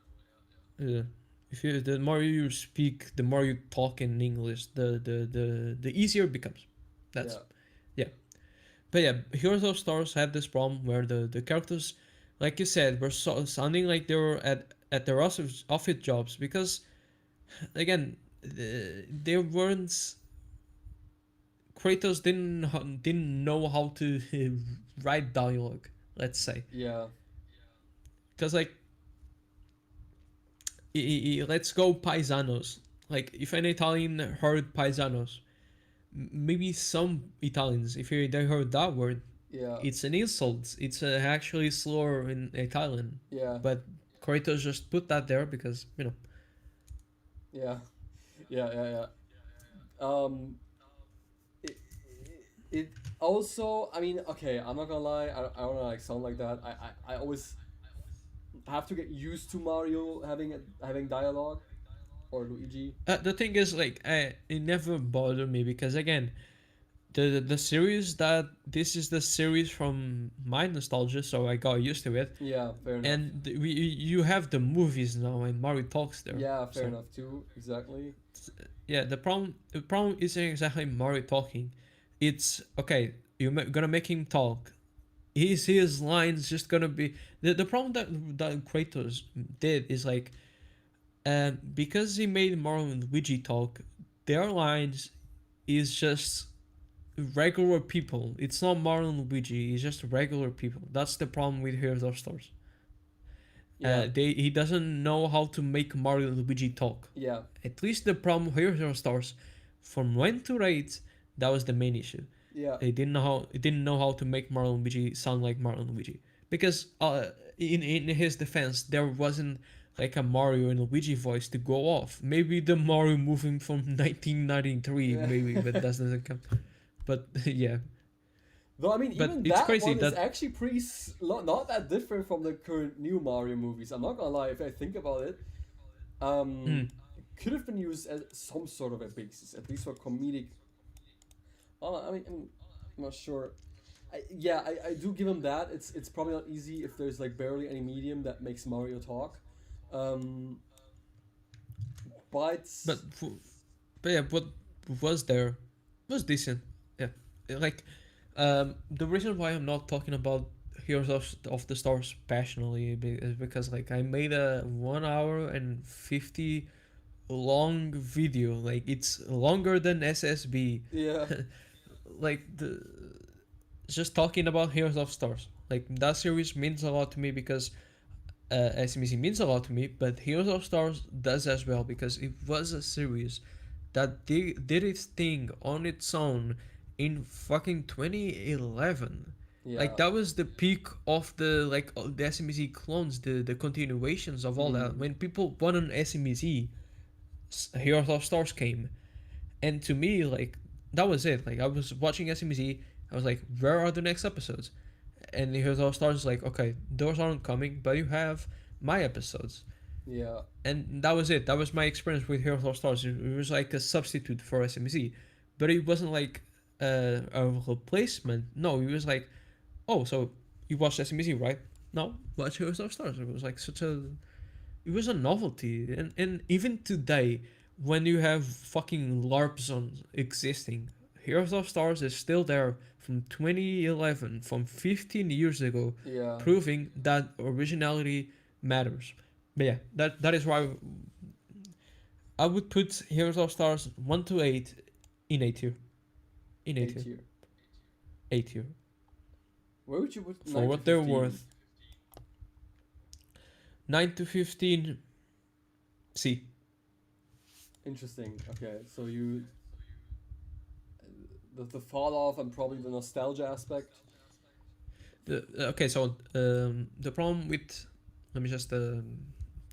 Yeah. If you the more you speak, the more you talk in English, the easier it becomes. That's Yeah. But yeah, Heroes of Stars had this problem where the characters, like you said, were sounding like they were at their office jobs because, again, they weren't. Kratos didn't know how to write dialogue. Let's say, Yeah. because like, let's go paisanos. Like if an Italian heard paisanos, maybe some Italians, if they heard that word, Yeah. it's an insult. It's actually slur in Italian. Yeah. But Kratos just put that there because, Yeah. Yeah. Yeah. Yeah. Um. It, it also. I mean, okay. I'm not gonna lie. I don't wanna like sound like that. I always have to get used to Mario having dialogue, or Luigi. the thing is, like, it never bothered me because, again, the series that this is the series from my nostalgia, so I got used to it. Yeah. Fair enough. And you have the movies now, and Mario talks there. Yeah. Fair so, enough too. Exactly. Yeah, the problem isn't exactly Mario talking. It's okay. You're gonna make him talk. Is his lines just gonna be the problem that Kratos did is like, because he made Mario and Luigi talk, their lines is just regular people. It's not Mario and Luigi. It's just regular people. That's the problem with Heroes of Stars. Yeah. He doesn't know how to make Mario and Luigi talk. Yeah. At least the problem with Heroes of Stars, from 1 to 8, that was the main issue. Yeah. They didn't know how to make Mario and Luigi sound like Mario and Luigi because in his defense there wasn't like a Mario and Luigi voice to go off. Maybe the Mario movie from 1993 Yeah. maybe, but that doesn't come. But yeah, Though I mean, But even it's that crazy one is that- actually pretty not that different from the current new Mario movies. I'm not gonna lie, if I think about it, it could have been used as some sort of a basis, at least for comedic. Oh, I mean, I'm not sure. I do give him that. It's probably not easy if there's like barely any medium that makes Mario talk. But but yeah, what was there was decent. Yeah, like the reason why I'm not talking about Heroes of the Stars passionately is because like I made a 1 hour and 50 long video. Like it's longer than SSB. yeah, Like just talking about Heroes of Stars. Like that series means a lot to me because SMBZ means a lot to me, but Heroes of Stars does as well because it was a series that did its thing on its own in fucking 2011. yeah, Like that was the peak of the SMBZ clones, the continuations of all that. When people won on SMBZ, Heroes of Stars came, and to me like that was it. Like I was watching SMBZ, I was like, where are the next episodes? And Heroes of Stars is like, okay, those aren't coming, but you have my episodes. yeah, And that was it. That was my experience with Heroes of Stars. It was like a substitute for SMBZ, but it wasn't like a replacement. No, it was like, oh, so you watched SMBZ, right? No, watch Heroes of Stars. It was like it was a novelty. And even today, when you have fucking LARP zones existing, Heroes of Stars is still there from 2011, from 15 years ago, yeah. proving that originality matters. But yeah, that is why I would put Heroes of Stars 1 to 8 in A tier. In A tier. A tier. Where would you put For 9 what to they're 15? worth. 9 to 15 C. Interesting. Okay, so you the fall off and probably the nostalgia aspect. Okay, so the problem with, let me just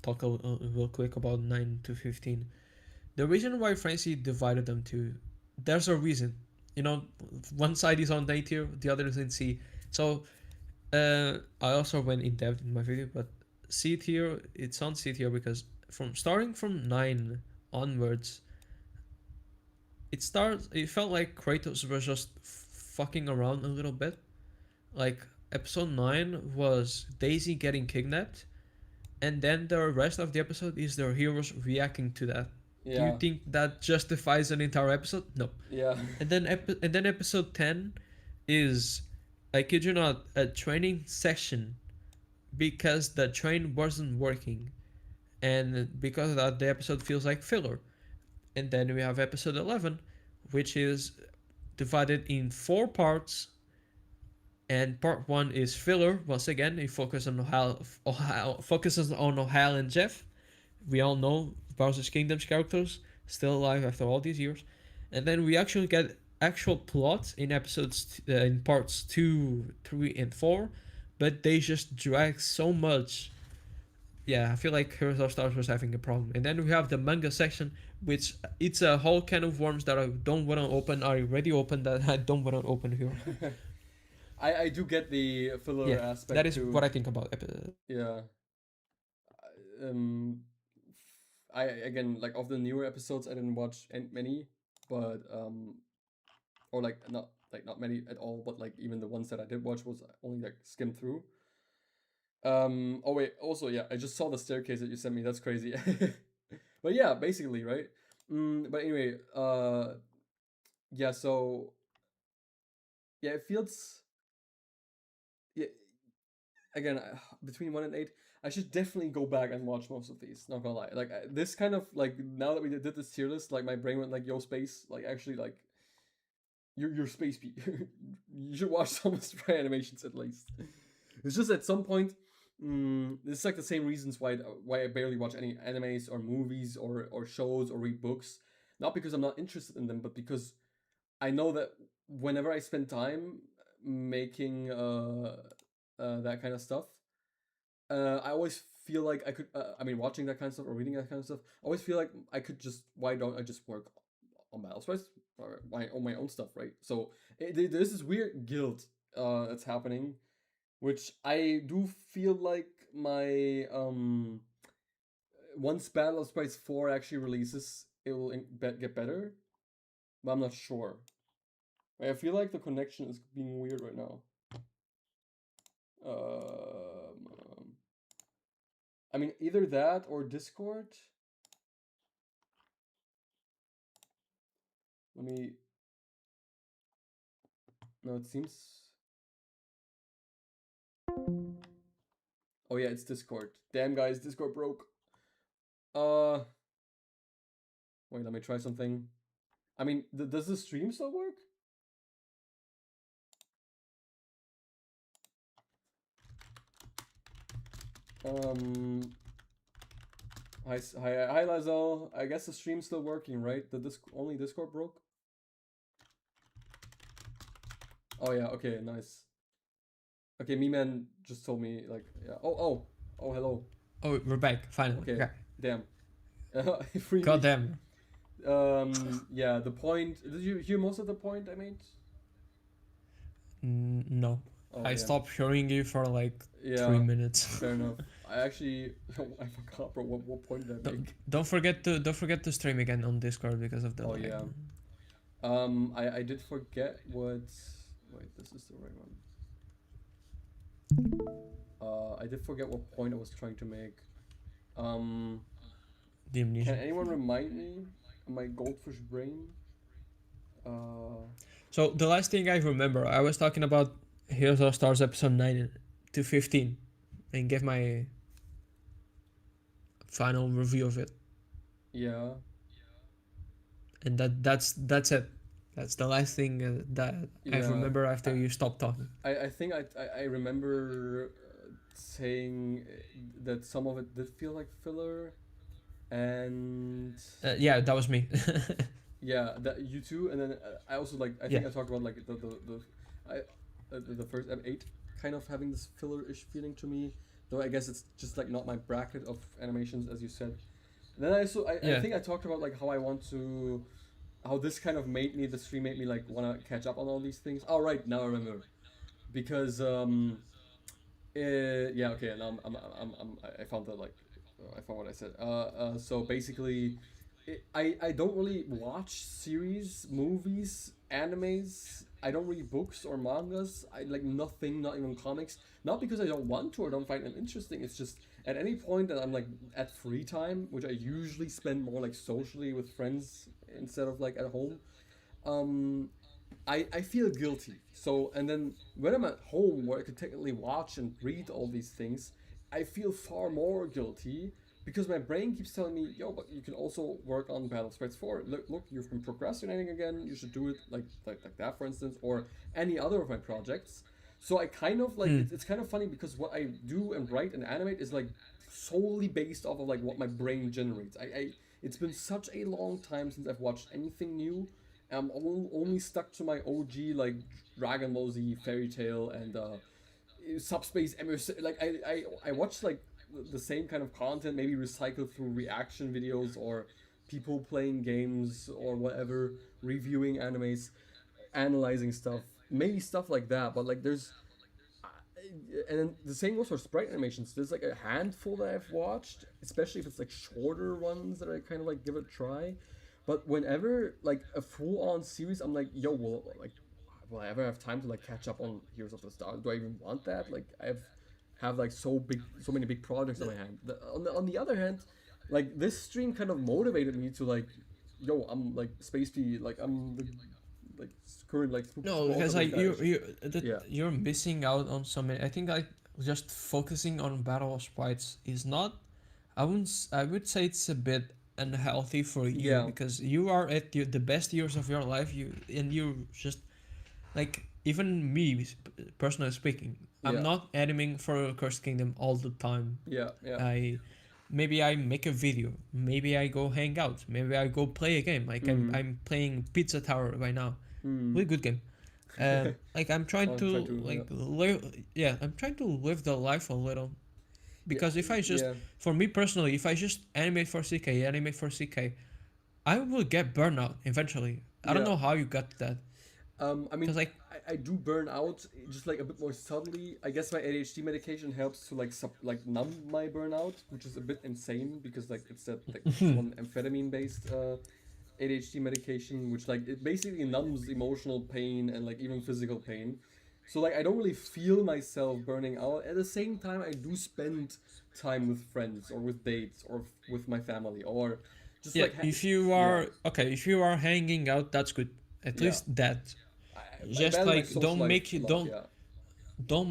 talk real quick about 9 to 15. The reason why Francie divided them to, there's a reason. You know, one side is on A tier, the other is in C. So I also went in depth in my video, but C tier, it's on C tier because starting from 9 onwards, it felt like Kratos was just fucking around a little bit. Like episode 9 was Daisy getting kidnapped, and then the rest of the episode is their heroes reacting to that. Yeah. Do you think that justifies an entire episode? No. Yeah. And then episode 10 is, I kid you not, a training session because the train wasn't working, and because of that the episode feels like filler. And then we have episode 11, which is divided in 4 parts, and part 1 is filler. Once again, it focuses on Hal and Jeff. We all know Bowser's Kingdom's characters still alive after all these years. And then we actually get actual plot in episodes in parts 2, 3, and 4, but they just drag so much. Yeah, I feel like Heroes of Stars was having a problem. And then we have the manga section, which it's a whole can of worms that I don't want to open. I already opened that. I don't want to open here. I do get the filler aspect. That is too. what I think about Yeah. I again, like, of the newer episodes, I didn't watch many, but or like not many at all, but like even the ones that I did watch was only like skimmed through. Oh wait, also yeah, I just saw the staircase that you sent me. That's crazy. But yeah, basically, right? But anyway, yeah, so yeah, it feels, yeah, again, between 1 and 8, I should definitely go back and watch most of these, not gonna lie. Like, this kind of, like, now that we did this tier list, like, my brain went like, yo, Space, like, actually, like, you're Space Pete. You should watch some Sprite Animations at least. It's just at some point, this is like the same reasons why I barely watch any animes or movies or shows or read books. Not because I'm not interested in them, but because I know that whenever I spend time making that kind of stuff, I always feel like I could, watching that kind of stuff or reading that kind of stuff, I always feel like I could just, why don't I just work on Battle Spice or on my own stuff, right? So there's this weird guilt that's happening, which I do feel like my, once Battle of Sprites 4 actually releases, it will get better, but I'm not sure. I feel like the connection is being weird right now. I mean, either that or Discord. Let me. No, it seems. Oh yeah, it's Discord. Damn, guys, Discord broke. Wait, let me try something. I mean, does the stream still work? Hi, Lazel. I guess the stream's still working, right? Only Discord broke? Oh yeah, okay, nice. Okay, Me-Man just told me, like, yeah. Oh, hello. Oh, we're back, finally. Okay, yeah. Damn. God damn. Yeah, the point, did you hear most of the point I made? No. Oh, I stopped hearing you for like 3 minutes. Fair enough. I actually, I forgot, bro. What point did I make? Don't forget to stream again on Discord because of the. Oh yeah. I did forget what. Wait, this is the right one. I did forget what point I was trying to make. The amnesia. Can anyone remind me of my goldfish brain? So the last thing I remember, I was talking about Heroes of Stars episode 9 to 15, and give my final review of it. Yeah. And that's it. That's the last thing that I remember after you stopped talking. I think I remember saying that some of it did feel like filler, and yeah, that was me. yeah, that you too, and then I also like I think I talked about like the first 8 kind of having this filler-ish feeling to me. though I guess it's just like not my bracket of animations, as you said. Then I Yeah. think I talked about like how I want to, how this kind of made me, the stream made me like want to catch up on all these things. Oh right, now I remember, because yeah, okay, now I found the like, I found what I said. So basically, I don't really watch series, movies, animes. I don't read books or mangas. I like nothing, not even comics. Not because I don't want to or don't find them interesting. It's just at any point that I'm like at free time, which I usually spend more like socially with friends instead of like at home. Um, I feel guilty. So, and then when I'm at home where I could technically watch and read all these things, I feel far more guilty because my brain keeps telling me, yo, but you can also work on Battle of Sprites 4. Look, you've been procrastinating again. You should do it like that, for instance, or any other of my projects. So I kind of like, it's kind of funny because what I do and write and animate is like solely based off of like what my brain generates. It's been such a long time since I've watched anything new. I'm only stuck to my OG like Dragon Ball Z, Fairy Tail, and Subspace Emissary. Like I watch like the same kind of content, maybe recycled through reaction videos or people playing games or whatever, reviewing animes, analyzing stuff, maybe stuff like that. But like there's, and then the same goes for sprite animations. There's like a handful that I've watched, especially if it's like shorter ones that I kind of like give it a try. But whenever like a full-on series, I'm like, yo, will I ever have time to like catch up on Heroes of the Storm? Do I even want that? Like have like so many big projects on my hand. On the other hand, like this stream kind of motivated me to like, yo, I'm like Space P, like I'm the like current like No, because like you're missing out on so many. I think like just focusing on Battle of Sprites is not. I would say it's a bit unhealthy for you because you are at the best years of your life. You just like even me personally speaking. I'm not animating for Cursed Kingdom all the time. Maybe I make a video. Maybe I go hang out. Maybe I go play a game. Like I'm playing Pizza Tower right now. Really good game. Like I'm trying to like live. Yeah, I'm trying to live the life a little. Because if I just, for me personally, if I just animate for CK, I will get burnout eventually. I don't know how you got that. I mean, like I do burn out just like a bit more subtly. I guess my ADHD medication helps to like numb my burnout, which is a bit insane because like it's that like one amphetamine based ADHD medication, which like it basically numbs emotional pain and like even physical pain. So like I don't really feel myself burning out. At the same time, I do spend time with friends or with dates or with my family or just like if you are if you are hanging out, that's good. At least that. Just like don't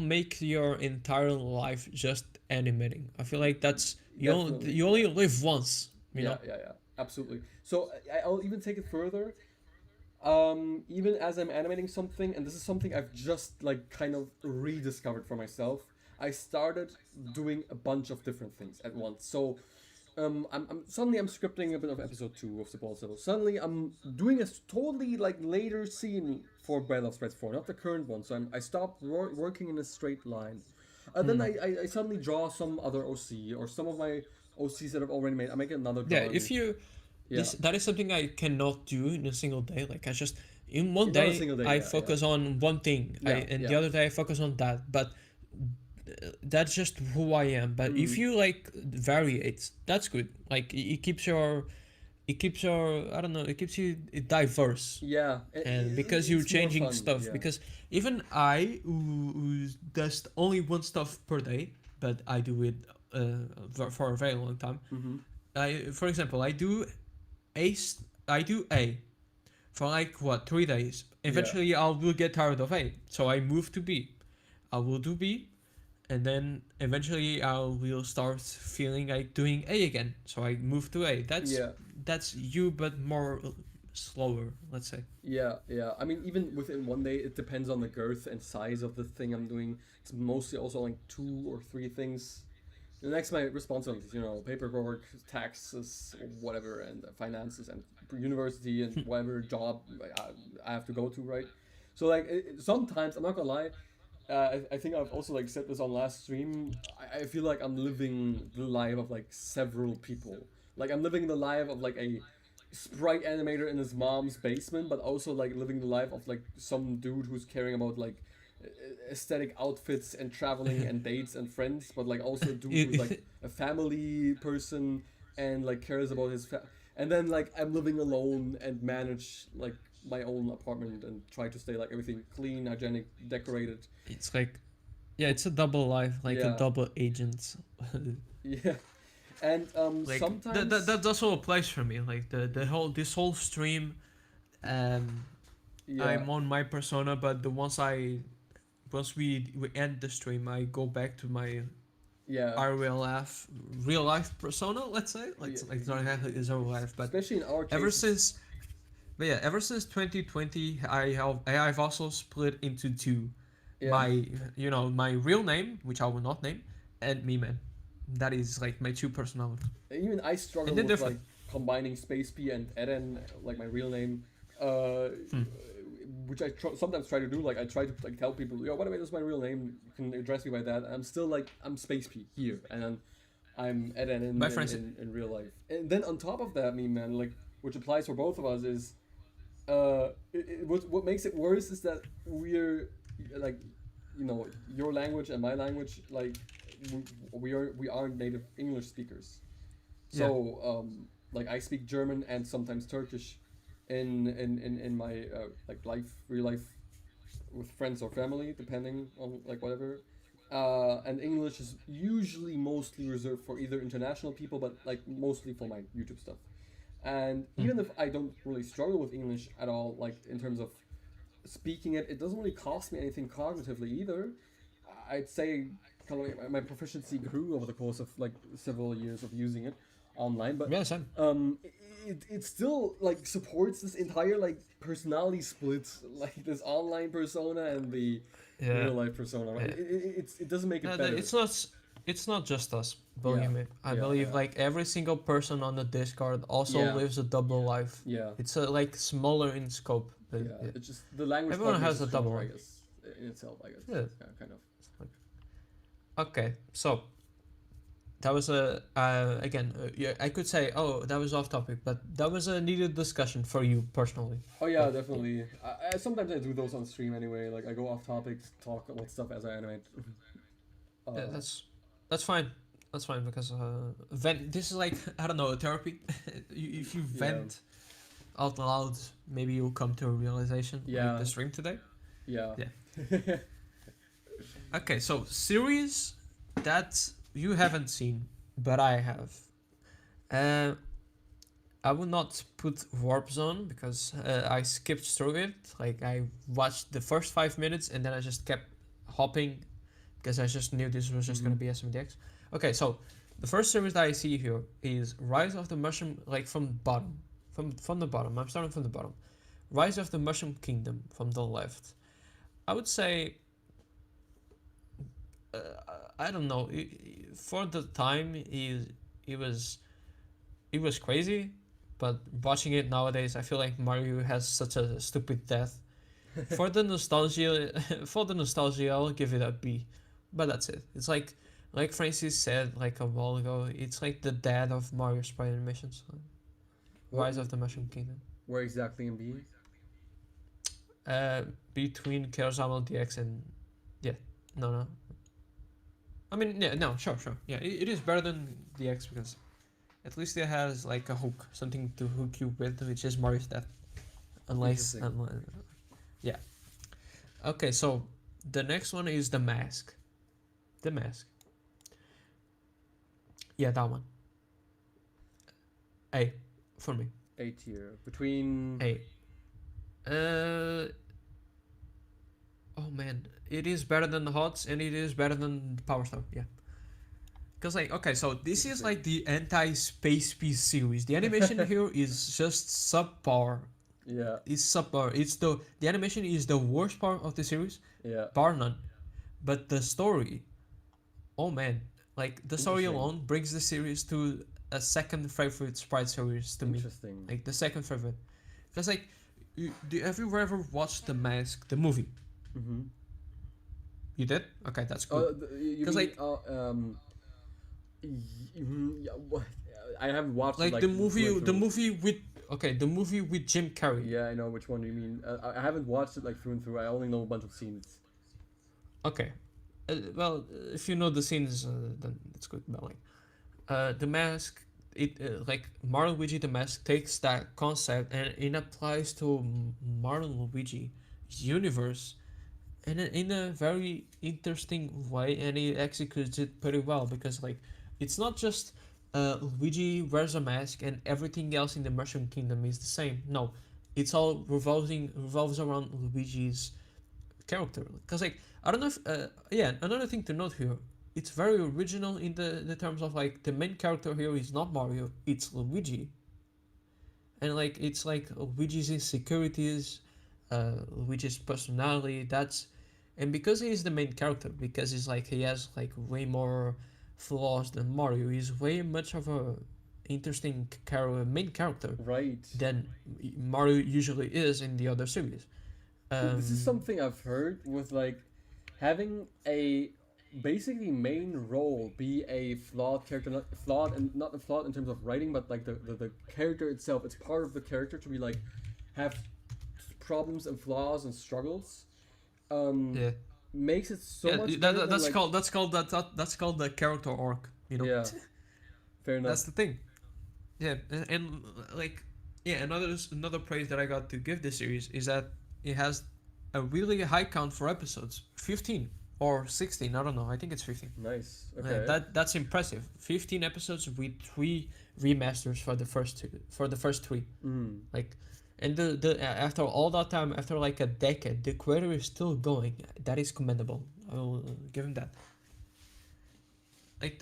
make your entire life just animating. I feel like that's you only live once. You know? Yeah, absolutely. So I'll even take it further. Even as I'm animating something, and this is something I've just like kind of rediscovered for myself, I started doing a bunch of different things at once. So I'm suddenly I'm scripting a bit of episode 2 of the Ball Level. Suddenly I'm doing a totally like later scene for Battle of Sprites 4, not the current one. So I stopped working in a straight line. Then I suddenly draw some other OC or some of my OCs that I've already made. I make another drawing. Yeah, if you that is something I cannot do in a single day. Like I just in one day, I focus on one thing, and the other day I focus on that. But that's just who I am. But if you like variate, that's good. Like it keeps your I don't know, it keeps you diverse. Yeah, and because you're changing stuff. Because even I who does only one stuff per day, but I do it for a very long time. For example, I do A for like 3 days. Eventually I will get tired of A, so I move to B. I will do B, and then eventually I will start feeling like doing A again, so I move to A. That's you, but more slower, let's say. Yeah. I mean, even within one day, it depends on the girth and size of the thing I'm doing. It's mostly also like 2 or 3 things. The next, my responsibilities, paperwork, taxes, whatever, and finances, and university, and whatever job I have to go to, right? So, like, sometimes, I'm not gonna lie, I think I've also like said this on last stream. I feel like I'm living the life of like several people. Like I'm living the life of like a sprite animator in his mom's basement, but also like living the life of like some dude who's caring about like aesthetic outfits and traveling and dates and friends, but like also a dude who's like a family person and like cares about his and then like I'm living alone and manage like my own apartment and try to stay like everything clean, hygienic, decorated. It's like, yeah, it's a double life, like a Yeah. double agent. Yeah. And Like sometimes that also applies for me. Like this whole stream, yeah. I'm on my persona, but once we end the stream, I go back to my Yeah. real life persona. Let's say like Yeah. like it's not exactly is real life, but Especially in our case. ever since 2020, I've also split into two. Yeah. My real name, which I will not name, and me man. That is like my two personalities. Even I struggle And they're with different. like combining Space P and Eden, like my real name, which I sometimes try to do. Like I try to like tell people, yo, by the way, this is my real name. You can address me by that. I'm still like I'm Space P here, and then I'm Eden in real life. And then on top of that, me man, like which applies for both of us is, what makes it worse is that we're like, your language and my language, like we aren't native English speakers. So like I speak German and sometimes Turkish in my like real life with friends or family, depending on like whatever. And English is usually mostly reserved for either international people, but like mostly for my YouTube stuff. And even if I don't really struggle with English at all, like in terms of speaking it, it doesn't really cost me anything cognitively either. I'd say kind of my proficiency grew over the course of like several years of using it online, but Yeah, same. it still like supports this entire like personality split, like this online persona and the real life persona. Right? Yeah. It doesn't make it better. It's not just us, believe Yeah. me. I Yeah, believe yeah. like every single person on the Discord also Yeah. lives a double life. Yeah. It's like smaller in scope. But Yeah, it's just the language. Everyone part has is a double stronger, I one. guess, in itself. I guess. Yeah. Kind of. Okay, so that was yeah, I could say, oh, that was off topic, but that was a needed discussion for you personally. Oh yeah, definitely. Sometimes I do those on stream anyway. Like I go off topic, talk about stuff as I animate. Yeah, that's fine. That's fine because this is like, I don't know, a therapy. If you vent out loud, maybe you'll come to a realization. Yeah. Like the stream today. Yeah. Yeah. Okay, so series that you haven't seen, but I have. I would not put Warp Zone because I skipped through it. Like I watched the first 5 minutes and then I just kept hopping because I just knew this was just gonna be SMDX. Okay, so the first series that I see here is Rise of the Mushroom, like from bottom, from the bottom. I'm starting from the bottom. Rise of the Mushroom Kingdom from the left. I would say. I don't know. For the time, it was crazy, but watching it nowadays, I feel like Mario has such a stupid death. For the nostalgia, I'll give it a B, but that's it. It's like Francis said like a while ago. It's like the dad of Mario Sprite Animations. Rise of the Mushroom Kingdom. Where exactly in B? Between Kerosama DX and no. I mean, yeah, no, sure. Yeah, it is better than DX because at least it has like a hook, something to hook you with, which is Mario's death. Unless, yeah. Okay, so the next one is The Mask. The Mask. Yeah, that one. A, for me. A tier between. A. Oh man, it is better than the HOTS and it is better than Power Star, yeah. Because like, okay, so this is like the anti-Space Piece series. The animation here is just subpar. Yeah. It's subpar. The animation is the worst part of the series, Yeah. bar none. But the story, oh man, like the story Interesting. alone brings the series to a second favorite Sprite series to me. Interesting. Like the second favorite. Because like, have you ever watched The Mask, the movie? Mm-hmm. You did? Okay, that's Oh, good. you 'Cause, mean like- yeah, what? I haven't watched it Like like the through and through. movie with the movie with Jim Carrey. Yeah, I know which one you mean. I haven't watched it like through and through. I only know a bunch of scenes. Okay. Well, if you know the scenes, then it's good. But like, the mask, it like Mario Luigi the mask takes that concept and it applies to Mario Luigi universe, and in a very interesting way, and it executes it pretty well because like, it's not just Luigi wears a mask and everything else in the Mushroom Kingdom is the same. No, it's all revolves around Luigi's character. Because like, I don't know if yeah, another thing to note here, it's very original in the terms of like the main character here is not Mario, it's Luigi, and like it's like Luigi's insecurities, Luigi's personality. That's and because he's the main character, because he's like he has like way more flaws than Mario. He's way much of a interesting main character Right. than Mario usually is in the other series. This is something I've heard with like having a basically main role be a flawed character, not flawed and not flawed in terms of writing, but like the character itself. It's part of the character to be like have problems and flaws and struggles. Yeah. Makes it so Yeah, much that, better that- than, that's like, called that's called the character arc. You know. Yeah. Fair enough. That's the thing. Yeah, and like yeah, another praise that I got to give this series is that it has a really high count for episodes, 15 or 16. I don't know. I think it's 15. Nice. Okay. That's impressive. 15 episodes with 3 remasters for the first 3. Mm. Like, and the after all that time, after like a decade, the creator is still going. That is commendable. I will give him that. Like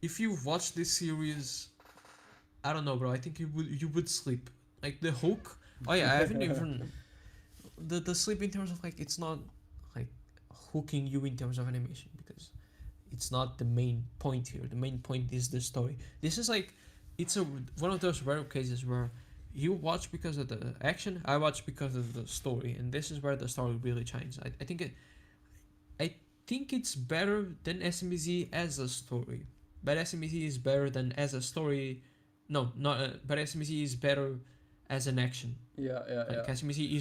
if you watch this series, I don't know, bro. I think you would sleep. Like the hook. Oh yeah, I haven't even the sleep in terms of like it's not like hooking you in terms of animation because it's not the main point here. The main point is the story. This is like it's one of those rare cases where you watch because of the action, I watch because of the story, and this is where the story really shines. I think it's better than SMBZ as a story, but SMBZ is better than as a story. No, not. But SMBZ is better as an action. Yeah. Like SMBZ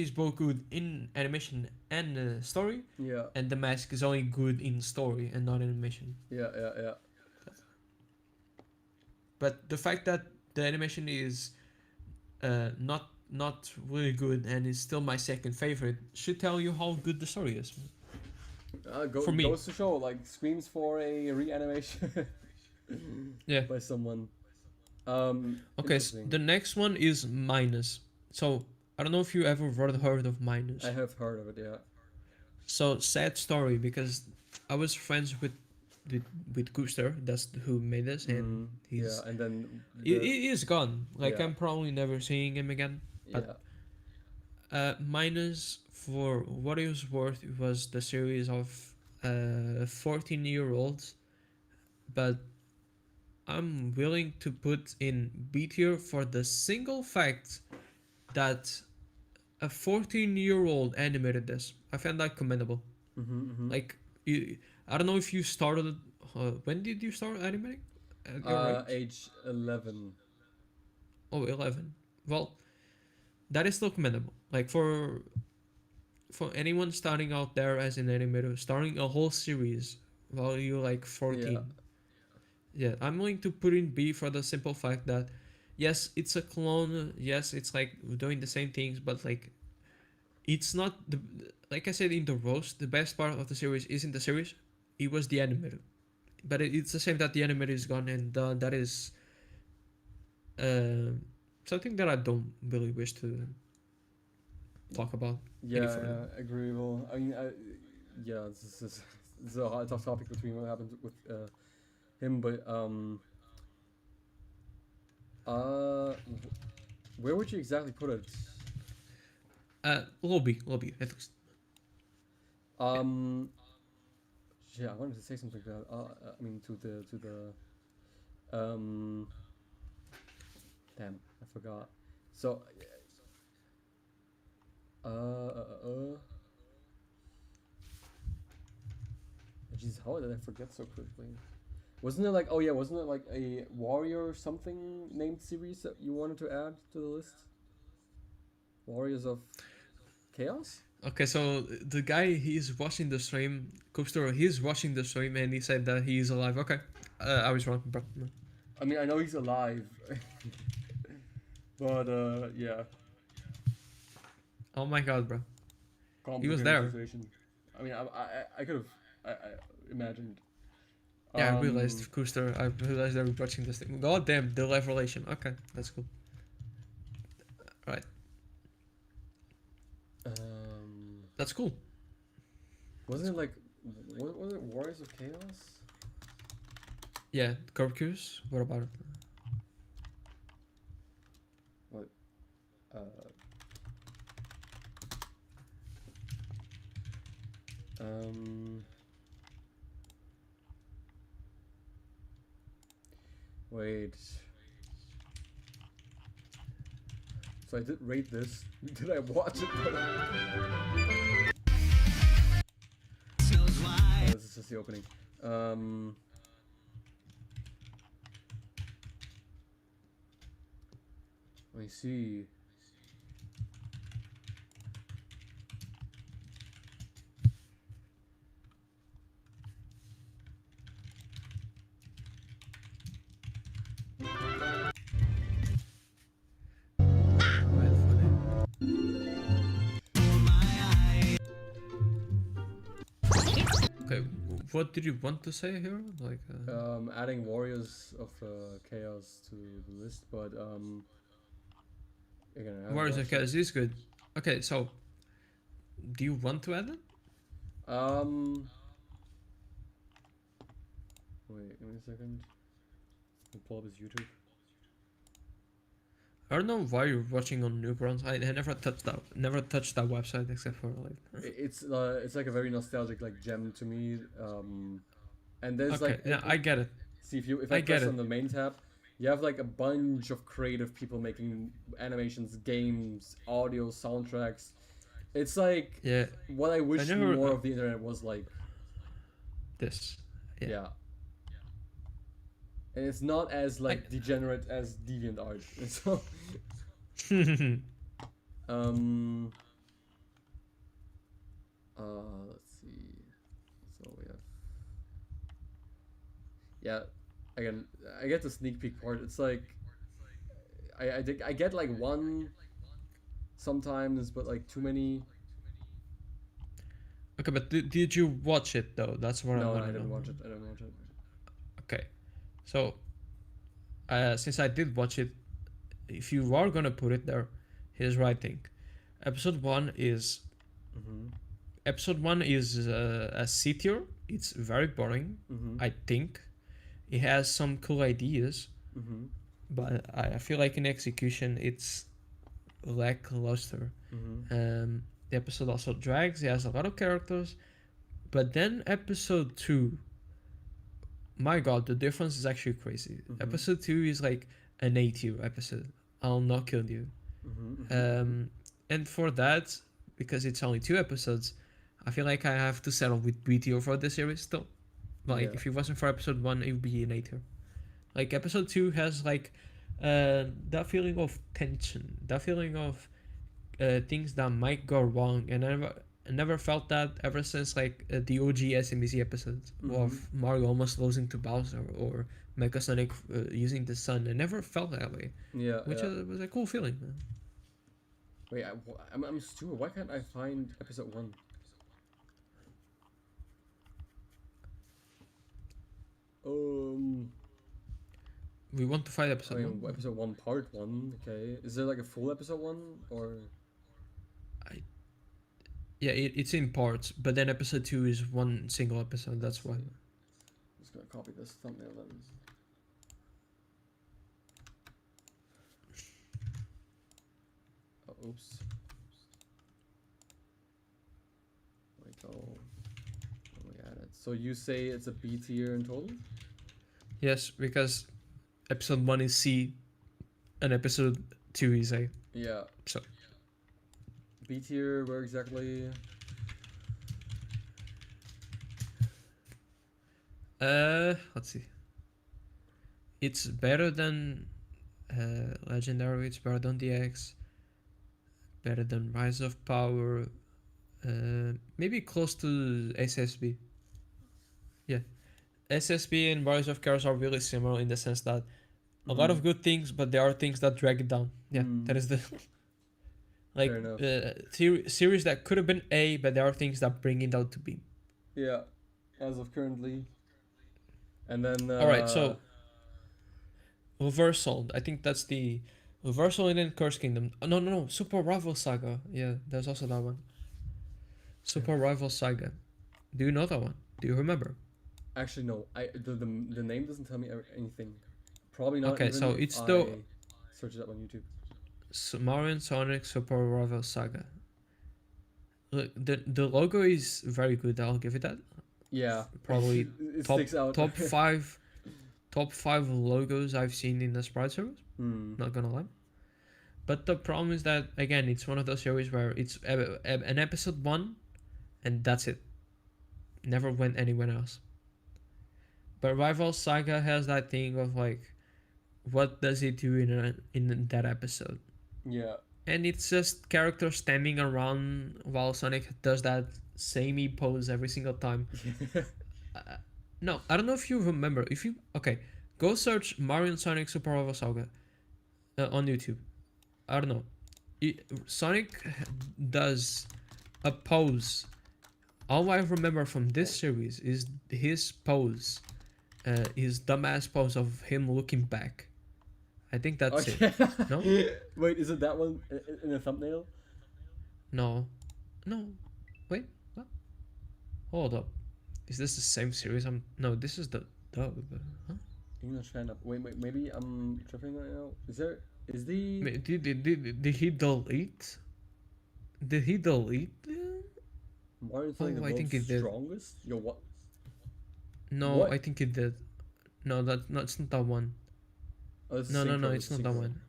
is both good in animation and story, Yeah. and the mask is only good in story and not animation. Yeah. But the fact that the animation is not really good and is still my second favorite should tell you how good the story is. For me. Goes to show, like, screams for a reanimation. Yeah. By someone. Okay, so Interesting. the next one is Minus. So I don't know if you ever heard of Minus. I have heard of it. Yeah. So sad story because I was friends with Gooster, that's who made this, and he's yeah, and then he is gone. Like Yeah. I'm probably never seeing him again. But Minus, for what it was worth, it was the series of 14-year-olds, but I'm willing to put in B tier for the single fact that a 14-year-old animated this. I found that commendable. Like, I don't know if you started. When did you start animating? At your age 11. Oh, 11. Well, that is still commendable. Like for anyone starting out there as an animator, starting a whole series while you're like 14. Yeah, I'm willing to put in B for the simple fact that yes, it's a clone. Yes, it's like doing the same things, but like it's not the, like I said in the roast, the best part of the series isn't the series. It was the animator. But it's the same that the animator is gone, and that is something that I don't really wish to talk about. Yeah, agreeable. I mean, this is a tough topic between what happened with him, but where would you exactly put it? Lobby at least. Yeah, I wanted to say something to that. I mean, to the damn, I forgot. So, Jeez, how did I forget so quickly? Wasn't it like wasn't it like a warrior or something named series that you wanted to add to the list? Warriors of Chaos? Okay, so the guy, he's watching the stream, Coopster, he's watching the stream and he said that he's alive. Okay, I was wrong, bro. No. I mean, I know he's alive. But, yeah. Oh my god, bro. He was Complicated there. situation. I mean, I could have I imagined. Yeah, I realized, Coopster, I realized they were watching this thing. God damn, the revelation. Okay, that's cool. Alright, that's cool. Wasn't it like, was it Warriors of Chaos? Yeah, Corpus, what about it? What? Wait. So I did rate this. Did I watch it? Oh, this is just the opening. Let me see. Okay, what did you want to say here? Like, Adding Warriors of Chaos to the list, but again, I haven't Warriors of watched it. Chaos is good. Okay, so do you want to add it? Wait, give me a second. I'll pull up his YouTube. I don't know why you're watching on Newgrounds. I never touched that website except for like. It's like a very nostalgic like gem to me. And there's Okay, like yeah, I get it. see if I I get press it. on the main tab, you have like a bunch of creative people making animations, games, audio, soundtracks. It's like Yeah, what I wish never- more of the internet was like. this. Yeah. Yeah. And it's not as like degenerate as DeviantArt. So let's see. So we have again, I get the sneak peek part. It's like I get like one sometimes, but like too many. Okay, but did you watch it though? That's what I No, want I to didn't know. watch it. I didn't watch it. Okay, so since I did watch it, if you are gonna put it there, here's what I think. Episode 1 is a C tier. It's very boring. I think it has some cool ideas, but I feel like in execution it's lackluster. The episode also drags. It has a lot of characters, but then episode 2, my god, the difference is actually crazy. Episode 2 is like an A tier episode. I'll not kill you. And for that, because it's only 2 episodes, I feel like I have to settle with B tier for the series still. Like if it wasn't for episode 1, it would be an A tier. Like episode 2 has like that feeling of tension, that feeling of things that might go wrong, and I never felt that ever since like the OG SMBZ episodes of Mario almost losing to Bowser or Mecha Sonic using the sun. I never felt that way. Yeah, which was a cool feeling, man. Wait, I'm stupid. Why can't I find episode 1? We want to find episode 1. Episode 1, part 1. Okay, is there like a full episode 1 or? Yeah, it's in parts, but then episode 2 is one single episode. That's why. I'm just gonna copy this thumbnail then. Oh, oops. Wait till we add it. So you say it's a B tier in total? Yes, because episode 1 is C, and episode 2 is A. Yeah. So. B tier, where exactly? Let's see. It's better than Legendary. It's better than DX. Better than Rise of Power. Maybe close to SSB. Yeah, SSB and Rise of Chaos are really similar in the sense that a lot of good things, but there are things that drag it down. Yeah, that is the like Fair enough. series that could have been A, but there are things that bring it down to B. Yeah, as of currently. And then. All right, so Reversal. I think that's the Reversal and then Curse Kingdom. Oh, no. Super Rival Saga. Yeah, there's also that one. Super Rival Saga. Do you know that one? Do you remember? Actually, no. The name doesn't tell me anything. Probably not. Okay, even so if it's I the search it up on YouTube. Mario and Sonic Super Rival Saga. Look, the logo is very good. I'll give it that. Yeah, Probably it top sticks out. top five logos I've seen in the Sprite series. Not gonna lie. But the problem is that again, it's one of those series where it's an episode 1, and that's it. Never went anywhere else. But Rival Saga has that thing of like, what does it do in that episode? Yeah. And it's just characters standing around while Sonic does that samey pose every single time. No, I don't know if you remember. Go search Mario and Sonic Super Rival Saga on YouTube. I don't know. Sonic does a pose. All I remember from this series is his pose, his dumbass pose of him looking back. I think that's it. No? Wait, is it that one in the thumbnail? No. Wait, what? Hold up. Is this the same series? No, this is the dub. Huh? English fan up. Wait, maybe I'm tripping right now. Is the Did he delete? Did he delete? Mario Sonic the I think it did. strongest? Yo, what? No, What? I think it did. No, it's not that one. Oh, this is No, Synchro, it's this is not that Synchro. one.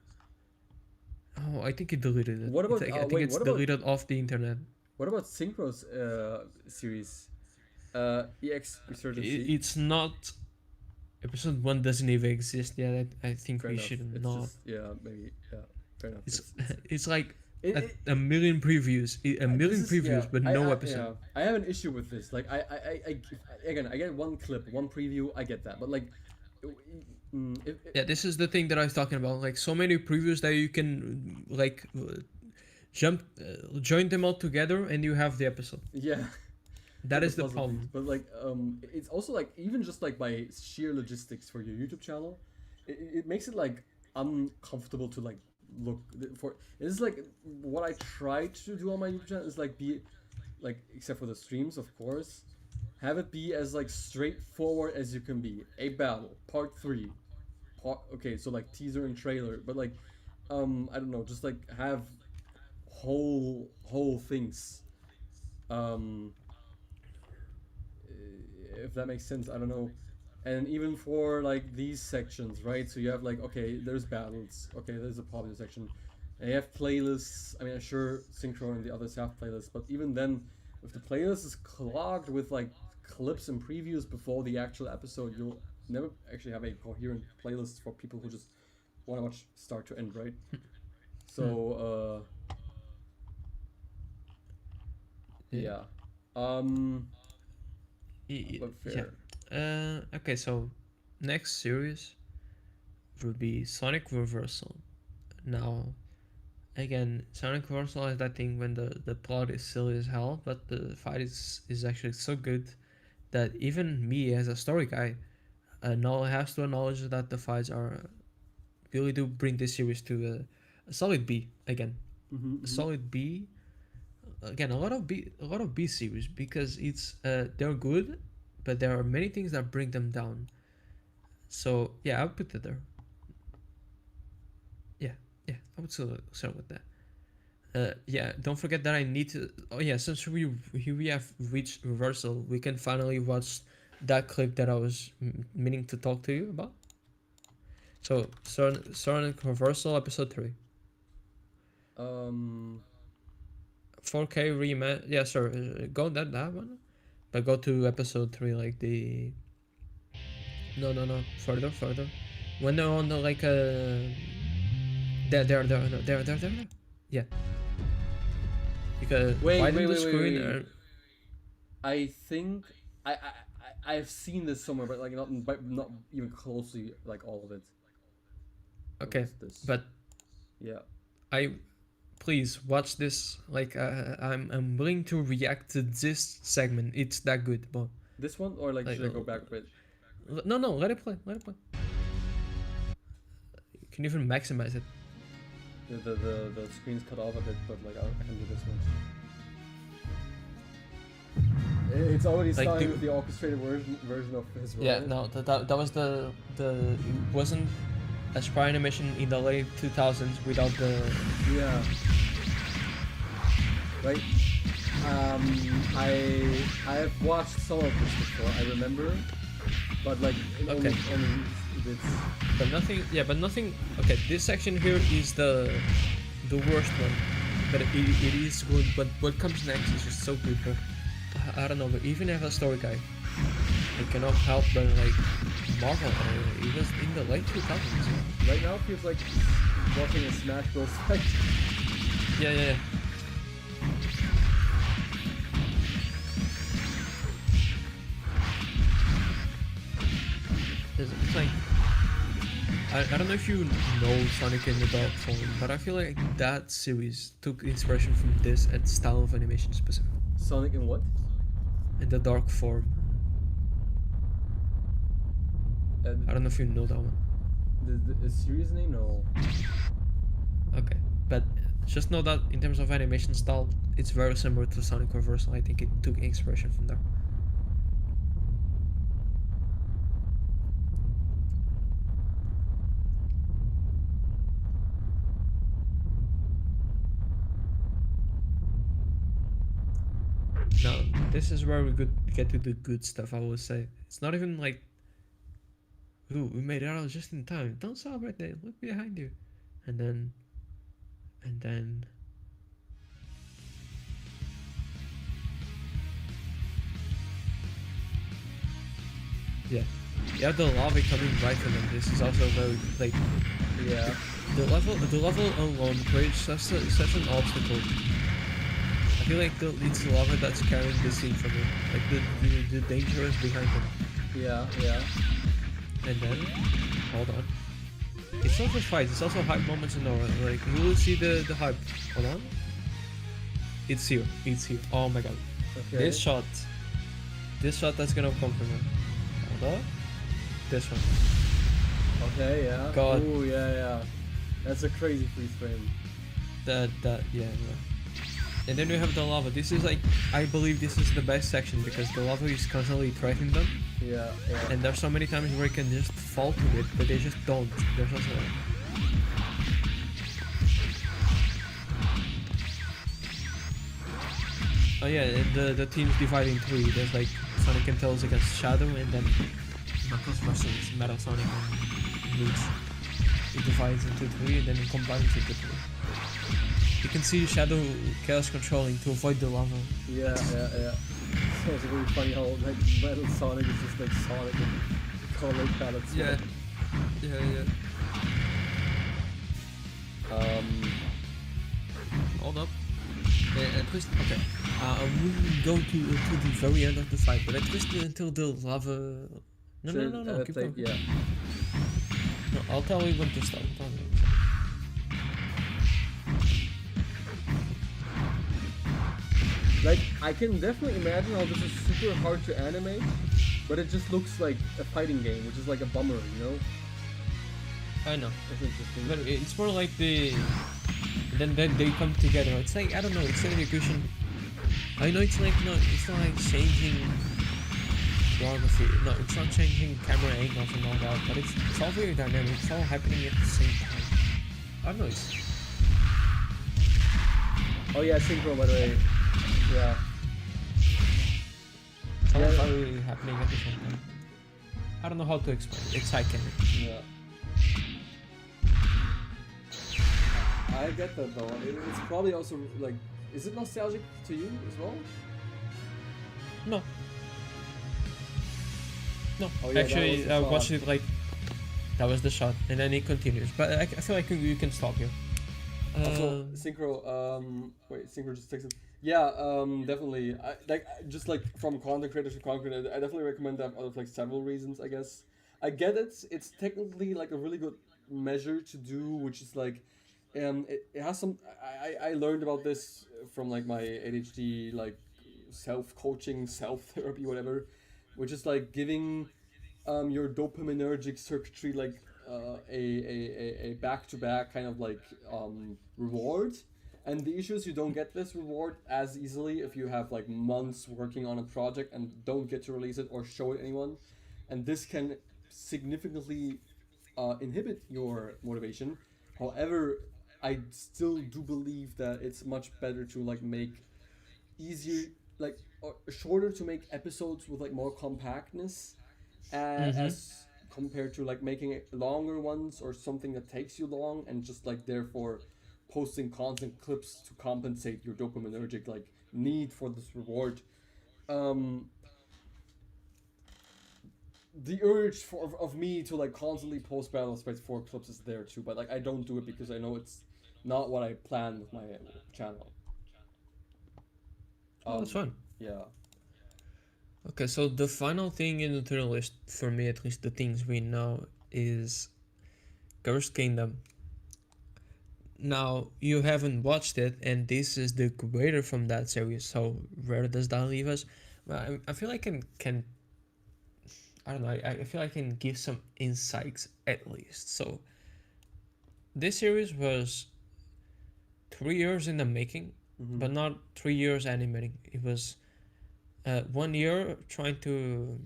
Oh, I think it deleted it. What about- I think wait, it's what about- deleted off the internet. What about Synchro's series? EX Resurgence. It's not. Episode 1 doesn't even exist yet. I think Fair we enough. should It's not. just, yeah, maybe. Yeah, fair enough. It's like It- a million previews. A million this is- previews, yeah, but no episode. Yeah. I have an issue with this. Like, I again, I get one clip, one preview. I get that, but like, Yeah, this is the thing that I was talking about. Like so many previews that you can like join them all together, and you have the episode. yeah. That is the puzzle problem. piece. But like, it's also like even just like by sheer logistics for your YouTube channel, it makes it like uncomfortable to like look for. It's like what I try to do on my YouTube channel is like be like, except for the streams, of course, have it be as like straightforward as you can be. A battle, part 3. Okay, so like teaser and trailer, but like, I don't know, just like have whole things. If that makes sense, I don't know. And even for like these sections, right? So you have like, okay, there's battles, okay, there's a popular section, and you have playlists. I mean, I'm sure Synchro and the others have playlists, but even then, if the playlist is clogged with like clips and previews before the actual episode, you'll never actually have a coherent playlist for people who just want to watch start to end, right? So, yeah. But fair. Yeah. Okay, so next series would be Sonic Reversal. Now, again, Sonic Reversal is that thing when the plot is silly as hell, but the fight is actually so good that even me as a story guy has to acknowledge that the fights are really do bring this series to a solid B again. A solid B. Again, a lot of B series because it's they're good, but there are many things that bring them down. So yeah, I'll put it there. Yeah, I would start with that. Yeah, don't forget that I need to. Oh yeah, since we have reached Reversal, we can finally watch that clip that I was meaning to talk to you about. So Sonic Reversal episode 3. 4K rematch. Yeah, sorry. Go that one, but go to episode 3, like the No, further. When they're on the like there. Yeah. Because widen the screen. Wait. I think I've seen this somewhere, but like not even closely like all of it. Okay, but yeah, please watch this. Like I'm willing to react to this segment. It's that good, but this one or like should I go back a bit? No, let it play. You can even maximize it. The screen's cut off a bit, but like I can do this one. It's already like starting with the orchestrated version of his role. Yeah, no, that was the it wasn't a Sprite Animation in the late 2000s without the yeah. Right. I have watched some of this before. I remember, but like only bits. But nothing. Okay, this section here is the worst one, but it is good. But what comes next is just so good, bro. I don't know, but even as a story guy, I cannot help but like marvel. It was in the late 2000s. Right now it feels like watching a Smash Bros. Fight. Yeah. It's like I don't know if you know Sonic in the Dark Form, but I feel like that series took inspiration from this and style of animation specifically. Sonic in what? In the Dark Form. I don't know if you know that one. The series name? No. Okay, but just know that in terms of animation style, it's very similar to Sonic Reversal. I think it took inspiration from there. Now, this is where we could get to the good stuff, I would say. It's not even like, ooh, we made it out just in time. Don't stop right there. Look behind you. And then... Yeah. You have the lava coming right from them. This is also very, like... Yeah. The level alone creates such an obstacle. I feel like it's the lava that's carrying the scene from it. Like the danger is behind them. Yeah. And then, hold on. It's not just fights, it's also hype moments in Nora. Like, you will see the hype. Hold on. It's here. Oh my god. Okay. This shot that's gonna come from it. Hold on. This one. Okay, yeah. God. Oh, yeah. That's a crazy freeze frame. Yeah. And then we have the lava. This is like, I believe this is the best section because the lava is constantly threatening them. Yeah. And there's so many times where you can just fall to it, but they just don't. There's also... Oh yeah, and the teams divide in three. There's like Sonic and Tails against Shadow, and then Knuckles versus Metal Sonic and Luigi. It divides into three, and then it combines into three. You can see Shadow Chaos controlling to avoid the lava. Yeah. So it's really funny how like Metal Sonic is just like Sonic and color palettes. Yeah. Hold up. Twist. Okay. I wouldn't go to the very end of the fight, but I twisted until the lava. No. Keep going. Yeah. No, I'll tell you when to stop. Like, I can definitely imagine how this is super hard to animate, but it just looks like a fighting game, which is like a bummer, you know? I know. That's interesting. But it's more like then they come together. It's like, I don't know, it's an execution. I know it's like, no, it's not like changing geography. No, it's not changing camera angles and all that, but it's all very dynamic. It's all happening at the same time. I don't know, it's... Oh yeah, synchro, by the way. Yeah. It's all very happening at the same time. I don't know how to explain it. It's iconic. Yeah. I get that though. It's probably also like, is it nostalgic to you as well? No. No, Oh, yeah, that was actually, the I shot. watched it like that was the shot, and then it continues. But I feel like you can stop here. Also, Synchro, wait, Synchro just texted. Yeah, definitely. Just like from content creator to content creator, I definitely recommend that out of like several reasons, I guess. I get it. It's technically like a really good measure to do, which is like, it has some. I learned about this from like my ADHD like self coaching, self therapy, whatever, which is like giving your dopaminergic circuitry like a back-to-back kind of like reward. And the issue is you don't get this reward as easily if you have like months working on a project and don't get to release it or show it anyone. And this can significantly inhibit your motivation. However, I still do believe that it's much better to like make easier, like shorter to make episodes with like more compactness, Mm-hmm. as compared to like making it longer ones or something that takes you long and just like therefore posting constant clips to compensate your dopaminergic like need for this reward. um the urge of me to like constantly post Battle Sprite 4 clips is there too, but like I don't do it because I know it's not what I plan with my channel. Oh, that's fun. Yeah. Okay, so the final thing in the tutorial list, for me at least, the things we know is Cursed Kingdom. Now, you haven't watched it, and this is the creator from that series, so where does that leave us? Well, I feel like I can I don't know, I feel I can give some insights at least. So, this series was 3 years in the making, Mm-hmm. but not 3 years animating. It was 1 year trying to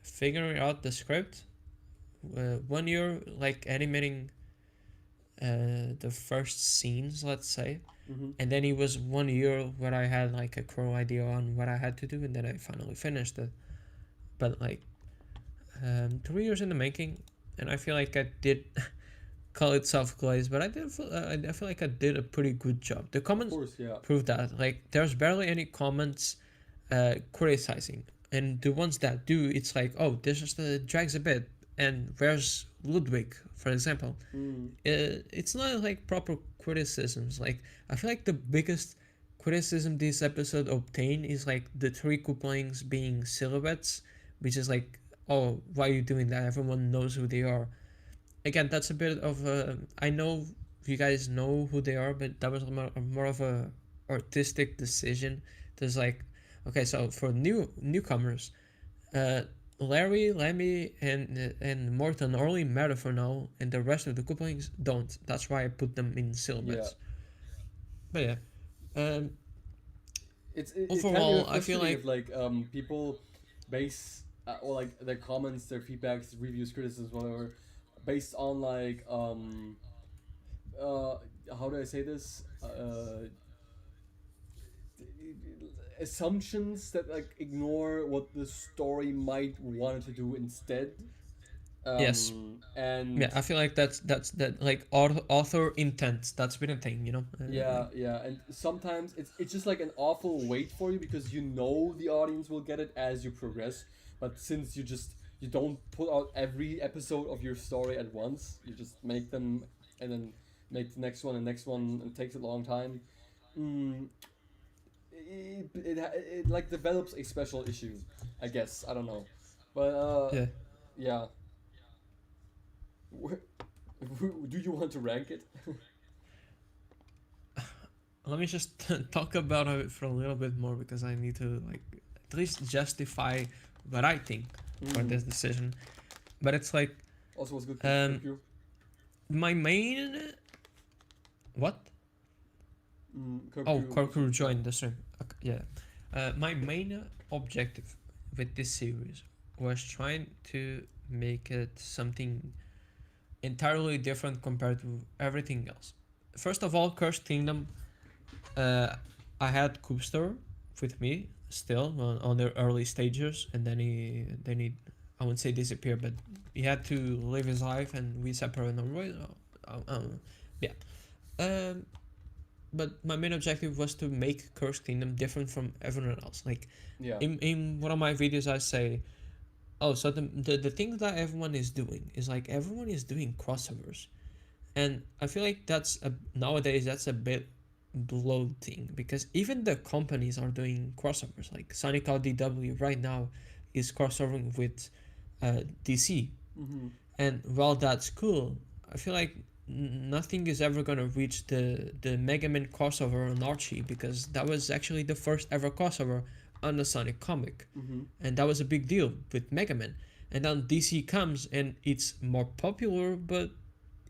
figure out the script, 1 year like animating the first scenes, let's say, Mm-hmm. and then it was 1 year where I had like a crow idea on what I had to do, and then I finally finished it. But like 3 years in the making, and I feel like I did call it soft glaze, but I did I feel like I did a pretty good job. The Of comments course, yeah. prove that. Like there's barely any comments criticizing, and the ones that do, it's like, oh, this just drags a bit. And where's Ludwig, for example? Mm. It's not like proper criticisms. Like I feel like the biggest criticism this episode obtained is like the three couplings being silhouettes, which is like, oh, why are you doing that? Everyone knows who they are. Again, that's a bit of a. I know you guys know who they are, but that was more of a artistic decision. There's like, okay, so for newcomers, uh, Larry, Lemmy, and Morton only matter for now, and the rest of the couplings don't. That's why I put them in silhouettes. But yeah, um, It can be overall, I feel frustrating if like like people base or like their comments, their feedbacks, reviews, criticisms, whatever, based on like uh how do I say this, assumptions that like ignore what the story might want to do instead. yes, And yeah, I feel like that's that like author intent. That's been a thing, you know. yeah, yeah, and sometimes it's just like an awful wait for you because you know the audience will get it as you progress, but since you don't put out every episode of your story at once, you just make them and then make the next one and next one, and it takes a long time. Mm, it like develops a special issue, I guess. I don't know, but yeah. yeah. Where, do you want to rank it? Let me just talk about it for a little bit more because I need to like at least justify what I think for this decision. But it's like Also was good. my main what? Oh, Goku joined the stream. Okay, yeah. My main objective with this series was trying to make it something entirely different compared to everything else. First of all, Cursed Kingdom, I had Coopster with me still on the early stages, and then he I wouldn't say disappeared, but he had to live his life, and we separated on way. Yeah. But my main objective was to make Cursed Kingdom different from everyone else. Like Yeah. in one of my videos, I say Oh, so the thing that everyone is doing is like everyone is doing crossovers, and I feel like nowadays that's a bit bloating because even the companies are doing crossovers. Like Sonic LDW right now is crossovering with DC, Mm-hmm. and while that's cool, I feel like nothing is ever gonna reach the Mega Man crossover on Archie because that was actually the first ever crossover on the Sonic comic, Mm-hmm. and that was a big deal with Mega Man. And then DC comes and it's more popular, but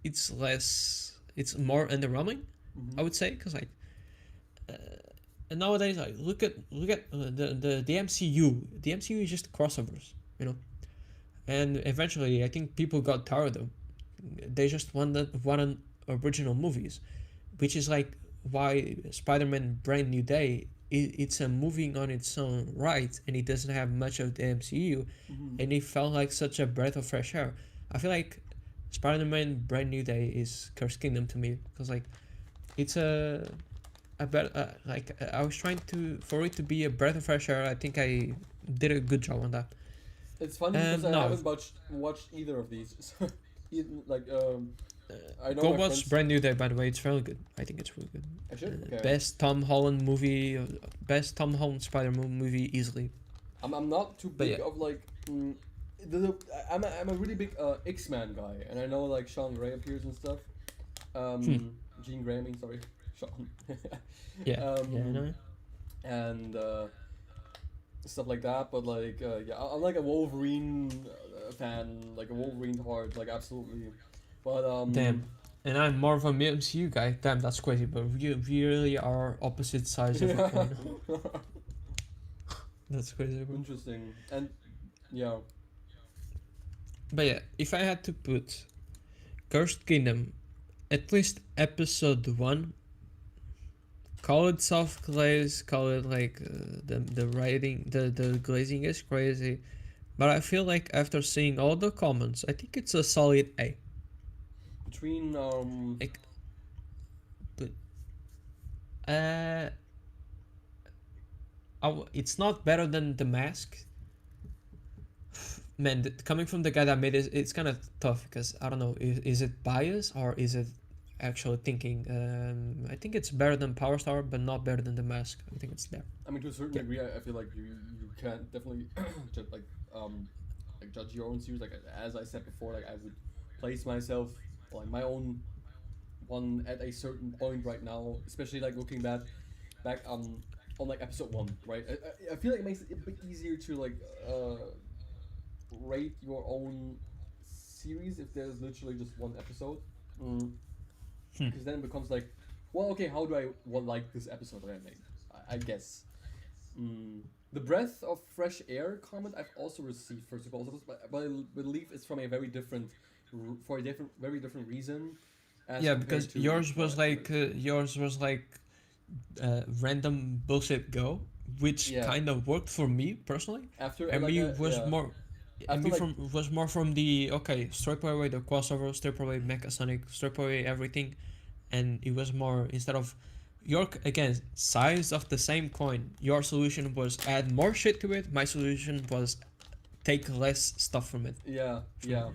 it's more underwhelming, Mm-hmm. I would say, because like uh, and nowadays like look at the MCU. The MCU is just crossovers, you know. And eventually, I think people got tired of. They just wanted original movies, which is like why Spider-Man: Brand New Day. It's a movie on its own right, and it doesn't have much of the MCU, Mm-hmm. and it felt like such a breath of fresh air. I feel like Spider-Man: Brand New Day is Cursed Kingdom to me because like it's a better I was trying to for it to be a breath of fresh air. I think I did a good job on that. It's funny because I No, haven't watched either of these. So, like I know go my watch friends. Brand New Day, by the way. It's really good. I think it's really good. I should. Okay. Best Tom Holland movie, best Tom Holland Spider-Man movie easily. I'm not too But big yeah. of like. I'm a really big X-Man guy, and I know like Sean Gray appears and stuff. Jean Grey, I mean, sorry, Sean. Yeah, yeah, I know. And stuff like that. But like, yeah, I'm like a Wolverine fan, like a Wolverine hard, like absolutely. But Damn. And I'm more of a MCU guy. Damn, that's crazy. But we really are opposite sides of a coin. That's crazy, bro. Interesting. And yeah, But yeah, if I had to put Cursed Kingdom, at least episode 1, call it soft glaze, call it like the writing, the glazing is crazy. But I feel like after seeing all the comments, I think it's a solid A. between Like, but uh, it's not better than The Mask. Man, coming from the guy that made it, it's kind of tough because I don't know, is it bias or is it actually thinking? I think it's better than Power Star, but not better than The Mask. I think it's there. I mean, to a certain degree, I feel like you can't definitely just like judge your own series. Like as I said before, like I would place myself like my own one at a certain point right now, especially like looking back on like episode 1, right? I feel like it makes it a bit easier to like rate your own series if there's literally just one episode. Mm. Because then it becomes like, well, okay, how do I like this episode that I made? I guess. The breath of fresh air comment I've also received first of all, but I believe it's from a very different, very different reason. Yeah, because yours was like random bullshit go, which Yeah. kind of worked for me personally. After And like me was yeah. more. And After me like was more from the okay, strip away the crossover, strip away Mecha Sonic, strip away everything, and it was more instead of your again size of the same coin. Your solution was add more shit to it. My solution was take less stuff from it. yeah, yeah.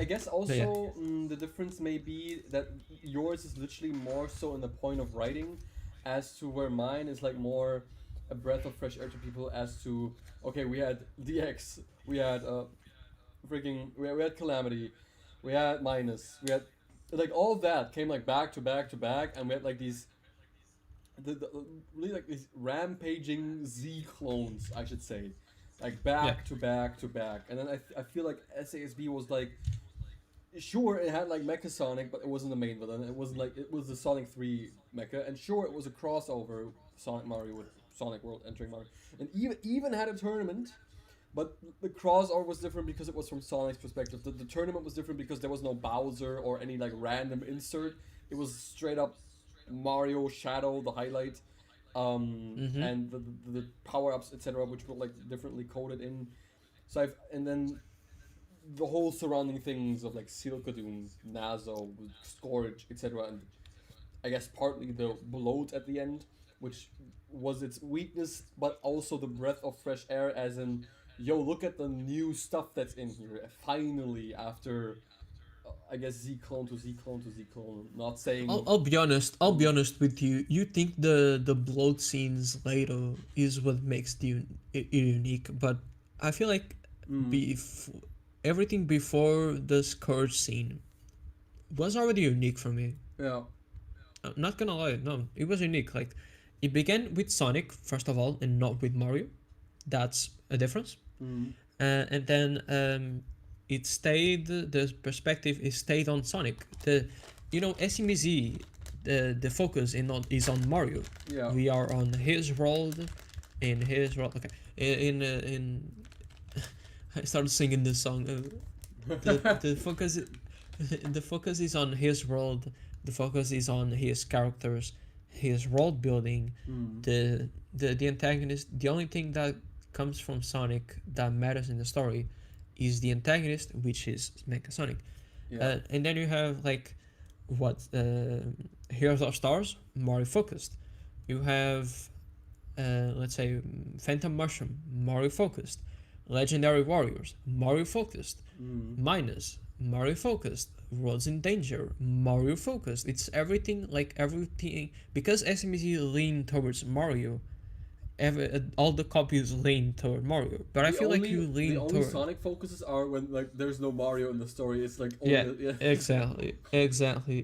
I guess also the difference may be that yours is literally more so in the point of writing, as to where mine is like more a breath of fresh air to people as to okay, we had DX, we had we had Calamity, we had Minus, we had like all of that came like back to back to back, and we had like these the really like these rampaging Z clones, I should say, like back to back to back. And then I feel like SASB was like, sure, it had like Mecha Sonic, but it wasn't the main villain. It wasn't like it was the Sonic 3 Mecha, and sure, it was a crossover Sonic Mario with Sonic World entering Mario, and even had a tournament. But the crossover was different because it was from Sonic's perspective. The tournament was different because there was no Bowser or any like random insert. It was straight up Mario Shadow, the highlight, and the power ups, etc., which were like differently coded in. So and then the whole surrounding things of like Silkadoon, Nazo, Scourge, etc., and I guess partly the bloat at the end, which was its weakness, but also the breath of fresh air, as in yo, look at the new stuff that's in here. Finally, after I guess Z clone to Z clone to Z clone. Not saying. I'll be honest. I'll be honest with you. You think the blood scenes later is what makes it unique, but I feel like everything before the scourge scene was already unique for me. Yeah. I'm not gonna lie. No, it was unique. Like, it began with Sonic first of all, and not with Mario. That's a difference. And then it stayed. The perspective is stayed on Sonic. SMBZ, the focus is on Mario. Yeah. We are on his world, in his world. Okay. In I started singing this song. The focus. The focus is on his world. The focus is on his characters, his world building. The antagonist. The only thing that comes from Sonic that matters in the story is the antagonist, which is Mecha Sonic. Yeah. And then you have like Heroes of Stars, Mario focused. You have let's say Phantom Mushroom, Mario focused. Legendary Warriors, Mario focused. Minus, Mario focused. Worlds in Danger, Mario focused. It's everything because SMBZ lean towards Mario. All the copies lean toward Mario, but I feel like you lean the only toward Sonic focuses are when like there's no Mario in the story. It's like exactly,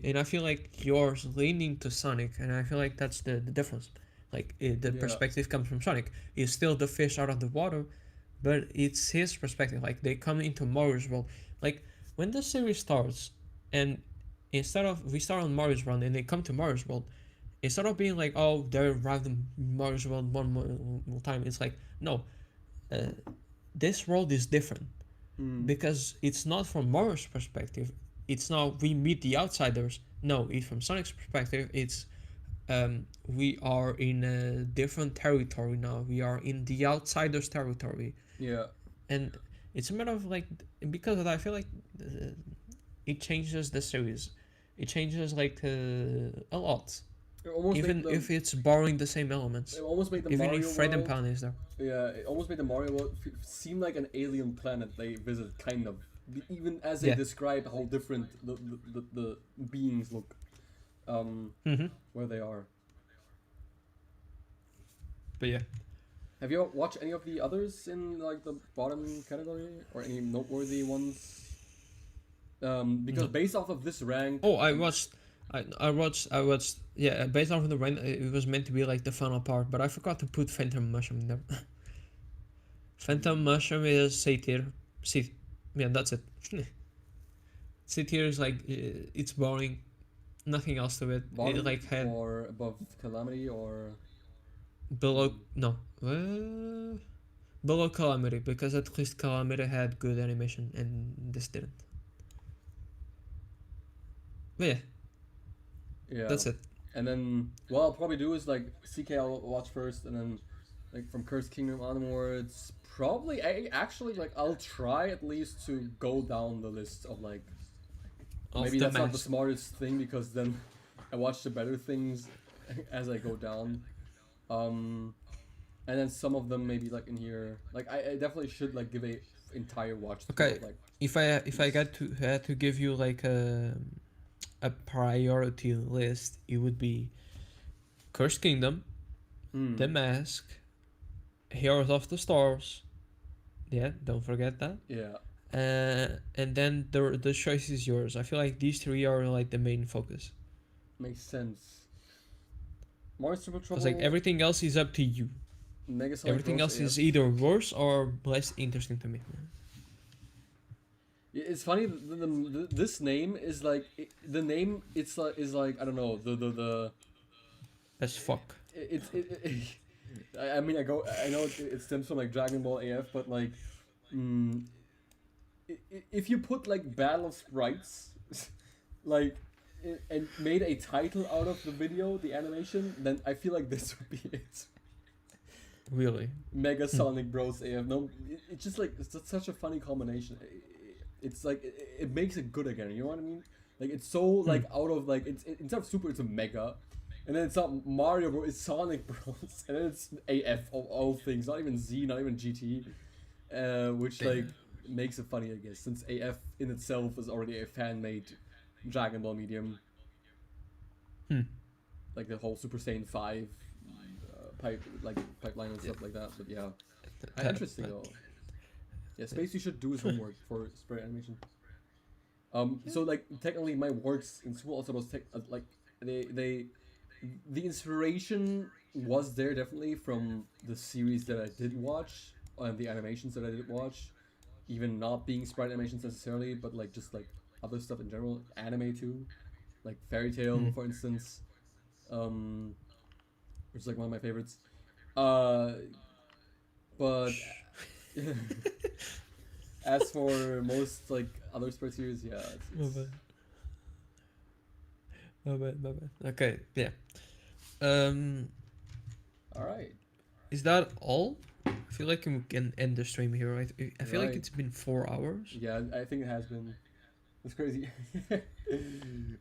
and I feel like yours leaning to Sonic, and I feel like that's the difference. Like the perspective comes from Sonic. It's still the fish out of the water, but it's his perspective. Like they come into Mario's world. Like when the series starts, and instead of we start on Mario's world and they come to Mario's world. Instead of being like, oh, they arrived in Mario's world one more time, it's like, no, this world is different because it's not from Mario's perspective. It's not we meet the outsiders. No, it's from Sonic's perspective. It's we are in a different territory now. We are in the outsiders' territory. Yeah. And it's a matter of like because of that, I feel like it changes the series. It changes like a lot. Even if it's borrowing the same elements. It almost made the even Mario if Fred and world, Pan is there. Yeah, it almost made the Mario world seem like an alien planet they visit, kind of. Even as they describe how different the beings look, where they are. But yeah. Have you watched any of the others in like the bottom category or any noteworthy ones? Because based off of this rank. Oh, I watched. Yeah, based off of the rank, it was meant to be like the final part, but I forgot to put Phantom Mushroom in there. Phantom Mushroom is C tier. Yeah, that's it. C tier is like it's boring, nothing else to it. Bottom it like had or above Calamity or below below Calamity, because at least Calamity had good animation and this didn't. But yeah. Yeah. That's it. And then what I'll probably do is like CK I'll watch first, and then like from Cursed Kingdom onwards, probably I'll try at least to go down the list of like maybe that's not the smartest thing because then I watch the better things as I go down. And then some of them maybe like in here, like I definitely should like give a entire watch. Okay, like if I had to give you like a priority list, it would be Cursed Kingdom, The Mask, Heroes of the Stars. Yeah, don't forget that. Yeah. And then the choice is yours. I feel like these three are like the main focus. Makes sense. Mario Triple Trouble. It's like everything else is up to you. Mega Sonic Everything Bros. else is either worse or less interesting to me. It's funny. This name is like the name. It's like is like I don't know the. As fuck. I mean I know it stems from like Dragon Ball AF, but like, if you put like Battle of Sprites, like, and made a title out of the video, the animation, then I feel like this would be it. Really. Mega Sonic Bros. AF. No, it's just like it's such a funny combination. It's like it makes it good again. You know what I mean? Like it's so like out of like it's instead of Super, it's a Mega, and then it's not Mario Bros. It's Sonic Bros. And then it's AF of all things. Not even Z. Not even GT. which like makes it funny, I guess, since AF in itself is already a fan-made Dragon Ball medium. Like the whole Super Saiyan 5 pipeline and stuff like that. But yeah, interesting though. Yeah, Space, you should do his homework for Sprite Animation. So like technically my works in school also was like the inspiration was there definitely from the series that I did watch and the animations that I did watch, even not being Sprite animations necessarily, but like just like other stuff in general, anime too, like Fairy Tail for instance, which is like one of my favorites. But as for most like other Sprite series, yeah. My bad. Okay, yeah. All right. Is that all? I feel like we can end the stream here. Right? I feel like Right. it's been 4 hours. Yeah, I think it has been. It's crazy.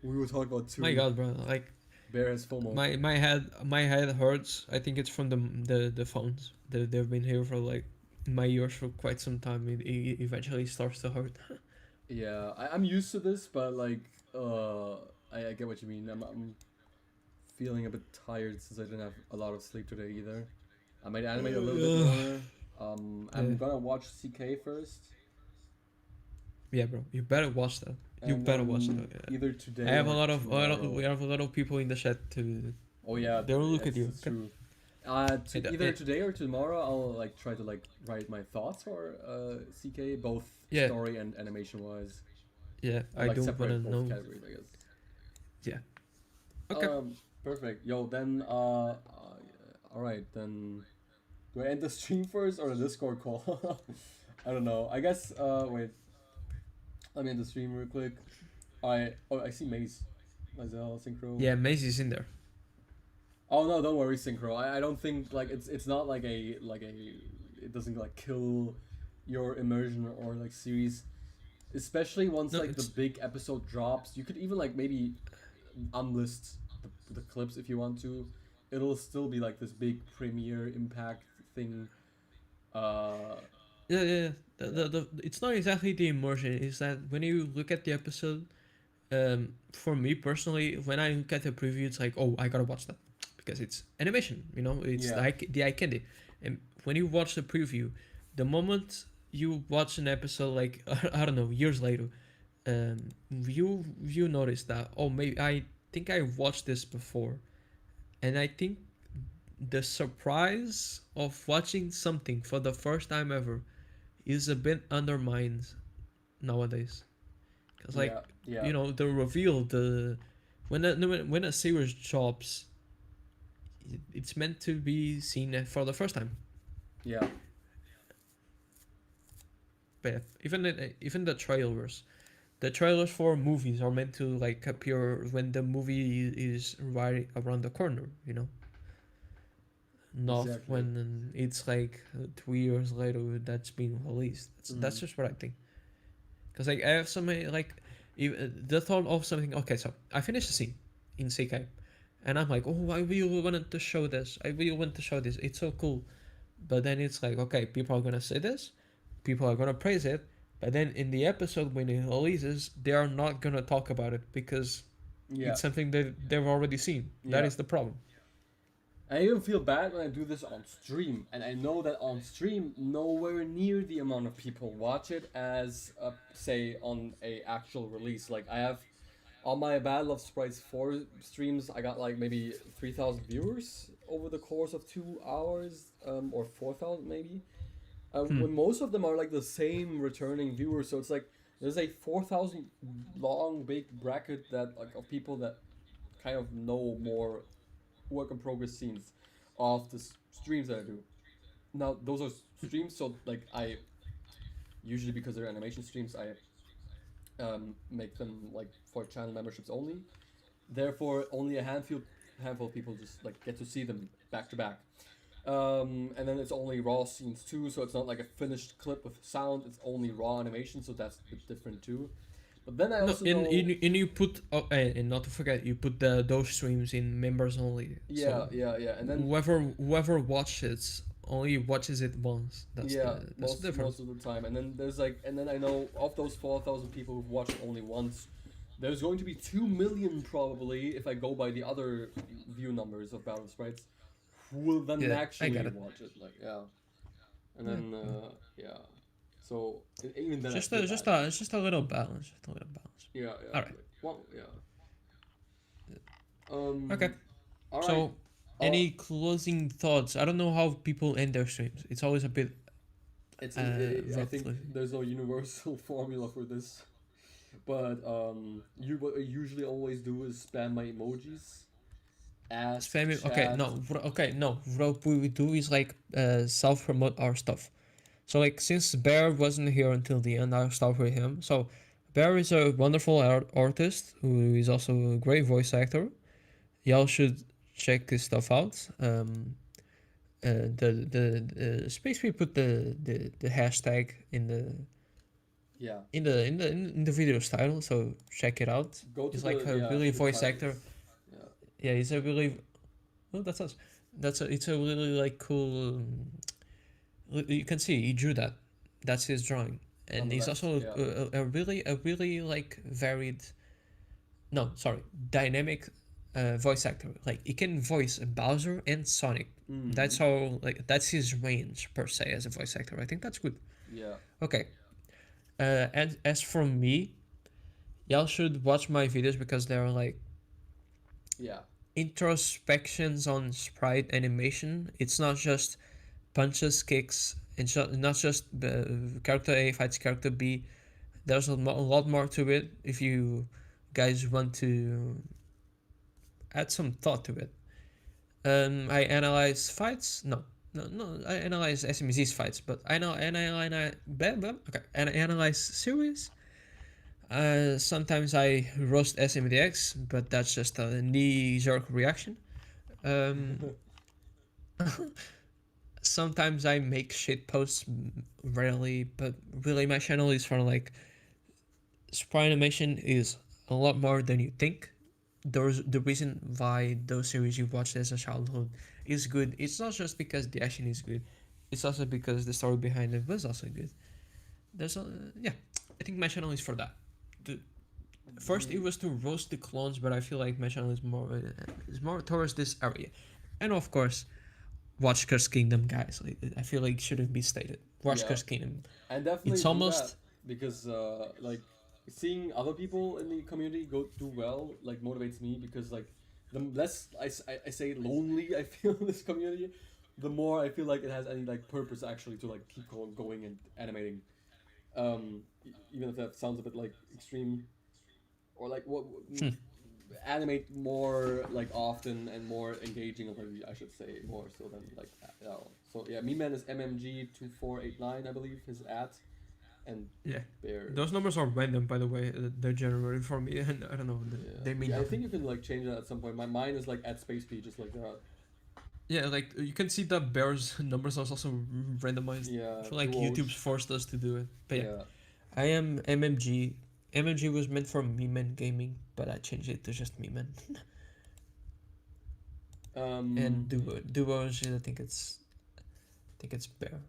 We were talking about two. My God, bro! Like Bear has FOMO. my head hurts. I think it's from the phones. They've been here for like my ears for quite some time. It eventually starts to hurt. Yeah, I'm used to this, but like, I get what you mean. I'm feeling a bit tired since I didn't have a lot of sleep today either. I might animate a little bit more. I'm gonna watch CK first. Yeah, bro. You better watch that. You and better then watch that. Either today. I have a or lot of tomorrow. we have a lot of people in the chat to. Oh yeah, They will look at you. It's true. And, Either today or tomorrow, I'll like try to like write my thoughts for CK, both Yeah. story and animation wise. Yeah, Or, I like, don't separate wanna both know. categories, I guess. Yeah. Okay. Perfect. Yo, then all right, then do I end the stream first or the Discord call? I don't know. I guess wait. Let me end the stream real quick. I see Maze. Mazel, Synchro. Yeah, Macy's in there. Oh no, don't worry, Synchro. I don't think like it's not like a it doesn't like kill your immersion or like series. Especially once No, like the it's- big episode drops. You could even like maybe unlist the clips if you want to. It'll still be like this big premiere impact thing. Yeah. It's not exactly the immersion. It's that when you look at the episode, for me personally, when I look at the preview, it's like, oh, I gotta watch that because it's animation. You know, it's Yeah. like the eye candy. And when you watch the preview, the moment you watch an episode, like I don't know, years later, you notice that, oh, maybe I think I watched this before, and I think the surprise of watching something for the first time ever is a bit undermined nowadays, because like yeah. you know the reveal, the when a series drops, it's meant to be seen for the first time. Yeah. But yeah, even the trailers for movies are meant to like appear when the movie is right around the corner, you know, not Exactly. when it's like 2 years later that's being released. That's just what I think. Because like I have some like the thought of something. Okay, so I finished the scene in CK, and I'm like, oh, I really wanted to show this. It's so cool. But then it's like, okay, people are gonna say this, people are gonna praise it, but then in the episode when it releases, they are not gonna talk about it because it's something that they've already seen. That Yeah. is the problem. I even feel bad when I do this on stream, and I know that on stream, nowhere near the amount of people watch it as, say, on a actual release. Like I have, on my Battle of Sprites 4 streams, I got like maybe 3,000 viewers over the course of 2 hours, or 4,000 maybe. When most of them are like the same returning viewers, so it's like there's a 4,000 long big bracket that like of people that kind of know more work in progress scenes of the streams that I do. Now those are streams, so like I usually, because they're animation streams, I make them like for channel memberships only. Therefore, only a handful of people just like get to see them back to back. And then it's only raw scenes too, so it's not like a finished clip with sound. It's only raw animation, so that's a bit different too. But then I also know... and you put and not to forget, you put those streams in members only. Yeah, So yeah, and then whoever watches only watches it once. That's most the difference. of the time. And then there's like, and then I know of those 4,000 people who've watched only once, there's going to be 2 million probably if I go by the other view numbers of Battle of Sprites, who will then Yeah, I actually get it. watch it. Like and then so even then Just I feel bad. it's just a little balance. Just a little balance. Yeah. Alright. Like, well, yeah. Okay. All right. So, any closing thoughts? I don't know how people end their streams. It's always a bit. I think roughly. there's no universal formula for this, but what I usually always do is spam my emojis. Ask, Spamming. chat. No. What we do is like self promote our stuff. So like since Bear wasn't here until the end, I'll start with him. So Bear is a wonderful artist who is also a great voice actor. Y'all should check his stuff out. The space we put the hashtag in the Yeah. in the video's title, so check it out. Go to He's like a yeah, really the voice titles. actor. Yeah. Yeah, he's a really. Oh, that's us. It's a really like cool. You can see he drew that. That's his drawing, and he's Nonetheless, also yeah. a really like varied. No, sorry, dynamic, voice actor. Like he can voice Bowser and Sonic. Mhm. That's how that's his range per se as a voice actor. I think that's good. Yeah. Okay. And as for me, y'all should watch my videos because they're like Yeah. introspections on sprite animation. It's not just punches, kicks, it's not just character A fights character B. There's a lot more to it if you guys want to add some thought to it. I analyze fights. No. I analyze SMBZ's fights, but I analyze series. Sometimes I roast SMDX, but that's just a knee-jerk reaction. Sometimes I make shit posts, rarely, but really my channel is for like Sprite Animation is a lot more than you think. The reason why those series you watched as a childhood is good, it's not just because the action is good, it's also because the story behind it was also good. I think my channel is for that. First it was to roast the clones, but I feel like my channel is more towards this area. And of course, watch Curse Kingdom, guys. I feel like it shouldn't be stated. Watch Curse Kingdom. And definitely It's do almost that because like seeing other people in the community do well like motivates me because like the less I say lonely I feel in this community, the more I feel like it has any like purpose actually to like keep going and animating. Even if that sounds a bit like extreme, or like what animate more like often and more engaging, I should say, more so than like so yeah, Me-Man is MMG2489 I believe his at, and yeah. Bear. Those numbers are random, by the way. They're generated for me, and I don't know. They mean I nothing. think you can like change that at some point. Mine is like at space P, just like that. Yeah, like you can see that Bear's numbers are also randomized. Yeah. I feel like duos. YouTube's forced us to do it. But yeah, Yeah. I am MMG. MMG was meant for Me-Man Gaming, but I changed it to just Me-Man. And duos, I think it's Bear.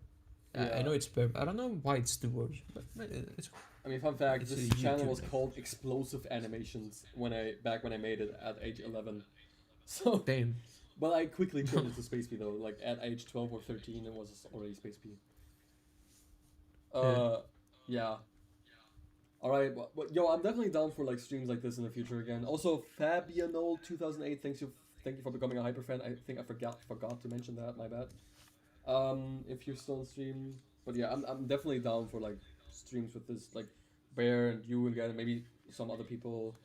Yeah. I know it's Bear. I don't know why it's duos, but it's. I mean, fun fact: It's this a channel YouTube was thing. called Explosive Animations when I made it at age 11. So, Damn. but I quickly turned it to space P though. Like at age 12 or 13, it was already space P. Yeah. All right, but yo, I'm definitely down for like streams like this in the future again. Also, Fabianol2008, thank you for becoming a hyperfan. I think I forgot to mention that. My bad. If you're still on stream, but yeah, I'm definitely down for like streams with this like Bear and you again, maybe some other people.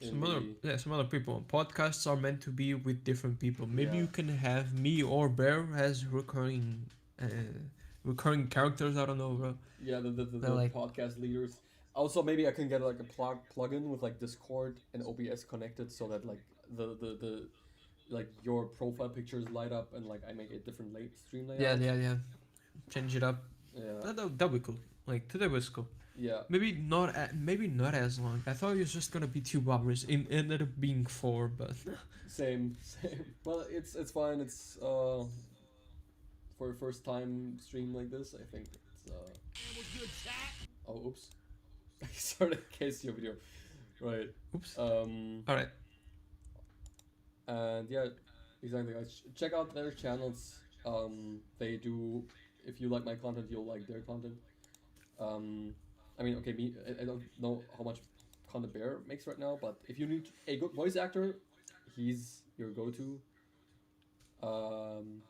Some other people. Podcasts are meant to be with different people. Maybe you can have me or Bear as recurring characters. I don't know, bro. Yeah, the like, podcast leaders. Also, maybe I can get like a plugin with like Discord and OBS connected, so that like the like your profile pictures light up and like I make a different stream layout. Yeah. Change it up. Yeah. That'd be cool. Like today was cool. Yeah. Maybe not as long. I thought it was just gonna be 2 hours. It ended up being 4, but Same. Well, it's fine. It's for a first time stream like this. I think it's oh, oops. I started a Casio video. Right. Oops. All right. And yeah, exactly, guys. Check out their channels. They do. If you like my content, you'll like their content. I mean, okay, I don't know how much content Bear makes right now, but if you need a good voice actor, he's your go-to. You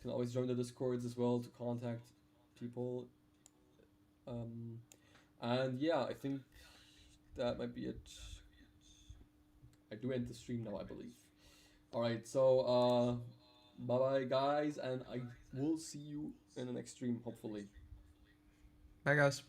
can always join the Discords as well to contact people. And yeah, I think that might be it. I do end the stream now, I believe. Alright, so bye bye guys, and I will see you in the next stream, hopefully. Bye, guys.